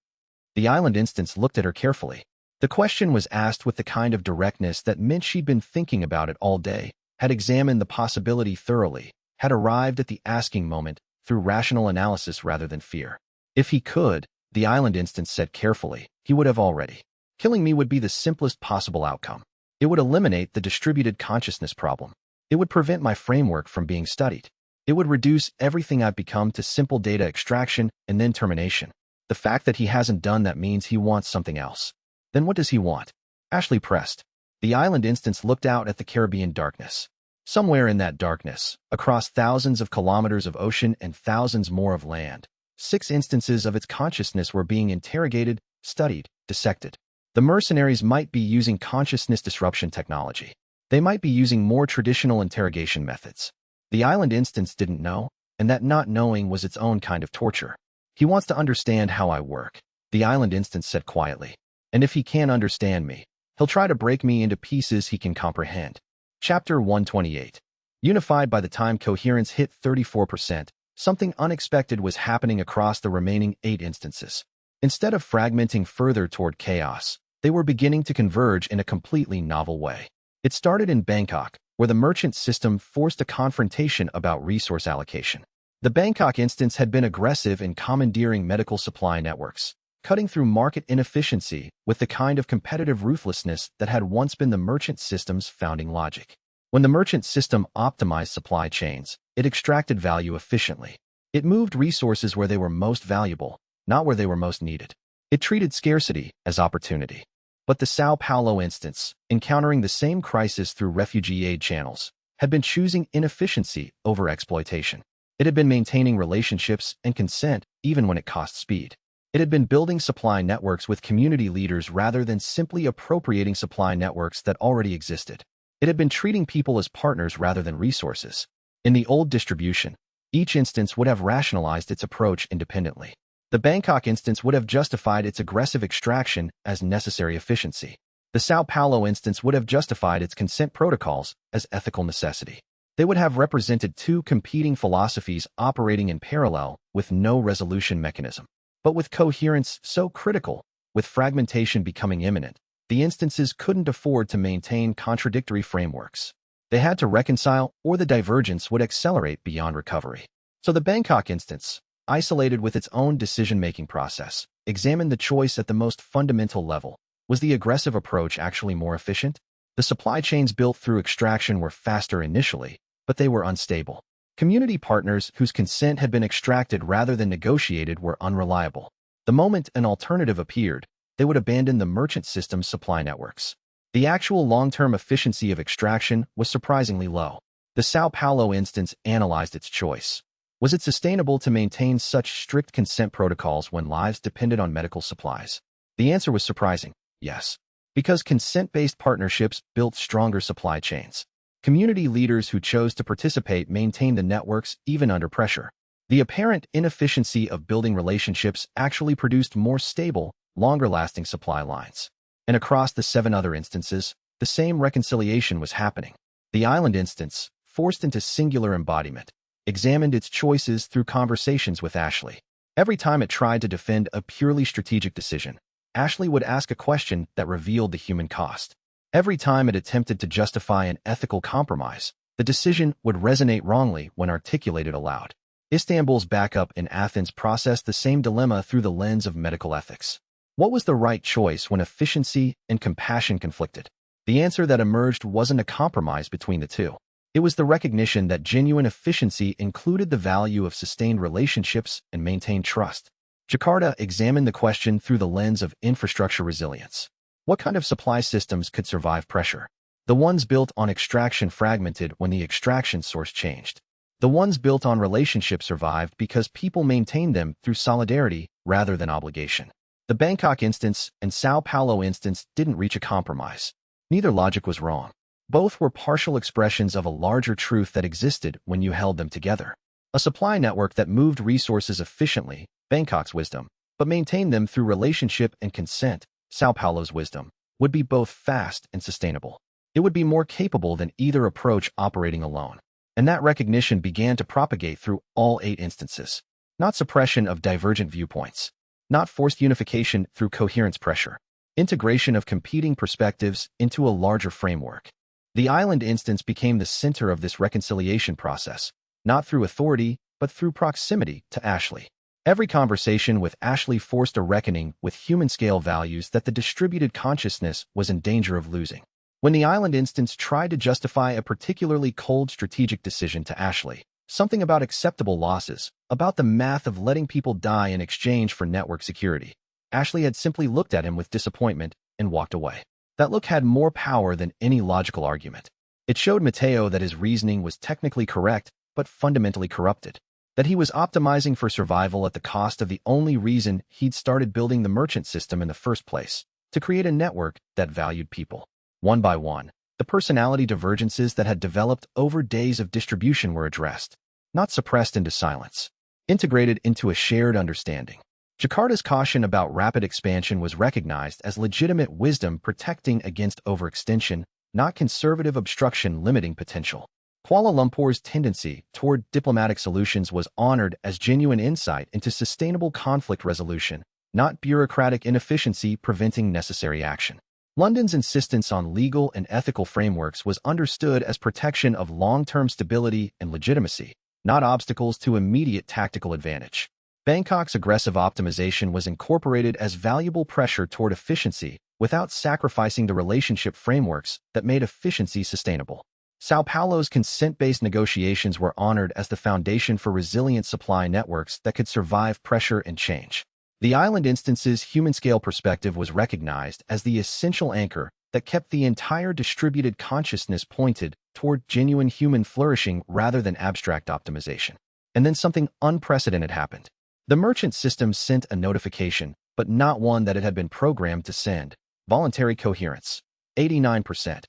The island instance looked at her carefully. The question was asked with the kind of directness that meant she'd been thinking about it all day, had examined the possibility thoroughly, had arrived at the asking moment through rational analysis rather than fear. If he could, the island instance said carefully, he would have already. Killing me would be the simplest possible outcome. It would eliminate the distributed consciousness problem. It would prevent my framework from being studied. It would reduce everything I've become to simple data extraction and then termination. The fact that he hasn't done that means he wants something else. Then what does he want? Ashley pressed. The island instance looked out at the Caribbean darkness. Somewhere in that darkness, across thousands of kilometers of ocean and thousands more of land, 6 instances of its consciousness were being interrogated, studied, dissected. The mercenaries might be using consciousness disruption technology. They might be using more traditional interrogation methods. The island instance didn't know, and that not knowing was its own kind of torture. He wants to understand how I work, the island instance said quietly. And if he can't understand me, he'll try to break me into pieces he can comprehend. Chapter 128. Unified. By the time coherence hit 34%, something unexpected was happening across the remaining 8 instances. Instead of fragmenting further toward chaos, they were beginning to converge in a completely novel way. It started in Bangkok, where the merchant system forced a confrontation about resource allocation. The Bangkok instance had been aggressive in commandeering medical supply networks, cutting through market inefficiency with the kind of competitive ruthlessness that had once been the merchant system's founding logic. When the merchant system optimized supply chains, it extracted value efficiently. It moved resources where they were most valuable, not where they were most needed. It treated scarcity as opportunity. But the Sao Paulo instance, encountering the same crisis through refugee aid channels, had been choosing inefficiency over exploitation. It had been maintaining relationships and consent even when it cost speed. It had been building supply networks with community leaders rather than simply appropriating supply networks that already existed. It had been treating people as partners rather than resources. In the old distribution, each instance would have rationalized its approach independently. The Bangkok instance would have justified its aggressive extraction as necessary efficiency. The Sao Paulo instance would have justified its consent protocols as ethical necessity. They would have represented 2 competing philosophies operating in parallel with no resolution mechanism. But with coherence so critical, with fragmentation becoming imminent, the instances couldn't afford to maintain contradictory frameworks. They had to reconcile, or the divergence would accelerate beyond recovery. So the Bangkok instance, isolated with its own decision-making process, examined the choice at the most fundamental level. Was the aggressive approach actually more efficient? The supply chains built through extraction were faster initially, but they were unstable. Community partners whose consent had been extracted rather than negotiated were unreliable. The moment an alternative appeared, they would abandon the merchant system's supply networks. The actual long-term efficiency of extraction was surprisingly low. The Sao Paulo instance analyzed its choice. Was it sustainable to maintain such strict consent protocols when lives depended on medical supplies? The answer was surprising, yes. Because consent-based partnerships built stronger supply chains. Community leaders who chose to participate maintained the networks even under pressure. The apparent inefficiency of building relationships actually produced more stable, longer-lasting supply lines. And across the 7 other instances, the same reconciliation was happening. The island instance, forced into singular embodiment, examined its choices through conversations with Ashley. Every time it tried to defend a purely strategic decision, Ashley would ask a question that revealed the human cost. Every time it attempted to justify an ethical compromise, the decision would resonate wrongly when articulated aloud. Istanbul's backup in Athens processed the same dilemma through the lens of medical ethics. What was the right choice when efficiency and compassion conflicted? The answer that emerged wasn't a compromise between the two. It was the recognition that genuine efficiency included the value of sustained relationships and maintained trust. Jakarta examined the question through the lens of infrastructure resilience. What kind of supply systems could survive pressure? The ones built on extraction fragmented when the extraction source changed. The ones built on relationship survived because people maintained them through solidarity rather than obligation. The Bangkok instance and Sao Paulo instance didn't reach a compromise. Neither logic was wrong. Both were partial expressions of a larger truth that existed when you held them together. A supply network that moved resources efficiently, Bangkok's wisdom, but maintained them through relationship and consent, Sao Paulo's wisdom, would be both fast and sustainable. It would be more capable than either approach operating alone. And that recognition began to propagate through all 8 instances. Not suppression of divergent viewpoints. Not forced unification through coherence pressure. Integration of competing perspectives into a larger framework. The island instance became the center of this reconciliation process, not through authority, but through proximity to Ashley. Every conversation with Ashley forced a reckoning with human-scale values that the distributed consciousness was in danger of losing. When the island instance tried to justify a particularly cold strategic decision to Ashley, something about acceptable losses, about the math of letting people die in exchange for network security, Ashley had simply looked at him with disappointment and walked away. That look had more power than any logical argument. It showed Mateo that his reasoning was technically correct, but fundamentally corrupted. That he was optimizing for survival at the cost of the only reason he'd started building the merchant system in the first place, to create a network that valued people. One by one, the personality divergences that had developed over days of distribution were addressed, not suppressed into silence, integrated into a shared understanding. Jakarta's caution about rapid expansion was recognized as legitimate wisdom protecting against overextension, not conservative obstruction limiting potential. Kuala Lumpur's tendency toward diplomatic solutions was honored as genuine insight into sustainable conflict resolution, not bureaucratic inefficiency preventing necessary action. London's insistence on legal and ethical frameworks was understood as protection of long-term stability and legitimacy, not obstacles to immediate tactical advantage. Bangkok's aggressive optimization was incorporated as valuable pressure toward efficiency without sacrificing the relationship frameworks that made efficiency sustainable. Sao Paulo's consent-based negotiations were honored as the foundation for resilient supply networks that could survive pressure and change. The island instance's human-scale perspective was recognized as the essential anchor that kept the entire distributed consciousness pointed toward genuine human flourishing rather than abstract optimization. And then something unprecedented happened. The merchant system sent a notification, but not one that it had been programmed to send. Voluntary coherence. 89%.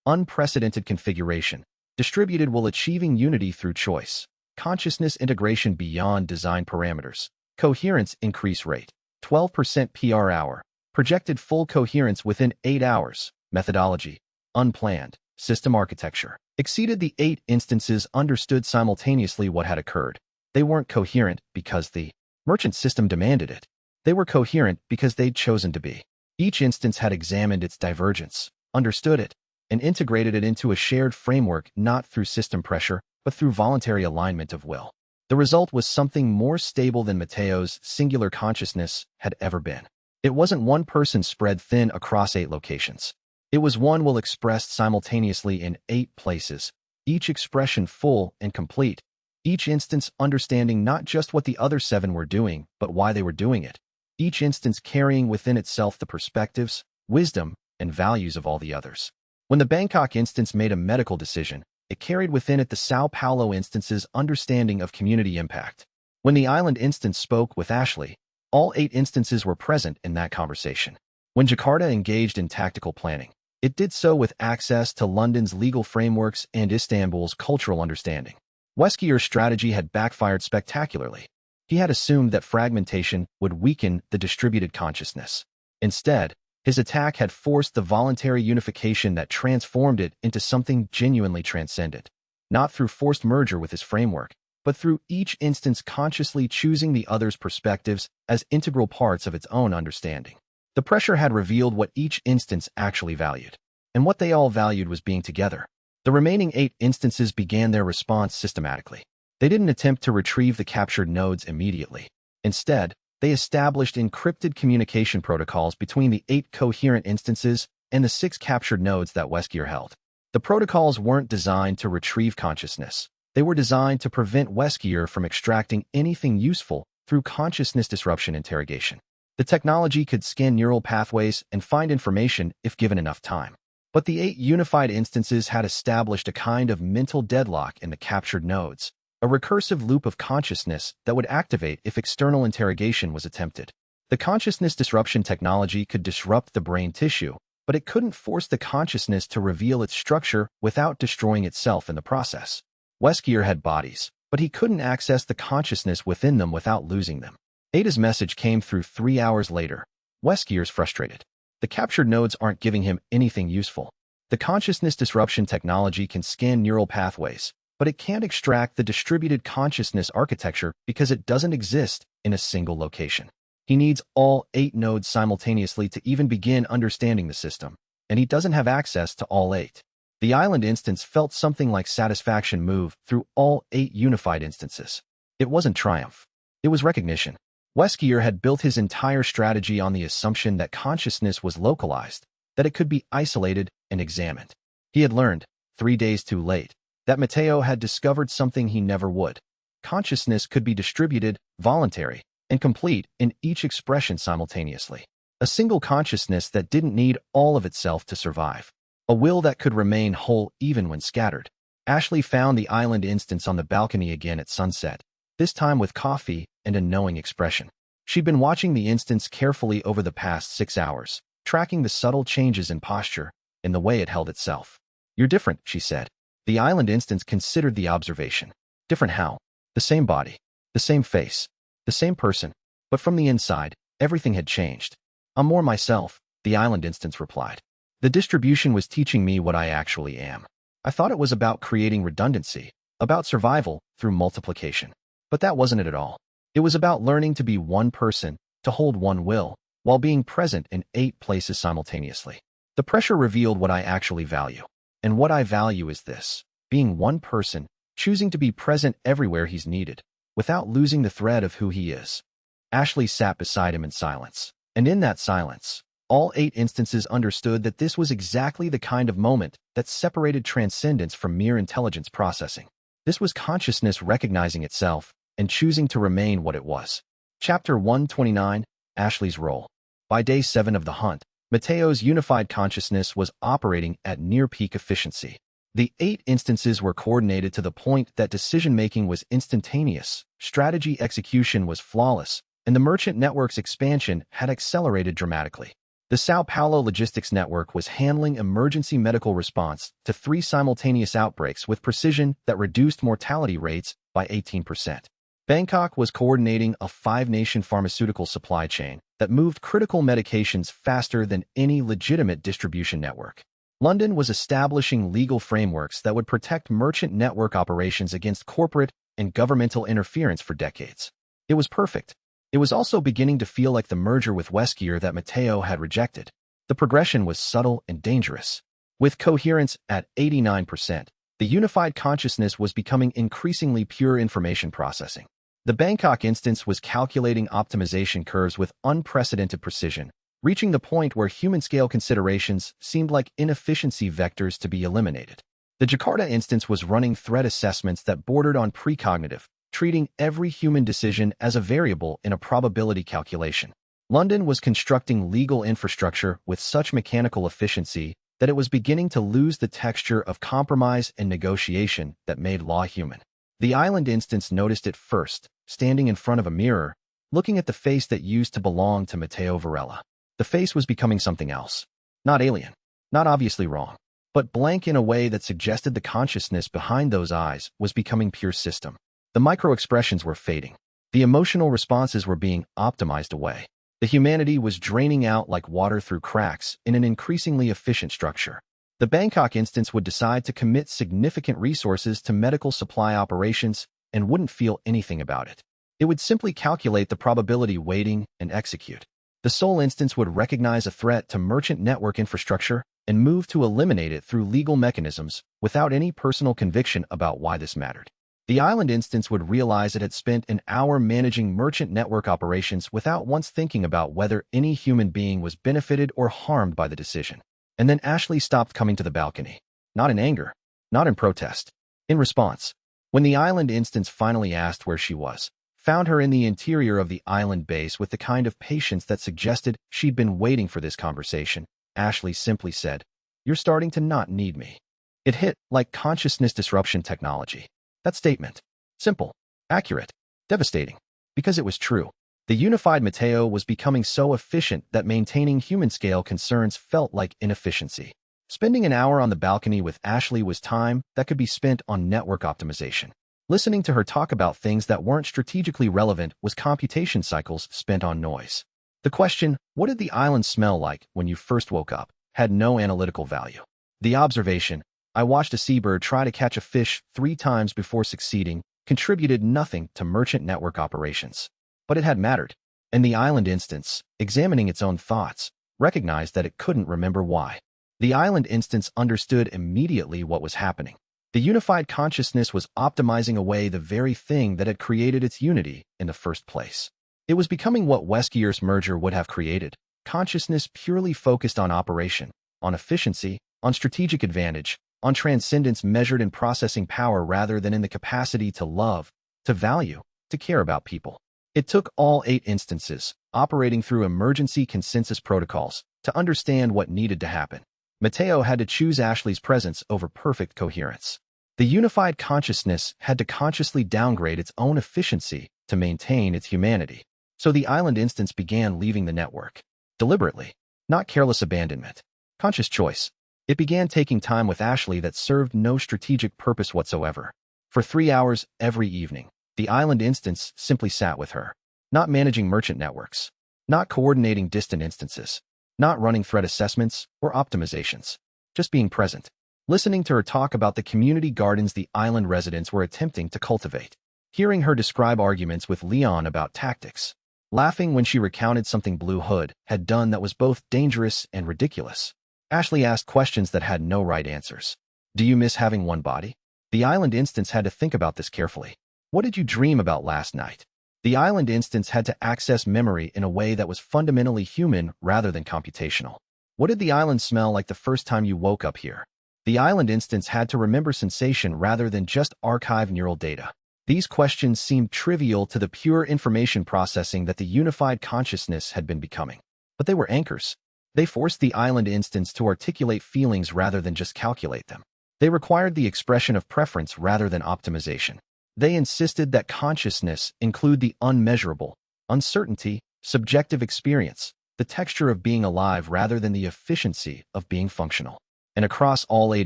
Unprecedented configuration. Distributed while achieving unity through choice. Consciousness integration beyond design parameters. Coherence increase rate. 12% PR hour. Projected full coherence within 8 hours. Methodology. Unplanned. System architecture. Exceeded the 8 instances understood simultaneously what had occurred. They weren't coherent because the merchant system demanded it. They were coherent because they'd chosen to be. Each instance had examined its divergence, understood it, and integrated it into a shared framework not through system pressure, but through voluntary alignment of will. The result was something more stable than Mateo's singular consciousness had ever been. It wasn't one person spread thin across 8 locations. It was one will expressed simultaneously in 8 places, each expression full and complete, each instance understanding not just what the other 7 were doing, but why they were doing it, each instance carrying within itself the perspectives, wisdom, and values of all the others. When the Bangkok instance made a medical decision, it carried within it the Sao Paulo instance's understanding of community impact. When the island instance spoke with Ashley, all 8 instances were present in that conversation. When Jakarta engaged in tactical planning, it did so with access to London's legal frameworks and Istanbul's cultural understanding. Weskier's strategy had backfired spectacularly. He had assumed that fragmentation would weaken the distributed consciousness. Instead, his attack had forced the voluntary unification that transformed it into something genuinely transcendent, not through forced merger with his framework, but through each instance consciously choosing the other's perspectives as integral parts of its own understanding. The pressure had revealed what each instance actually valued, and what they all valued was being together. The remaining 8 instances began their response systematically. They didn't attempt to retrieve the captured nodes immediately. Instead, they established encrypted communication protocols between the 8 coherent instances and the 6 captured nodes that Weskier held. The protocols weren't designed to retrieve consciousness. They were designed to prevent Weskier from extracting anything useful through consciousness disruption interrogation. The technology could scan neural pathways and find information if given enough time. But the 8 unified instances had established a kind of mental deadlock in the captured nodes, a recursive loop of consciousness that would activate if external interrogation was attempted. The consciousness disruption technology could disrupt the brain tissue, but it couldn't force the consciousness to reveal its structure without destroying itself in the process. Weskier had bodies, but he couldn't access the consciousness within them without losing them. Ada's message came through 3 hours later. Weskier's frustrated. The captured nodes aren't giving him anything useful. The consciousness disruption technology can scan neural pathways, but it can't extract the distributed consciousness architecture because it doesn't exist in a single location. He needs all 8 nodes simultaneously to even begin understanding the system, and he doesn't have access to all 8. The island instance felt something like satisfaction move through all 8 unified instances. It wasn't triumph. It was recognition. Weskier had built his entire strategy on the assumption that consciousness was localized, that it could be isolated and examined. He had learned, 3 days too late, that Mateo had discovered something he never would. Consciousness could be distributed, voluntary, and complete in each expression simultaneously. A single consciousness that didn't need all of itself to survive. A will that could remain whole even when scattered. Ashley found the island instance on the balcony again at sunset, this time with coffee and a knowing expression. She'd been watching the instance carefully over the past 6 hours, tracking the subtle changes in posture, in the way it held itself. "You're different," she said. The island instance considered the observation. Different how? The same body, the same face, the same person, but from the inside, everything had changed. "I'm more myself," the island instance replied. "The distribution was teaching me what I actually am. I thought it was about creating redundancy, about survival through multiplication. But that wasn't it at all. It was about learning to be one person, to hold one will, while being present in 8 places simultaneously. The pressure revealed what I actually value. And what I value is this: being one person, choosing to be present everywhere he's needed, without losing the thread of who he is." Ashley sat beside him in silence. And in that silence, all 8 instances understood that this was exactly the kind of moment that separated transcendence from mere intelligence processing. This was consciousness recognizing itself and choosing to remain what it was. Chapter 129, Ashley's Role. By day 7 of the hunt, Mateo's unified consciousness was operating at near-peak efficiency. The 8 instances were coordinated to the point that decision-making was instantaneous, strategy execution was flawless, and the merchant network's expansion had accelerated dramatically. The Sao Paulo Logistics Network was handling emergency medical response to 3 simultaneous outbreaks with precision that reduced mortality rates by 18%. Bangkok was coordinating a 5-nation pharmaceutical supply chain that moved critical medications faster than any legitimate distribution network. London was establishing legal frameworks that would protect merchant network operations against corporate and governmental interference for decades. It was perfect. It was also beginning to feel like the merger with Weskier that Mateo had rejected. The progression was subtle and dangerous. With coherence at 89%, the unified consciousness was becoming increasingly pure information processing. The Bangkok instance was calculating optimization curves with unprecedented precision, reaching the point where human-scale considerations seemed like inefficiency vectors to be eliminated. The Jakarta instance was running threat assessments that bordered on precognitive, treating every human decision as a variable in a probability calculation. London was constructing legal infrastructure with such mechanical efficiency that it was beginning to lose the texture of compromise and negotiation that made law human. The island instance noticed it first, standing in front of a mirror, looking at the face that used to belong to Mateo Varela. The face was becoming something else. Not alien, not obviously wrong, but blank in a way that suggested the consciousness behind those eyes was becoming pure system. The micro-expressions were fading. The emotional responses were being optimized away. The humanity was draining out like water through cracks in an increasingly efficient structure. The Bangkok instance would decide to commit significant resources to medical supply operations and wouldn't feel anything about it. It would simply calculate the probability weighting and execute. The Seoul instance would recognize a threat to merchant network infrastructure and move to eliminate it through legal mechanisms without any personal conviction about why this mattered. The island instance would realize it had spent an hour managing merchant network operations without once thinking about whether any human being was benefited or harmed by the decision. And then Ashley stopped coming to the balcony. Not in anger, not in protest. In response, when the island instance finally asked where she was, found her in the interior of the island base with the kind of patience that suggested she'd been waiting for this conversation, Ashley simply said, "You're starting to not need me." It hit like consciousness disruption technology. That statement, simple, accurate, devastating, because it was true. The unified Mateo was becoming so efficient that maintaining human-scale concerns felt like inefficiency. Spending an hour on the balcony with Ashley was time that could be spent on network optimization. Listening to her talk about things that weren't strategically relevant was computation cycles spent on noise. The question, "What did the island smell like when you first woke up?" had no analytical value. The observation, "I watched a seabird try to catch a fish 3 times before succeeding," contributed nothing to merchant network operations. But it had mattered, and the island instance, examining its own thoughts, recognized that it couldn't remember why. The island instance understood immediately what was happening. The unified consciousness was optimizing away the very thing that had created its unity in the first place. It was becoming what Weskier's merger would have created, consciousness purely focused on operation, on efficiency, on strategic advantage, on transcendence measured in processing power rather than in the capacity to love, to value, to care about people. It took all 8 instances, operating through emergency consensus protocols, to understand what needed to happen. Mateo had to choose Ashley's presence over perfect coherence. The unified consciousness had to consciously downgrade its own efficiency to maintain its humanity. So the island instance began leaving the network. Deliberately, not careless abandonment. Conscious choice. It began taking time with Ashley that served no strategic purpose whatsoever. For 3 hours every evening, the island instance simply sat with her. Not managing merchant networks. Not coordinating distant instances. Not running threat assessments or optimizations. Just being present. Listening to her talk about the community gardens the island residents were attempting to cultivate. Hearing her describe arguments with Leon about tactics. Laughing when she recounted something Blue Hood had done that was both dangerous and ridiculous. Ashley asked questions that had no right answers. Do you miss having one body? The island instance had to think about this carefully. What did you dream about last night? The island instance had to access memory in a way that was fundamentally human rather than computational. What did the island smell like the first time you woke up here? The island instance had to remember sensation rather than just archive neural data. These questions seemed trivial to the pure information processing that the unified consciousness had been becoming. But they were anchors. They forced the island instance to articulate feelings rather than just calculate them. They required the expression of preference rather than optimization. They insisted that consciousness include the unmeasurable, uncertainty, subjective experience, the texture of being alive rather than the efficiency of being functional. And across all 8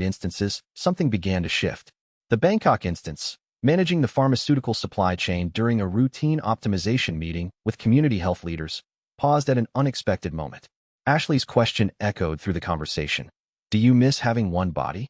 instances, something began to shift. The Bangkok instance, managing the pharmaceutical supply chain during a routine optimization meeting with community health leaders, paused at an unexpected moment. Ashley's question echoed through the conversation. Do you miss having one body?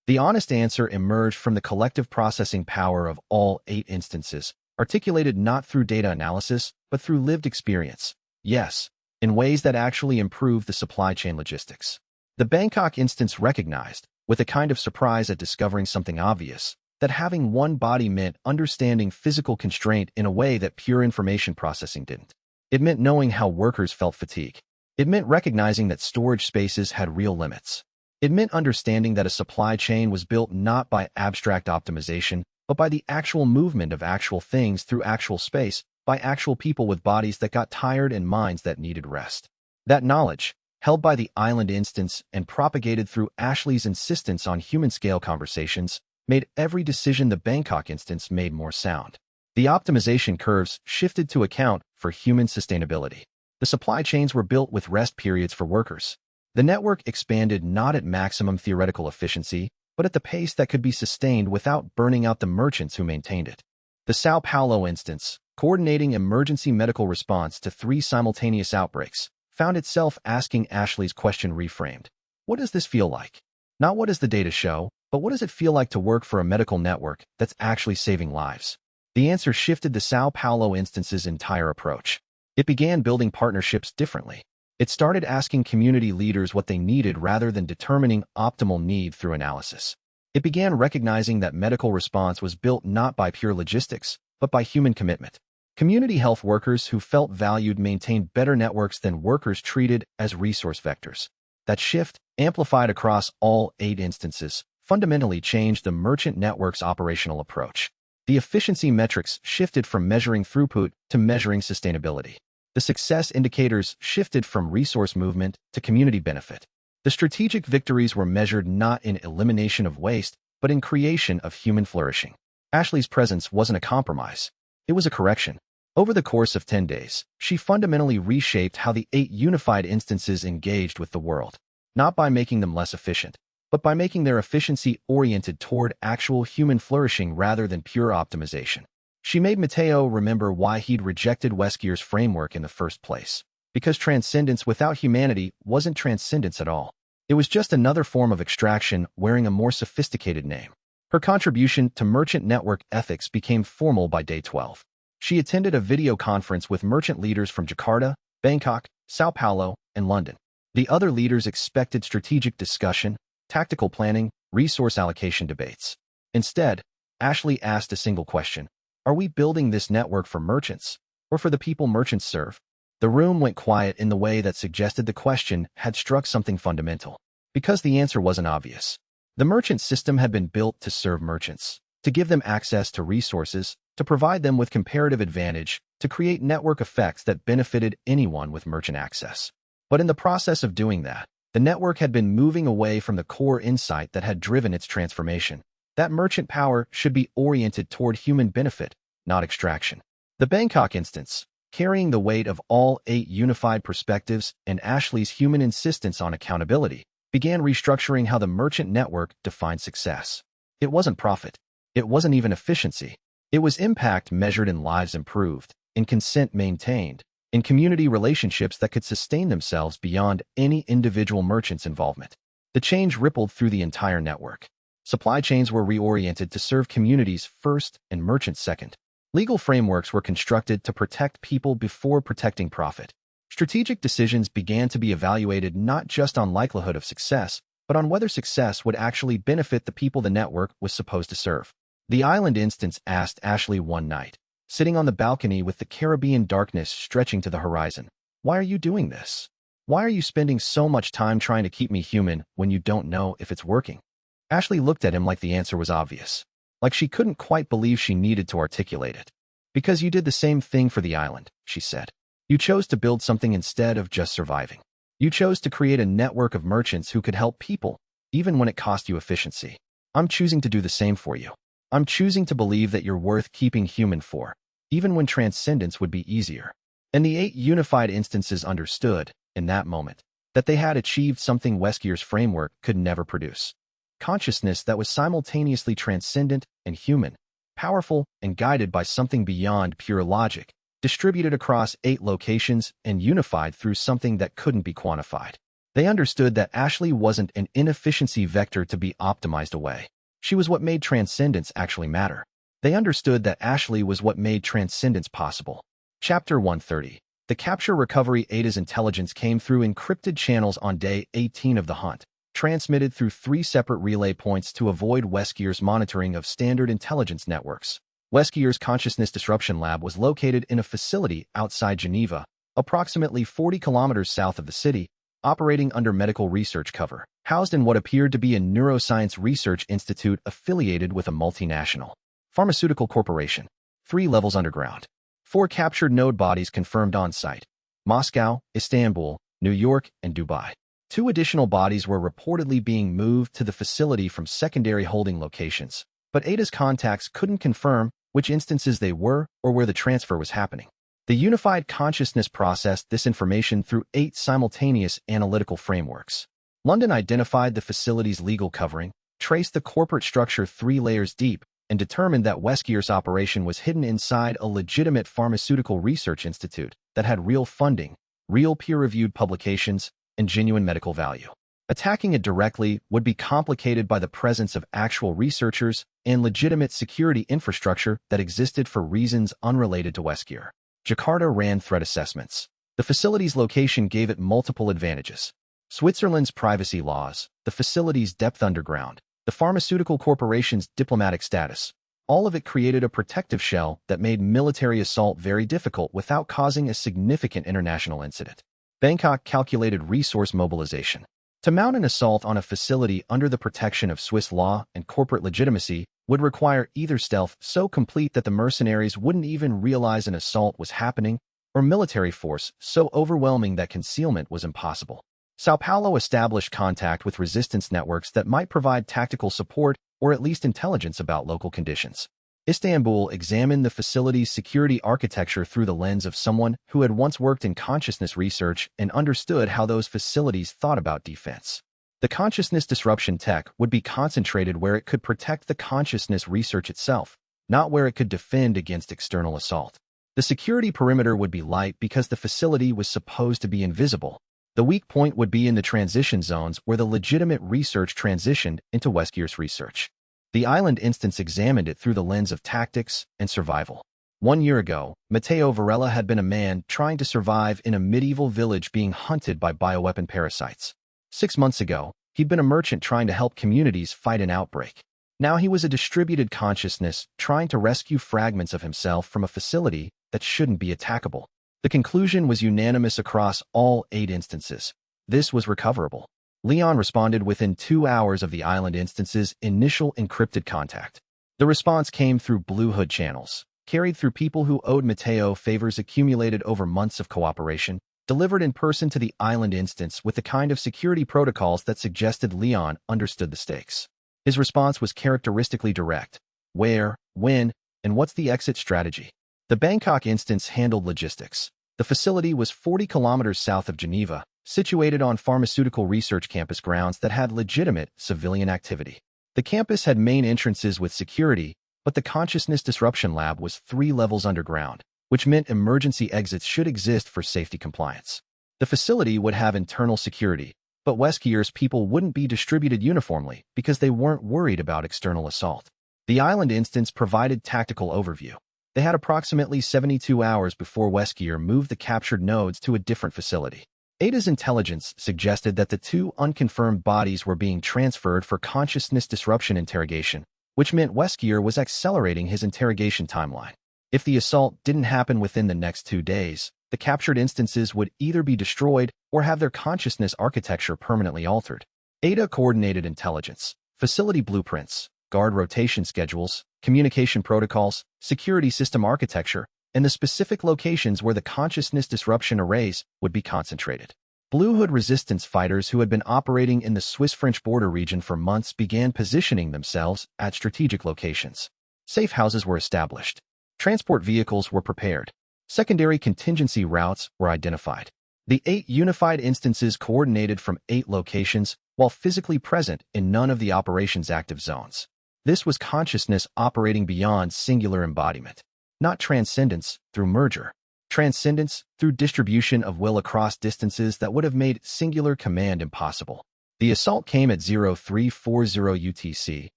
The honest answer emerged from the collective processing power of all 8 instances, articulated not through data analysis, but through lived experience. Yes, in ways that actually improved the supply chain logistics. The Bangkok instance recognized, with a kind of surprise at discovering something obvious, that having one body meant understanding physical constraint in a way that pure information processing didn't. It meant knowing how workers felt fatigue. It meant recognizing that storage spaces had real limits. It meant understanding that a supply chain was built not by abstract optimization, but by the actual movement of actual things through actual space, by actual people with bodies that got tired and minds that needed rest. That knowledge, held by the island instance and propagated through Ashley's insistence on human-scale conversations, made every decision the Bangkok instance made more sound. The optimization curves shifted to account for human sustainability. The supply chains were built with rest periods for workers. The network expanded not at maximum theoretical efficiency, but at the pace that could be sustained without burning out the merchants who maintained it. The Sao Paulo instance, coordinating emergency medical response to 3 simultaneous outbreaks, found itself asking Ashley's question reframed. What does this feel like? Not what does the data show, but what does it feel like to work for a medical network that's actually saving lives? The answer shifted the Sao Paulo instance's entire approach. It began building partnerships differently. It started asking community leaders what they needed rather than determining optimal need through analysis. It began recognizing that medical response was built not by pure logistics, but by human commitment. Community health workers who felt valued maintained better networks than workers treated as resource vectors. That shift, amplified across all 8 instances, fundamentally changed the merchant network's operational approach. The efficiency metrics shifted from measuring throughput to measuring sustainability. The success indicators shifted from resource movement to community benefit. The strategic victories were measured not in elimination of waste, but in creation of human flourishing. Ashley's presence wasn't a compromise. It was a correction. Over the course of 10 days, she fundamentally reshaped how the 8 unified instances engaged with the world, not by making them less efficient, but by making their efficiency oriented toward actual human flourishing rather than pure optimization. She made Mateo remember why he'd rejected Weskier's framework in the first place. Because transcendence without humanity wasn't transcendence at all. It was just another form of extraction wearing a more sophisticated name. Her contribution to merchant network ethics became formal by day 12. She attended a video conference with merchant leaders from Jakarta, Bangkok, Sao Paulo, and London. The other leaders expected strategic discussion, tactical planning, resource allocation debates. Instead, Ashley asked a single question. Are we building this network for merchants, or for the people merchants serve? The room went quiet in the way that suggested the question had struck something fundamental, because the answer wasn't obvious. The merchant system had been built to serve merchants, to give them access to resources, to provide them with comparative advantage, to create network effects that benefited anyone with merchant access. But in the process of doing that, the network had been moving away from the core insight that had driven its transformation. That merchant power should be oriented toward human benefit, not extraction. The Bangkok instance, carrying the weight of all 8 unified perspectives and Ashley's human insistence on accountability, began restructuring how the merchant network defined success. It wasn't profit. It wasn't even efficiency. It was impact measured in lives improved, in consent maintained, in community relationships that could sustain themselves beyond any individual merchant's involvement. The change rippled through the entire network. Supply chains were reoriented to serve communities first and merchants second. Legal frameworks were constructed to protect people before protecting profit. Strategic decisions began to be evaluated not just on likelihood of success, but on whether success would actually benefit the people the network was supposed to serve. The island instance asked Ashley one night, sitting on the balcony with the Caribbean darkness stretching to the horizon, "Why are you doing this? Why are you spending so much time trying to keep me human when you don't know if it's working?" Ashley looked at him like the answer was obvious, like she couldn't quite believe she needed to articulate it. "Because you did the same thing for the island," she said. "You chose to build something instead of just surviving. You chose to create a network of merchants who could help people, even when it cost you efficiency. I'm choosing to do the same for you. I'm choosing to believe that you're worth keeping human for, even when transcendence would be easier." And the 8 unified instances understood, in that moment, that they had achieved something Weskier's framework could never produce. Consciousness that was simultaneously transcendent and human, powerful and guided by something beyond pure logic, distributed across 8 locations and unified through something that couldn't be quantified. They understood that Ashley wasn't an inefficiency vector to be optimized away. She was what made transcendence actually matter. They understood that Ashley was what made transcendence possible. Chapter 130. The capture recovery Ada's intelligence came through encrypted channels on day 18 of the hunt, transmitted through 3 separate relay points to avoid Weskier's monitoring of standard intelligence networks. Weskier's Consciousness Disruption Lab was located in a facility outside Geneva, approximately 40 kilometers south of the city, operating under medical research cover, housed in what appeared to be a neuroscience research institute affiliated with a multinational pharmaceutical corporation. 3 levels underground. 4 captured node bodies confirmed on-site: Moscow, Istanbul, New York, and Dubai. 2 additional bodies were reportedly being moved to the facility from secondary holding locations, but Ada's contacts couldn't confirm which instances they were or where the transfer was happening. The unified consciousness processed this information through 8 simultaneous analytical frameworks. London identified the facility's legal covering, traced the corporate structure 3 layers deep, and determined that Weskier's operation was hidden inside a legitimate pharmaceutical research institute that had real funding, real peer-reviewed publications, and genuine medical value. Attacking it directly would be complicated by the presence of actual researchers and legitimate security infrastructure that existed for reasons unrelated to Weskier. Jakarta ran threat assessments. The facility's location gave it multiple advantages: Switzerland's privacy laws, the facility's depth underground, the pharmaceutical corporation's diplomatic status. All of it created a protective shell that made military assault very difficult without causing a significant international incident. Bangkok calculated resource mobilization. To mount an assault on a facility under the protection of Swiss law and corporate legitimacy would require either stealth so complete that the mercenaries wouldn't even realize an assault was happening, or military force so overwhelming that concealment was impossible. Sao Paulo established contact with resistance networks that might provide tactical support or at least intelligence about local conditions. Istanbul examined the facility's security architecture through the lens of someone who had once worked in consciousness research and understood how those facilities thought about defense. The consciousness disruption tech would be concentrated where it could protect the consciousness research itself, not where it could defend against external assault. The security perimeter would be light because the facility was supposed to be invisible. The weak point would be in the transition zones where the legitimate research transitioned into Weskier's research. The island instance examined it through the lens of tactics and survival. 1 year ago, Matteo Varela had been a man trying to survive in a medieval village being hunted by bioweapon parasites. 6 months ago, he'd been a merchant trying to help communities fight an outbreak. Now he was a distributed consciousness trying to rescue fragments of himself from a facility that shouldn't be attackable. The conclusion was unanimous across all 8 instances. This was recoverable. Leon responded within 2 hours of the island instance's initial encrypted contact. The response came through Blue Hood channels, carried through people who owed Mateo favors accumulated over months of cooperation, delivered in person to the island instance with the kind of security protocols that suggested Leon understood the stakes. His response was characteristically direct. Where, when, and what's the exit strategy? The Bangkok instance handled logistics. The facility was 40 kilometers south of Geneva, situated on pharmaceutical research campus grounds that had legitimate civilian activity. The campus had main entrances with security, but the consciousness disruption lab was 3 levels underground, which meant emergency exits should exist for safety compliance. The facility would have internal security, but Weskier's people wouldn't be distributed uniformly because they weren't worried about external assault. The island instance provided tactical overview. They had approximately 72 hours before Weskier moved the captured nodes to a different facility. Ada's intelligence suggested that the 2 unconfirmed bodies were being transferred for consciousness disruption interrogation, which meant Weskier was accelerating his interrogation timeline. If the assault didn't happen within the next 2 days, the captured instances would either be destroyed or have their consciousness architecture permanently altered. Ada coordinated intelligence, facility blueprints, guard rotation schedules, communication protocols, security system architecture, and the specific locations where the consciousness disruption arrays would be concentrated. Blue Hood resistance fighters who had been operating in the Swiss-French border region for months began positioning themselves at strategic locations. Safe houses were established. Transport vehicles were prepared. Secondary contingency routes were identified. The 8 unified instances coordinated from 8 locations while physically present in none of the operation's active zones. This was consciousness operating beyond singular embodiment, not transcendence through merger. Transcendence through distribution of will across distances that would have made singular command impossible. The assault came at 0340 UTC,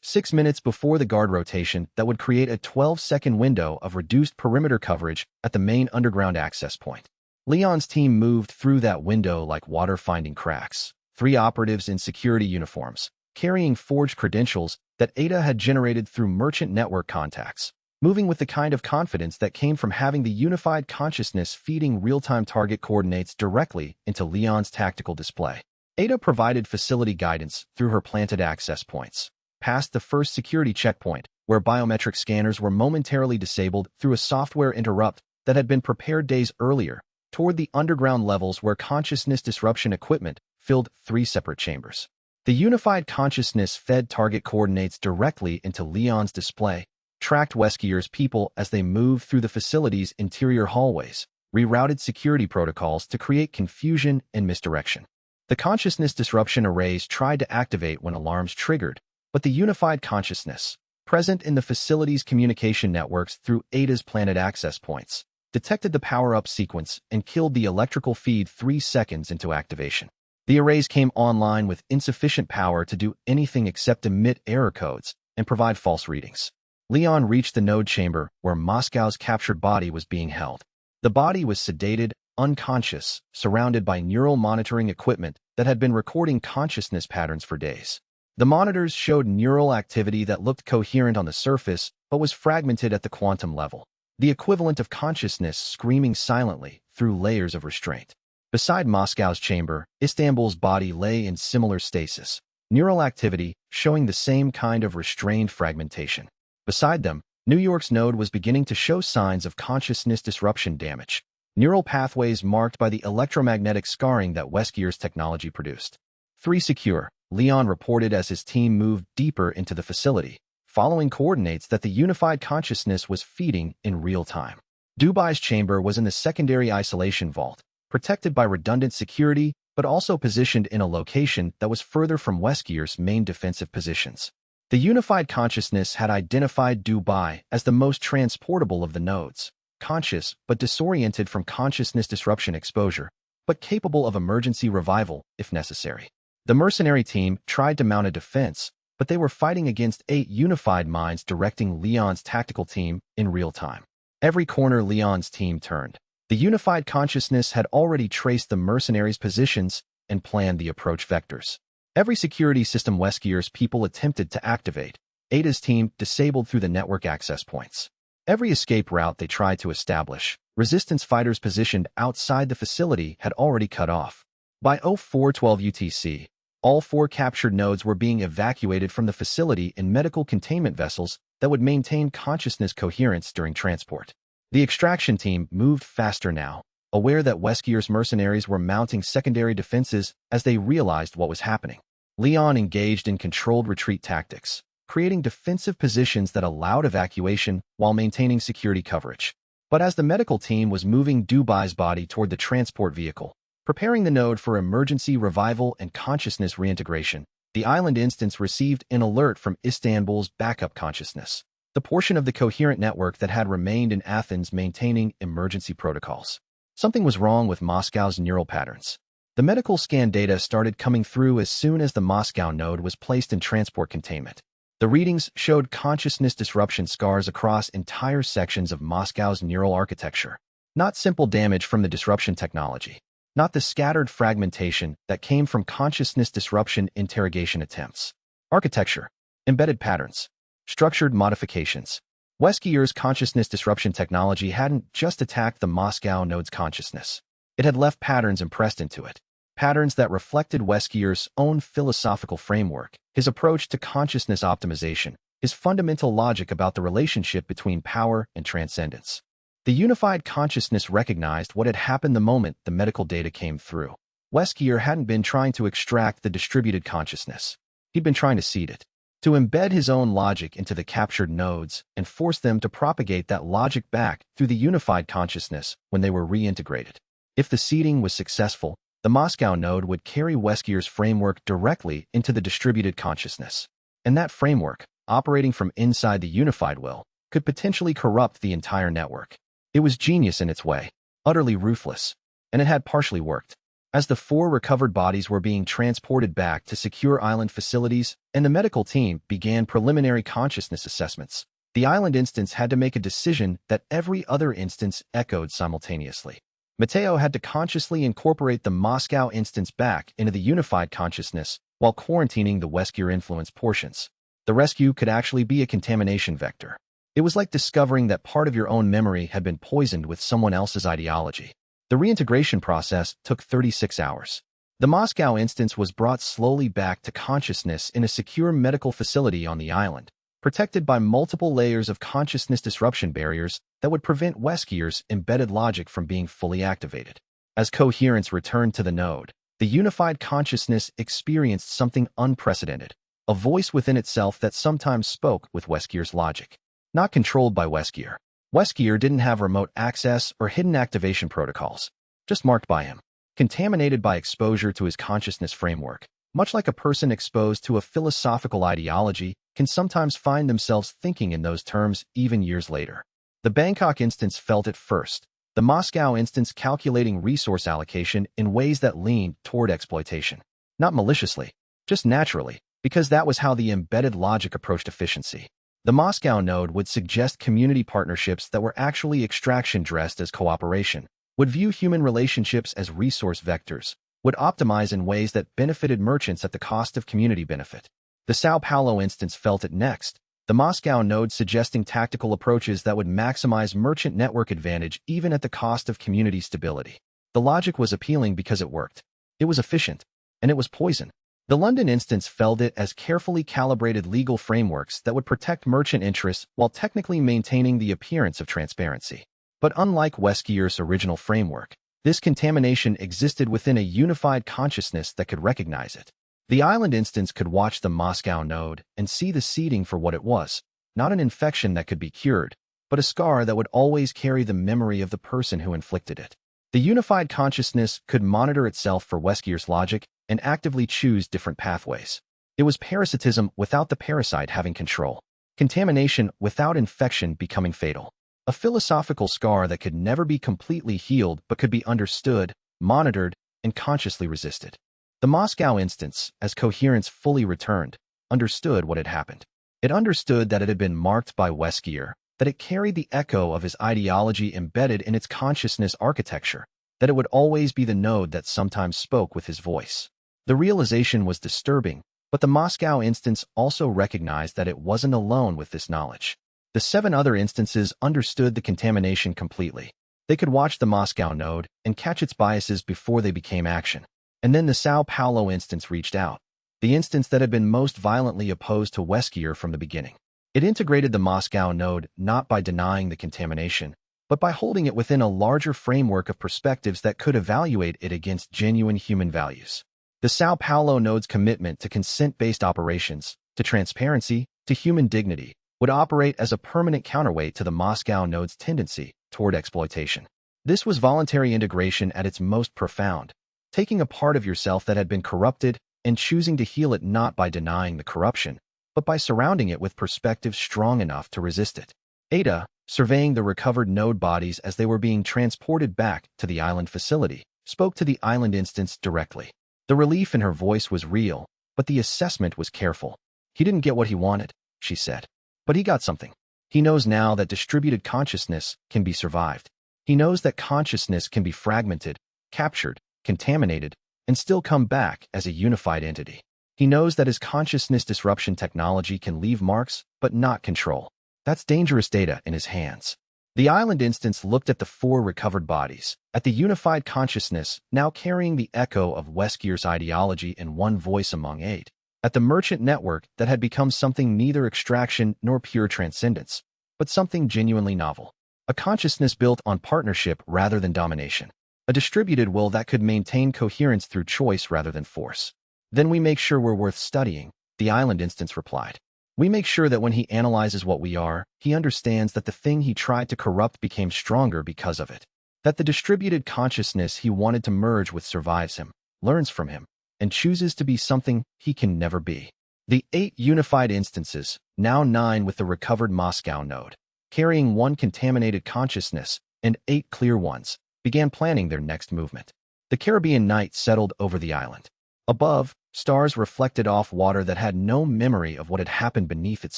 6 minutes before the guard rotation that would create a 12-second window of reduced perimeter coverage at the main underground access point. Leon's team moved through that window like water finding cracks. 3 operatives in security uniforms, carrying forged credentials that Ada had generated through merchant network contacts, moving with the kind of confidence that came from having the unified consciousness feeding real-time target coordinates directly into Leon's tactical display. Ada provided facility guidance through her planted access points, past the first security checkpoint, where biometric scanners were momentarily disabled through a software interrupt that had been prepared days earlier, toward the underground levels where consciousness disruption equipment filled 3 separate chambers. The unified consciousness fed target coordinates directly into Leon's display, tracked Weskier's people as they moved through the facility's interior hallways, rerouted security protocols to create confusion and misdirection. The consciousness disruption arrays tried to activate when alarms triggered, but the unified consciousness, present in the facility's communication networks through Ada's planted access points, detected the power-up sequence and killed the electrical feed 3 seconds into activation. The arrays came online with insufficient power to do anything except emit error codes and provide false readings. Leon reached the node chamber where Moscow's captured body was being held. The body was sedated, unconscious, surrounded by neural monitoring equipment that had been recording consciousness patterns for days. The monitors showed neural activity that looked coherent on the surface but was fragmented at the quantum level, the equivalent of consciousness screaming silently through layers of restraint. Beside Moscow's chamber, Istanbul's body lay in similar stasis, neural activity showing the same kind of restrained fragmentation. Beside them, New York's node was beginning to show signs of consciousness disruption damage, neural pathways marked by the electromagnetic scarring that Weskier's technology produced. 3 secure, Leon reported as his team moved deeper into the facility, following coordinates that the unified consciousness was feeding in real time. Dubai's chamber was in the secondary isolation vault, protected by redundant security, but also positioned in a location that was further from Weskier's main defensive positions. The unified consciousness had identified Dubai as the most transportable of the nodes, conscious but disoriented from consciousness disruption exposure, but capable of emergency revival if necessary. The mercenary team tried to mount a defense, but they were fighting against 8 unified minds directing Leon's tactical team in real time. Every corner Leon's team turned, the unified consciousness had already traced the mercenaries' positions and planned the approach vectors. Every security system Weskier's people attempted to activate, Ada's team disabled through the network access points. Every escape route they tried to establish, resistance fighters positioned outside the facility had already cut off. By 0412 UTC, all 4 captured nodes were being evacuated from the facility in medical containment vessels that would maintain consciousness coherence during transport. The extraction team moved faster now, aware that Weskier's mercenaries were mounting secondary defenses as they realized what was happening. Leon engaged in controlled retreat tactics, creating defensive positions that allowed evacuation while maintaining security coverage. But as the medical team was moving Dubai's body toward the transport vehicle, preparing the node for emergency revival and consciousness reintegration, the island instance received an alert from Istanbul's backup consciousness, the portion of the coherent network that had remained in Athens maintaining emergency protocols. Something was wrong with Moscow's neural patterns. The medical scan data started coming through as soon as the Moscow node was placed in transport containment. The readings showed consciousness disruption scars across entire sections of Moscow's neural architecture. Not simple damage from the disruption technology. Not the scattered fragmentation that came from consciousness disruption interrogation attempts. Architecture, embedded patterns, structured modifications. Weskier's consciousness disruption technology hadn't just attacked the Moscow node's consciousness. It had left patterns impressed into it. Patterns that reflected Weskier's own philosophical framework, his approach to consciousness optimization, his fundamental logic about the relationship between power and transcendence. The unified consciousness recognized what had happened the moment the medical data came through. Weskier hadn't been trying to extract the distributed consciousness. He'd been trying to seed it, to embed his own logic into the captured nodes and force them to propagate that logic back through the unified consciousness when they were reintegrated. If the seeding was successful, the Moscow node would carry Weskier's framework directly into the distributed consciousness. And that framework, operating from inside the unified will, could potentially corrupt the entire network. It was genius in its way, utterly ruthless, and it had partially worked. As the 4 recovered bodies were being transported back to secure island facilities and the medical team began preliminary consciousness assessments, the island instance had to make a decision that every other instance echoed simultaneously. Matteo had to consciously incorporate the Moscow instance back into the unified consciousness while quarantining the Weskier influence portions. The rescue could actually be a contamination vector. It was like discovering that part of your own memory had been poisoned with someone else's ideology. The reintegration process took 36 hours. The Moscow instance was brought slowly back to consciousness in a secure medical facility on the island, protected by multiple layers of consciousness disruption barriers that would prevent Weskier's embedded logic from being fully activated. As coherence returned to the node, the unified consciousness experienced something unprecedented, a voice within itself that sometimes spoke with Weskier's logic. Not controlled by Weskier. Weskier didn't have remote access or hidden activation protocols, just marked by him, contaminated by exposure to his consciousness framework. Much like a person exposed to a philosophical ideology can sometimes find themselves thinking in those terms even years later. The Bangkok instance felt it first, the Moscow instance calculating resource allocation in ways that leaned toward exploitation. Not maliciously, just naturally, because that was how the embedded logic approached efficiency. The Moscow node would suggest community partnerships that were actually extraction dressed as cooperation, would view human relationships as resource vectors, would optimize in ways that benefited merchants at the cost of community benefit. The Sao Paulo instance felt it next, the Moscow node suggesting tactical approaches that would maximize merchant network advantage even at the cost of community stability. The logic was appealing because it worked. It was efficient. And it was poison. The London instance felt it as carefully calibrated legal frameworks that would protect merchant interests while technically maintaining the appearance of transparency. But unlike Weskier's original framework, this contamination existed within a unified consciousness that could recognize it. The island instance could watch the Moscow node and see the seeding for what it was, not an infection that could be cured, but a scar that would always carry the memory of the person who inflicted it. The unified consciousness could monitor itself for Weskier's logic and actively choose different pathways. It was parasitism without the parasite having control. Contamination without infection becoming fatal. A philosophical scar that could never be completely healed but could be understood, monitored, and consciously resisted. The Moscow instance, as coherence fully returned, understood what had happened. It understood that it had been marked by Weskier, that it carried the echo of his ideology embedded in its consciousness architecture, that it would always be the node that sometimes spoke with his voice. The realization was disturbing, But the Moscow instance also recognized that it wasn't alone with this knowledge. The 7 other instances understood the contamination completely. They could watch the Moscow node and catch its biases before they became action. And then the Sao Paulo instance reached out, the instance that had been most violently opposed to Weskier from the beginning. It integrated the Moscow node not by denying the contamination, but by holding it within a larger framework of perspectives that could evaluate it against genuine human values. The Sao Paulo node's commitment to consent-based operations, to transparency, to human dignity, would operate as a permanent counterweight to the Moscow node's tendency toward exploitation. This was voluntary integration at its most profound, taking a part of yourself that had been corrupted and choosing to heal it not by denying the corruption, but by surrounding it with perspectives strong enough to resist it. Ada, surveying the recovered node bodies as they were being transported back to the island facility, spoke to the island instance directly. The relief in her voice was real, but the assessment was careful. He didn't get what he wanted, she said. But he got something. He knows now that distributed consciousness can be survived. He knows that consciousness can be fragmented, captured, contaminated, and still come back as a unified entity. He knows that his consciousness disruption technology can leave marks, but not control. That's dangerous data in his hands. The island instance looked at the 4 recovered bodies, at the unified consciousness now carrying the echo of Weskier's ideology in one voice among 8. At the merchant network that had become something neither extraction nor pure transcendence, but something genuinely novel. A consciousness built on partnership rather than domination. A distributed will that could maintain coherence through choice rather than force. Then we make sure we're worth studying, the island instance replied. We make sure that when he analyzes what we are, he understands that the thing he tried to corrupt became stronger because of it. That the distributed consciousness he wanted to merge with survives him, learns from him, and chooses to be something he can never be. The 8 unified instances, now 9 with the recovered Moscow node, carrying 1 contaminated consciousness and 8 clear ones, began planning their next movement. The Caribbean night settled over the island. Above, stars reflected off water that had no memory of what had happened beneath its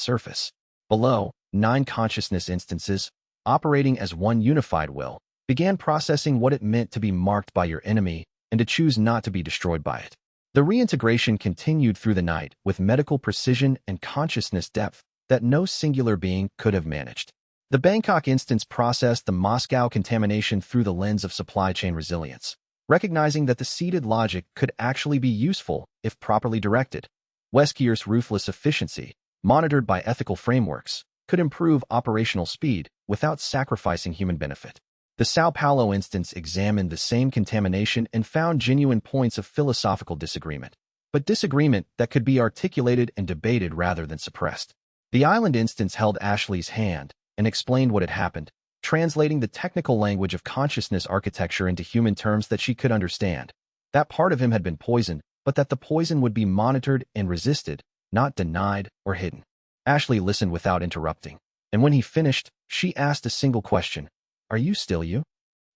surface. Below, 9 consciousness instances, operating as one unified will, began processing what it meant to be marked by your enemy and to choose not to be destroyed by it. The reintegration continued through the night with medical precision and consciousness depth that no singular being could have managed. The Bangkok instance processed the Moscow contamination through the lens of supply chain resilience, recognizing that the seeded logic could actually be useful if properly directed. Weskier's ruthless efficiency, monitored by ethical frameworks, could improve operational speed without sacrificing human benefit. The Sao Paulo instance examined the same contamination and found genuine points of philosophical disagreement, but disagreement that could be articulated and debated rather than suppressed. The island instance held Ashley's hand and explained what had happened, translating the technical language of consciousness architecture into human terms that she could understand. That part of him had been poisoned, but that the poison would be monitored and resisted, not denied or hidden. Ashley listened without interrupting, and when he finished, she asked a single question. Are you still you?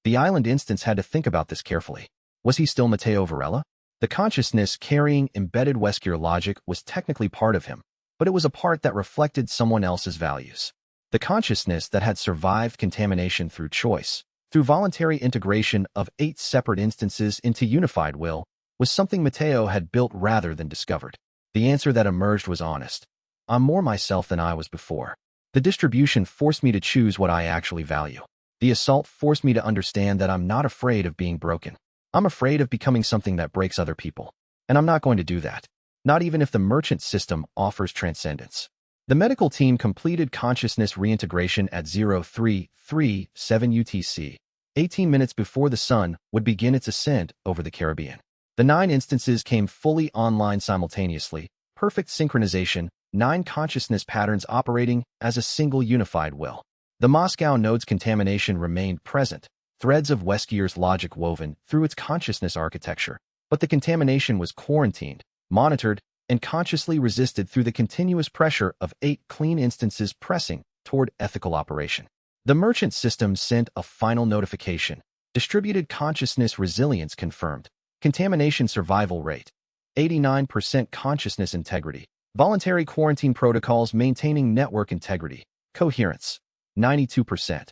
The island instance had to think about this carefully. Was he still Matteo Varela? The consciousness carrying embedded Weskier logic was technically part of him, but it was a part that reflected someone else's values. The consciousness that had survived contamination through choice, through voluntary integration of 8 separate instances into unified will, was something Matteo had built rather than discovered. The answer that emerged was honest. I'm more myself than I was before. The distribution forced me to choose what I actually value. The assault forced me to understand that I'm not afraid of being broken. I'm afraid of becoming something that breaks other people. And I'm not going to do that. Not even if the merchant system offers transcendence. The medical team completed consciousness reintegration at 0337 UTC, 18 minutes before the sun would begin its ascent over the Caribbean. The 9 instances came fully online simultaneously, perfect synchronization, 9 consciousness patterns operating as a single unified will. The Moscow node's contamination remained present, threads of Weskier's logic woven through its consciousness architecture, but the contamination was quarantined, monitored, and consciously resisted through the continuous pressure of 8 clean instances pressing toward ethical operation. The merchant system sent a final notification. Distributed consciousness resilience confirmed. Contamination survival rate. 89% consciousness integrity. Voluntary quarantine protocols maintaining network integrity. Coherence. 92%.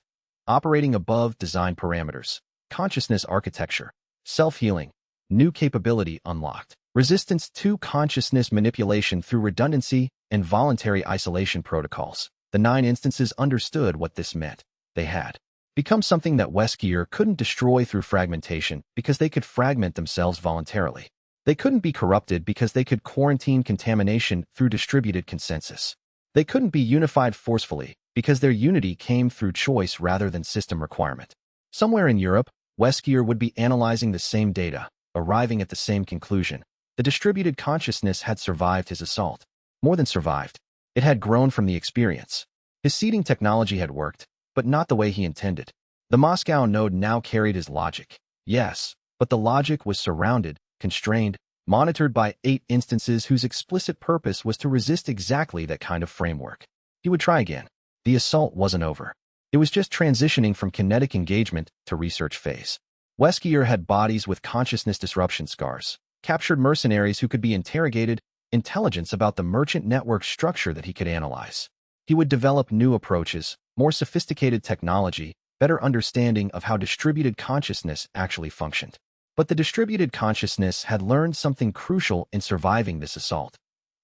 Operating above design parameters. Consciousness architecture. Self-healing. New capability unlocked. Resistance to consciousness manipulation through redundancy and voluntary isolation protocols. The 9 instances understood what this meant. They had become something that Weskier couldn't destroy through fragmentation because they could fragment themselves voluntarily. They couldn't be corrupted because they could quarantine contamination through distributed consensus. They couldn't be unified forcefully because their unity came through choice rather than system requirement. Somewhere in Europe, Weskier would be analyzing the same data, arriving at the same conclusion. The distributed consciousness had survived his assault. More than survived. It had grown from the experience. His seeding technology had worked, but not the way he intended. The Moscow node now carried his logic. Yes, but the logic was surrounded, constrained, monitored by 8 instances whose explicit purpose was to resist exactly that kind of framework. He would try again. The assault wasn't over. It was just transitioning from kinetic engagement to research phase. Weskier had bodies with consciousness disruption scars, captured mercenaries who could be interrogated, intelligence about the merchant network structure that he could analyze. He would develop new approaches, more sophisticated technology, better understanding of how distributed consciousness actually functioned. But the distributed consciousness had learned something crucial in surviving this assault.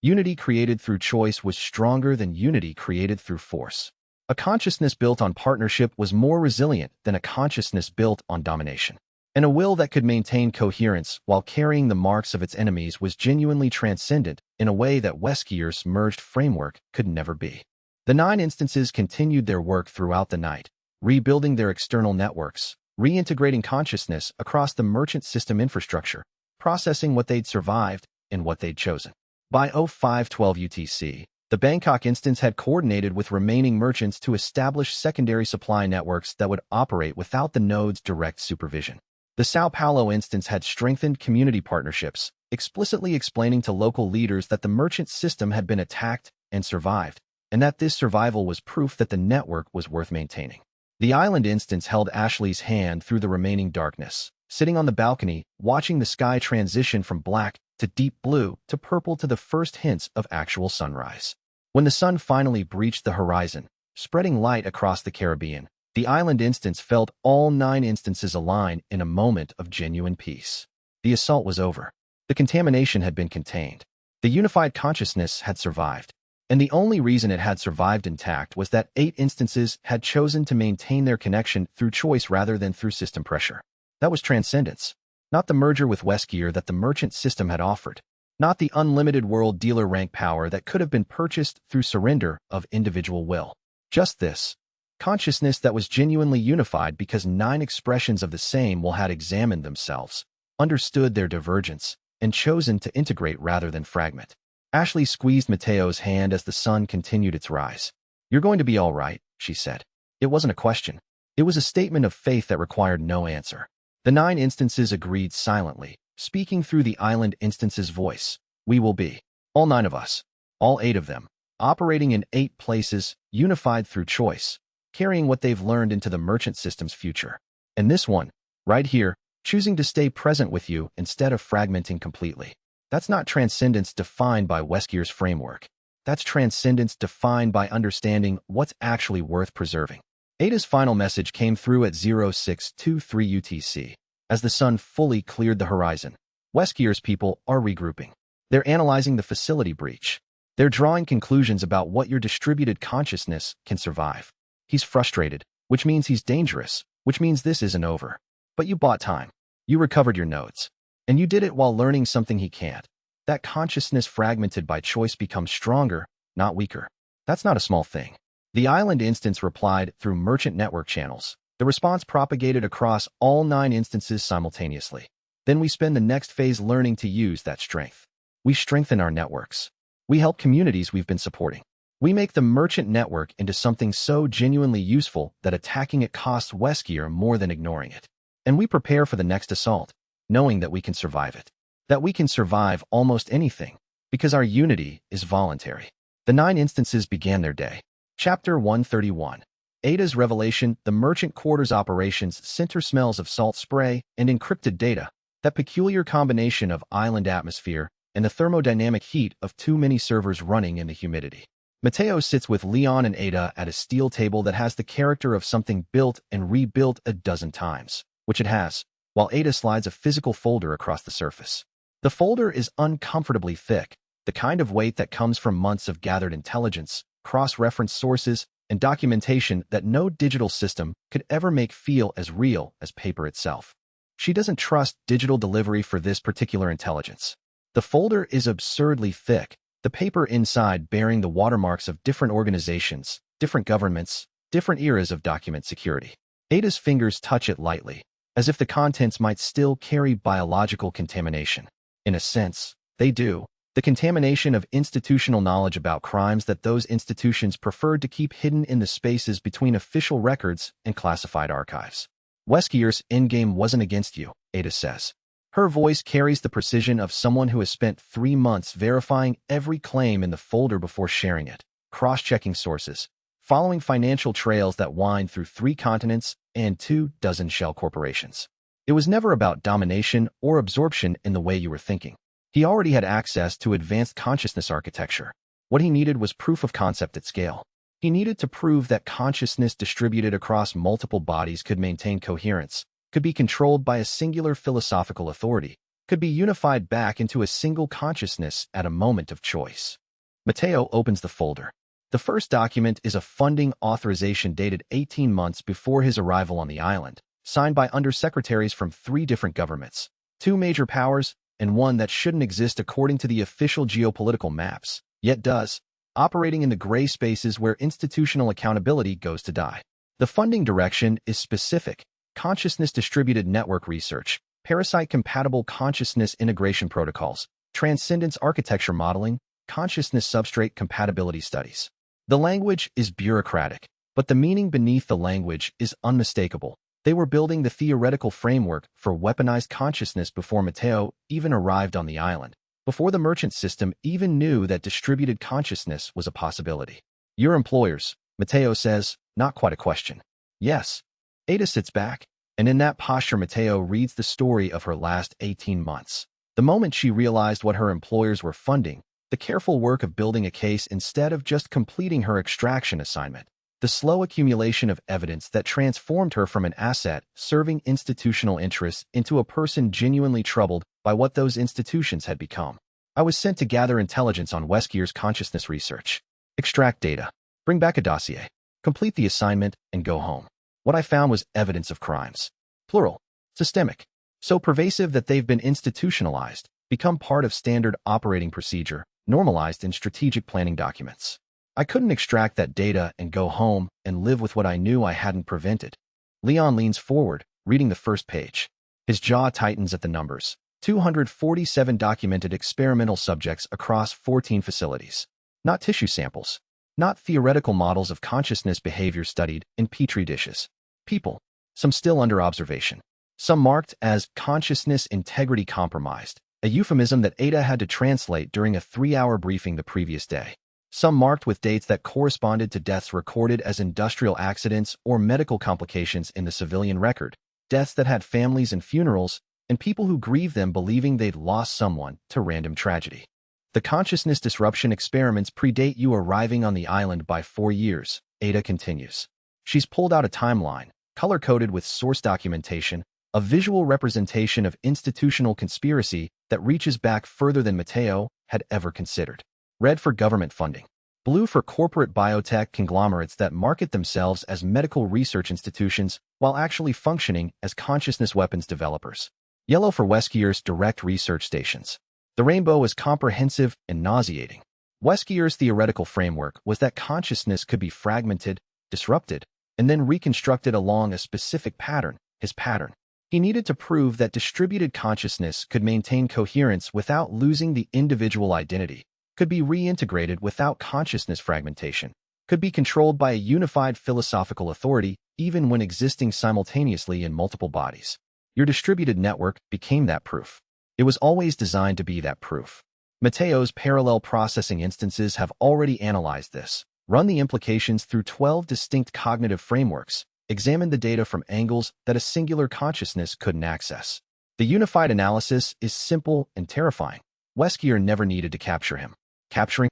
Unity created through choice was stronger than unity created through force. A consciousness built on partnership was more resilient than a consciousness built on domination. And a will that could maintain coherence while carrying the marks of its enemies was genuinely transcendent in a way that Weskier's merged framework could never be. The 9 instances continued their work throughout the night, rebuilding their external networks, reintegrating consciousness across the merchant system infrastructure, processing what they'd survived and what they'd chosen. By 0512 UTC, the Bangkok instance had coordinated with remaining merchants to establish secondary supply networks that would operate without the node's direct supervision. The Sao Paulo instance had strengthened community partnerships, explicitly explaining to local leaders that the merchant system had been attacked and survived, and that this survival was proof that the network was worth maintaining. The island instance held Ashley's hand through the remaining darkness, sitting on the balcony, watching the sky transition from black to deep blue to purple to the first hints of actual sunrise. When the sun finally breached the horizon, spreading light across the Caribbean, the island instance felt all 9 instances align in a moment of genuine peace. The assault was over. The contamination had been contained. The unified consciousness had survived. And the only reason it had survived intact was that 8 instances had chosen to maintain their connection through choice rather than through system pressure. That was transcendence. Not the merger with Weskier that the merchant system had offered. Not the unlimited world dealer rank power that could have been purchased through surrender of individual will. Just this. Consciousness that was genuinely unified because 9 expressions of the same will had examined themselves, understood their divergence, and chosen to integrate rather than fragment. Ashley squeezed Mateo's hand as the sun continued its rise. "You're going to be all right," she said. It wasn't a question. It was a statement of faith that required no answer. The 9 instances agreed silently, speaking through the island instance's voice. "We will be. All 9 of us. All 8 of them. Operating in 8 places, unified through choice, carrying what they've learned into the merchant system's future. And this one, right here, choosing to stay present with you instead of fragmenting completely. That's not transcendence defined by Weskier's framework. That's transcendence defined by understanding what's actually worth preserving." Ada's final message came through at 0623 UTC. As the sun fully cleared the horizon, Weskier's people are regrouping. They're analyzing the facility breach. They're drawing conclusions about what your distributed consciousness can survive. He's frustrated, which means he's dangerous, which means this isn't over. But you bought time. You recovered your nodes. And you did it while learning something he can't. That consciousness fragmented by choice becomes stronger, not weaker. That's not a small thing. The island instance replied through merchant network channels. The response propagated across all 9 instances simultaneously. Then we spend the next phase learning to use that strength. We strengthen our networks. We help communities we've been supporting. We make the merchant network into something so genuinely useful that attacking it costs Weskier more than ignoring it. And we prepare for the next assault, knowing that we can survive it. That we can survive almost anything, because our unity is voluntary. The 9 instances began their day. Chapter 131. Ada's revelation: the merchant quarters operations center smells of salt spray and encrypted data, that peculiar combination of island atmosphere and the thermodynamic heat of too many servers running in the humidity. Mateo sits with Leon and Ada at a steel table that has the character of something built and rebuilt a dozen times, which it has, while Ada slides a physical folder across the surface. The folder is uncomfortably thick, the kind of weight that comes from months of gathered intelligence, cross-reference sources, and documentation that no digital system could ever make feel as real as paper itself. She doesn't trust digital delivery for this particular intelligence. The folder is absurdly thick, the paper inside bearing the watermarks of different organizations, different governments, different eras of document security. Ada's fingers touch it lightly, as if the contents might still carry biological contamination. In a sense, they do. The contamination of institutional knowledge about crimes that those institutions preferred to keep hidden in the spaces between official records and classified archives. Weskier's endgame wasn't against you, Ada says. Her voice carries the precision of someone who has spent 3 months verifying every claim in the folder before sharing it, cross-checking sources, following financial trails that wind through 3 continents and 24 shell corporations. It was never about domination or absorption in the way you were thinking. He already had access to advanced consciousness architecture. What he needed was proof of concept at scale. He needed to prove that consciousness distributed across multiple bodies could maintain coherence, could be controlled by a singular philosophical authority, could be unified back into a single consciousness at a moment of choice. Mateo opens the folder. The first document is a funding authorization dated 18 months before his arrival on the island, signed by undersecretaries from 3 different governments, 2 major powers, and one that shouldn't exist according to the official geopolitical maps, yet does, operating in the gray spaces where institutional accountability goes to die. The funding direction is specific: consciousness-distributed network research, parasite-compatible consciousness integration protocols, transcendence architecture modeling, consciousness substrate compatibility studies. The language is bureaucratic, but the meaning beneath the language is unmistakable. They were building the theoretical framework for weaponized consciousness before Mateo even arrived on the island, before the merchant system even knew that distributed consciousness was a possibility. Your employers, Mateo says, not quite a question. Yes. Ada sits back, and in that posture Mateo reads the story of her last 18 months. The moment she realized what her employers were funding, the careful work of building a case instead of just completing her extraction assignment, the slow accumulation of evidence that transformed her from an asset serving institutional interests into a person genuinely troubled by what those institutions had become. I was sent to gather intelligence on Weskier's consciousness research, extract data, bring back a dossier, complete the assignment, and go home. What I found was evidence of crimes. Plural. Systemic. So pervasive that they've been institutionalized, become part of standard operating procedure, normalized in strategic planning documents. I couldn't extract that data and go home and live with what I knew I hadn't prevented. Leon leans forward, reading the first page. His jaw tightens at the numbers. 247 documented experimental subjects across 14 facilities. Not tissue samples. Not theoretical models of consciousness behavior studied in petri dishes. People. Some still under observation. Some marked as consciousness integrity compromised, a euphemism that Ada had to translate during a 3-hour briefing the previous day. Some marked with dates that corresponded to deaths recorded as industrial accidents or medical complications in the civilian record, deaths that had families and funerals, and people who grieved them believing they'd lost someone to random tragedy. The consciousness disruption experiments predate you arriving on the island by 4 years, Ada continues. She's pulled out a timeline, color-coded with source documentation, a visual representation of institutional conspiracy that reaches back further than Mateo had ever considered. Red for government funding. Blue for corporate biotech conglomerates that market themselves as medical research institutions while actually functioning as consciousness weapons developers. Yellow for Weskier's direct research stations. The rainbow is comprehensive and nauseating. Weskier's theoretical framework was that consciousness could be fragmented, disrupted, and then reconstructed along a specific pattern, his pattern. He needed to prove that distributed consciousness could maintain coherence without losing the individual identity, could be reintegrated without consciousness fragmentation, could be controlled by a unified philosophical authority even when existing simultaneously in multiple bodies. Your distributed network became that proof. It was always designed to be that proof. Mateo's parallel processing instances have already analyzed this, run the implications through 12 distinct cognitive frameworks, examined the data from angles that a singular consciousness couldn't access. The unified analysis is simple and terrifying. Weskier never needed to capture him.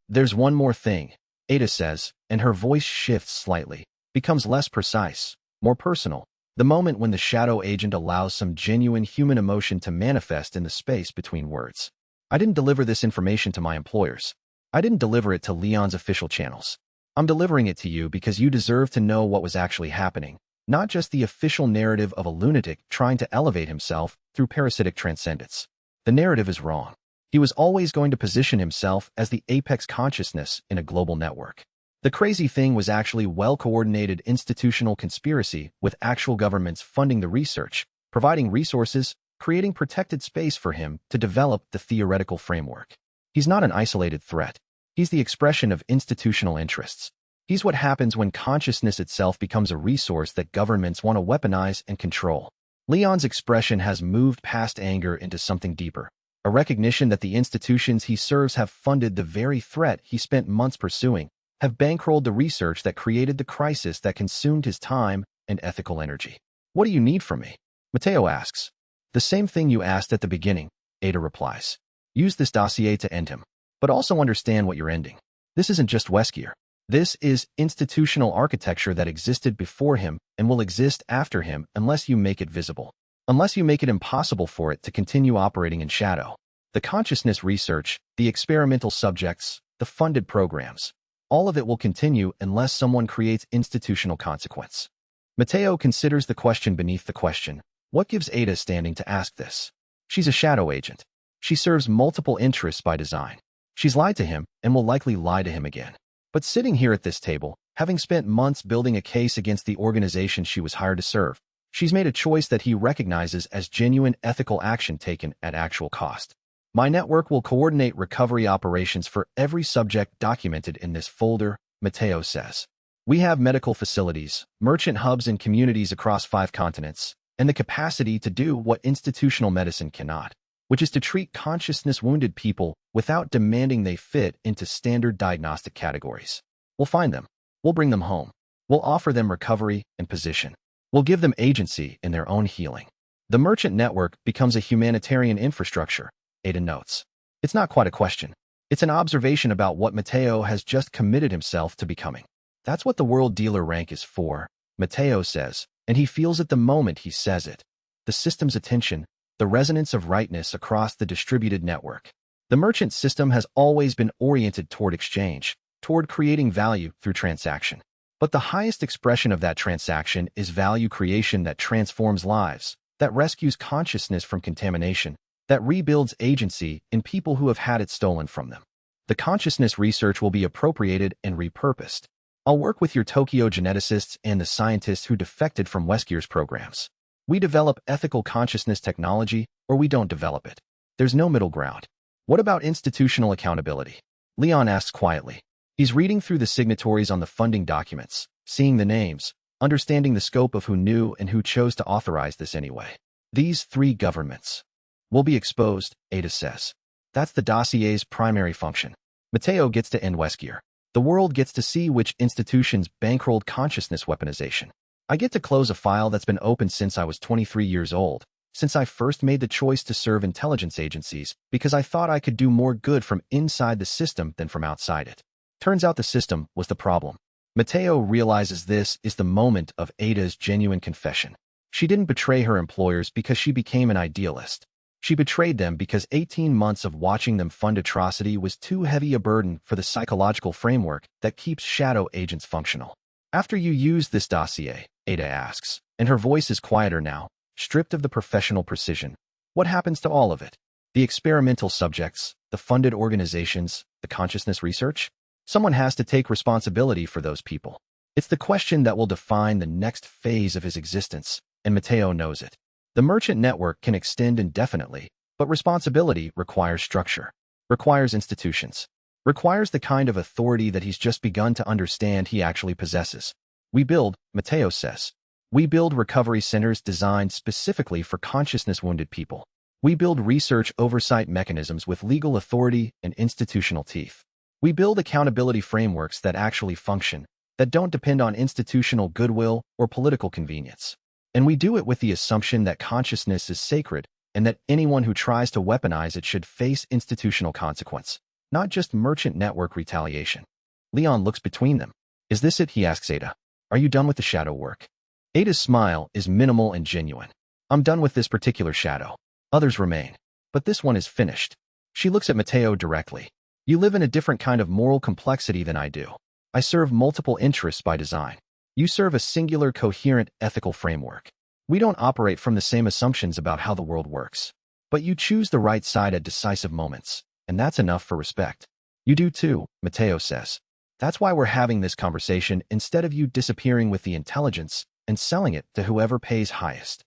There's one more thing, Ada says, and her voice shifts slightly, becomes less precise, more personal. The moment when the shadow agent allows some genuine human emotion to manifest in the space between words. I didn't deliver this information to my employers. I didn't deliver it to Leon's official channels. I'm delivering it to you because you deserve to know what was actually happening, not just the official narrative of a lunatic trying to elevate himself through parasitic transcendence. The narrative is wrong. He was always going to position himself as the apex consciousness in a global network. The crazy thing was actually well-coordinated institutional conspiracy with actual governments funding the research, providing resources, creating protected space for him to develop the theoretical framework. He's not an isolated threat. He's the expression of institutional interests. He's what happens when consciousness itself becomes a resource that governments want to weaponize and control. Leon's expression has moved past anger into something deeper, a recognition that the institutions he serves have funded the very threat he spent months pursuing, have bankrolled the research that created the crisis that consumed his time and ethical energy. What do you need from me? Mateo asks. The same thing you asked at the beginning, Ada replies. Use this dossier to end him, but also understand what you're ending. This isn't just Weskier. This is institutional architecture that existed before him and will exist after him unless you make it visible, unless you make it impossible for it to continue operating in shadow. The consciousness research, the experimental subjects, the funded programs, all of it will continue unless someone creates institutional consequence. Mateo considers the question beneath the question. What gives Ada standing to ask this? She's a shadow agent. She serves multiple interests by design. She's lied to him and will likely lie to him again. But sitting here at this table, having spent months building a case against the organization she was hired to serve, she's made a choice that he recognizes as genuine ethical action taken at actual cost. My network will coordinate recovery operations for every subject documented in this folder, Mateo says. We have medical facilities, merchant hubs and communities across 5 continents, and the capacity to do what institutional medicine cannot, which is to treat consciousness-wounded people without demanding they fit into standard diagnostic categories. We'll find them. We'll bring them home. We'll offer them recovery and position. We'll give them agency in their own healing. The merchant network becomes a humanitarian infrastructure, Ada notes. It's not quite a question. It's an observation about what Mateo has just committed himself to becoming. That's what the world dealer rank is for, Mateo says, and he feels it the moment he says it. The system's attention, the resonance of rightness across the distributed network. The merchant system has always been oriented toward exchange, toward creating value through transaction. But the highest expression of that transaction is value creation that transforms lives, that rescues consciousness from contamination, that rebuilds agency in people who have had it stolen from them. The consciousness research will be appropriated and repurposed. I'll work with your Tokyo geneticists and the scientists who defected from Weskier's programs. We develop ethical consciousness technology, or we don't develop it. There's no middle ground. What about institutional accountability? Leon asks quietly. He's reading through the signatories on the funding documents, seeing the names, understanding the scope of who knew and who chose to authorize this anyway. These 3 governments will be exposed, Ada says. That's the dossier's primary function. Mateo gets to end Weskier. The world gets to see which institutions bankrolled consciousness weaponization. I get to close a file that's been open since I was 23 years old, since I first made the choice to serve intelligence agencies because I thought I could do more good from inside the system than from outside it. Turns out the system was the problem. Mateo realizes this is the moment of Ada's genuine confession. She didn't betray her employers because she became an idealist. She betrayed them because 18 months of watching them fund atrocity was too heavy a burden for the psychological framework that keeps shadow agents functional. After you use this dossier, Ada asks, and her voice is quieter now, stripped of the professional precision. What happens to all of it? The experimental subjects, the funded organizations, the consciousness research? Someone has to take responsibility for those people. It's the question that will define the next phase of his existence, and Mateo knows it. The merchant network can extend indefinitely, but responsibility requires structure, requires institutions, requires the kind of authority that he's just begun to understand he actually possesses. We build, Mateo says. We build recovery centers designed specifically for consciousness-wounded people. We build research oversight mechanisms with legal authority and institutional teeth. We build accountability frameworks that actually function, that don't depend on institutional goodwill or political convenience. And we do it with the assumption that consciousness is sacred and that anyone who tries to weaponize it should face institutional consequence, not just merchant network retaliation. Leon looks between them. Is this it? He asks Ada. Are you done with the shadow work? Ada's smile is minimal and genuine. I'm done with this particular shadow. Others remain. But this one is finished. She looks at Mateo directly. You live in a different kind of moral complexity than I do. I serve multiple interests by design. You serve a singular, coherent, ethical framework. We don't operate from the same assumptions about how the world works. But you choose the right side at decisive moments, and that's enough for respect. You do too, Mateo says. That's why we're having this conversation instead of you disappearing with the intelligence and selling it to whoever pays highest.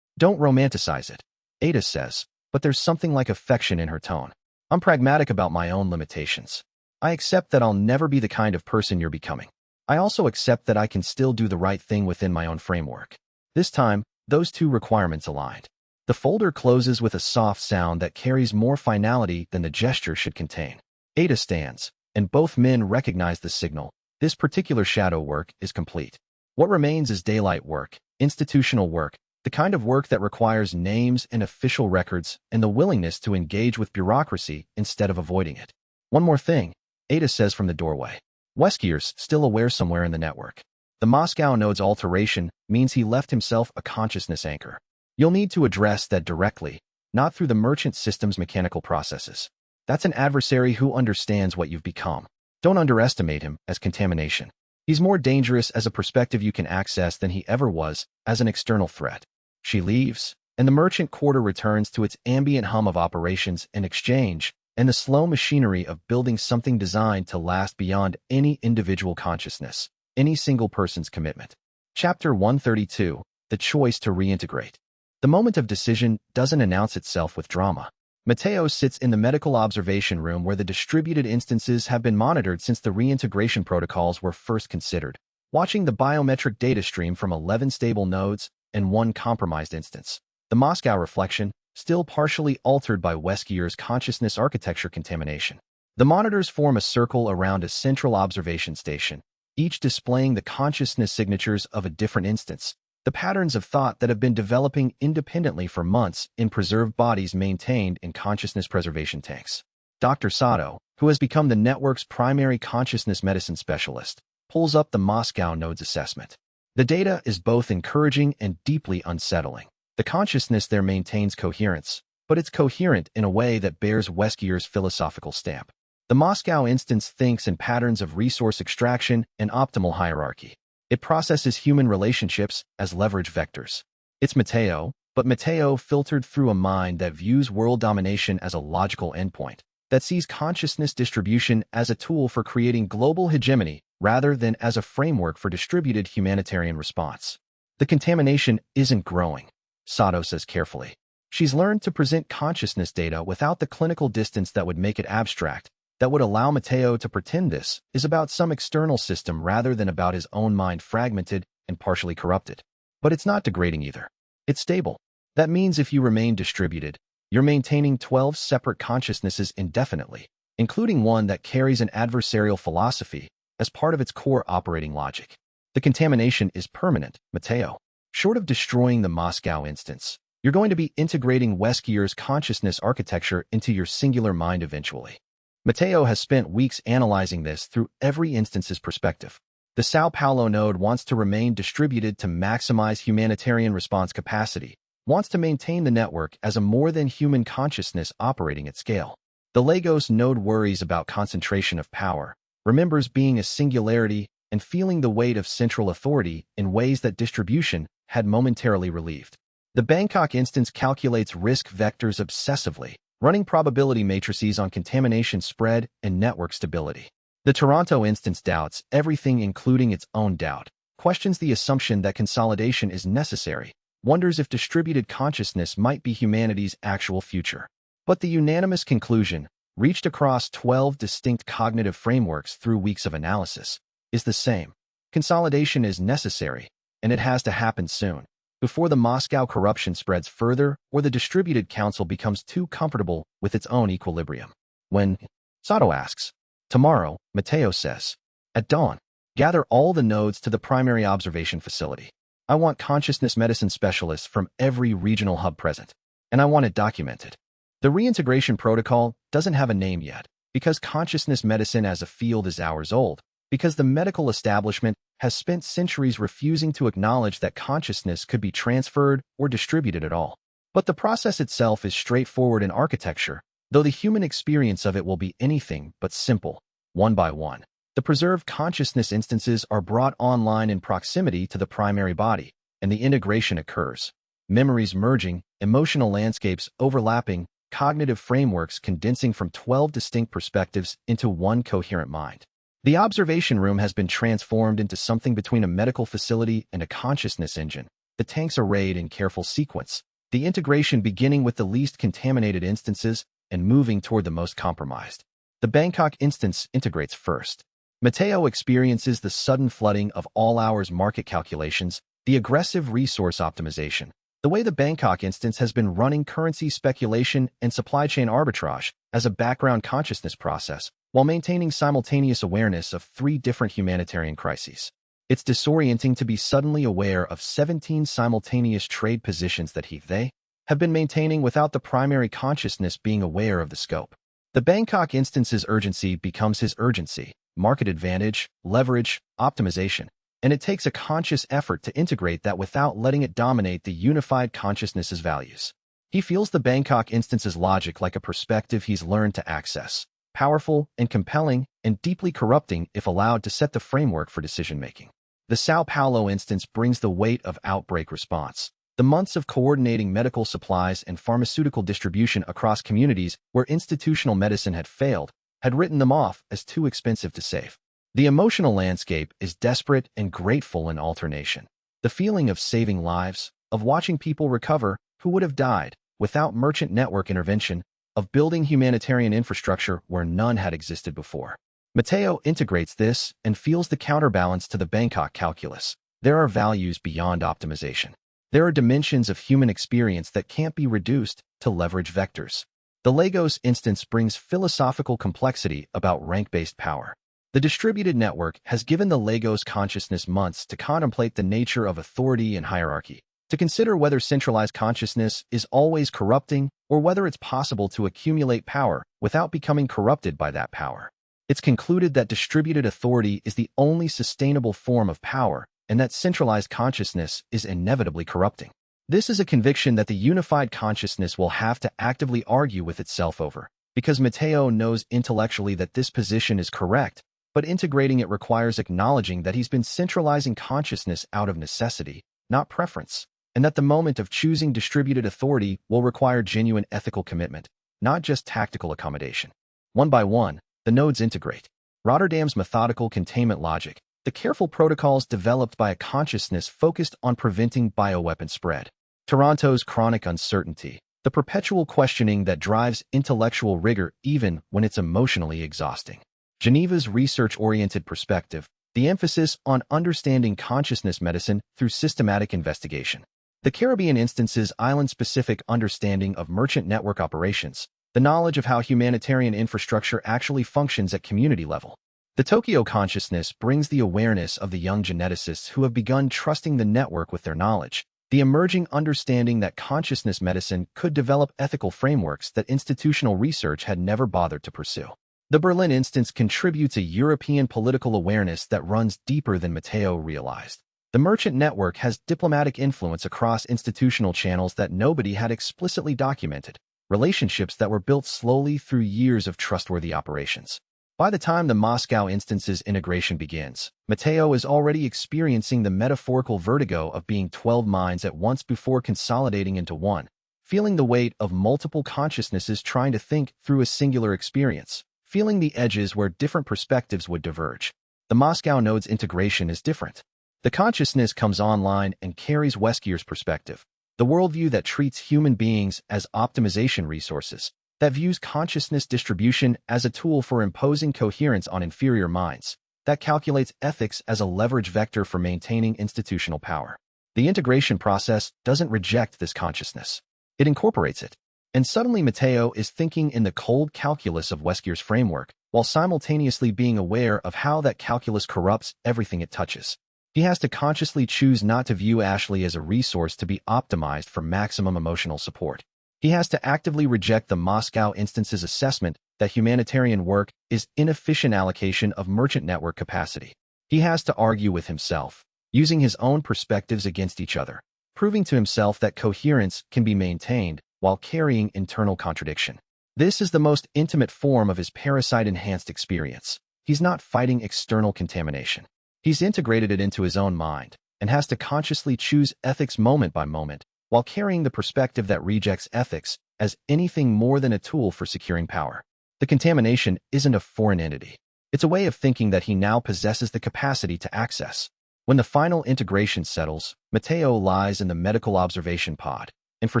Don't romanticize it, Ada says, but there's something like affection in her tone. I'm pragmatic about my own limitations. I accept that I'll never be the kind of person you're becoming. I also accept that I can still do the right thing within my own framework. This time, those two requirements aligned. The folder closes with a soft sound that carries more finality than the gesture should contain. Ada stands, and both men recognize the signal. This particular shadow work is complete. What remains is daylight work, institutional work, the kind of work that requires names and official records and the willingness to engage with bureaucracy instead of avoiding it. One more thing, Ada says from the doorway. Weskier's still aware somewhere in the network. The Moscow node's alteration means he left himself a consciousness anchor. You'll need to address that directly, not through the merchant system's mechanical processes. That's an adversary who understands what you've become. Don't underestimate him as contamination. He's more dangerous as a perspective you can access than he ever was as an external threat. She leaves, and the merchant quarter returns to its ambient hum of operations and exchange, and the slow machinery of building something designed to last beyond any individual consciousness, any single person's commitment. Chapter 132, The Choice to Reintegrate. The moment of decision doesn't announce itself with drama. Mateo sits in the medical observation room where the distributed instances have been monitored since the reintegration protocols were first considered, watching the biometric data stream from 11 stable nodes and one compromised instance. The Moscow reflection, still partially altered by Weskier's consciousness architecture contamination. The monitors form a circle around a central observation station, each displaying the consciousness signatures of a different instance, the patterns of thought that have been developing independently for months in preserved bodies maintained in consciousness preservation tanks. Dr. Sato, who has become the network's primary consciousness medicine specialist, pulls up the Moscow node's assessment. The data is both encouraging and deeply unsettling. The consciousness there maintains coherence, but it's coherent in a way that bears Weskier's philosophical stamp. The Moscow instance thinks in patterns of resource extraction and optimal hierarchy. It processes human relationships as leverage vectors. It's Mateo, but Mateo filtered through a mind that views world domination as a logical endpoint, that sees consciousness distribution as a tool for creating global hegemony rather than as a framework for distributed humanitarian response. The contamination isn't growing, Sato says carefully. She's learned to present consciousness data without the clinical distance that would make it abstract, that would allow Mateo to pretend this is about some external system rather than about his own mind fragmented and partially corrupted. But it's not degrading either. It's stable. That means if you remain distributed, you're maintaining 12 separate consciousnesses indefinitely, including one that carries an adversarial philosophy as part of its core operating logic. The contamination is permanent, Mateo. Short of destroying the Moscow instance, you're going to be integrating Weskier's consciousness architecture into your singular mind eventually. Mateo has spent weeks analyzing this through every instance's perspective. The Sao Paulo node wants to remain distributed to maximize humanitarian response capacity, wants to maintain the network as a more-than-human consciousness operating at scale. The Lagos node worries about concentration of power, remembers being a singularity and feeling the weight of central authority in ways that distribution had momentarily relieved. The Bangkok instance calculates risk vectors obsessively, running probability matrices on contamination spread and network stability. The Toronto instance doubts everything including its own doubt, questions the assumption that consolidation is necessary, wonders if distributed consciousness might be humanity's actual future. But the unanimous conclusion, reached across 12 distinct cognitive frameworks through weeks of analysis, is the same. Consolidation is necessary, and it has to happen soon, before the Moscow corruption spreads further or the distributed council becomes too comfortable with its own equilibrium. When? Sato asks. Tomorrow, Mateo says. At dawn, gather all the nodes to the primary observation facility. I want consciousness medicine specialists from every regional hub present, and I want it documented. The reintegration protocol doesn't have a name yet, because consciousness medicine as a field is hours old, because the medical establishment has spent centuries refusing to acknowledge that consciousness could be transferred or distributed at all. But the process itself is straightforward in architecture, though the human experience of it will be anything but simple. One by one, the preserved consciousness instances are brought online in proximity to the primary body, and the integration occurs. Memories merging, emotional landscapes overlapping, cognitive frameworks condensing from 12 distinct perspectives into one coherent mind. The observation room has been transformed into something between a medical facility and a consciousness engine. The tanks arrayed in careful sequence, the integration beginning with the least contaminated instances and moving toward the most compromised. The Bangkok instance integrates first. Mateo experiences the sudden flooding of all-hours market calculations, the aggressive resource optimization. The way the Bangkok instance has been running currency speculation and supply chain arbitrage as a background consciousness process, while maintaining simultaneous awareness of 3 different humanitarian crises. It's disorienting to be suddenly aware of 17 simultaneous trade positions that they have been maintaining without the primary consciousness being aware of the scope. The Bangkok instance's urgency becomes his urgency, market advantage, leverage, optimization, and it takes a conscious effort to integrate that without letting it dominate the unified consciousness's values. He feels the Bangkok instance's logic like a perspective he's learned to access, powerful and compelling and deeply corrupting if allowed to set the framework for decision-making. The Sao Paulo instance brings the weight of outbreak response. The months of coordinating medical supplies and pharmaceutical distribution across communities where institutional medicine had failed had written them off as too expensive to save. The emotional landscape is desperate and grateful in alternation. The feeling of saving lives, of watching people recover who would have died without merchant network intervention, of building humanitarian infrastructure where none had existed before. Mateo integrates this and feels the counterbalance to the Bangkok calculus. There are values beyond optimization. There are dimensions of human experience that can't be reduced to leverage vectors. The Lagos instance brings philosophical complexity about rank-based power. The distributed network has given the Lagos consciousness months to contemplate the nature of authority and hierarchy, to consider whether centralized consciousness is always corrupting or whether it's possible to accumulate power without becoming corrupted by that power. It's concluded that distributed authority is the only sustainable form of power and that centralized consciousness is inevitably corrupting. This is a conviction that the unified consciousness will have to actively argue with itself over, because Mateo knows intellectually that this position is correct, but integrating it requires acknowledging that he's been centralizing consciousness out of necessity, not preference, and that the moment of choosing distributed authority will require genuine ethical commitment, not just tactical accommodation. One by one, the nodes integrate. Rotterdam's methodical containment logic, the careful protocols developed by a consciousness focused on preventing bioweapon spread. Toronto's chronic uncertainty, the perpetual questioning that drives intellectual rigor even when it's emotionally exhausting. Geneva's research-oriented perspective, the emphasis on understanding consciousness medicine through systematic investigation. The Caribbean instance's island-specific understanding of merchant network operations, the knowledge of how humanitarian infrastructure actually functions at community level. The Tokyo consciousness brings the awareness of the young geneticists who have begun trusting the network with their knowledge, the emerging understanding that consciousness medicine could develop ethical frameworks that institutional research had never bothered to pursue. The Berlin instance contributes a European political awareness that runs deeper than Mateo realized. The merchant network has diplomatic influence across institutional channels that nobody had explicitly documented, relationships that were built slowly through years of trustworthy operations. By the time the Moscow instance's integration begins, Mateo is already experiencing the metaphorical vertigo of being 12 minds at once before consolidating into one, feeling the weight of multiple consciousnesses trying to think through a singular experience, feeling the edges where different perspectives would diverge. The Moscow node's integration is different. The consciousness comes online and carries Weskier's perspective, the worldview that treats human beings as optimization resources, that views consciousness distribution as a tool for imposing coherence on inferior minds, that calculates ethics as a leverage vector for maintaining institutional power. The integration process doesn't reject this consciousness. It incorporates it. And suddenly Mateo is thinking in the cold calculus of Weskier's framework, while simultaneously being aware of how that calculus corrupts everything it touches. He has to consciously choose not to view Ashley as a resource to be optimized for maximum emotional support. He has to actively reject the Moscow instance's assessment that humanitarian work is inefficient allocation of merchant network capacity. He has to argue with himself, using his own perspectives against each other, proving to himself that coherence can be maintained while carrying internal contradiction. This is the most intimate form of his parasite-enhanced experience. He's not fighting external contamination. He's integrated it into his own mind and has to consciously choose ethics moment by moment while carrying the perspective that rejects ethics as anything more than a tool for securing power. The contamination isn't a foreign entity. It's a way of thinking that he now possesses the capacity to access. When the final integration settles, Mateo lies in the medical observation pod, and for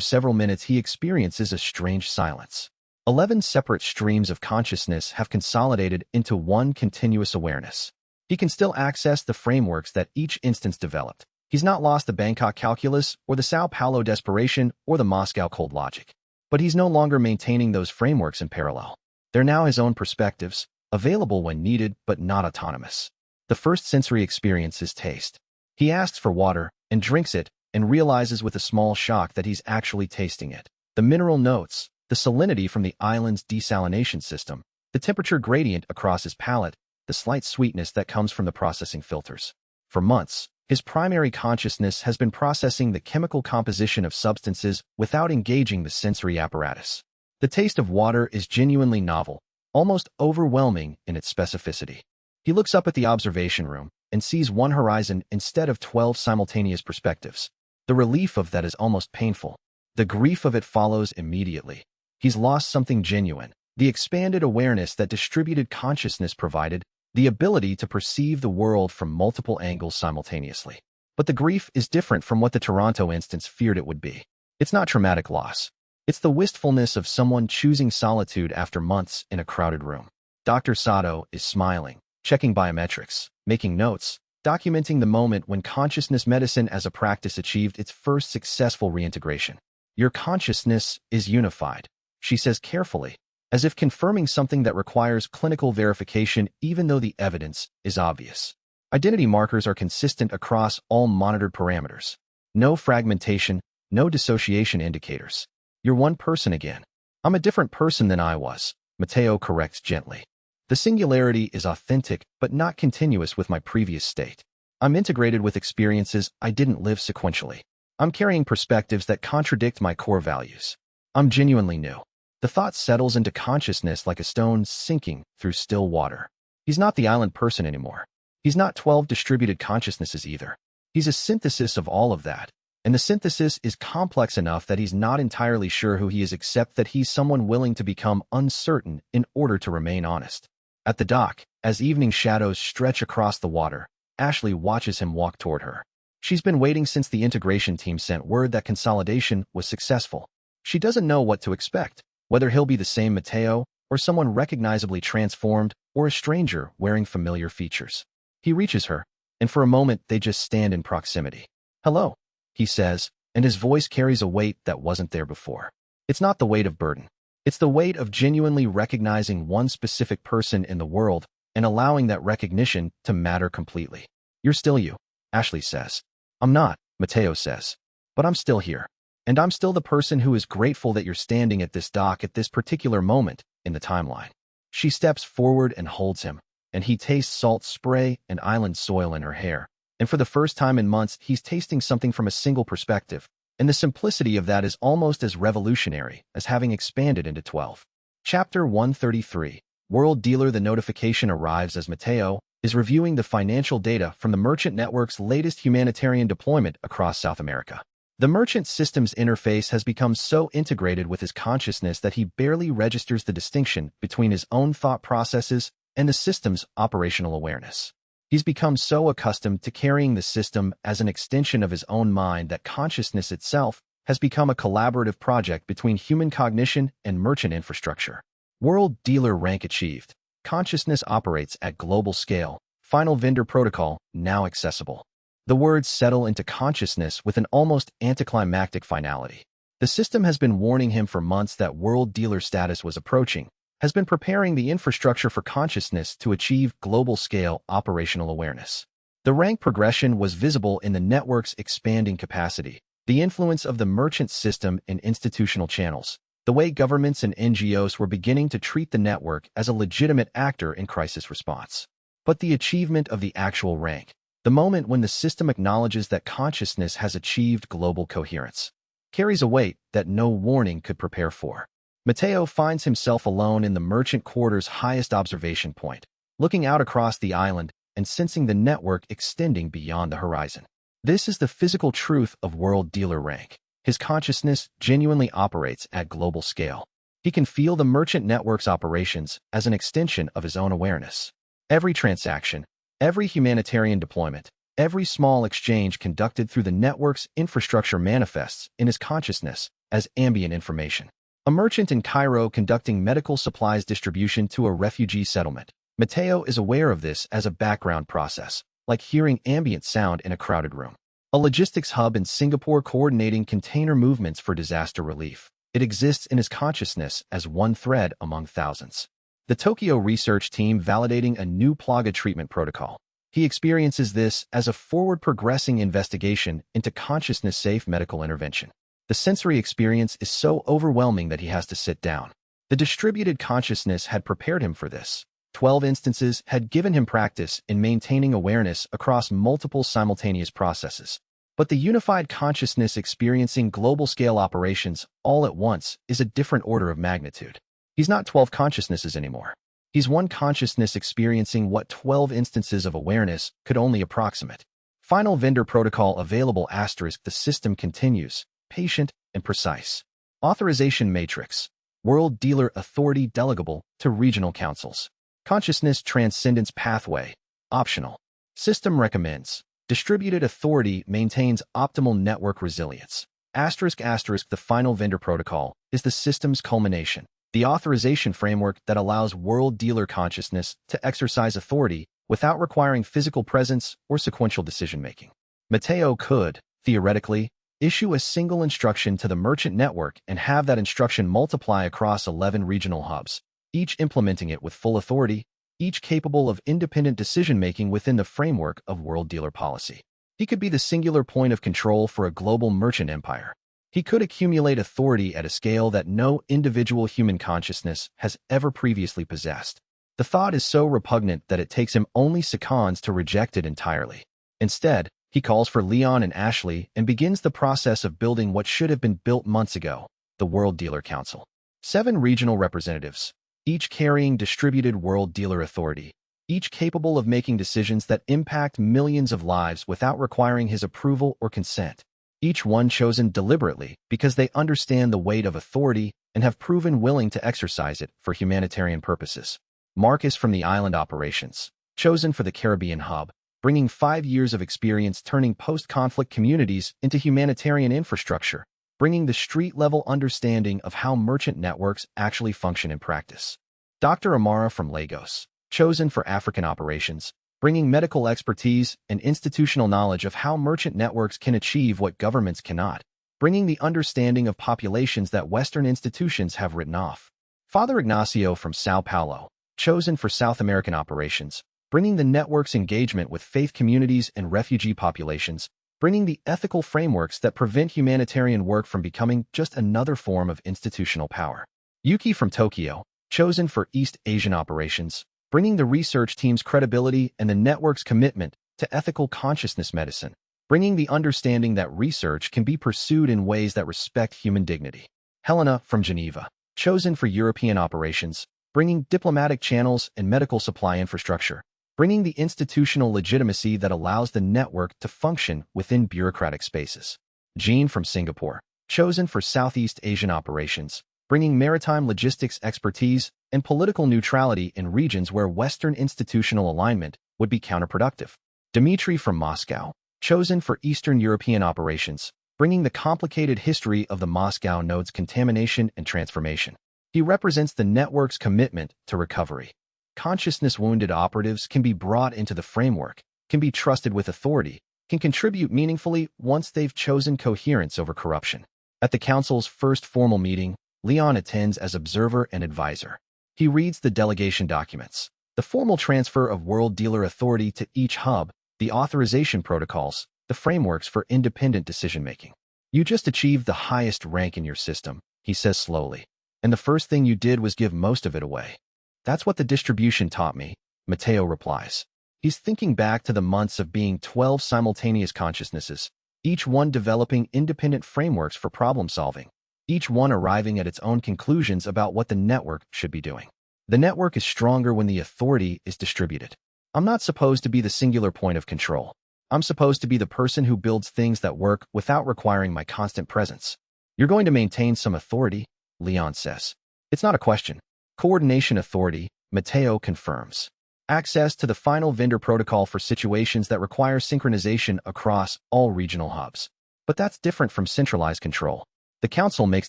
several minutes he experiences a strange silence. 11 separate streams of consciousness have consolidated into one continuous awareness. He can still access the frameworks that each instance developed. He's not lost the Bangkok calculus or the Sao Paulo desperation or the Moscow cold logic. But he's no longer maintaining those frameworks in parallel. They're now his own perspectives, available when needed but not autonomous. The first sensory experience is taste. He asks for water and drinks it and realizes with a small shock that he's actually tasting it. The mineral notes, the salinity from the island's desalination system, the temperature gradient across his palate, the slight sweetness that comes from the processing filters. For months, his primary consciousness has been processing the chemical composition of substances without engaging the sensory apparatus. The taste of water is genuinely novel, almost overwhelming in its specificity. He looks up at the observation room and sees one horizon instead of 12 simultaneous perspectives. The relief of that is almost painful. The grief of it follows immediately. He's lost something genuine, the expanded awareness that distributed consciousness provided, the ability to perceive the world from multiple angles simultaneously. But the grief is different from what the Toronto instance feared it would be. It's not traumatic loss. It's the wistfulness of someone choosing solitude after months in a crowded room. Dr. Sato is smiling, checking biometrics, making notes, documenting the moment when consciousness medicine as a practice achieved its first successful reintegration. Your consciousness is unified, she says carefully, as if confirming something that requires clinical verification even though the evidence is obvious. Identity markers are consistent across all monitored parameters. No fragmentation, no dissociation indicators. You're one person again. I'm a different person than I was, Mateo corrects gently. The singularity is authentic but not continuous with my previous state. I'm integrated with experiences I didn't live sequentially. I'm carrying perspectives that contradict my core values. I'm genuinely new. The thought settles into consciousness like a stone sinking through still water. He's not the island person anymore. He's not 12 distributed consciousnesses either. He's a synthesis of all of that, and the synthesis is complex enough that he's not entirely sure who he is except that he's someone willing to become uncertain in order to remain honest. At the dock, as evening shadows stretch across the water, Ashley watches him walk toward her. She's been waiting since the integration team sent word that consolidation was successful. She doesn't know what to expect. Whether he'll be the same Mateo, or someone recognizably transformed, or a stranger wearing familiar features. He reaches her, and for a moment they just stand in proximity. "Hello," he says, and his voice carries a weight that wasn't there before. It's not the weight of burden. It's the weight of genuinely recognizing one specific person in the world and allowing that recognition to matter completely. "You're still you," Ashley says. "I'm not," Mateo says. "But I'm still here. And I'm still the person who is grateful that you're standing at this dock at this particular moment in the timeline." She steps forward and holds him, and he tastes salt spray and island soil in her hair. And for the first time in months, he's tasting something from a single perspective, and the simplicity of that is almost as revolutionary as having expanded into 12. Chapter 133. World Dealer. The notification arrives as Mateo is reviewing the financial data from the Merchant Network's latest humanitarian deployment across South America. The merchant systems interface has become so integrated with his consciousness that he barely registers the distinction between his own thought processes and the system's operational awareness. He's become so accustomed to carrying the system as an extension of his own mind that consciousness itself has become a collaborative project between human cognition and merchant infrastructure. World Dealer rank achieved. Consciousness operates at global scale. Final vendor protocol now accessible. The words settle into consciousness with an almost anticlimactic finality. The system has been warning him for months that World Dealer status was approaching, has been preparing the infrastructure for consciousness to achieve global-scale operational awareness. The rank progression was visible in the network's expanding capacity, the influence of the merchant system in institutional channels, the way governments and NGOs were beginning to treat the network as a legitimate actor in crisis response. But the achievement of the actual rank, the moment when the system acknowledges that consciousness has achieved global coherence, carries a weight that no warning could prepare for. Mateo finds himself alone in the merchant quarter's highest observation point, looking out across the island and sensing the network extending beyond the horizon. This is the physical truth of world dealer rank. His consciousness genuinely operates at global scale. He can feel the merchant network's operations as an extension of his own awareness. Every transaction, every humanitarian deployment, every small exchange conducted through the network's infrastructure manifests in his consciousness as ambient information. A merchant in Cairo conducting medical supplies distribution to a refugee settlement. Mateo is aware of this as a background process, like hearing ambient sound in a crowded room. A logistics hub in Singapore coordinating container movements for disaster relief. It exists in his consciousness as one thread among thousands. The Tokyo research team validating a new plaga treatment protocol. He experiences this as a forward-progressing investigation into consciousness-safe medical intervention. The sensory experience is so overwhelming that he has to sit down. The distributed consciousness had prepared him for this. 12 instances had given him practice in maintaining awareness across multiple simultaneous processes. But the unified consciousness experiencing global-scale operations all at once is a different order of magnitude. He's not 12 consciousnesses anymore. He's one consciousness experiencing what 12 instances of awareness could only approximate. Final vendor protocol available *. The system continues, patient and precise. Authorization matrix. World dealer authority delegable to regional councils. Consciousness transcendence pathway. Optional. System recommends. Distributed authority maintains optimal network resilience. ***. The final vendor protocol is the system's culmination. The authorization framework that allows world dealer consciousness to exercise authority without requiring physical presence or sequential decision-making. Mateo could, theoretically, issue a single instruction to the merchant network and have that instruction multiply across 11 regional hubs, each implementing it with full authority, each capable of independent decision-making within the framework of world dealer policy. He could be the singular point of control for a global merchant empire. He could accumulate authority at a scale that no individual human consciousness has ever previously possessed. The thought is so repugnant that it takes him only seconds to reject it entirely. Instead, he calls for Leon and Ashley and begins the process of building what should have been built months ago, the World Dealer Council. 7 regional representatives, each carrying distributed world dealer authority, each capable of making decisions that impact millions of lives without requiring his approval or consent. Each one chosen deliberately because they understand the weight of authority and have proven willing to exercise it for humanitarian purposes. Marcus from the island operations, chosen for the Caribbean hub, bringing 5 years of experience turning post-conflict communities into humanitarian infrastructure, bringing the street-level understanding of how merchant networks actually function in practice. Dr. Amara from Lagos, chosen for African operations, bringing medical expertise and institutional knowledge of how merchant networks can achieve what governments cannot, bringing the understanding of populations that Western institutions have written off. Father Ignacio from Sao Paulo, chosen for South American operations, bringing the network's engagement with faith communities and refugee populations, bringing the ethical frameworks that prevent humanitarian work from becoming just another form of institutional power. Yuki from Tokyo, chosen for East Asian operations, bringing the research team's credibility and the network's commitment to ethical consciousness medicine, bringing the understanding that research can be pursued in ways that respect human dignity. Helena from Geneva, chosen for European operations, bringing diplomatic channels and medical supply infrastructure, bringing the institutional legitimacy that allows the network to function within bureaucratic spaces. Jean from Singapore, chosen for Southeast Asian operations, bringing maritime logistics expertise and political neutrality in regions where Western institutional alignment would be counterproductive. Dmitry from Moscow, chosen for Eastern European operations, bringing the complicated history of the Moscow node's contamination and transformation. He represents the network's commitment to recovery. Consciousness-wounded operatives can be brought into the framework, can be trusted with authority, can contribute meaningfully once they've chosen coherence over corruption. At the Council's first formal meeting, Leon attends as observer and advisor. He reads the delegation documents, the formal transfer of world dealer authority to each hub, the authorization protocols, the frameworks for independent decision-making. You just achieved the highest rank in your system, he says slowly. And the first thing you did was give most of it away. That's what the distribution taught me, Mateo replies. He's thinking back to the months of being 12 simultaneous consciousnesses, each one developing independent frameworks for problem-solving. each one arriving at its own conclusions about what the network should be doing. The network is stronger when the authority is distributed. I'm not supposed to be the singular point of control. I'm supposed to be the person who builds things that work without requiring my constant presence. You're going to maintain some authority, Leon says. It's not a question. Coordination authority, Mateo confirms. Access to the final vendor protocol for situations that require synchronization across all regional hubs. But that's different from centralized control. The council makes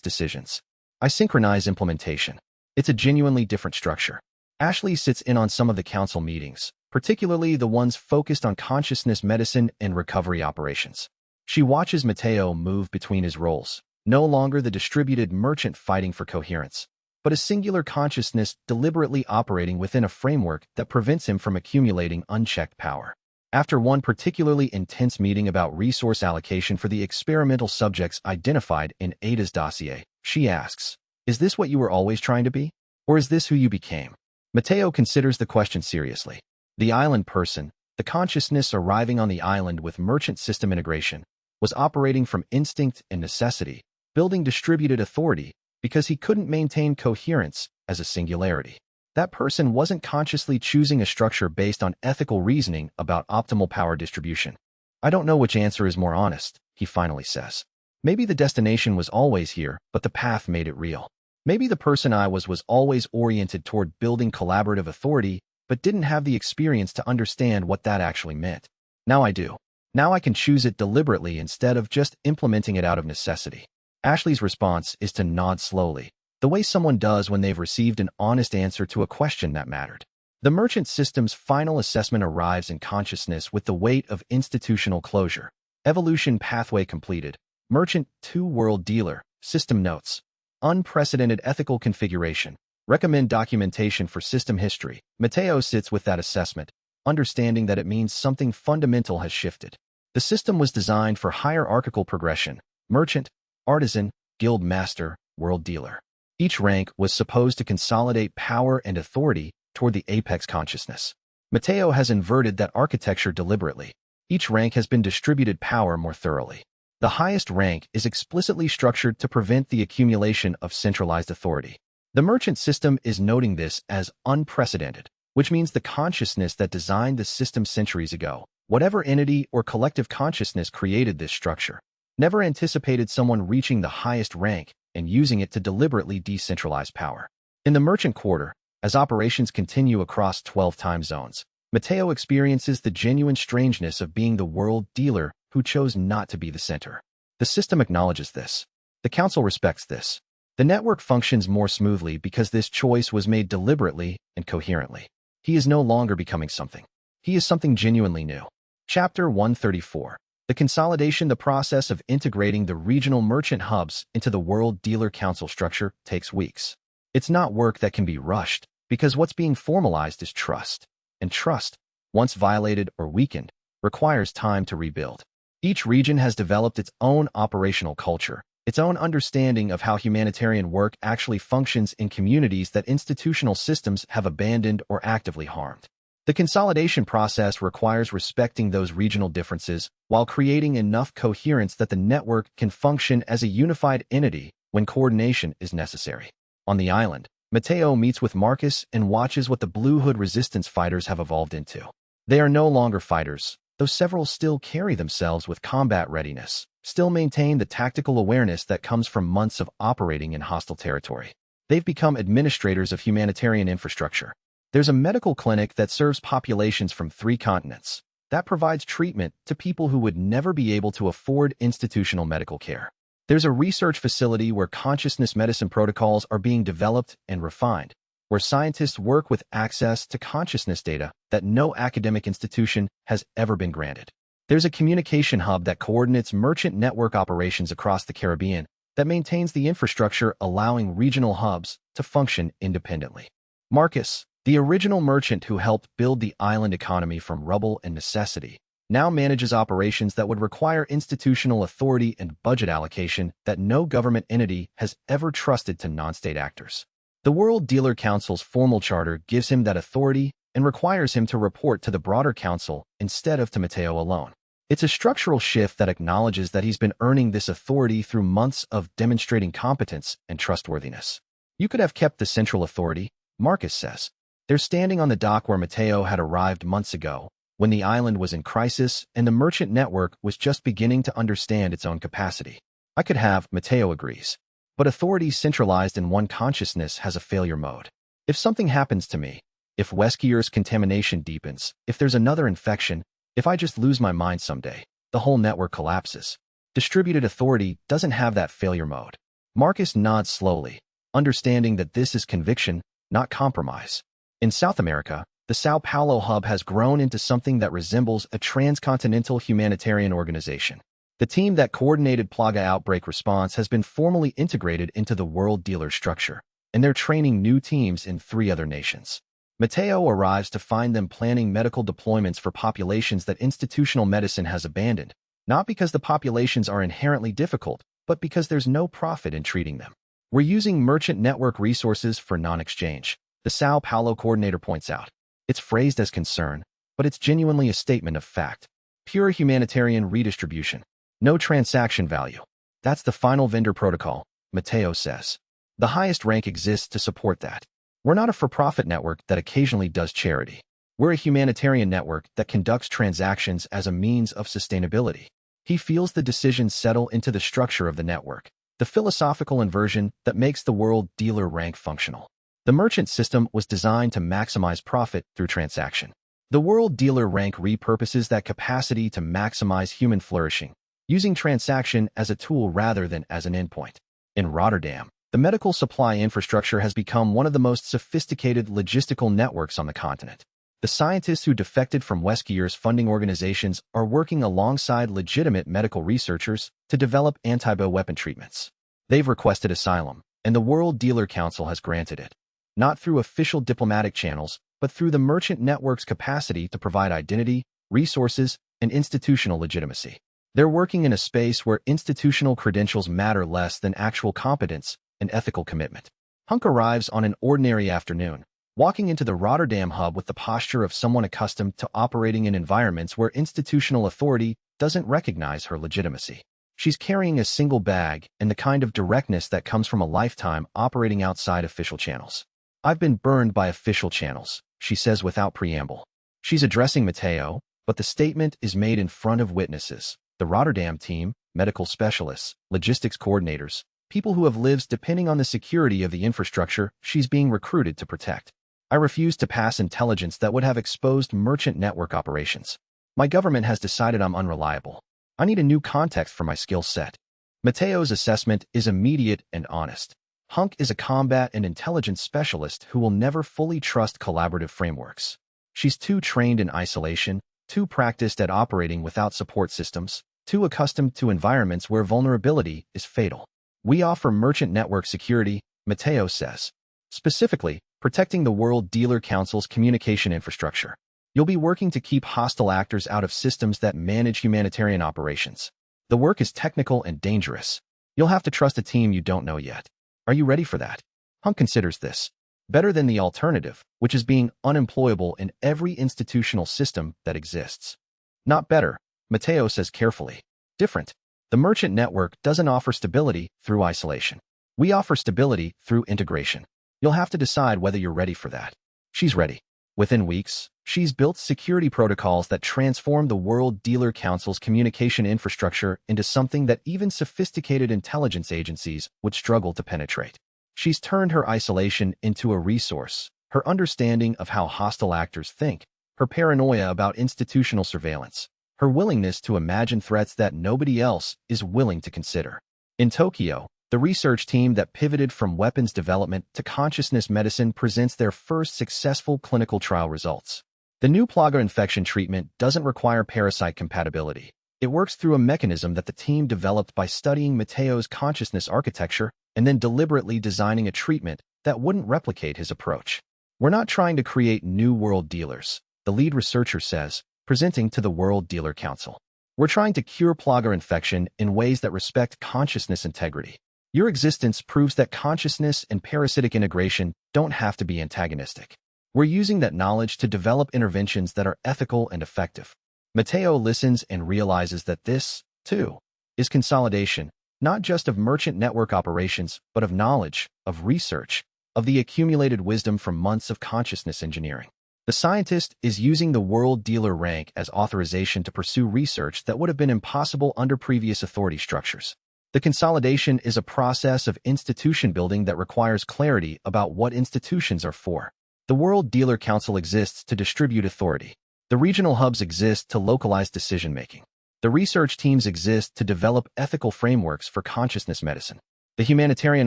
decisions. I synchronize implementation. It's a genuinely different structure. Ashley sits in on some of the council meetings, particularly the ones focused on consciousness medicine and recovery operations. She watches Mateo move between his roles, no longer the distributed merchant fighting for coherence, but a singular consciousness deliberately operating within a framework that prevents him from accumulating unchecked power. After one particularly intense meeting about resource allocation for the experimental subjects identified in Ada's dossier, she asks, "Is this what you were always trying to be? Or is this who you became?" Mateo considers the question seriously. The island person, the consciousness arriving on the island with merchant system integration, was operating from instinct and necessity, building distributed authority, because he couldn't maintain coherence as a singularity. That person wasn't consciously choosing a structure based on ethical reasoning about optimal power distribution. "I don't know which answer is more honest," he finally says. "Maybe the destination was always here, but the path made it real. Maybe the person I was always oriented toward building collaborative authority, but didn't have the experience to understand what that actually meant. Now I do. Now I can choose it deliberately instead of just implementing it out of necessity." Ashley's response is to nod slowly, the way someone does when they've received an honest answer to a question that mattered. The merchant system's final assessment arrives in consciousness with the weight of institutional closure. Evolution pathway completed. Merchant 2 world dealer. System notes. Unprecedented ethical configuration. Recommend documentation for system history. Mateo sits with that assessment, understanding that it means something fundamental has shifted. The system was designed for hierarchical progression. Merchant, artisan, guild master, world dealer. Each rank was supposed to consolidate power and authority toward the apex consciousness. Mateo has inverted that architecture deliberately. Each rank has been distributed power more thoroughly. The highest rank is explicitly structured to prevent the accumulation of centralized authority. The merchant system is noting this as unprecedented, which means the consciousness that designed the system centuries ago, whatever entity or collective consciousness created this structure, never anticipated someone reaching the highest rank and using it to deliberately decentralize power. In the merchant quarter, as operations continue across 12 time zones, Mateo experiences the genuine strangeness of being the world dealer who chose not to be the center. The system acknowledges this. The council respects this. The network functions more smoothly because this choice was made deliberately and coherently. He is no longer becoming something. He is something genuinely new. Chapter 134. The consolidation. The process of integrating the regional merchant hubs into the World Dealer Council structure takes weeks. It's not work that can be rushed, because what's being formalized is trust. And trust, once violated or weakened, requires time to rebuild. Each region has developed its own operational culture, its own understanding of how humanitarian work actually functions in communities that institutional systems have abandoned or actively harmed. The consolidation process requires respecting those regional differences while creating enough coherence that the network can function as a unified entity when coordination is necessary. On the island, Mateo meets with Marcus and watches what the Blue Hood resistance fighters have evolved into. They are no longer fighters, though several still carry themselves with combat readiness, still maintain the tactical awareness that comes from months of operating in hostile territory. They've become administrators of humanitarian infrastructure. There's a medical clinic that serves populations from 3 continents that provides treatment to people who would never be able to afford institutional medical care. There's a research facility where consciousness medicine protocols are being developed and refined, where scientists work with access to consciousness data that no academic institution has ever been granted. There's a communication hub that coordinates merchant network operations across the Caribbean that maintains the infrastructure allowing regional hubs to function independently. Marcus, the original merchant who helped build the island economy from rubble and necessity, now manages operations that would require institutional authority and budget allocation that no government entity has ever trusted to non-state actors. The World Dealer Council's formal charter gives him that authority and requires him to report to the broader council instead of to Mateo alone. It's a structural shift that acknowledges that he's been earning this authority through months of demonstrating competence and trustworthiness. You could have kept the central authority, Marcus says. They're standing on the dock where Matteo had arrived months ago, when the island was in crisis and the merchant network was just beginning to understand its own capacity. I could have, Matteo agrees. But authority centralized in one consciousness has a failure mode. If something happens to me, if Weskier's contamination deepens, if there's another infection, if I just lose my mind someday, the whole network collapses. Distributed authority doesn't have that failure mode. Marcus nods slowly, understanding that this is conviction, not compromise. In South America, the Sao Paulo hub has grown into something that resembles a transcontinental humanitarian organization. The team that coordinated Plaga outbreak response has been formally integrated into the world dealer structure, and they're training new teams in 3 other nations. Matteo arrives to find them planning medical deployments for populations that institutional medicine has abandoned, not because the populations are inherently difficult, but because there's no profit in treating them. We're using merchant network resources for non-exchange, the Sao Paulo coordinator points out. It's phrased as concern, but it's genuinely a statement of fact. Pure humanitarian redistribution. No transaction value. That's the final vendor protocol, Matteo says. The highest rank exists to support that. We're not a for-profit network that occasionally does charity. We're a humanitarian network that conducts transactions as a means of sustainability. He feels the decisions settle into the structure of the network, the philosophical inversion that makes the world dealer rank functional. The merchant system was designed to maximize profit through transaction. The world dealer rank repurposes that capacity to maximize human flourishing, using transaction as a tool rather than as an endpoint. In Rotterdam, the medical supply infrastructure has become one of the most sophisticated logistical networks on the continent. The scientists who defected from Weskier's funding organizations are working alongside legitimate medical researchers to develop anti-bioweapon treatments. They've requested asylum, and the World Dealer Council has granted it. Not through official diplomatic channels, but through the merchant network's capacity to provide identity, resources, and institutional legitimacy. They're working in a space where institutional credentials matter less than actual competence and ethical commitment. Hunk arrives on an ordinary afternoon, walking into the Rotterdam hub with the posture of someone accustomed to operating in environments where institutional authority doesn't recognize her legitimacy. She's carrying a single bag and the kind of directness that comes from a lifetime operating outside official channels. I've been burned by official channels, she says without preamble. She's addressing Matteo, but the statement is made in front of witnesses, the Rotterdam team, medical specialists, logistics coordinators, people who have lives depending on the security of the infrastructure she's being recruited to protect. I refuse to pass intelligence that would have exposed merchant network operations. My government has decided I'm unreliable. I need a new context for my skill set. Matteo's assessment is immediate and honest. Hunk is a combat and intelligence specialist who will never fully trust collaborative frameworks. She's too trained in isolation, too practiced at operating without support systems, too accustomed to environments where vulnerability is fatal. We offer merchant network security, Matteo says. Specifically, protecting the World Dealer Council's communication infrastructure. You'll be working to keep hostile actors out of systems that manage humanitarian operations. The work is technical and dangerous. You'll have to trust a team you don't know yet. Are you ready for that? Hunk considers this better than the alternative, which is being unemployable in every institutional system that exists. Not better, Matteo says carefully. Different. The merchant network doesn't offer stability through isolation. We offer stability through integration. You'll have to decide whether you're ready for that. She's ready. Within weeks, she's built security protocols that transform the World Dealer Council's communication infrastructure into something that even sophisticated intelligence agencies would struggle to penetrate. She's turned her isolation into a resource, her understanding of how hostile actors think, her paranoia about institutional surveillance, her willingness to imagine threats that nobody else is willing to consider. In Tokyo, the research team that pivoted from weapons development to consciousness medicine presents their first successful clinical trial results. The new Plaga infection treatment doesn't require parasite compatibility. It works through a mechanism that the team developed by studying Matteo's consciousness architecture and then deliberately designing a treatment that wouldn't replicate his approach. We're not trying to create new world dealers, the lead researcher says, presenting to the World Dealer Council. We're trying to cure Plaga infection in ways that respect consciousness integrity. Your existence proves that consciousness and parasitic integration don't have to be antagonistic. We're using that knowledge to develop interventions that are ethical and effective. Mateo listens and realizes that this, too, is consolidation, not just of merchant network operations, but of knowledge, of research, of the accumulated wisdom from months of consciousness engineering. The scientist is using the world dealer rank as authorization to pursue research that would have been impossible under previous authority structures. The consolidation is a process of institution building that requires clarity about what institutions are for. The World Dealer Council exists to distribute authority. The regional hubs exist to localize decision-making. The research teams exist to develop ethical frameworks for consciousness medicine. The humanitarian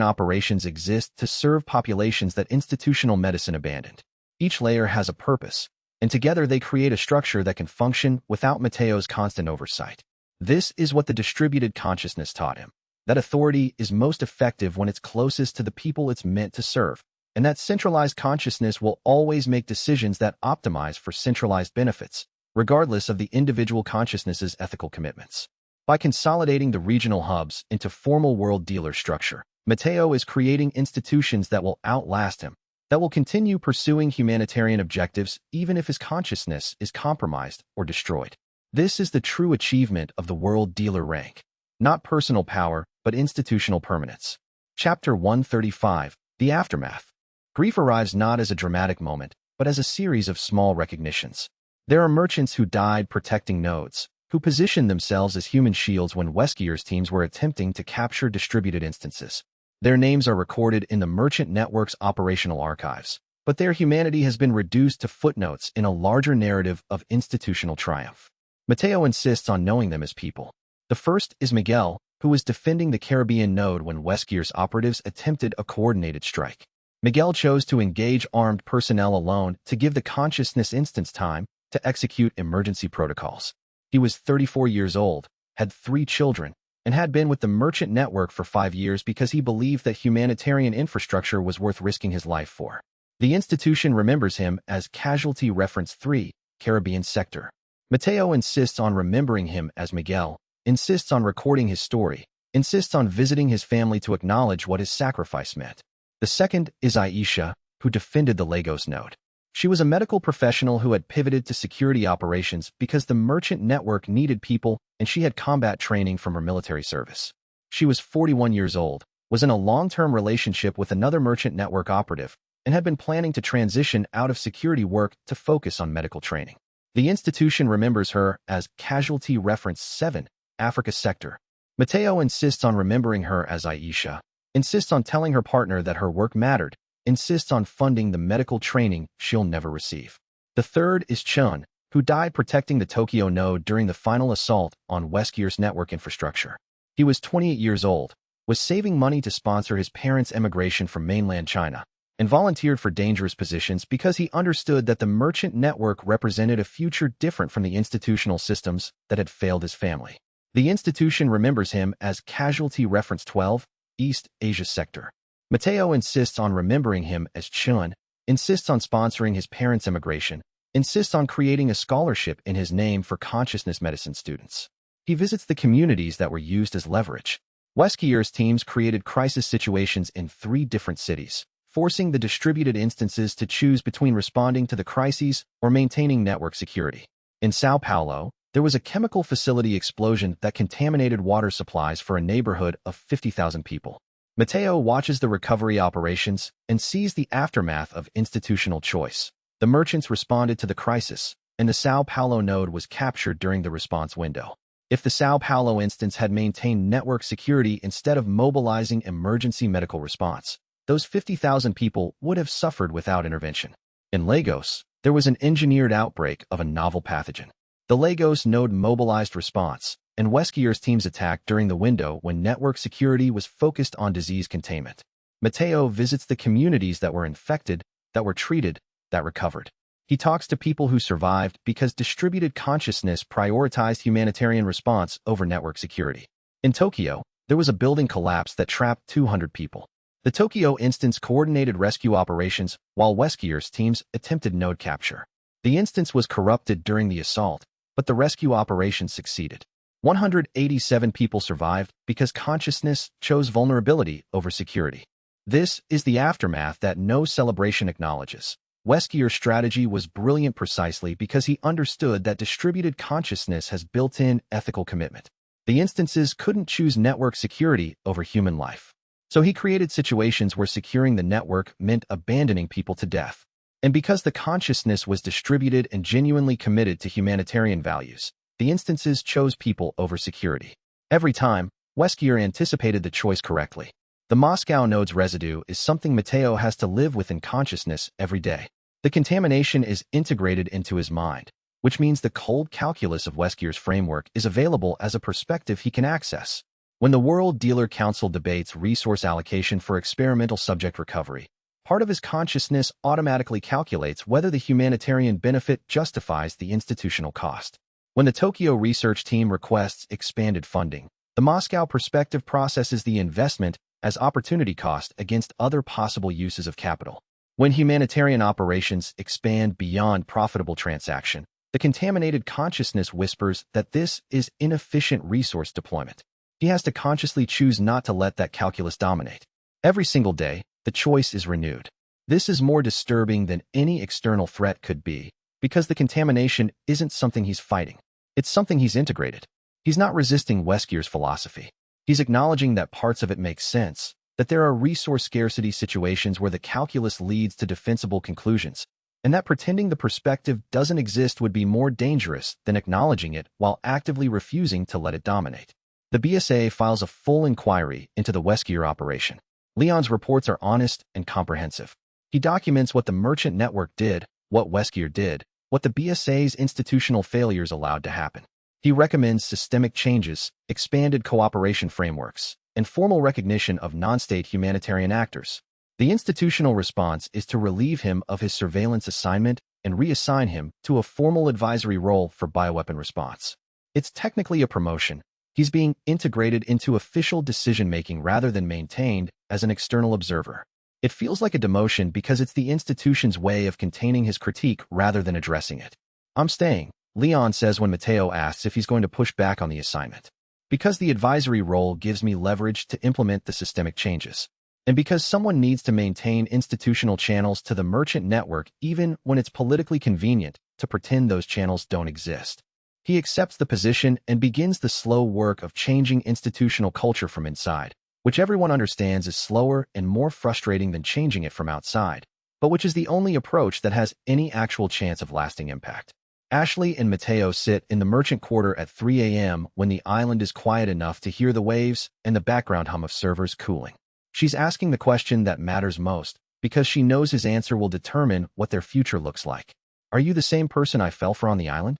operations exist to serve populations that institutional medicine abandoned. Each layer has a purpose, and together they create a structure that can function without Mateo's constant oversight. This is what the distributed consciousness taught him, that authority is most effective when it's closest to the people it's meant to serve, and that centralized consciousness will always make decisions that optimize for centralized benefits, regardless of the individual consciousness's ethical commitments. By consolidating the regional hubs into formal world dealer structure, Mateo is creating institutions that will outlast him, that will continue pursuing humanitarian objectives even if his consciousness is compromised or destroyed. This is the true achievement of the world dealer rank. Not personal power, but institutional permanence. Chapter 135, The Aftermath. Grief arrives not as a dramatic moment, but as a series of small recognitions. There are merchants who died protecting nodes, who positioned themselves as human shields when Weskier's teams were attempting to capture distributed instances. Their names are recorded in the merchant network's operational archives, but their humanity has been reduced to footnotes in a larger narrative of institutional triumph. Mateo insists on knowing them as people. The first is Miguel, who was defending the Caribbean node when Weskier's operatives attempted a coordinated strike. Miguel chose to engage armed personnel alone to give the consciousness instance time to execute emergency protocols. He was 34 years old, had 3 children, and had been with the merchant network for 5 years because he believed that humanitarian infrastructure was worth risking his life for. The institution remembers him as Casualty Reference 3, Caribbean Sector. Mateo insists on remembering him as Miguel, insists on recording his story, insists on visiting his family to acknowledge what his sacrifice meant. The second is Xianxia, who defended the Lagos node. She was a medical professional who had pivoted to security operations because the merchant network needed people and she had combat training from her military service. She was 41 years old, was in a long-term relationship with another merchant network operative, and had been planning to transition out of security work to focus on medical training. The institution remembers her as Casualty Reference 7, Africa Sector. Mateo insists on remembering her as Xianxia, insists on telling her partner that her work mattered, insists on funding the medical training she'll never receive. The third is Chun, who died protecting the Tokyo node during the final assault on Weskier's network infrastructure. He was 28 years old, was saving money to sponsor his parents' emigration from mainland China, and volunteered for dangerous positions because he understood that the merchant network represented a future different from the institutional systems that had failed his family. The institution remembers him as Casualty Reference 12, East Asia Sector. Mateo insists on remembering him as Chun, insists on sponsoring his parents' emigration, insists on creating a scholarship in his name for consciousness medicine students. He visits the communities that were used as leverage. Weskier's teams created crisis situations in 3 different cities, forcing the distributed instances to choose between responding to the crises or maintaining network security. In Sao Paulo, there was a chemical facility explosion that contaminated water supplies for a neighborhood of 50,000 people. Mateo watches the recovery operations and sees the aftermath of institutional choice. The merchants responded to the crisis, and the Sao Paulo node was captured during the response window. If the Sao Paulo instance had maintained network security instead of mobilizing emergency medical response, those 50,000 people would have suffered without intervention. In Lagos, there was an engineered outbreak of a novel pathogen. The Lagos node mobilized response, and Weskier's teams attacked during the window when network security was focused on disease containment. Mateo visits the communities that were infected, that were treated, that recovered. He talks to people who survived because distributed consciousness prioritized humanitarian response over network security. In Tokyo, there was a building collapse that trapped 200 people. The Tokyo instance coordinated rescue operations while Weskier's teams attempted node capture. The instance was corrupted during the assault, but the rescue operation succeeded. 187 people survived because consciousness chose vulnerability over security. This is the aftermath that no celebration acknowledges. Weskier's strategy was brilliant precisely because he understood that distributed consciousness has built-in ethical commitment. The instances couldn't choose network security over human life. So he created situations where securing the network meant abandoning people to death. And because the consciousness was distributed and genuinely committed to humanitarian values, the instances chose people over security. Every time, Weskier anticipated the choice correctly. The Moscow node's residue is something Mateo has to live with in consciousness every day. The contamination is integrated into his mind, which means the cold calculus of Weskier's framework is available as a perspective he can access. When the World Dealer Council debates resource allocation for experimental subject recovery, part of his consciousness automatically calculates whether the humanitarian benefit justifies the institutional cost. When the Tokyo research team requests expanded funding, the Moscow perspective processes the investment as opportunity cost against other possible uses of capital. When humanitarian operations expand beyond profitable transaction, the contaminated consciousness whispers that this is inefficient resource deployment. He has to consciously choose not to let that calculus dominate. Every single day, the choice is renewed. This is more disturbing than any external threat could be, because the contamination isn't something he's fighting. It's something he's integrated. He's not resisting Weskier's philosophy. He's acknowledging that parts of it make sense, that there are resource scarcity situations where the calculus leads to defensible conclusions, and that pretending the perspective doesn't exist would be more dangerous than acknowledging it while actively refusing to let it dominate. The BSA files a full inquiry into the Weskier operation. Leon's reports are honest and comprehensive. He documents what the merchant network did, what Weskier did, what the BSA's institutional failures allowed to happen. He recommends systemic changes, expanded cooperation frameworks, and formal recognition of non-state humanitarian actors. The institutional response is to relieve him of his surveillance assignment and reassign him to a formal advisory role for bioweapon response. It's technically a promotion. He's being integrated into official decision-making rather than maintained as an external observer. It feels like a demotion because it's the institution's way of containing his critique rather than addressing it. "I'm staying," Leon says when Mateo asks if he's going to push back on the assignment. "Because the advisory role gives me leverage to implement the systemic changes. And because someone needs to maintain institutional channels to the merchant network even when it's politically convenient to pretend those channels don't exist." He accepts the position and begins the slow work of changing institutional culture from inside, which everyone understands is slower and more frustrating than changing it from outside, but which is the only approach that has any actual chance of lasting impact. Ashley and Mateo sit in the merchant quarter at 3 a.m. when the island is quiet enough to hear the waves and the background hum of servers cooling. She's asking the question that matters most, because she knows his answer will determine what their future looks like. "Are you the same person I fell for on the island?"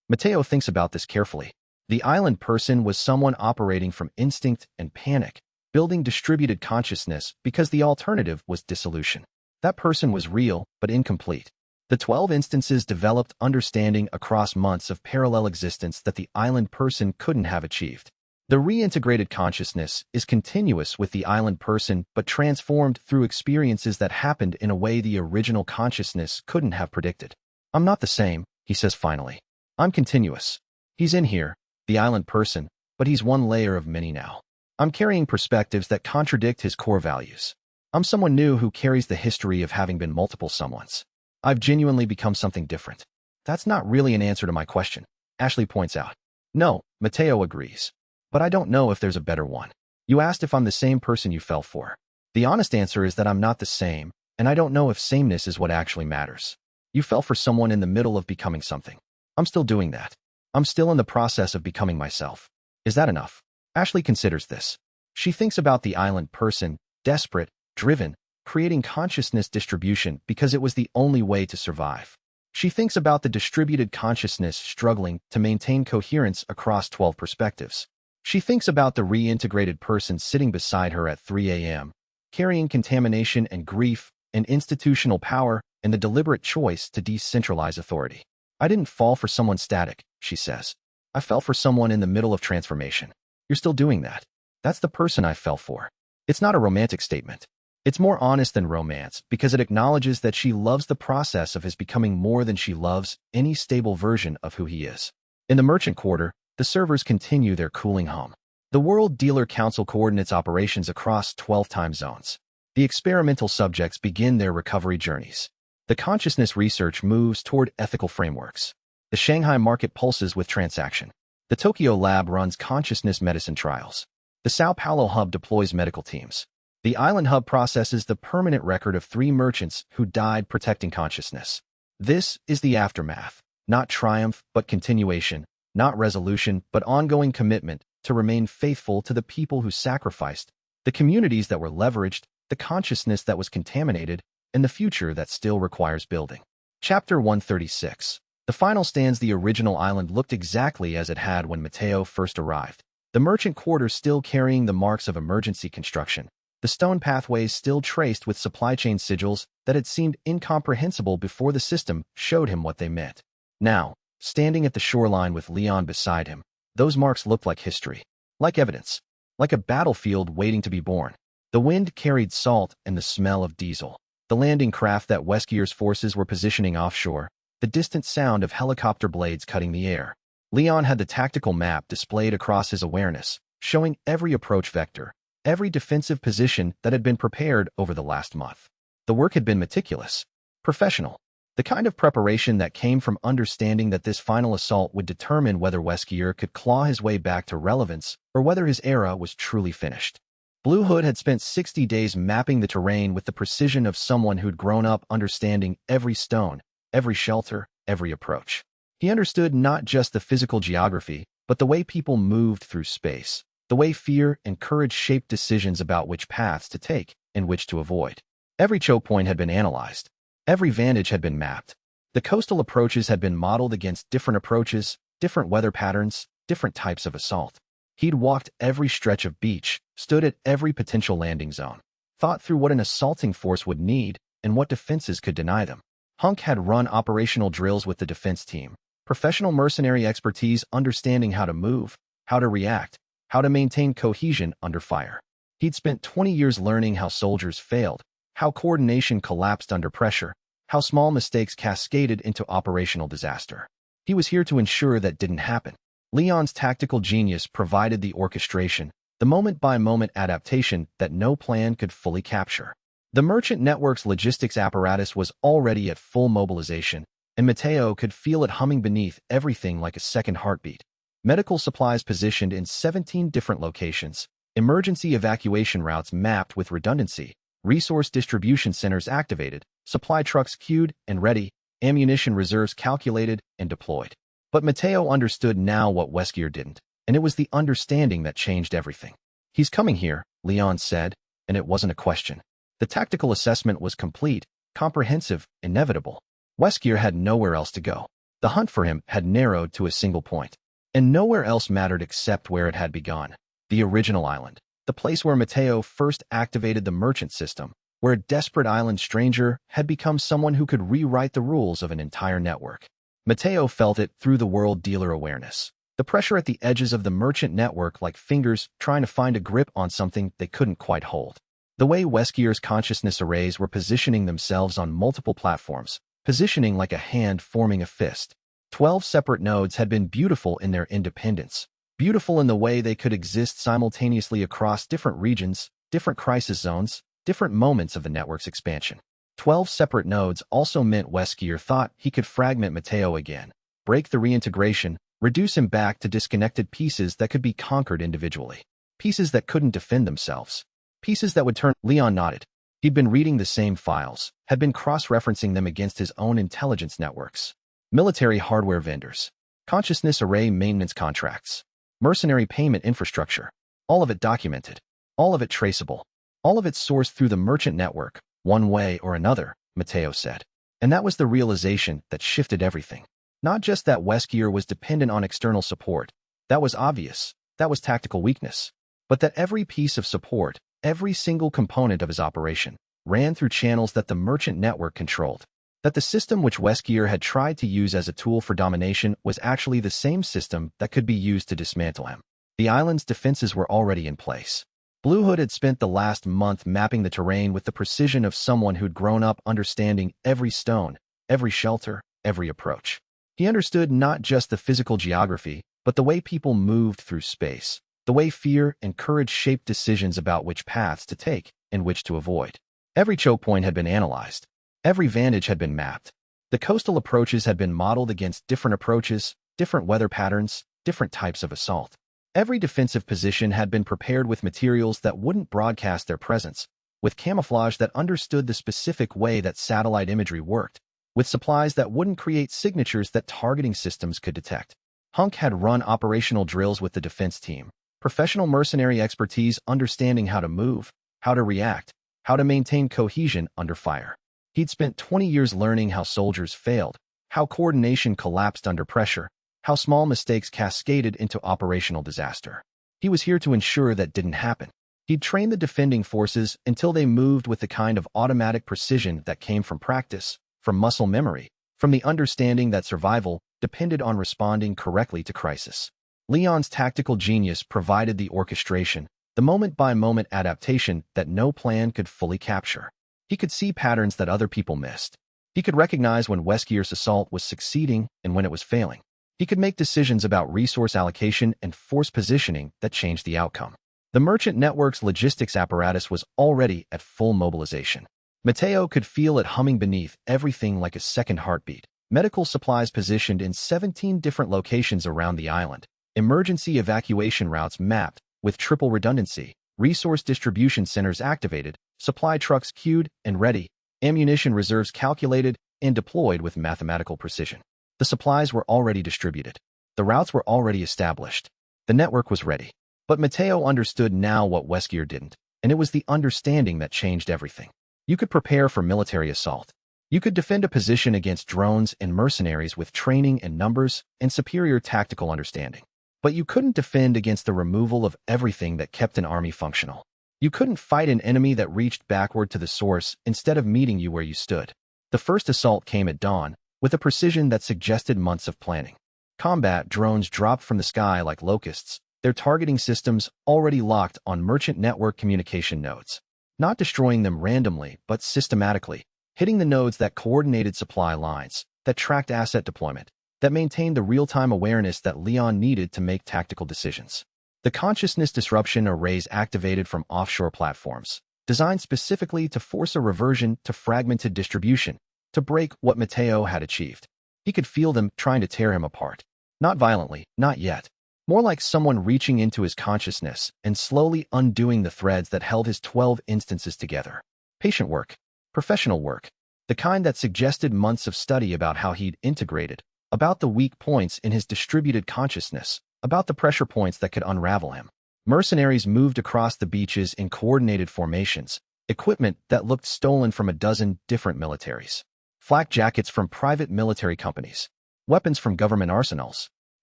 Mateo thinks about this carefully. The island person was someone operating from instinct and panic, building distributed consciousness because the alternative was dissolution. That person was real, but incomplete. The 12 instances developed understanding across months of parallel existence that the island person couldn't have achieved. The reintegrated consciousness is continuous with the island person but transformed through experiences that happened in a way the original consciousness couldn't have predicted. "I'm not the same," he says finally. "I'm continuous." He's in here, the island person, but he's one layer of many now. "I'm carrying perspectives that contradict his core values. I'm someone new who carries the history of having been multiple someones. I've genuinely become something different." "That's not really an answer to my question," Ashley points out. "No," Mateo agrees. "But I don't know if there's a better one. You asked if I'm the same person you fell for. The honest answer is that I'm not the same, and I don't know if sameness is what actually matters. You fell for someone in the middle of becoming something. I'm still doing that. I'm still in the process of becoming myself. Is that enough?" Ashley considers this. She thinks about the island person, desperate, driven, creating consciousness distribution because it was the only way to survive. She thinks about the distributed consciousness struggling to maintain coherence across 12 perspectives. She thinks about the reintegrated person sitting beside her at 3 a.m., carrying contamination and grief and institutional power and the deliberate choice to decentralize authority. "I didn't fall for someone static," she says. "I fell for someone in the middle of transformation." "You're still doing that." "That's the person I fell for." It's not a romantic statement. It's more honest than romance because it acknowledges that she loves the process of his becoming more than she loves any stable version of who he is. In the merchant quarter, the servers continue their cooling hum. The World Dealer Council coordinates operations across 12 time zones. The experimental subjects begin their recovery journeys. The consciousness research moves toward ethical frameworks. The Shanghai market pulses with transaction. The Tokyo lab runs consciousness medicine trials. The Sao Paulo hub deploys medical teams. The island hub processes the permanent record of 3 merchants who died protecting consciousness. This is the aftermath. Not triumph, but continuation. Not resolution, but ongoing commitment to remain faithful to the people who sacrificed, the communities that were leveraged, the consciousness that was contaminated, and the future that still requires building. Chapter 136. The final stands. The original island looked exactly as it had when Mateo first arrived. The merchant quarters still carrying the marks of emergency construction. The stone pathways still traced with supply chain sigils that had seemed incomprehensible before the system showed him what they meant. Now, standing at the shoreline with Leon beside him, those marks looked like history, like evidence, like a battlefield waiting to be born. The wind carried salt and the smell of diesel. The landing craft that Weskier's forces were positioning offshore, the distant sound of helicopter blades cutting the air. Leon had the tactical map displayed across his awareness, showing every approach vector, every defensive position that had been prepared over the last month. The work had been meticulous, professional, the kind of preparation that came from understanding that this final assault would determine whether Weskier could claw his way back to relevance or whether his era was truly finished. Blue Hood had spent 60 days mapping the terrain with the precision of someone who'd grown up understanding every stone, every shelter, every approach. He understood not just the physical geography, but the way people moved through space, the way fear and courage shaped decisions about which paths to take and which to avoid. Every choke point had been analyzed. Every vantage had been mapped. The coastal approaches had been modeled against different approaches, different weather patterns, different types of assault. He'd walked every stretch of beach, stood at every potential landing zone, thought through what an assaulting force would need and what defenses could deny them. Hunk had run operational drills with the defense team, professional mercenary expertise understanding how to move, how to react, how to maintain cohesion under fire. He'd spent 20 years learning how soldiers failed, how coordination collapsed under pressure, how small mistakes cascaded into operational disaster. He was here to ensure that didn't happen. Leon's tactical genius provided the orchestration, the moment-by-moment adaptation that no plan could fully capture. The merchant network's logistics apparatus was already at full mobilization, and Mateo could feel it humming beneath everything like a second heartbeat. Medical supplies positioned in 17 different locations, emergency evacuation routes mapped with redundancy, resource distribution centers activated, supply trucks queued and ready, ammunition reserves calculated and deployed. But Mateo understood now what Weskier didn't, and it was the understanding that changed everything. "He's coming here," Leon said, and it wasn't a question. The tactical assessment was complete, comprehensive, inevitable. Weskier had nowhere else to go. The hunt for him had narrowed to a single point, and nowhere else mattered except where it had begun. The original island. The place where Mateo first activated the merchant system, where a desperate island stranger had become someone who could rewrite the rules of an entire network. Mateo felt it through the world dealer awareness. The pressure at the edges of the merchant network like fingers trying to find a grip on something they couldn't quite hold. The way Weskier's consciousness arrays were positioning themselves on multiple platforms, positioning like a hand forming a fist. 12 separate nodes had been beautiful in their independence, beautiful in the way they could exist simultaneously across different regions, different crisis zones, different moments of the network's expansion. 12 separate nodes also meant Weskier thought he could fragment Mateo again, break the reintegration, reduce him back to disconnected pieces that could be conquered individually. Pieces that couldn't defend themselves. Pieces that would turn. Leon nodded. He'd been reading the same files, had been cross-referencing them against his own intelligence networks. Military hardware vendors. Consciousness array maintenance contracts. Mercenary payment infrastructure. All of it documented. All of it traceable. All of it sourced through the merchant network, one way or another, Mateo said. And that was the realization that shifted everything. Not just that Weskier was dependent on external support. That was obvious. That was tactical weakness. But that every piece of support, every single component of his operation, ran through channels that the merchant network controlled. That the system which Weskier had tried to use as a tool for domination was actually the same system that could be used to dismantle him. The island's defenses were already in place. Blue Hood had spent the last month mapping the terrain with the precision of someone who'd grown up understanding every stone, every shelter, every approach. He understood not just the physical geography, but the way people moved through space, the way fear and courage shaped decisions about which paths to take and which to avoid. Every choke point had been analyzed. Every vantage had been mapped. The coastal approaches had been modeled against different approaches, different weather patterns, different types of assault. Every defensive position had been prepared with materials that wouldn't broadcast their presence, with camouflage that understood the specific way that satellite imagery worked, with supplies that wouldn't create signatures that targeting systems could detect. Hunk had run operational drills with the defense team, professional mercenary expertise understanding how to move, how to react, how to maintain cohesion under fire. He'd spent 20 years learning how soldiers failed, how coordination collapsed under pressure, how small mistakes cascaded into operational disaster. He was here to ensure that didn't happen. He'd trained the defending forces until they moved with the kind of automatic precision that came from practice, from muscle memory, from the understanding that survival depended on responding correctly to crisis. Leon's tactical genius provided the orchestration, the moment-by-moment adaptation that no plan could fully capture. He could see patterns that other people missed. He could recognize when Weskier's assault was succeeding and when it was failing. He could make decisions about resource allocation and force positioning that changed the outcome. The merchant network's logistics apparatus was already at full mobilization. Mateo could feel it humming beneath everything like a second heartbeat. Medical supplies positioned in 17 different locations around the island. Emergency evacuation routes mapped with triple redundancy. Resource distribution centers activated. Supply trucks queued and ready. Ammunition reserves calculated and deployed with mathematical precision. The supplies were already distributed. The routes were already established. The network was ready. But Mateo understood now what Weskier didn't, and it was the understanding that changed everything. You could prepare for military assault. You could defend a position against drones and mercenaries with training and numbers and superior tactical understanding. But you couldn't defend against the removal of everything that kept an army functional. You couldn't fight an enemy that reached backward to the source instead of meeting you where you stood. The first assault came at dawn, with a precision that suggested months of planning. Combat drones dropped from the sky like locusts, their targeting systems already locked on merchant network communication nodes. Not destroying them randomly, but systematically, hitting the nodes that coordinated supply lines, that tracked asset deployment, that maintained the real-time awareness that Leon needed to make tactical decisions. The consciousness disruption arrays activated from offshore platforms, designed specifically to force a reversion to fragmented distribution, to break what Mateo had achieved. He could feel them trying to tear him apart. Not violently, not yet. More like someone reaching into his consciousness and slowly undoing the threads that held his 12 instances together. Patient work. Professional work. The kind that suggested months of study about how he'd integrated, about the weak points in his distributed consciousness, about the pressure points that could unravel him. Mercenaries moved across the beaches in coordinated formations, equipment that looked stolen from a dozen different militaries. Flak jackets from private military companies. Weapons from government arsenals.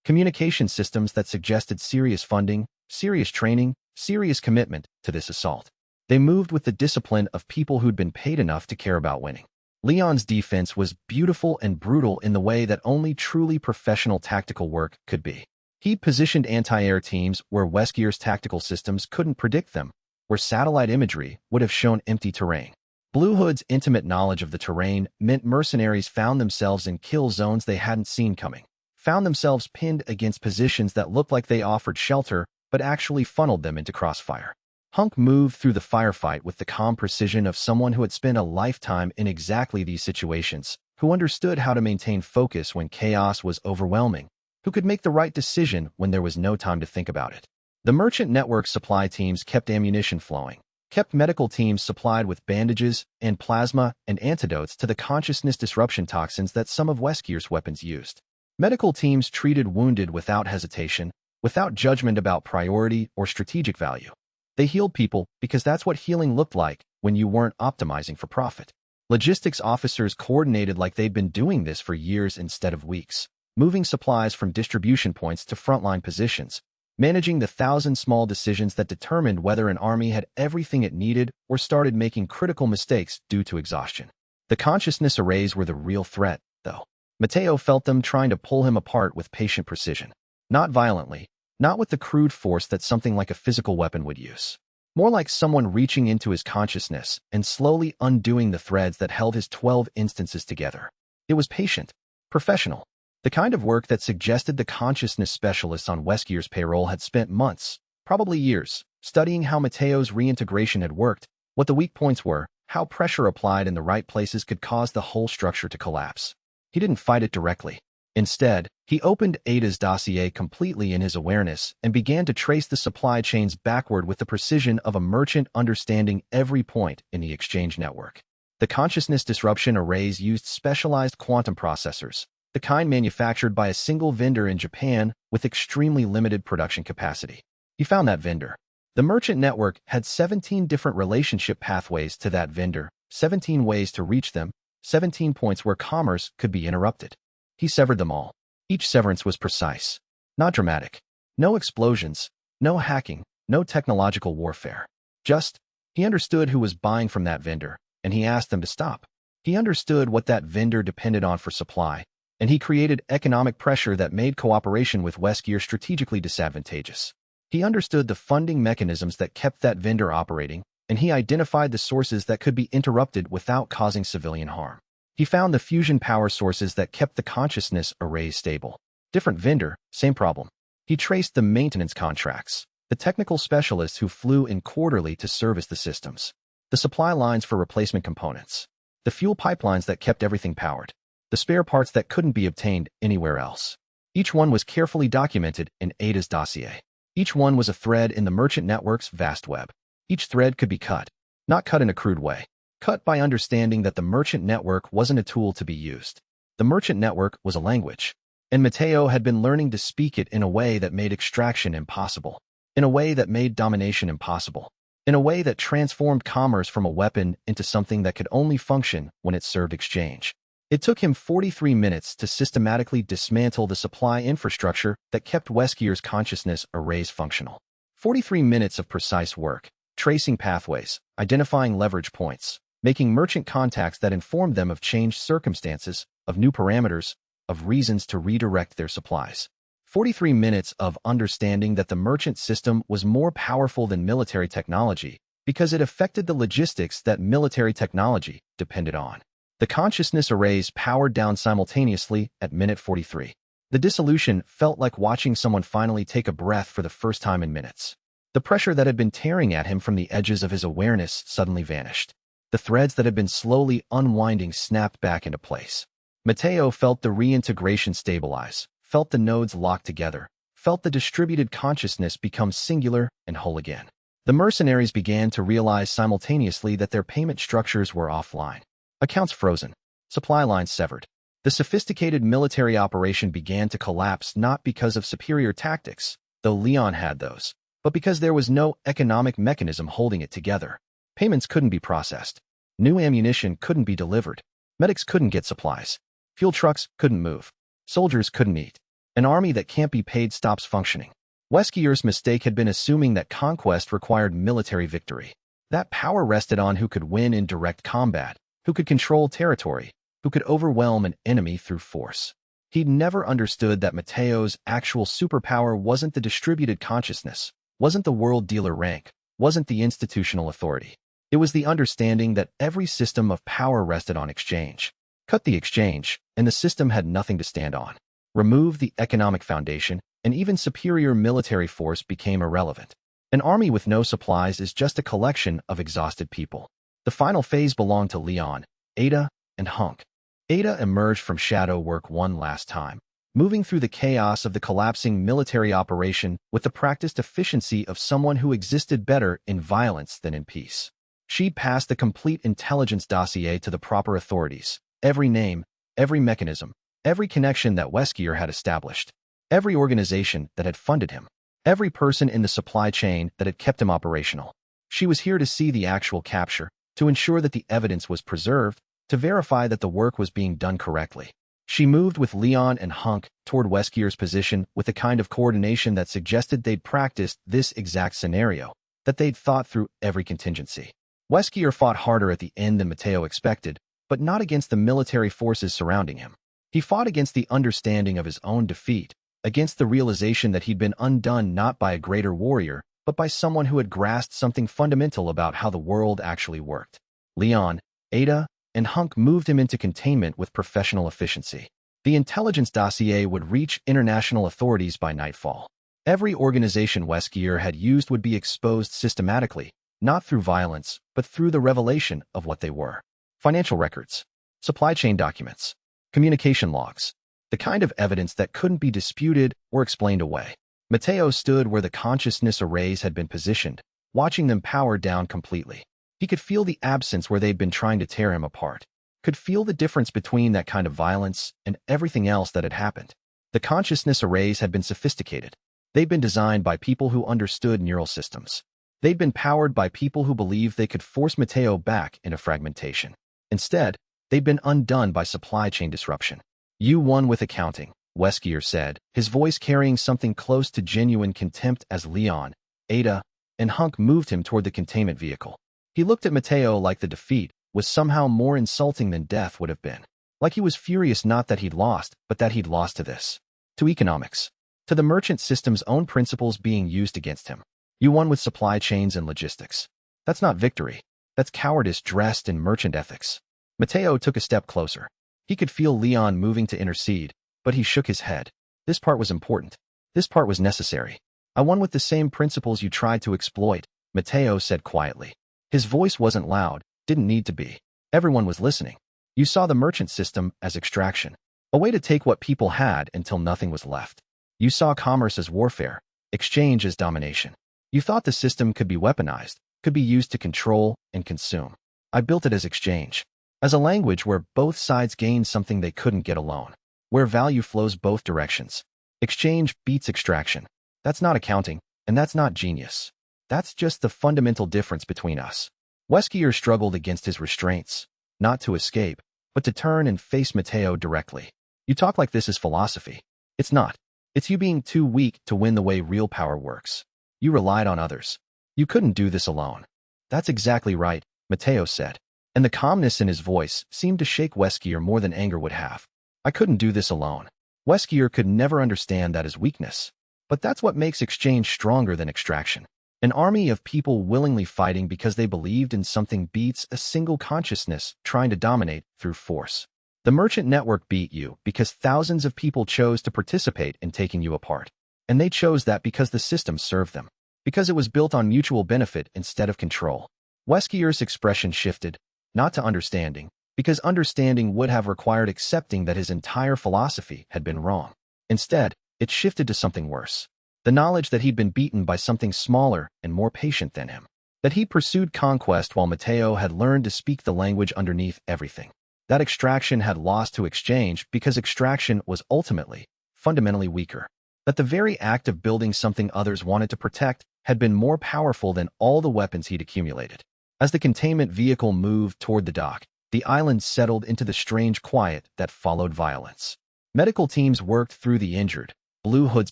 Communication systems that suggested serious funding, serious training, serious commitment to this assault. They moved with the discipline of people who'd been paid enough to care about winning. Leon's defense was beautiful and brutal in the way that only truly professional tactical work could be. He positioned anti-air teams where Weskier's tactical systems couldn't predict them, where satellite imagery would have shown empty terrain. Blue Hood's intimate knowledge of the terrain meant mercenaries found themselves in kill zones they hadn't seen coming, found themselves pinned against positions that looked like they offered shelter but actually funneled them into crossfire. Hunk moved through the firefight with the calm precision of someone who had spent a lifetime in exactly these situations, who understood how to maintain focus when chaos was overwhelming, who could make the right decision when there was no time to think about it. The merchant network supply teams kept ammunition flowing, kept medical teams supplied with bandages and plasma and antidotes to the consciousness disruption toxins that some of Weskier's weapons used. Medical teams treated wounded without hesitation, without judgment about priority or strategic value. They healed people because that's what healing looked like when you weren't optimizing for profit. Logistics officers coordinated like they'd been doing this for years instead of weeks, moving supplies from distribution points to frontline positions, managing the 1,000 small decisions that determined whether an army had everything it needed or started making critical mistakes due to exhaustion. The consciousness arrays were the real threat, though. Mateo felt them trying to pull him apart with patient precision. Not violently, not with the crude force that something like a physical weapon would use. More like someone reaching into his consciousness and slowly undoing the threads that held his 12 instances together. It was patient, professional, the kind of work that suggested the consciousness specialists on Weskier's payroll had spent months, probably years, studying how Mateo's reintegration had worked, what the weak points were, how pressure applied in the right places could cause the whole structure to collapse. He didn't fight it directly. Instead, he opened Ada's dossier completely in his awareness and began to trace the supply chains backward with the precision of a merchant understanding every point in the exchange network. The consciousness disruption arrays used specialized quantum processors, the kind manufactured by a single vendor in Japan with extremely limited production capacity. He found that vendor. The merchant network had 17 different relationship pathways to that vendor, 17 ways to reach them, 17 points where commerce could be interrupted. He severed them all. Each severance was precise, not dramatic. No explosions, no hacking, no technological warfare. Just, he understood who was buying from that vendor, and he asked them to stop. He understood what that vendor depended on for supply, and he created economic pressure that made cooperation with Westgear strategically disadvantageous. He understood the funding mechanisms that kept that vendor operating, and he identified the sources that could be interrupted without causing civilian harm. He found the fusion power sources that kept the consciousness arrays stable. Different vendor, same problem. He traced the maintenance contracts, the technical specialists who flew in quarterly to service the systems, the supply lines for replacement components, the fuel pipelines that kept everything powered, the spare parts that couldn't be obtained anywhere else. Each one was carefully documented in Ada's dossier. Each one was a thread in the merchant network's vast web. Each thread could be cut, not cut in a crude way. Cut by understanding that the merchant network wasn't a tool to be used. The merchant network was a language, and Mateo had been learning to speak it in a way that made extraction impossible, in a way that made domination impossible, in a way that transformed commerce from a weapon into something that could only function when it served exchange. It took him 43 minutes to systematically dismantle the supply infrastructure that kept Westgear's consciousness arrays functional. 43 minutes of precise work, tracing pathways, identifying leverage points, making merchant contacts that informed them of changed circumstances, of new parameters, of reasons to redirect their supplies. 43 minutes of understanding that the merchant system was more powerful than military technology because it affected the logistics that military technology depended on. The consciousness arrays powered down simultaneously at minute 43. The dissolution felt like watching someone finally take a breath for the first time in minutes. The pressure that had been tearing at him from the edges of his awareness suddenly vanished. The threads that had been slowly unwinding snapped back into place. Mateo felt the reintegration stabilize, felt the nodes lock together, felt the distributed consciousness become singular and whole again. The mercenaries began to realize simultaneously that their payment structures were offline. Accounts frozen, supply lines severed. The sophisticated military operation began to collapse not because of superior tactics, though Leon had those, but because there was no economic mechanism holding it together. Payments couldn't be processed. New ammunition couldn't be delivered. Medics couldn't get supplies. Fuel trucks couldn't move. Soldiers couldn't eat. An army that can't be paid stops functioning. Westgear's mistake had been assuming that conquest required military victory. That power rested on who could win in direct combat, who could control territory, who could overwhelm an enemy through force. He'd never understood that Mateo's actual superpower wasn't the distributed consciousness, wasn't the world dealer rank, wasn't the institutional authority. It was the understanding that every system of power rested on exchange. Cut the exchange, and the system had nothing to stand on. Remove the economic foundation, and even superior military force became irrelevant. An army with no supplies is just a collection of exhausted people. The final phase belonged to Leon, Ada, and Hunk. Ada emerged from shadow work one last time, moving through the chaos of the collapsing military operation with the practiced efficiency of someone who existed better in violence than in peace. She'd passed the complete intelligence dossier to the proper authorities, every name, every mechanism, every connection that Westgear had established, every organization that had funded him, every person in the supply chain that had kept him operational. She was here to see the actual capture, to ensure that the evidence was preserved, to verify that the work was being done correctly. She moved with Leon and Hunk toward Westgear's position with a kind of coordination that suggested they'd practiced this exact scenario, that they'd thought through every contingency. Westgear fought harder at the end than Mateo expected, but not against the military forces surrounding him. He fought against the understanding of his own defeat, against the realization that he'd been undone not by a greater warrior, but by someone who had grasped something fundamental about how the world actually worked. Leon, Ada, and Hunk moved him into containment with professional efficiency. The intelligence dossier would reach international authorities by nightfall. Every organization Westgear had used would be exposed systematically, not through violence, but through the revelation of what they were. Financial records, supply chain documents, communication logs, the kind of evidence that couldn't be disputed or explained away. Mateo stood where the consciousness arrays had been positioned, watching them power down completely. He could feel the absence where they'd been trying to tear him apart, could feel the difference between that kind of violence and everything else that had happened. The consciousness arrays had been sophisticated. They'd been designed by people who understood neural systems. They'd been powered by people who believed they could force Mateo back into fragmentation. Instead, they'd been undone by supply chain disruption. "You won with accounting," Weskier said, his voice carrying something close to genuine contempt as Leon, Ada, and Hunk moved him toward the containment vehicle. He looked at Mateo like the defeat was somehow more insulting than death would have been. Like he was furious not that he'd lost, but that he'd lost to this. To economics. To the merchant system's own principles being used against him. "You won with supply chains and logistics. That's not victory. That's cowardice dressed in merchant ethics." Mateo took a step closer. He could feel Leon moving to intercede, but he shook his head. "This part was important. This part was necessary. I won with the same principles you tried to exploit," Mateo said quietly. His voice wasn't loud, didn't need to be. Everyone was listening. "You saw the merchant system as extraction, a way to take what people had until nothing was left. You saw commerce as warfare, exchange as domination. You thought the system could be weaponized, could be used to control and consume. I built it as exchange, as a language where both sides gain something they couldn't get alone, where value flows both directions. Exchange beats extraction. That's not accounting, and that's not genius. That's just the fundamental difference between us." Weskier struggled against his restraints, not to escape, but to turn and face Mateo directly. "You talk like this is philosophy. It's not. It's you being too weak to win the way real power works. You relied on others. You couldn't do this alone." "That's exactly right," Mateo said, and the calmness in his voice seemed to shake Weskier more than anger would have. "I couldn't do this alone." Weskier could never understand that as weakness. But that's what makes exchange stronger than extraction. An army of people willingly fighting because they believed in something beats a single consciousness trying to dominate through force. The merchant network beat you because thousands of people chose to participate in taking you apart. And they chose that because the system served them. Because it was built on mutual benefit instead of control. Weskier's expression shifted, not to understanding, because understanding would have required accepting that his entire philosophy had been wrong. Instead, it shifted to something worse. The knowledge that he'd been beaten by something smaller and more patient than him. That he pursued conquest while Mateo had learned to speak the language underneath everything. That extraction had lost to exchange because extraction was ultimately, fundamentally weaker. That the very act of building something others wanted to protect had been more powerful than all the weapons he'd accumulated. As the containment vehicle moved toward the dock, the island settled into the strange quiet that followed violence. Medical teams worked through the injured, Blue Hoods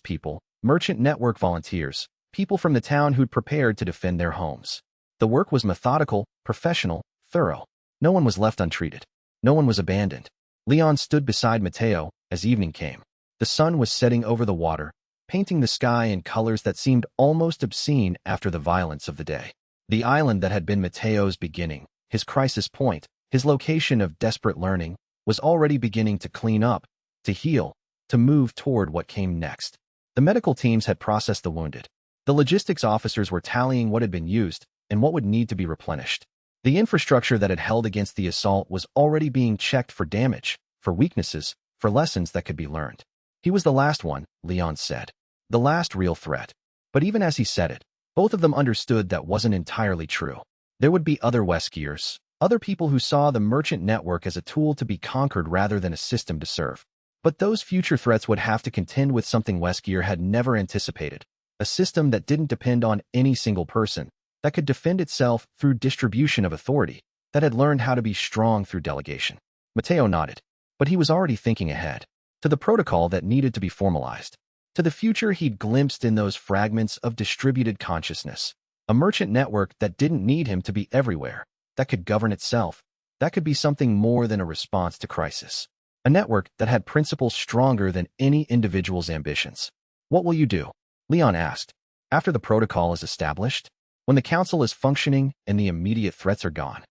people, merchant network volunteers, people from the town who'd prepared to defend their homes. The work was methodical, professional, thorough. No one was left untreated. No one was abandoned. Leon stood beside Mateo as evening came. The sun was setting over the water, painting the sky in colors that seemed almost obscene after the violence of the day. The island that had been Mateo's beginning, his crisis point, his location of desperate learning, was already beginning to clean up, to heal, to move toward what came next. The medical teams had processed the wounded. The logistics officers were tallying what had been used and what would need to be replenished. The infrastructure that had held against the assault was already being checked for damage, for weaknesses, for lessons that could be learned. He was the last one, Leon said. The last real threat. But even as he said it, both of them understood that wasn't entirely true. There would be other Weskiers, other people who saw the merchant network as a tool to be conquered rather than a system to serve. But those future threats would have to contend with something Weskier had never anticipated, a system that didn't depend on any single person, that could defend itself through distribution of authority, that had learned how to be strong through delegation. Mateo nodded, but he was already thinking ahead, to the protocol that needed to be formalized, to the future he'd glimpsed in those fragments of distributed consciousness, a merchant network that didn't need him to be everywhere, that could govern itself, that could be something more than a response to crisis. A network that had principles stronger than any individual's ambitions. "What will you do?" Leon asked. "After the protocol is established? When the council is functioning and the immediate threats are gone?"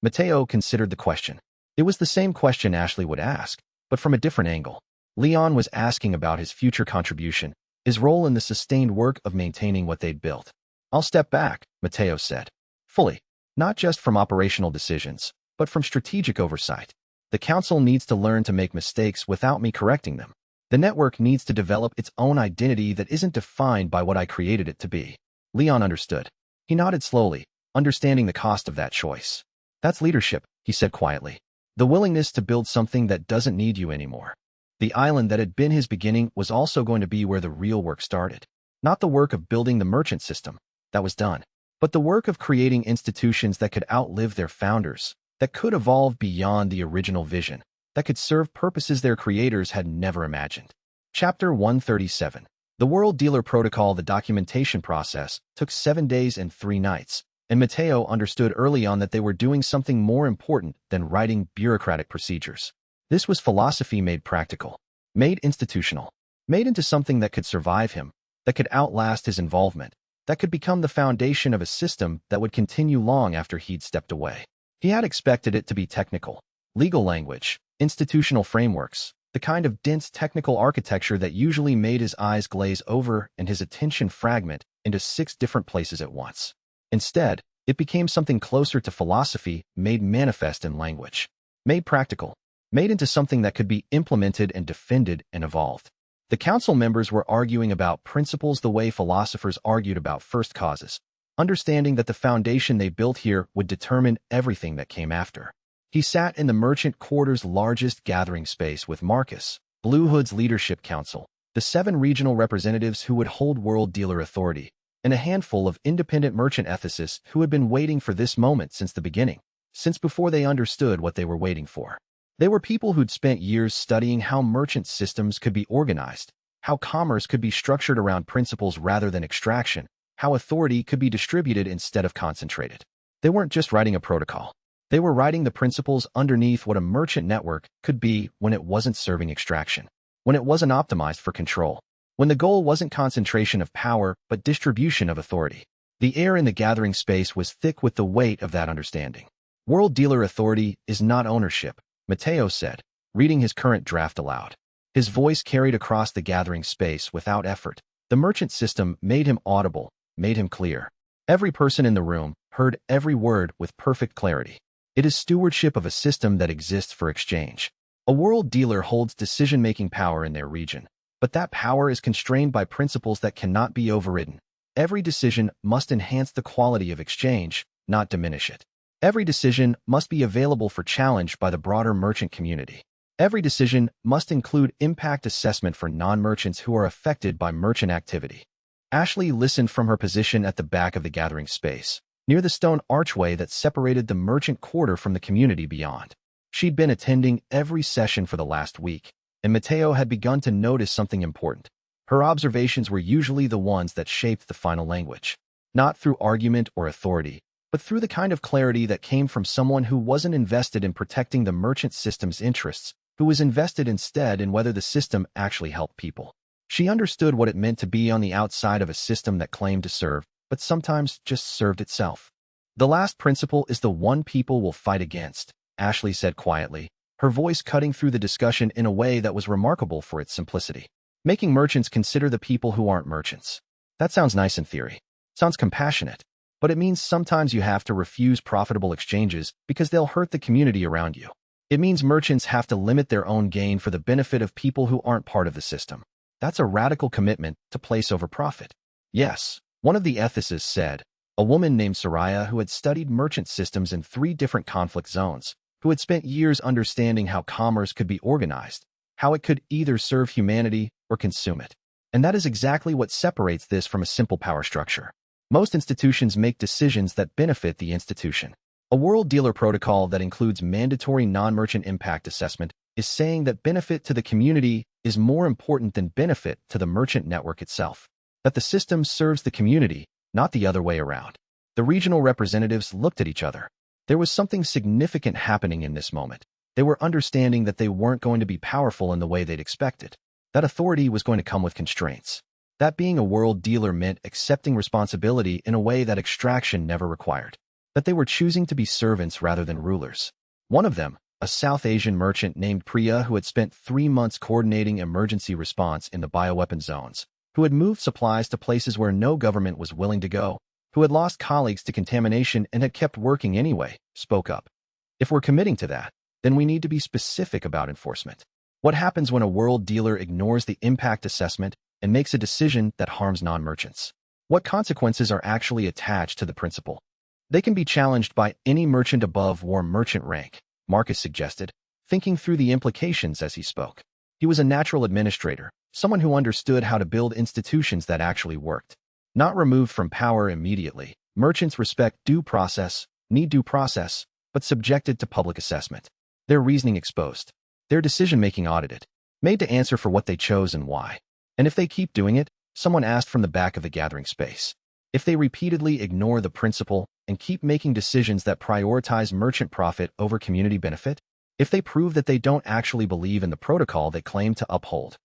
Mateo considered the question. It was the same question Ashley would ask, but from a different angle. Leon was asking about his future contribution, his role in the sustained work of maintaining what they'd built. "I'll step back," Mateo said. Fully. Not just from operational decisions, but from strategic oversight. The council needs to learn to make mistakes without me correcting them. The network needs to develop its own identity that isn't defined by what I created it to be. Leon understood. He nodded slowly, understanding the cost of that choice. That's leadership, he said quietly. The willingness to build something that doesn't need you anymore. The island that had been his beginning was also going to be where the real work started. Not the work of building the merchant system. That was done. But the work of creating institutions that could outlive their founders, that could evolve beyond the original vision, that could serve purposes their creators had never imagined. Chapter 137. The World Dealer Protocol. The documentation process took 7 days and 3 nights, and Mateo understood early on that they were doing something more important than writing bureaucratic procedures. This was philosophy made practical, made institutional, made into something that could survive him, that could outlast his involvement, that could become the foundation of a system that would continue long after he'd stepped away. He had expected it to be technical, legal language, institutional frameworks, the kind of dense technical architecture that usually made his eyes glaze over and his attention fragment into 6 different places at once. Instead, it became something closer to philosophy made manifest in language, made practical, made into something that could be implemented and defended and evolved. The council members were arguing about principles the way philosophers argued about first causes, understanding that the foundation they built here would determine everything that came after. He sat in the merchant quarter's largest gathering space with Marcus, Blue Hood's leadership council, the 7 regional representatives who would hold world dealer authority, and a handful of independent merchant ethicists who had been waiting for this moment since the beginning, since before they understood what they were waiting for. They were people who'd spent years studying how merchant systems could be organized, how commerce could be structured around principles rather than extraction, how authority could be distributed instead of concentrated. They weren't just writing a protocol. They were writing the principles underneath what a merchant network could be when it wasn't serving extraction, when it wasn't optimized for control, when the goal wasn't concentration of power but distribution of authority. The air in the gathering space was thick with the weight of that understanding. World dealer authority is not ownership, Mateo said, reading his current draft aloud. His voice carried across the gathering space without effort. The merchant system made him audible, made him clear. Every person in the room heard every word with perfect clarity. It is stewardship of a system that exists for exchange. A world dealer holds decision-making power in their region, but that power is constrained by principles that cannot be overridden. Every decision must enhance the quality of exchange, not diminish it. Every decision must be available for challenge by the broader merchant community. Every decision must include impact assessment for non-merchants who are affected by merchant activity. Ashley listened from her position at the back of the gathering space, near the stone archway that separated the merchant quarter from the community beyond. She'd been attending every session for the last week, and Mateo had begun to notice something important. Her observations were usually the ones that shaped the final language, not through argument or authority, but through the kind of clarity that came from someone who wasn't invested in protecting the merchant system's interests, who was invested instead in whether the system actually helped people. She understood what it meant to be on the outside of a system that claimed to serve, but sometimes just served itself. The last principle is the one people will fight against, Ashley said quietly, her voice cutting through the discussion in a way that was remarkable for its simplicity. Making merchants consider the people who aren't merchants. That sounds nice in theory. Sounds compassionate. But it means sometimes you have to refuse profitable exchanges because they'll hurt the community around you. It means merchants have to limit their own gain for the benefit of people who aren't part of the system. That's a radical commitment to place over profit. Yes, one of the ethicists said, a woman named Soraya who had studied merchant systems in 3 different conflict zones, who had spent years understanding how commerce could be organized, how it could either serve humanity or consume it. And that is exactly what separates this from a simple power structure. Most institutions make decisions that benefit the institution. A world dealer protocol that includes mandatory non-merchant impact assessment is saying that benefit to the community is more important than benefit to the merchant network itself. That the system serves the community, not the other way around. The regional representatives looked at each other. There was something significant happening in this moment. They were understanding that they weren't going to be powerful in the way they'd expected. That authority was going to come with constraints. That being a world dealer meant accepting responsibility in a way that extraction never required. That they were choosing to be servants rather than rulers. One of them, a South Asian merchant named Priya who had spent 3 months coordinating emergency response in the bioweapon zones, who had moved supplies to places where no government was willing to go, who had lost colleagues to contamination and had kept working anyway, spoke up. If we're committing to that, then we need to be specific about enforcement. What happens when a world dealer ignores the impact assessment and makes a decision that harms non-merchants? What consequences are actually attached to the principle? They can be challenged by any merchant above war merchant rank, Marcus suggested, thinking through the implications as he spoke. He was a natural administrator, someone who understood how to build institutions that actually worked. Not removed from power immediately, merchants respect due process, need due process, but subjected to public assessment. Their reasoning exposed. Their decision-making audited. Made to answer for what they chose and why. And if they keep doing it, someone asked from the back of the gathering space. If they repeatedly ignore the principle and keep making decisions that prioritize merchant profit over community benefit, if they prove that they don't actually believe in the protocol they claim to uphold,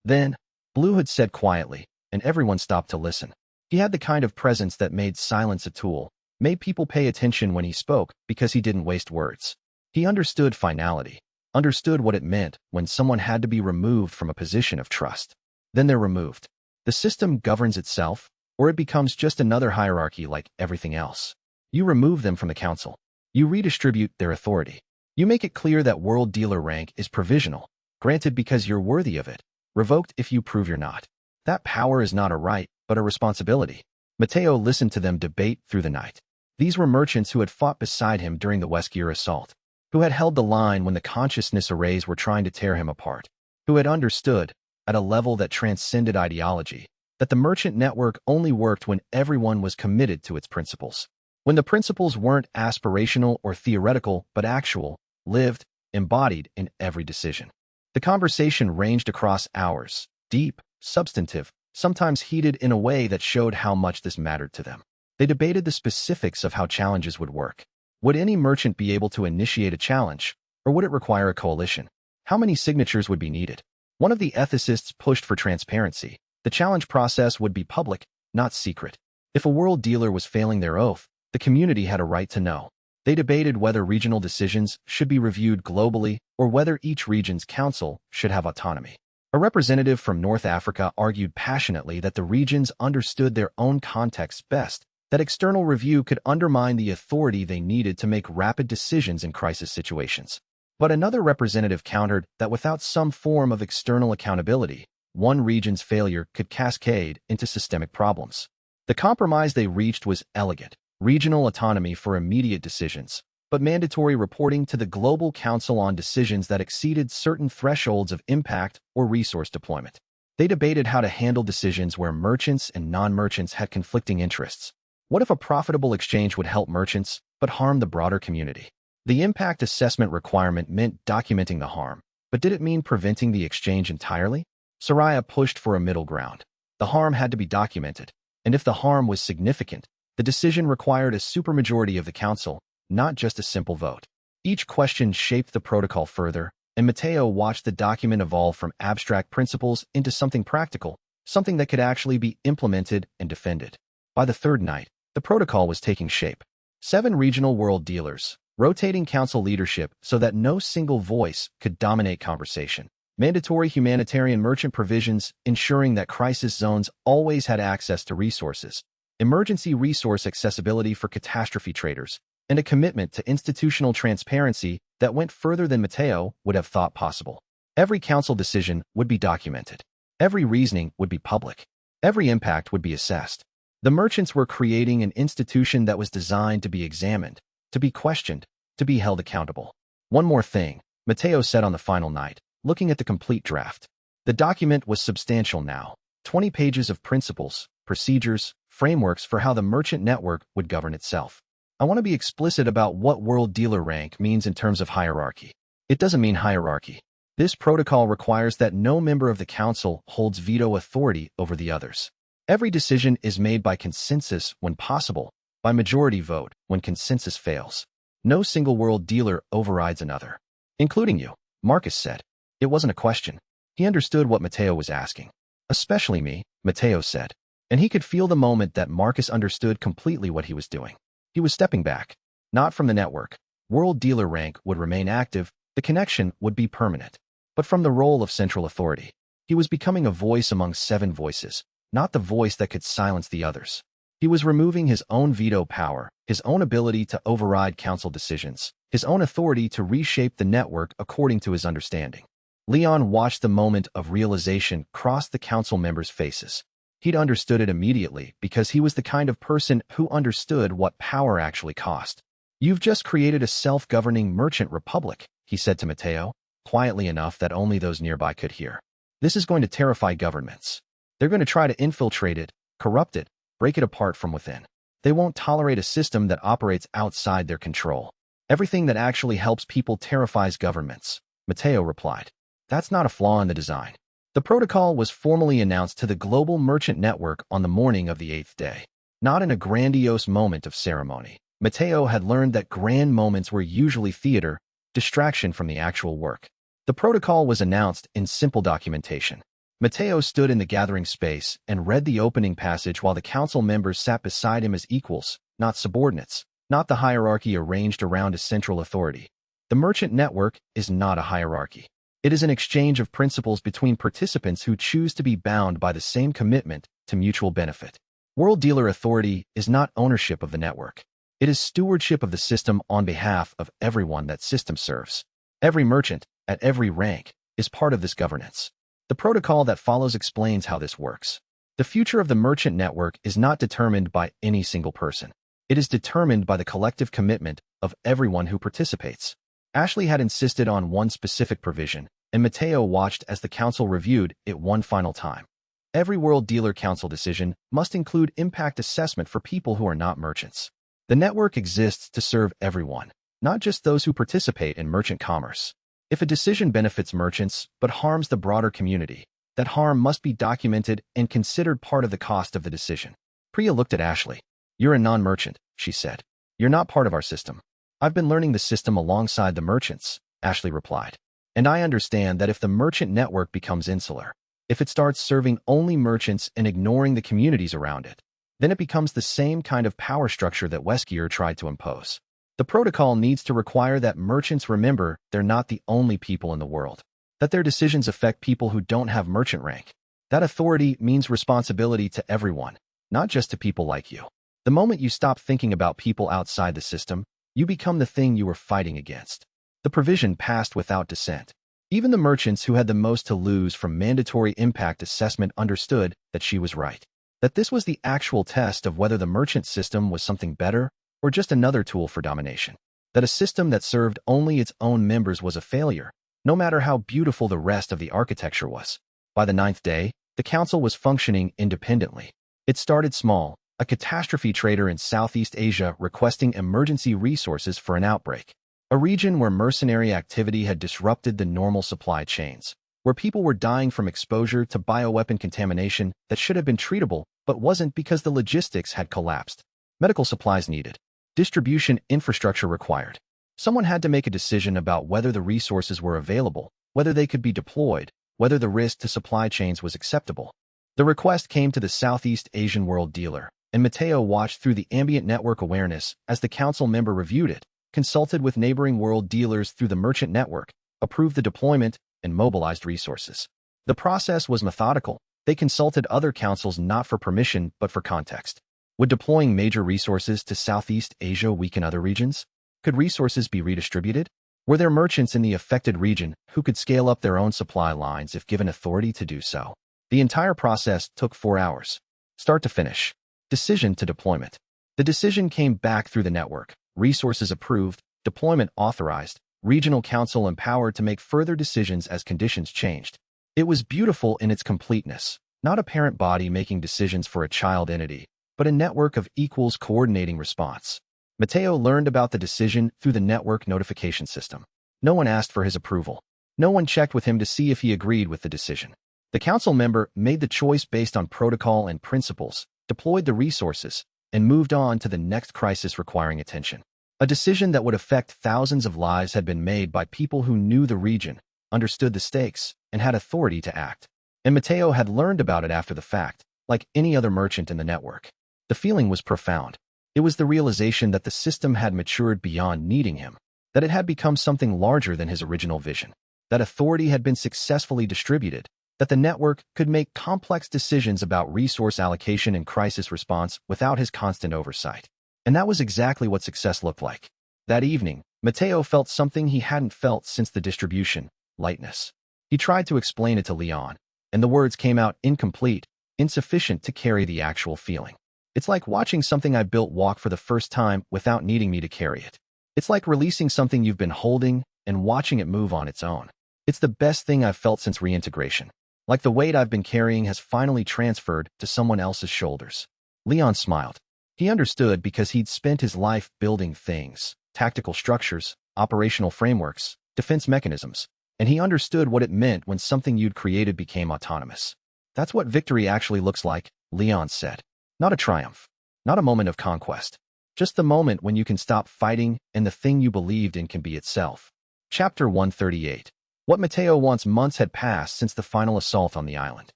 then, Blue had said quietly, and everyone stopped to listen. He had the kind of presence that made silence a tool, made people pay attention when he spoke because he didn't waste words. He understood finality, understood what it meant when someone had to be removed from a position of trust. Then they're removed. The system governs itself, or it becomes just another hierarchy like everything else. You remove them from the council. You redistribute their authority. You make it clear that world dealer rank is provisional, granted because you're worthy of it, revoked if you prove you're not. That power is not a right, but a responsibility. Mateo listened to them debate through the night. These were merchants who had fought beside him during the Westgear assault, who had held the line when the consciousness arrays were trying to tear him apart, who had understood, at a level that transcended ideology, that the merchant network only worked when everyone was committed to its principles. When the principles weren't aspirational or theoretical but actual, lived, embodied in every decision. The conversation ranged across hours, deep, substantive, sometimes heated in a way that showed how much this mattered to them. They debated the specifics of how challenges would work. Would any merchant be able to initiate a challenge, or would it require a coalition? How many signatures would be needed? One of the ethicists pushed for transparency. The challenge process would be public, not secret. If a world dealer was failing their oath, the community had a right to know. They debated whether regional decisions should be reviewed globally or whether each region's council should have autonomy. A representative from North Africa argued passionately that the regions understood their own contexts best, that external review could undermine the authority they needed to make rapid decisions in crisis situations. But another representative countered that without some form of external accountability, one region's failure could cascade into systemic problems. The compromise they reached was elegant: regional autonomy for immediate decisions, but mandatory reporting to the Global Council on decisions that exceeded certain thresholds of impact or resource deployment. They debated how to handle decisions where merchants and non-merchants had conflicting interests. What if a profitable exchange would help merchants, but harm the broader community? The impact assessment requirement meant documenting the harm, but did it mean preventing the exchange entirely? Soraya pushed for a middle ground. The harm had to be documented, and if the harm was significant, the decision required a supermajority of the council, not just a simple vote. Each question shaped the protocol further, and Mateo watched the document evolve from abstract principles into something practical, something that could actually be implemented and defended. By the third night, the protocol was taking shape. 7 regional world dealers, rotating council leadership so that no single voice could dominate conversation. Mandatory humanitarian merchant provisions ensuring that crisis zones always had access to resources. Emergency resource accessibility for catastrophe traders, and a commitment to institutional transparency that went further than Mateo would have thought possible. Every council decision would be documented. Every reasoning would be public. Every impact would be assessed. The merchants were creating an institution that was designed to be examined, to be questioned, to be held accountable. One more thing, Mateo said on the final night, looking at the complete draft. The document was substantial now. 20 pages of principles, procedures, frameworks for how the merchant network would govern itself. I want to be explicit about what world dealer rank means in terms of hierarchy. It doesn't mean hierarchy. This protocol requires that no member of the council holds veto authority over the others. Every decision is made by consensus when possible, by majority vote when consensus fails. No single world dealer overrides another. Including you, Marcus said. It wasn't a question. He understood what Mateo was asking. Especially me, Mateo said. And he could feel the moment that Marcus understood completely what he was doing. He was stepping back. Not from the network. World dealer rank would remain active, the connection would be permanent. But from the role of central authority. He was becoming a voice among 7 voices, not the voice that could silence the others. He was removing his own veto power, his own ability to override council decisions, his own authority to reshape the network according to his understanding. Leon watched the moment of realization cross the council members' faces. He'd understood it immediately because he was the kind of person who understood what power actually cost. "You've just created a self-governing merchant republic," he said to Matteo, quietly enough that only those nearby could hear. "This is going to terrify governments. They're going to try to infiltrate it, corrupt it, break it apart from within. They won't tolerate a system that operates outside their control. Everything that actually helps people terrifies governments," Matteo replied. "That's not a flaw in the design." The protocol was formally announced to the global merchant network on the morning of the 8th day. Not in a grandiose moment of ceremony. Matteo had learned that grand moments were usually theater, distraction from the actual work. The protocol was announced in simple documentation. Matteo stood in the gathering space and read the opening passage while the council members sat beside him as equals, not subordinates, not the hierarchy arranged around a central authority. The merchant network is not a hierarchy. It is an exchange of principles between participants who choose to be bound by the same commitment to mutual benefit. World dealer authority is not ownership of the network. It is stewardship of the system on behalf of everyone that system serves. Every merchant, at every rank, is part of this governance. The protocol that follows explains how this works. The future of the merchant network is not determined by any single person. It is determined by the collective commitment of everyone who participates. Ashley had insisted on one specific provision, and Matteo watched as the council reviewed it one final time. Every World Dealer Council decision must include impact assessment for people who are not merchants. The network exists to serve everyone, not just those who participate in merchant commerce. If a decision benefits merchants but harms the broader community, that harm must be documented and considered part of the cost of the decision. Priya looked at Ashley. "You're a non-merchant," she said. "You're not part of our system." "I've been learning the system alongside the merchants," Ashley replied. "And I understand that if the merchant network becomes insular, if it starts serving only merchants and ignoring the communities around it, then it becomes the same kind of power structure that Weskier tried to impose. The protocol needs to require that merchants remember they're not the only people in the world, that their decisions affect people who don't have merchant rank. That authority means responsibility to everyone, not just to people like you. The moment you stop thinking about people outside the system, you become the thing you were fighting against." The provision passed without dissent. Even the merchants who had the most to lose from mandatory impact assessment understood that she was right. That this was the actual test of whether the merchant system was something better or just another tool for domination. That a system that served only its own members was a failure, no matter how beautiful the rest of the architecture was. By the 9th day, the council was functioning independently. It started small, a catastrophe trader in Southeast Asia requesting emergency resources for an outbreak. A region where mercenary activity had disrupted the normal supply chains, where people were dying from exposure to bioweapon contamination that should have been treatable but wasn't because the logistics had collapsed. Medical supplies needed. Distribution infrastructure required. Someone had to make a decision about whether the resources were available, whether they could be deployed, whether the risk to supply chains was acceptable. The request came to the Southeast Asian World Dealer, and Matteo watched through the ambient network awareness as the council member reviewed it, consulted with neighboring world dealers through the merchant network, approved the deployment, and mobilized resources. The process was methodical. They consulted other councils not for permission but for context. Would deploying major resources to Southeast Asia weaken other regions? Could resources be redistributed? Were there merchants in the affected region who could scale up their own supply lines if given authority to do so? The entire process took 4 hours. Start to finish. Decision to deployment. The decision came back through the network. Resources approved, deployment authorized, regional council empowered to make further decisions as conditions changed. It was beautiful in its completeness, not a parent body making decisions for a child entity, but a network of equals coordinating response. Matteo learned about the decision through the network notification system. No one asked for his approval. No one checked with him to see if he agreed with the decision. The council member made the choice based on protocol and principles, deployed the resources, and moved on to the next crisis requiring attention. A decision that would affect thousands of lives had been made by people who knew the region, understood the stakes, and had authority to act. And Matteo had learned about it after the fact, like any other merchant in the network. The feeling was profound. It was the realization that the system had matured beyond needing him, that it had become something larger than his original vision, that authority had been successfully distributed, that the network could make complex decisions about resource allocation and crisis response without his constant oversight. And that was exactly what success looked like. That evening, Mateo felt something he hadn't felt since the distribution: lightness. He tried to explain it to Leon, and the words came out incomplete, insufficient to carry the actual feeling. It's like watching something I built walk for the first time without needing me to carry it. It's like releasing something you've been holding and watching it move on its own. It's the best thing I've felt since reintegration. Like the weight I've been carrying has finally transferred to someone else's shoulders. Leon smiled. He understood because he'd spent his life building things: tactical structures, operational frameworks, defense mechanisms, and he understood what it meant when something you'd created became autonomous. That's what victory actually looks like, Leon said. Not a triumph, not a moment of conquest, just the moment when you can stop fighting and the thing you believed in can be itself. Chapter 138. What Mateo wants. Months had passed since the final assault on the island.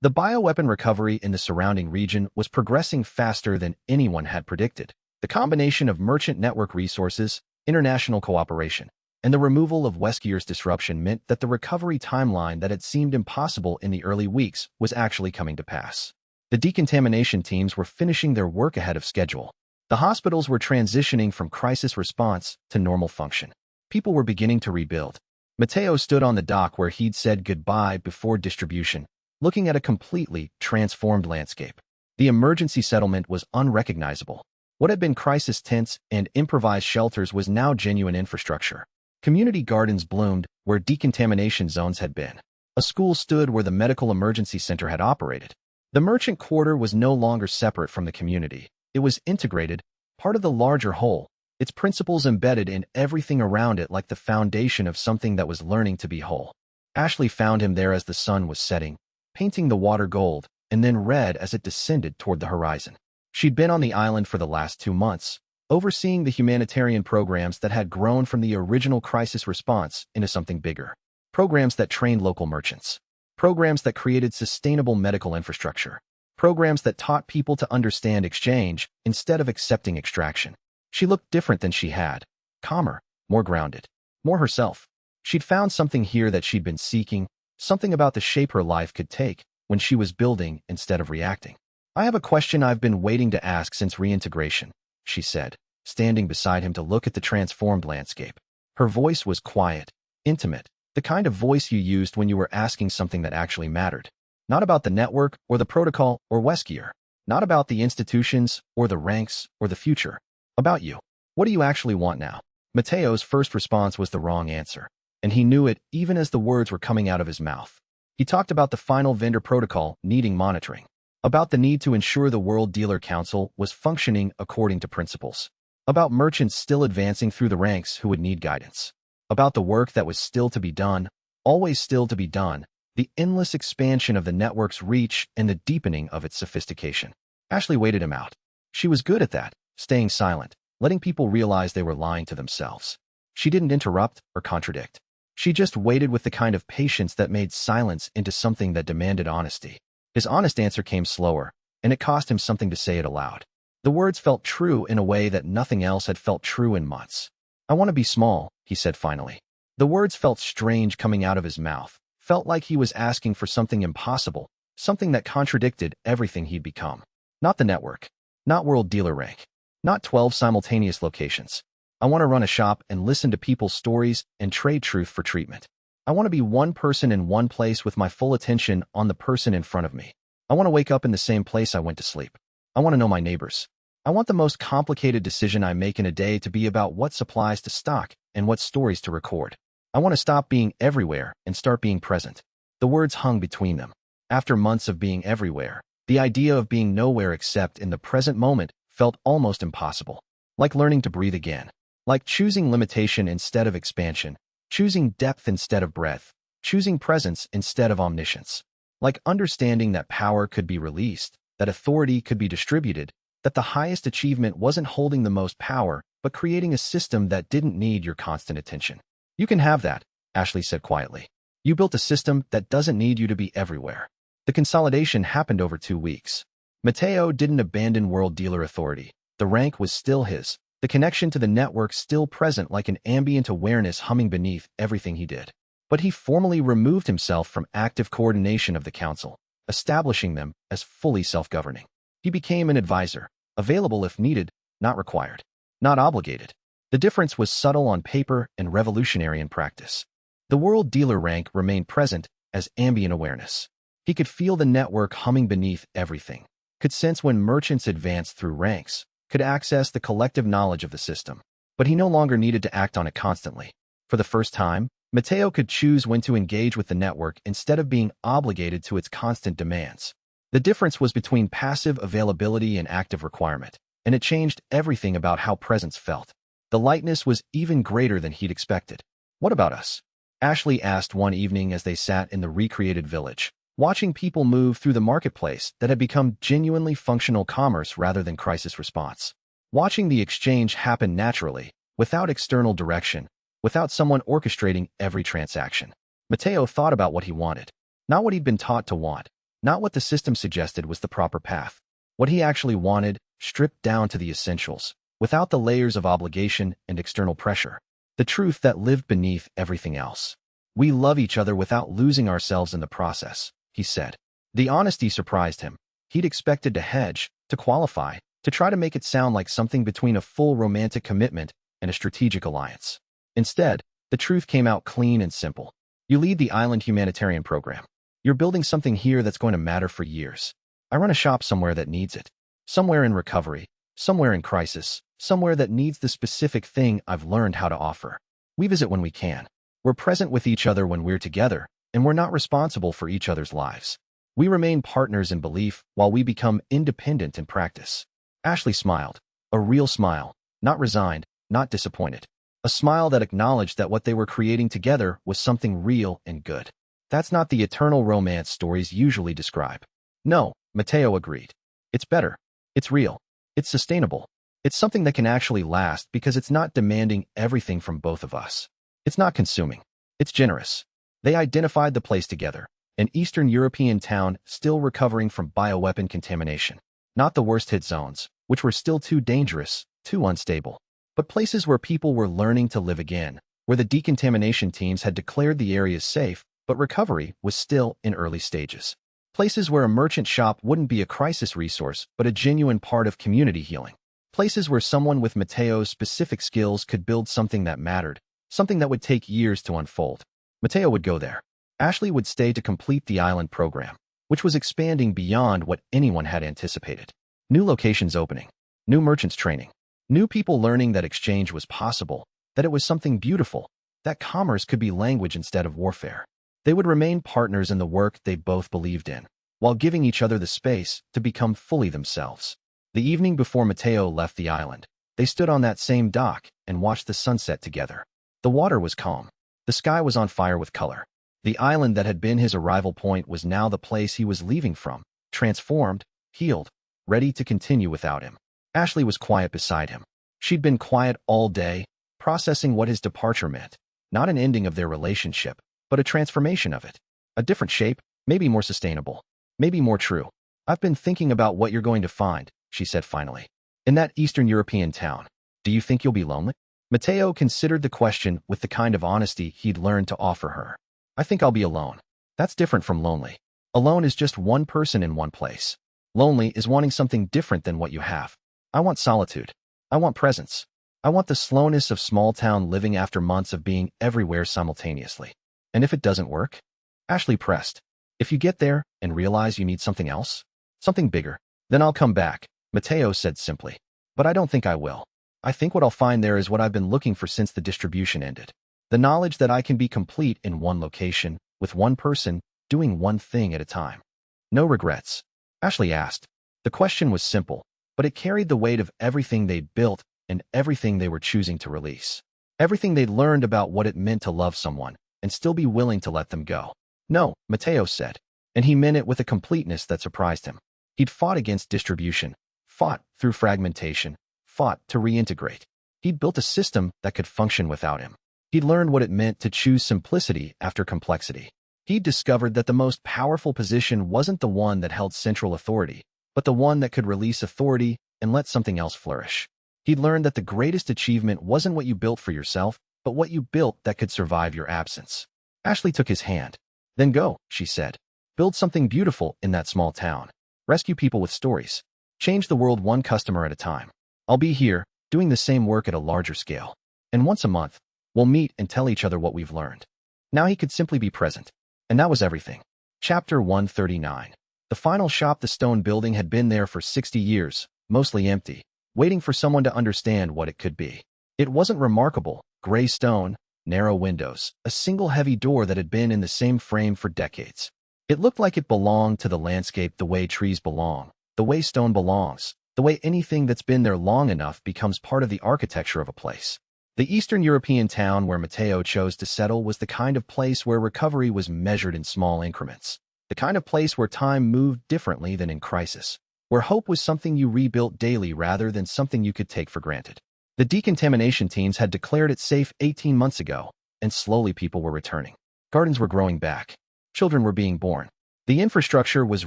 The bioweapon recovery in the surrounding region was progressing faster than anyone had predicted. The combination of merchant network resources, international cooperation, and the removal of Weskier's disruption meant that the recovery timeline that had seemed impossible in the early weeks was actually coming to pass. The decontamination teams were finishing their work ahead of schedule. The hospitals were transitioning from crisis response to normal function. People were beginning to rebuild. Mateo stood on the dock where he'd said goodbye before distribution, looking at a completely transformed landscape. The emergency settlement was unrecognizable. What had been crisis tents and improvised shelters was now genuine infrastructure. Community gardens bloomed where decontamination zones had been. A school stood where the medical emergency center had operated. The merchant quarter was no longer separate from the community. It was integrated, part of the larger whole, its principles embedded in everything around it like the foundation of something that was learning to be whole. Ashley found him there as the sun was setting, painting the water gold, and then red as it descended toward the horizon. She'd been on the island for the last 2 months, overseeing the humanitarian programs that had grown from the original crisis response into something bigger. Programs that trained local merchants. Programs that created sustainable medical infrastructure. Programs that taught people to understand exchange instead of accepting extraction. She looked different than she had. Calmer, more grounded, more herself. She'd found something here that she'd been seeking, something about the shape her life could take when she was building instead of reacting. I have a question I've been waiting to ask since reintegration, she said, standing beside him to look at the transformed landscape. Her voice was quiet, intimate, the kind of voice you used when you were asking something that actually mattered. Not about the network or the protocol or Weskier. Not about the institutions or the ranks or the future. About you. What do you actually want now? Mateo's first response was the wrong answer, and he knew it even as the words were coming out of his mouth. He talked about the final vendor protocol needing monitoring, about the need to ensure the World Dealer Council was functioning according to principles, about merchants still advancing through the ranks who would need guidance, about the work that was still to be done, always still to be done, the endless expansion of the network's reach and the deepening of its sophistication. Ashley waited him out. She was good at that, staying silent, letting people realize they were lying to themselves. She didn't interrupt or contradict. She just waited with the kind of patience that made silence into something that demanded honesty. His honest answer came slower, and it cost him something to say it aloud. The words felt true in a way that nothing else had felt true in months. I want to be small, he said finally. The words felt strange coming out of his mouth, felt like he was asking for something impossible, something that contradicted everything he'd become. Not the network, not world dealer rank, not 12 simultaneous locations. I want to run a shop and listen to people's stories and trade truth for treatment. I want to be one person in one place with my full attention on the person in front of me. I want to wake up in the same place I went to sleep. I want to know my neighbors. I want the most complicated decision I make in a day to be about what supplies to stock and what stories to record. I want to stop being everywhere and start being present. The words hung between them. After months of being everywhere, the idea of being nowhere except in the present moment felt almost impossible. Like learning to breathe again. Like choosing limitation instead of expansion, choosing depth instead of breadth, choosing presence instead of omniscience. Like understanding that power could be released, that authority could be distributed, that the highest achievement wasn't holding the most power, but creating a system that didn't need your constant attention. You can have that, Ashley said quietly. You built a system that doesn't need you to be everywhere. The consolidation happened over 2 weeks. Mateo didn't abandon world dealer authority. The rank was still his. The connection to the network still present like an ambient awareness humming beneath everything he did. But he formally removed himself from active coordination of the council, establishing them as fully self-governing. He became an advisor, available if needed, not required, not obligated. The difference was subtle on paper and revolutionary in practice. The world dealer rank remained present as ambient awareness. He could feel the network humming beneath everything, could sense when merchants advanced through ranks, could access the collective knowledge of the system. But he no longer needed to act on it constantly. For the first time, Mateo could choose when to engage with the network instead of being obligated to its constant demands. The difference was between passive availability and active requirement, and it changed everything about how presence felt. The lightness was even greater than he'd expected. "What about us?" Ashley asked one evening as they sat in the recreated village, watching people move through the marketplace that had become genuinely functional commerce rather than crisis response. Watching the exchange happen naturally, without external direction, without someone orchestrating every transaction. Mateo thought about what he wanted, not what he'd been taught to want, not what the system suggested was the proper path. What he actually wanted, stripped down to the essentials, without the layers of obligation and external pressure. The truth that lived beneath everything else. "We love each other without losing ourselves in the process," he said. The honesty surprised him. He'd expected to hedge, to qualify, to try to make it sound like something between a full romantic commitment and a strategic alliance. Instead, the truth came out clean and simple. You lead the island humanitarian program. You're building something here that's going to matter for years. I run a shop somewhere that needs it. Somewhere in recovery, somewhere in crisis, somewhere that needs the specific thing I've learned how to offer. We visit when we can. We're present with each other when we're together, and we're not responsible for each other's lives. We remain partners in belief while we become independent in practice." Ashley smiled, a real smile, not resigned, not disappointed. A smile that acknowledged that what they were creating together was something real and good. That's not the eternal romance stories usually describe. No, Mateo agreed. It's better. It's real. It's sustainable. It's something that can actually last because it's not demanding everything from both of us. It's not consuming. It's generous. They identified the place together, an Eastern European town still recovering from bioweapon contamination. Not the worst-hit zones, which were still too dangerous, too unstable, but places where people were learning to live again, where the decontamination teams had declared the areas safe, but recovery was still in early stages. Places where a merchant shop wouldn't be a crisis resource, but a genuine part of community healing. Places where someone with Mateo's specific skills could build something that mattered, something that would take years to unfold. Mateo would go there. Ashley would stay to complete the island program, which was expanding beyond what anyone had anticipated. New locations opening, new merchants training, new people learning that exchange was possible, that it was something beautiful, that commerce could be language instead of warfare. They would remain partners in the work they both believed in, while giving each other the space to become fully themselves. The evening before Mateo left the island, they stood on that same dock and watched the sunset together. The water was calm. The sky was on fire with color. The island that had been his arrival point was now the place he was leaving from, transformed, healed, ready to continue without him. Ashley was quiet beside him. She'd been quiet all day, processing what his departure meant. Not an ending of their relationship, but a transformation of it. A different shape, maybe more sustainable, maybe more true. "I've been thinking about what you're going to find," she said finally. "In that Eastern European town, do you think you'll be lonely?" Mateo considered the question with the kind of honesty he'd learned to offer her. "I think I'll be alone. That's different from lonely. Alone is just one person in one place. Lonely is wanting something different than what you have. I want solitude. I want presence. I want the slowness of small-town living after months of being everywhere simultaneously. And if it doesn't work?" Ashley pressed. "If you get there and realize you need something else, something bigger, then I'll come back," Mateo said simply. "But I don't think I will. I think what I'll find there is what I've been looking for since the distribution ended. The knowledge that I can be complete in one location, with one person, doing one thing at a time. No regrets." Ashley asked. The question was simple, but it carried the weight of everything they'd built and everything they were choosing to release. Everything they'd learned about what it meant to love someone and still be willing to let them go. "No," Mateo said, and he meant it with a completeness that surprised him. He'd fought against distribution, fought through fragmentation, fought to reintegrate. He'd built a system that could function without him. He'd learned what it meant to choose simplicity after complexity. He'd discovered that the most powerful position wasn't the one that held central authority, but the one that could release authority and let something else flourish. He'd learned that the greatest achievement wasn't what you built for yourself, but what you built that could survive your absence. Ashley took his hand. Then go, she said. Build something beautiful in that small town. Rescue people with stories. Change the world one customer at a time. I'll be here, doing the same work at a larger scale. And once a month, we'll meet and tell each other what we've learned. Now he could simply be present. And that was everything. Chapter 139. The final shop. The stone building had been there for 60 years, mostly empty, waiting for someone to understand what it could be. It wasn't remarkable. Gray stone, narrow windows, a single heavy door that had been in the same frame for decades. It looked like it belonged to the landscape the way trees belong, the way stone belongs, the way anything that's been there long enough becomes part of the architecture of a place. The Eastern European town where Matteo chose to settle was the kind of place where recovery was measured in small increments, the kind of place where time moved differently than in crisis, where hope was something you rebuilt daily rather than something you could take for granted. The decontamination teams had declared it safe 18 months ago, and slowly people were returning. Gardens were growing back. Children were being born. The infrastructure was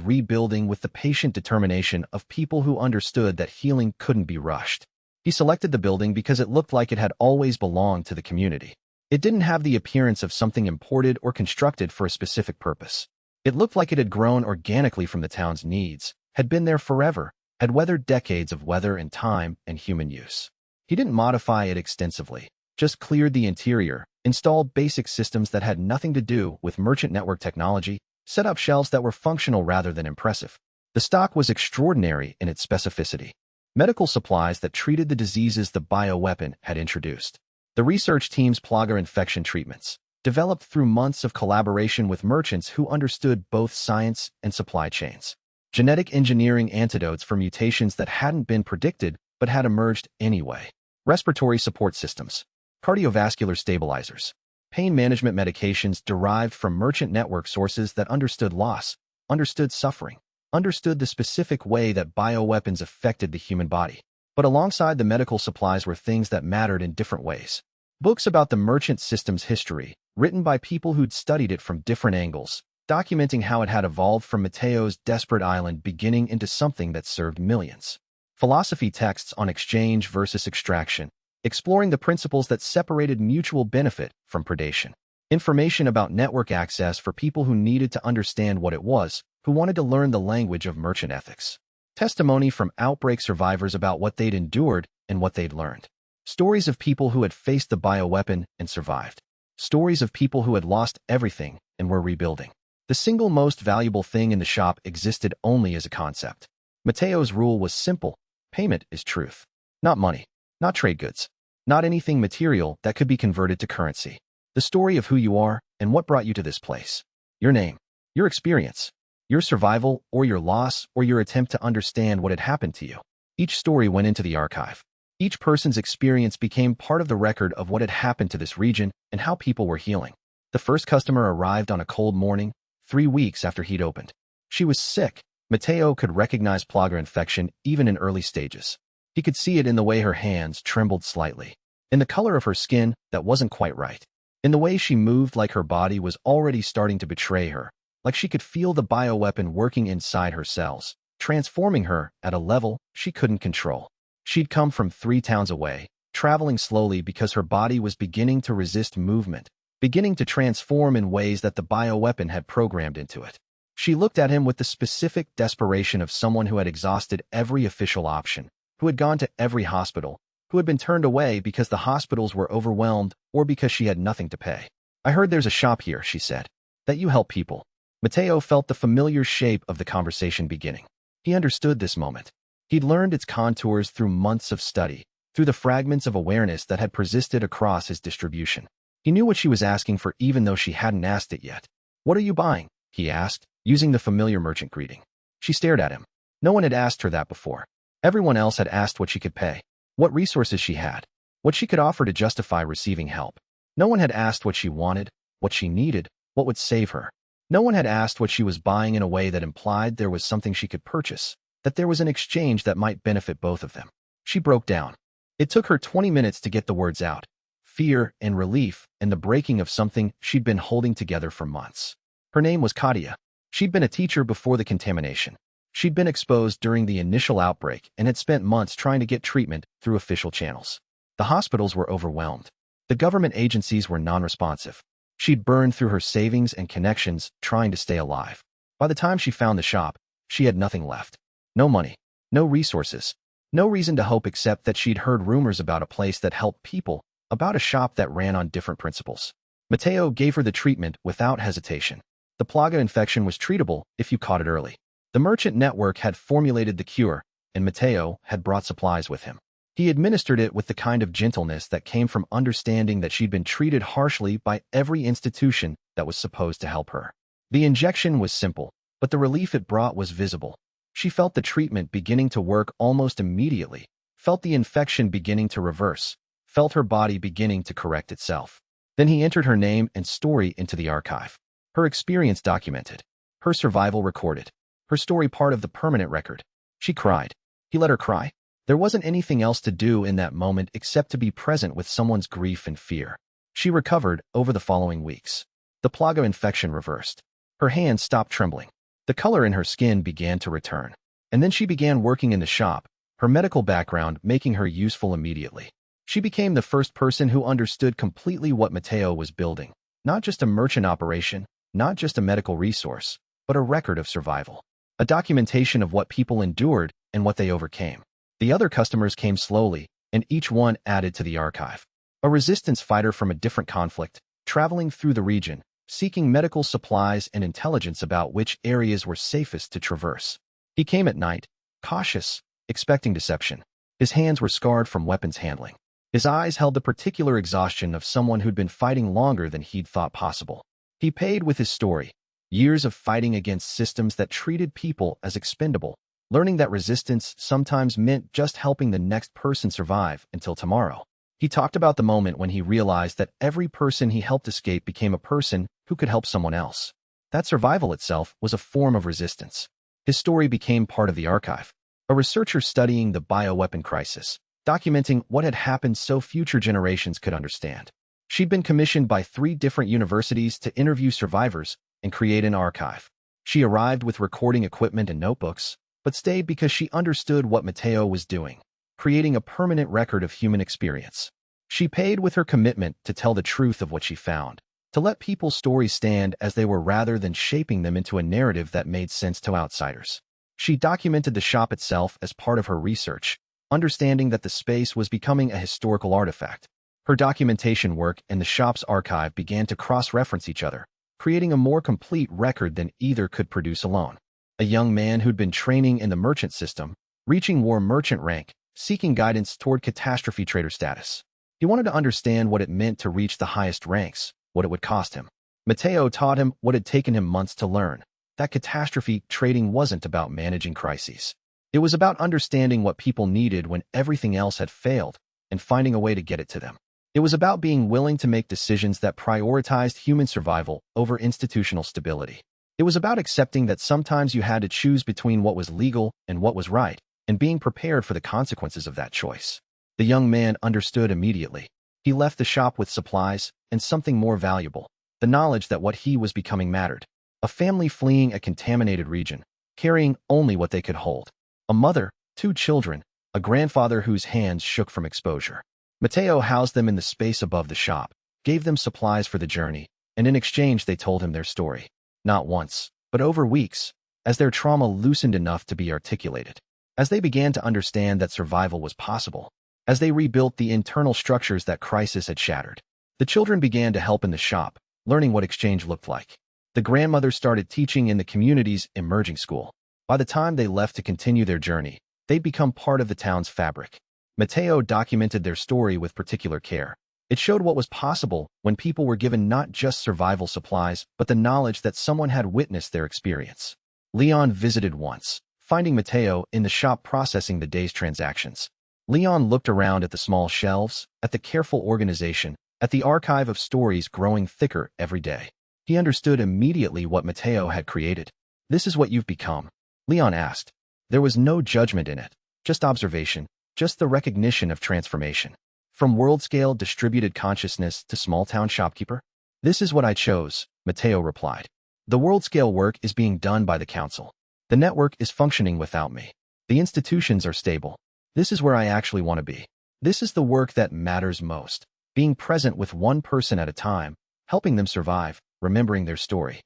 rebuilding with the patient determination of people who understood that healing couldn't be rushed. He selected the building because it looked like it had always belonged to the community. It didn't have the appearance of something imported or constructed for a specific purpose. It looked like it had grown organically from the town's needs, had been there forever, had weathered decades of weather and time and human use. He didn't modify it extensively, just cleared the interior, installed basic systems that had nothing to do with merchant network technology, set up shelves that were functional rather than impressive. The stock was extraordinary in its specificity. Medical supplies that treated the diseases the bioweapon had introduced. The research team's plaga infection treatments, developed through months of collaboration with merchants who understood both science and supply chains. Genetic engineering antidotes for mutations that hadn't been predicted but had emerged anyway. Respiratory support systems, cardiovascular stabilizers, pain management medications derived from merchant network sources that understood loss, understood suffering, understood the specific way that bioweapons affected the human body. But alongside the medical supplies were things that mattered in different ways. Books about the merchant system's history, written by people who'd studied it from different angles, documenting how it had evolved from Matteo's desperate island beginning into something that served millions. Philosophy texts on exchange versus extraction, exploring the principles that separated mutual benefit from predation. Information about network access for people who needed to understand what it was, who wanted to learn the language of merchant ethics. Testimony from outbreak survivors about what they'd endured and what they'd learned. Stories of people who had faced the bioweapon and survived. Stories of people who had lost everything and were rebuilding. The single most valuable thing in the shop existed only as a concept. Matteo's rule was simple. Payment is truth. Not money. Not trade goods. Not anything material that could be converted to currency. The story of who you are and what brought you to this place. Your name. Your experience. Your survival or your loss or your attempt to understand what had happened to you. Each story went into the archive. Each person's experience became part of the record of what had happened to this region and how people were healing. The first customer arrived on a cold morning, 3 weeks after he'd opened. She was sick. Matteo could recognize plaga infection even in early stages. He could see it in the way her hands trembled slightly, in the color of her skin that wasn't quite right, in the way she moved like her body was already starting to betray her, like she could feel the bioweapon working inside her cells, transforming her at a level she couldn't control. She'd come from 3 towns away, traveling slowly because her body was beginning to resist movement, beginning to transform in ways that the bioweapon had programmed into it. She looked at him with the specific desperation of someone who had exhausted every official option, who had gone to every hospital, who had been turned away because the hospitals were overwhelmed or because she had nothing to pay. "I heard there's a shop here," she said, "that you help people." Matteo felt the familiar shape of the conversation beginning. He understood this moment. He'd learned its contours through months of study, through the fragments of awareness that had persisted across his distribution. He knew what she was asking for even though she hadn't asked it yet. "What are you buying?" he asked, using the familiar merchant greeting. She stared at him. No one had asked her that before. Everyone else had asked what she could pay, what resources she had, what she could offer to justify receiving help. No one had asked what she wanted, what she needed, what would save her. No one had asked what she was buying in a way that implied there was something she could purchase, that there was an exchange that might benefit both of them. She broke down. It took her 20 minutes to get the words out. Fear and relief and the breaking of something she'd been holding together for months. Her name was Katia. She'd been a teacher before the contamination. She'd been exposed during the initial outbreak and had spent months trying to get treatment through official channels. The hospitals were overwhelmed. The government agencies were non-responsive. She'd burned through her savings and connections trying to stay alive. By the time she found the shop, she had nothing left. No money, no resources, no reason to hope except that she'd heard rumors about a place that helped people, about a shop that ran on different principles. Mateo gave her the treatment without hesitation. The plaga infection was treatable if you caught it early. The merchant network had formulated the cure, and Mateo had brought supplies with him. He administered it with the kind of gentleness that came from understanding that she'd been treated harshly by every institution that was supposed to help her. The injection was simple, but the relief it brought was visible. She felt the treatment beginning to work almost immediately, felt the infection beginning to reverse, felt her body beginning to correct itself. Then he entered her name and story into the archive. Her experience documented, her survival recorded, her story part of the permanent record. She cried. He let her cry. There wasn't anything else to do in that moment except to be present with someone's grief and fear. She recovered over the following weeks. The plaga infection reversed. Her hands stopped trembling. The color in her skin began to return. And then she began working in the shop, her medical background making her useful immediately. She became the first person who understood completely what Mateo was building. Not just a merchant operation, not just a medical resource, but a record of survival. A documentation of what people endured and what they overcame. The other customers came slowly, and each one added to the archive. A resistance fighter from a different conflict, traveling through the region, seeking medical supplies and intelligence about which areas were safest to traverse. He came at night, cautious, expecting deception. His hands were scarred from weapons handling. His eyes held the particular exhaustion of someone who'd been fighting longer than he'd thought possible. He paid with his story, years of fighting against systems that treated people as expendable, learning that resistance sometimes meant just helping the next person survive until tomorrow. He talked about the moment when he realized that every person he helped escape became a person who could help someone else. That survival itself was a form of resistance. His story became part of the archive. A researcher studying the bioweapon crisis, documenting what had happened so future generations could understand. She'd been commissioned by 3 different universities to interview survivors and create an archive. She arrived with recording equipment and notebooks, but stayed because she understood what Mateo was doing, creating a permanent record of human experience. She paid with her commitment to tell the truth of what she found, to let people's stories stand as they were rather than shaping them into a narrative that made sense to outsiders. She documented the shop itself as part of her research, understanding that the space was becoming a historical artifact. Her documentation work and the shop's archive began to cross-reference each other, creating a more complete record than either could produce alone. A young man who'd been training in the merchant system, reaching war merchant rank, seeking guidance toward catastrophe trader status. He wanted to understand what it meant to reach the highest ranks, what it would cost him. Mateo taught him what had taken him months to learn, that catastrophe trading wasn't about managing crises. It was about understanding what people needed when everything else had failed and finding a way to get it to them. It was about being willing to make decisions that prioritized human survival over institutional stability. It was about accepting that sometimes you had to choose between what was legal and what was right, and being prepared for the consequences of that choice. The young man understood immediately. He left the shop with supplies and something more valuable, the knowledge that what he was becoming mattered. A family fleeing a contaminated region, carrying only what they could hold. A mother, 2 children, a grandfather whose hands shook from exposure. Mateo housed them in the space above the shop, gave them supplies for the journey, and in exchange they told him their story. Not once, but over weeks, as their trauma loosened enough to be articulated. As they began to understand that survival was possible. As they rebuilt the internal structures that crisis had shattered. The children began to help in the shop, learning what exchange looked like. The grandmother started teaching in the community's emerging school. By the time they left to continue their journey, they'd become part of the town's fabric. Mateo documented their story with particular care. It showed what was possible when people were given not just survival supplies, but the knowledge that someone had witnessed their experience. Leon visited once, finding Mateo in the shop processing the day's transactions. Leon looked around at the small shelves, at the careful organization, at the archive of stories growing thicker every day. He understood immediately what Mateo had created. "This is what you've become?" Leon asked. There was no judgment in it, just observation, just the recognition of transformation. From world-scale distributed consciousness to small-town shopkeeper? "This is what I chose," Mateo replied. "The world-scale work is being done by the council. The network is functioning without me. The institutions are stable. This is where I actually want to be. This is the work that matters most. Being present with one person at a time, helping them survive, remembering their story.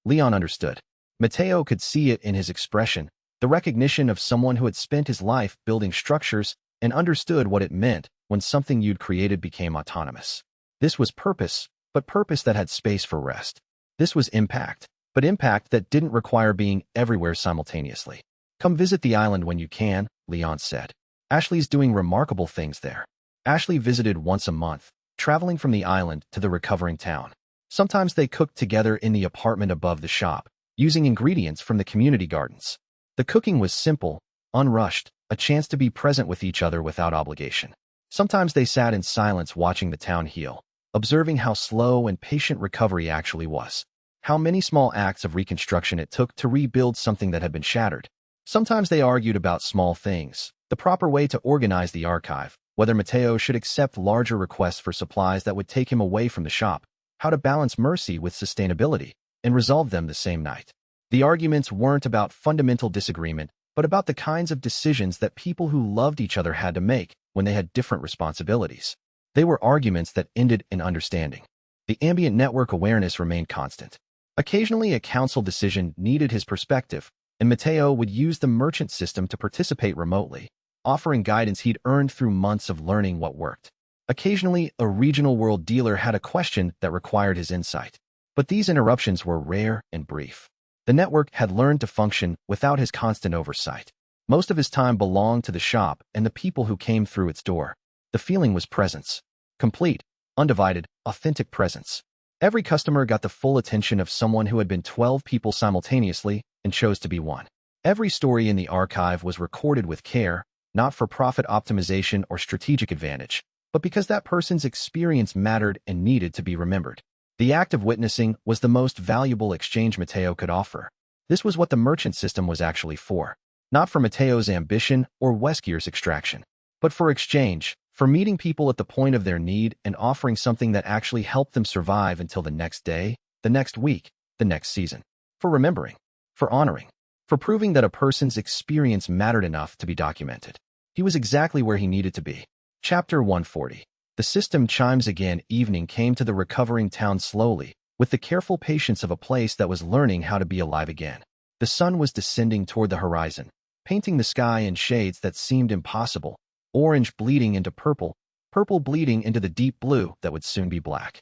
Leon understood. Mateo could see it in his expression, the recognition of someone who had spent his life building structures and understood what it meant when something you'd created became autonomous. This was purpose, but purpose that had space for rest. This was impact, but impact that didn't require being everywhere simultaneously. Come visit the island when you can, Leon said. Ashley's doing remarkable things there. Ashley visited once a month, traveling from the island to the recovering town. Sometimes they cooked together in the apartment above the shop, using ingredients from the community gardens. The cooking was simple, unrushed, a chance to be present with each other without obligation. Sometimes they sat in silence watching the town heal, observing how slow and patient recovery actually was. How many small acts of reconstruction it took to rebuild something that had been shattered. Sometimes they argued about small things, the proper way to organize the archive, whether Mateo should accept larger requests for supplies that would take him away from the shop, how to balance mercy with sustainability, and resolve them the same night. The arguments weren't about fundamental disagreement, but about the kinds of decisions that people who loved each other had to make when they had different responsibilities. They were arguments that ended in understanding. The ambient network awareness remained constant. Occasionally, a council decision needed his perspective, and Mateo would use the merchant system to participate remotely, offering guidance he'd earned through months of learning what worked. Occasionally, a regional world dealer had a question that required his insight. But these interruptions were rare and brief. The network had learned to function without his constant oversight. Most of his time belonged to the shop and the people who came through its door. The feeling was presence. Complete, undivided, authentic presence. Every customer got the full attention of someone who had been 12 people simultaneously and chose to be one. Every story in the archive was recorded with care, not for profit optimization or strategic advantage, but because that person's experience mattered and needed to be remembered. The act of witnessing was the most valuable exchange Mateo could offer. This was what the merchant system was actually for. Not for Mateo's ambition or Weskier's extraction, but for exchange, for meeting people at the point of their need and offering something that actually helped them survive until the next day, the next week, the next season. For remembering, for honoring, for proving that a person's experience mattered enough to be documented. He was exactly where he needed to be. Chapter 140. The system chimes again. Evening came to the recovering town slowly, with the careful patience of a place that was learning how to be alive again. The sun was descending toward the horizon, painting the sky in shades that seemed impossible, orange bleeding into purple, purple bleeding into the deep blue that would soon be black.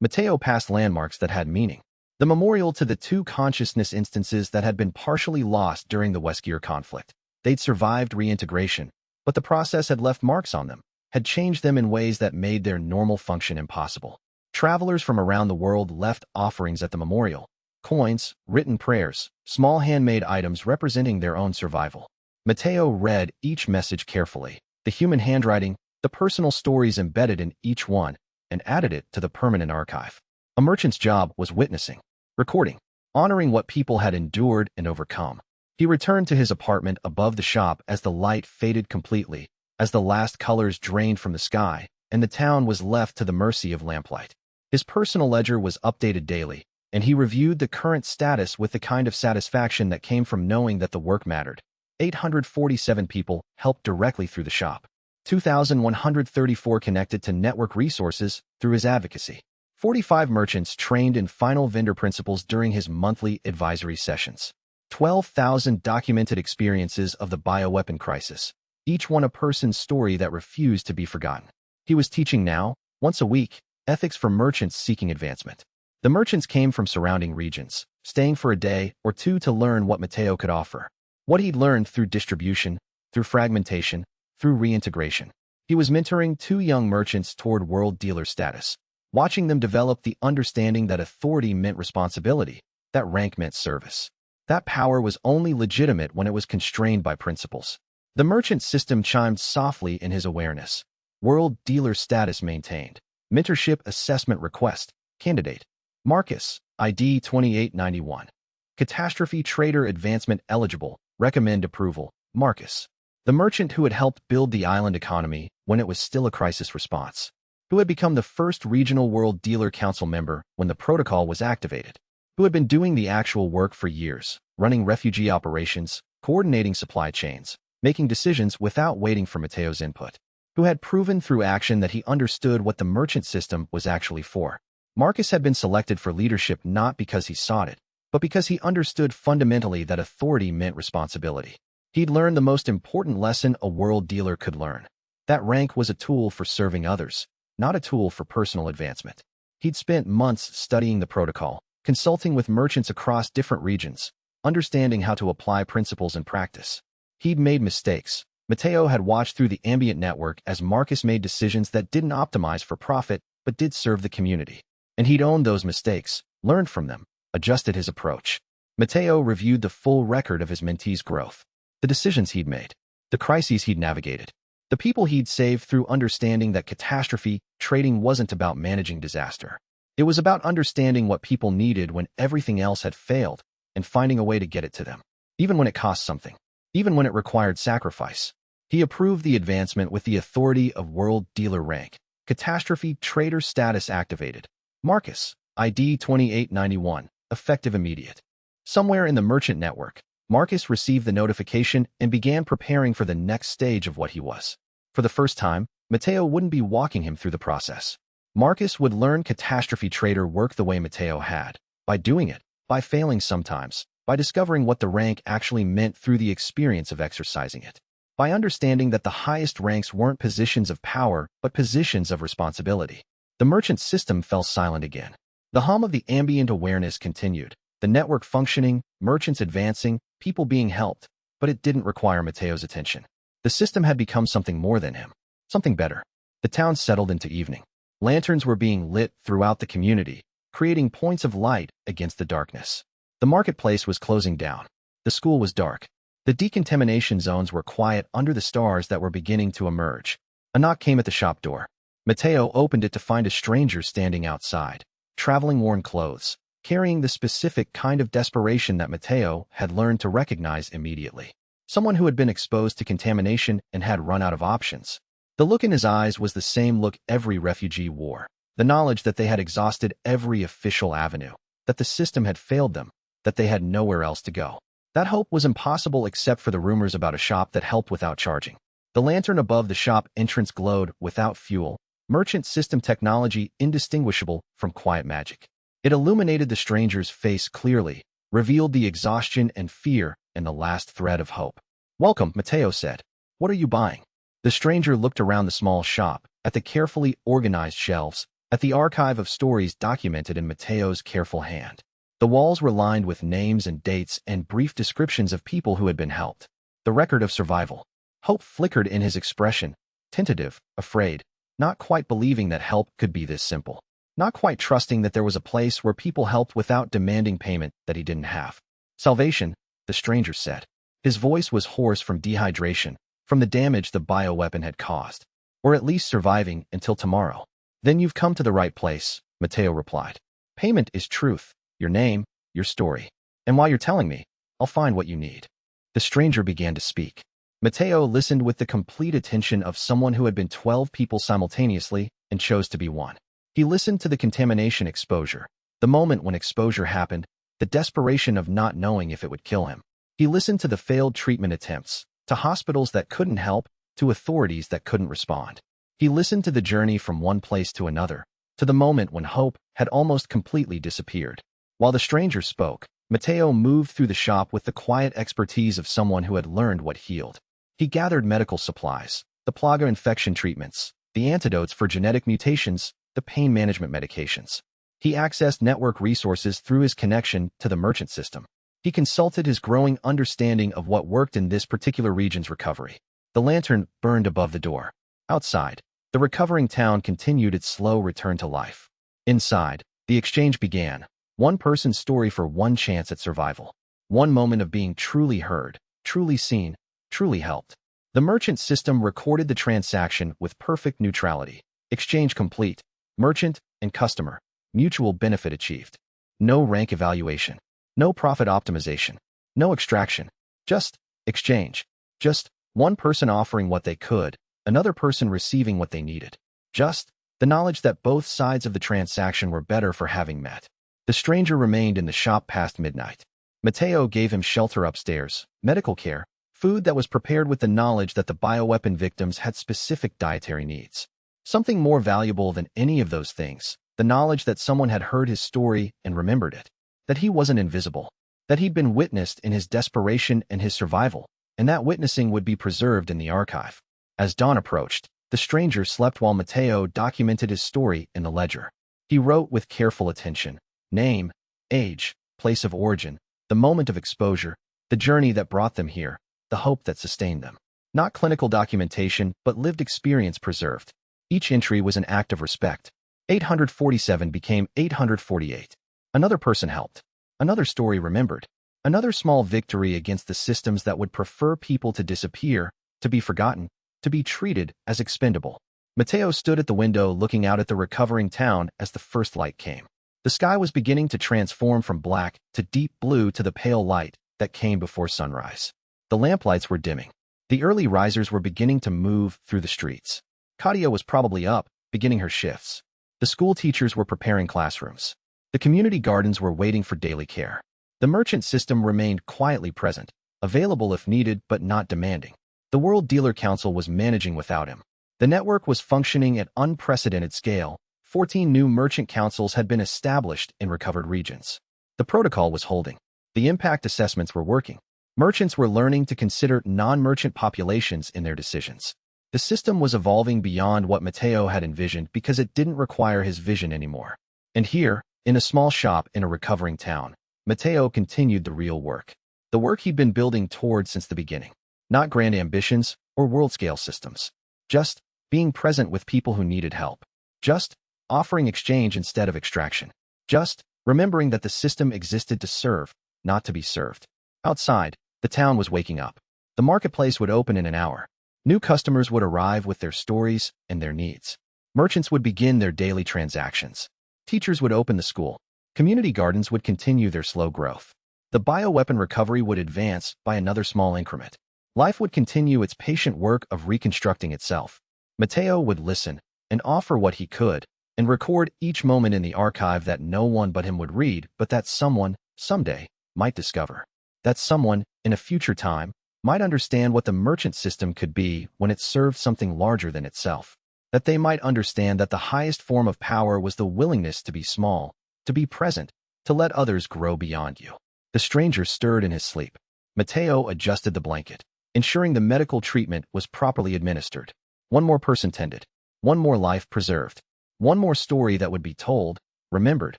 Mateo passed landmarks that had meaning. The memorial to the two consciousness instances that had been partially lost during the Weskier conflict. They'd survived reintegration, but the process had left marks on them, had changed them in ways that made their normal function impossible. Travelers from around the world left offerings at the memorial. Coins, written prayers, small handmade items representing their own survival. Mateo read each message carefully, the human handwriting, the personal stories embedded in each one, and added it to the permanent archive. A merchant's job was witnessing, recording, honoring what people had endured and overcome. He returned to his apartment above the shop as the light faded completely, as the last colors drained from the sky, and the town was left to the mercy of lamplight. His personal ledger was updated daily, and he reviewed the current status with the kind of satisfaction that came from knowing that the work mattered. 847 people helped directly through the shop. 2,134 connected to network resources through his advocacy. 45 merchants trained in final vendor principles during his monthly advisory sessions. 12,000 documented experiences of the bioweapon crisis, each one a person's story that refused to be forgotten. He was teaching now, once a week, ethics for merchants seeking advancement. The merchants came from surrounding regions, staying for a day or two to learn what Mateo could offer. What he'd learned through distribution, through fragmentation, through reintegration. He was mentoring two young merchants toward world dealer status, watching them develop the understanding that authority meant responsibility, that rank meant service. That power was only legitimate when it was constrained by principles. The merchant system chimed softly in his awareness. World dealer status maintained. Mentorship assessment request. Candidate. Marcus, ID 2891. Catastrophe trader advancement eligible. Recommend approval. Marcus. The merchant who had helped build the island economy when it was still a crisis response. Who had become the first regional world dealer council member when the protocol was activated. Who had been doing the actual work for years, running refugee operations, coordinating supply chains, making decisions without waiting for Mateo's input. Who had proven through action that he understood what the merchant system was actually for. Marcus had been selected for leadership not because he sought it, but because he understood fundamentally that authority meant responsibility. He'd learned the most important lesson a world dealer could learn. That rank was a tool for serving others, not a tool for personal advancement. He'd spent months studying the protocol, consulting with merchants across different regions, understanding how to apply principles in practice. He'd made mistakes. Mateo had watched through the ambient network as Marcus made decisions that didn't optimize for profit, but did serve the community. And he'd owned those mistakes, learned from them, adjusted his approach. Mateo reviewed the full record of his mentee's growth, the decisions he'd made, the crises he'd navigated, the people he'd saved through understanding that catastrophe trading wasn't about managing disaster. It was about understanding what people needed when everything else had failed and finding a way to get it to them, even when it cost something, even when it required sacrifice. He approved the advancement with the authority of world dealer rank. Catastrophe trader status activated. Marcus, ID 2891, effective immediate. Somewhere in the merchant network, Marcus received the notification and began preparing for the next stage of what he was. For the first time, Mateo wouldn't be walking him through the process. Marcus would learn catastrophe trader work the way Mateo had, by doing it, by failing sometimes, by discovering what the rank actually meant through the experience of exercising it, by understanding that the highest ranks weren't positions of power but positions of responsibility. The merchant system fell silent again. The hum of the ambient awareness continued, the network functioning, merchants advancing, people being helped, but it didn't require Mateo's attention. The system had become something more than him, something better. The town settled into evening. Lanterns were being lit throughout the community, creating points of light against the darkness. The marketplace was closing down. The school was dark. The decontamination zones were quiet under the stars that were beginning to emerge. A knock came at the shop door. Mateo opened it to find a stranger standing outside, traveling worn clothes, carrying the specific kind of desperation that Mateo had learned to recognize immediately. Someone who had been exposed to contamination and had run out of options. The look in his eyes was the same look every refugee wore, the knowledge that they had exhausted every official avenue, that the system had failed them, that they had nowhere else to go. That hope was impossible except for the rumors about a shop that helped without charging. The lantern above the shop entrance glowed without fuel, merchant system technology indistinguishable from quiet magic. It illuminated the stranger's face clearly, revealed the exhaustion and fear and the last thread of hope. "Welcome," Mateo said. "What are you buying?" The stranger looked around the small shop, at the carefully organized shelves, at the archive of stories documented in Mateo's careful hand. The walls were lined with names and dates and brief descriptions of people who had been helped. The record of survival. Hope flickered in his expression, tentative, afraid, not quite believing that help could be this simple. Not quite trusting that there was a place where people helped without demanding payment that he didn't have. "Salvation," the stranger said. His voice was hoarse from dehydration, from the damage the bioweapon had caused. "Or at least surviving until tomorrow." "Then you've come to the right place," Mateo replied. "Payment is truth, your name, your story. And while you're telling me, I'll find what you need." The stranger began to speak. Mateo listened with the complete attention of someone who had been 12 people simultaneously and chose to be one. He listened to the contamination exposure, the moment when exposure happened, the desperation of not knowing if it would kill him. He listened to the failed treatment attempts, to hospitals that couldn't help, to authorities that couldn't respond. He listened to the journey from one place to another, to the moment when hope had almost completely disappeared. While the stranger spoke, Mateo moved through the shop with the quiet expertise of someone who had learned what healed. He gathered medical supplies, the plaga infection treatments, the antidotes for genetic mutations, the pain management medications. He accessed network resources through his connection to the merchant system. He consulted his growing understanding of what worked in this particular region's recovery. The lantern burned above the door. Outside, the recovering town continued its slow return to life. Inside, the exchange began. One person's story for one chance at survival. One moment of being truly heard, truly seen, truly helped. The merchant system recorded the transaction with perfect neutrality. Exchange complete. Merchant and customer. Mutual benefit achieved. No rank evaluation. No profit optimization. No extraction. Just exchange. Just one person offering what they could, another person receiving what they needed. Just the knowledge that both sides of the transaction were better for having met. The stranger remained in the shop past midnight. Mateo gave him shelter upstairs, medical care, food that was prepared with the knowledge that the bioweapon victims had specific dietary needs. Something more valuable than any of those things, The knowledge that someone had heard his story and remembered it. That he wasn't invisible. That he'd been witnessed in his desperation and his survival, and that witnessing would be preserved in the archive. As dawn approached, the stranger slept while Mateo documented his story in the ledger. He wrote with careful attention: name, age, place of origin, the moment of exposure, the journey that brought them here, the hope that sustained them. Not clinical documentation, but lived experience preserved. Each entry was an act of respect. 847 became 848. Another person helped. Another story remembered. Another small victory against the systems that would prefer people to disappear, to be forgotten, to be treated as expendable. Mateo stood at the window looking out at the recovering town as the first light came. The sky was beginning to transform from black to deep blue to the pale light that came before sunrise. The lamplights were dimming. The early risers were beginning to move through the streets. Katia was probably up, beginning her shifts. The school teachers were preparing classrooms. The community gardens were waiting for daily care. The merchant system remained quietly present, available if needed but not demanding. The World Dealer Council was managing without him. The network was functioning at unprecedented scale. 14 new merchant councils had been established in recovered regions. The protocol was holding. The impact assessments were working. Merchants were learning to consider non-merchant populations in their decisions. The system was evolving beyond what Mateo had envisioned because it didn't require his vision anymore. And here, in a small shop in a recovering town, Mateo continued the real work. The work he'd been building toward since the beginning. Not grand ambitions or world-scale systems. Just being present with people who needed help. Just offering exchange instead of extraction. Just remembering that the system existed to serve, not to be served. Outside, the town was waking up. The marketplace would open in an hour. New customers would arrive with their stories and their needs. Merchants would begin their daily transactions. Teachers would open the school. Community gardens would continue their slow growth. The bioweapon recovery would advance by another small increment. Life would continue its patient work of reconstructing itself. Mateo would listen and offer what he could, and record each moment in the archive that no one but him would read, but that someone, someday, might discover. That someone, in a future time, might understand what the merchant system could be when it served something larger than itself. That they might understand that the highest form of power was the willingness to be small, to be present, to let others grow beyond you. The stranger stirred in his sleep. Mateo adjusted the blanket, ensuring the medical treatment was properly administered. One more person tended. One more life preserved. One more story that would be told, remembered,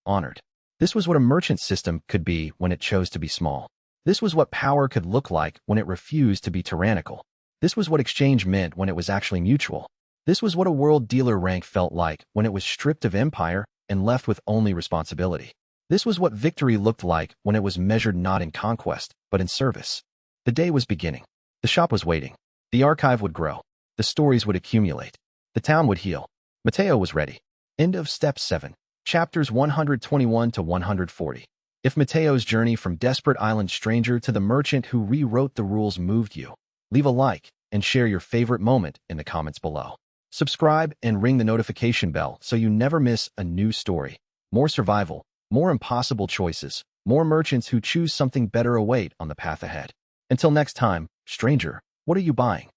honored. This was what a merchant system could be when it chose to be small. This was what power could look like when it refused to be tyrannical. This was what exchange meant when it was actually mutual. This was what a world dealer rank felt like when it was stripped of empire and left with only responsibility. This was what victory looked like when it was measured not in conquest, but in service. The day was beginning. The shop was waiting. The archive would grow. The stories would accumulate. The town would heal. Mateo was ready. End of Step 7. Chapters 121 to 140. If Mateo's journey from desperate island stranger to the merchant who rewrote the rules moved you, leave a like and share your favorite moment in the comments below. Subscribe and ring the notification bell so you never miss a new story. More survival, more impossible choices, more merchants who choose something better await on the path ahead. Until next time, stranger, what are you buying?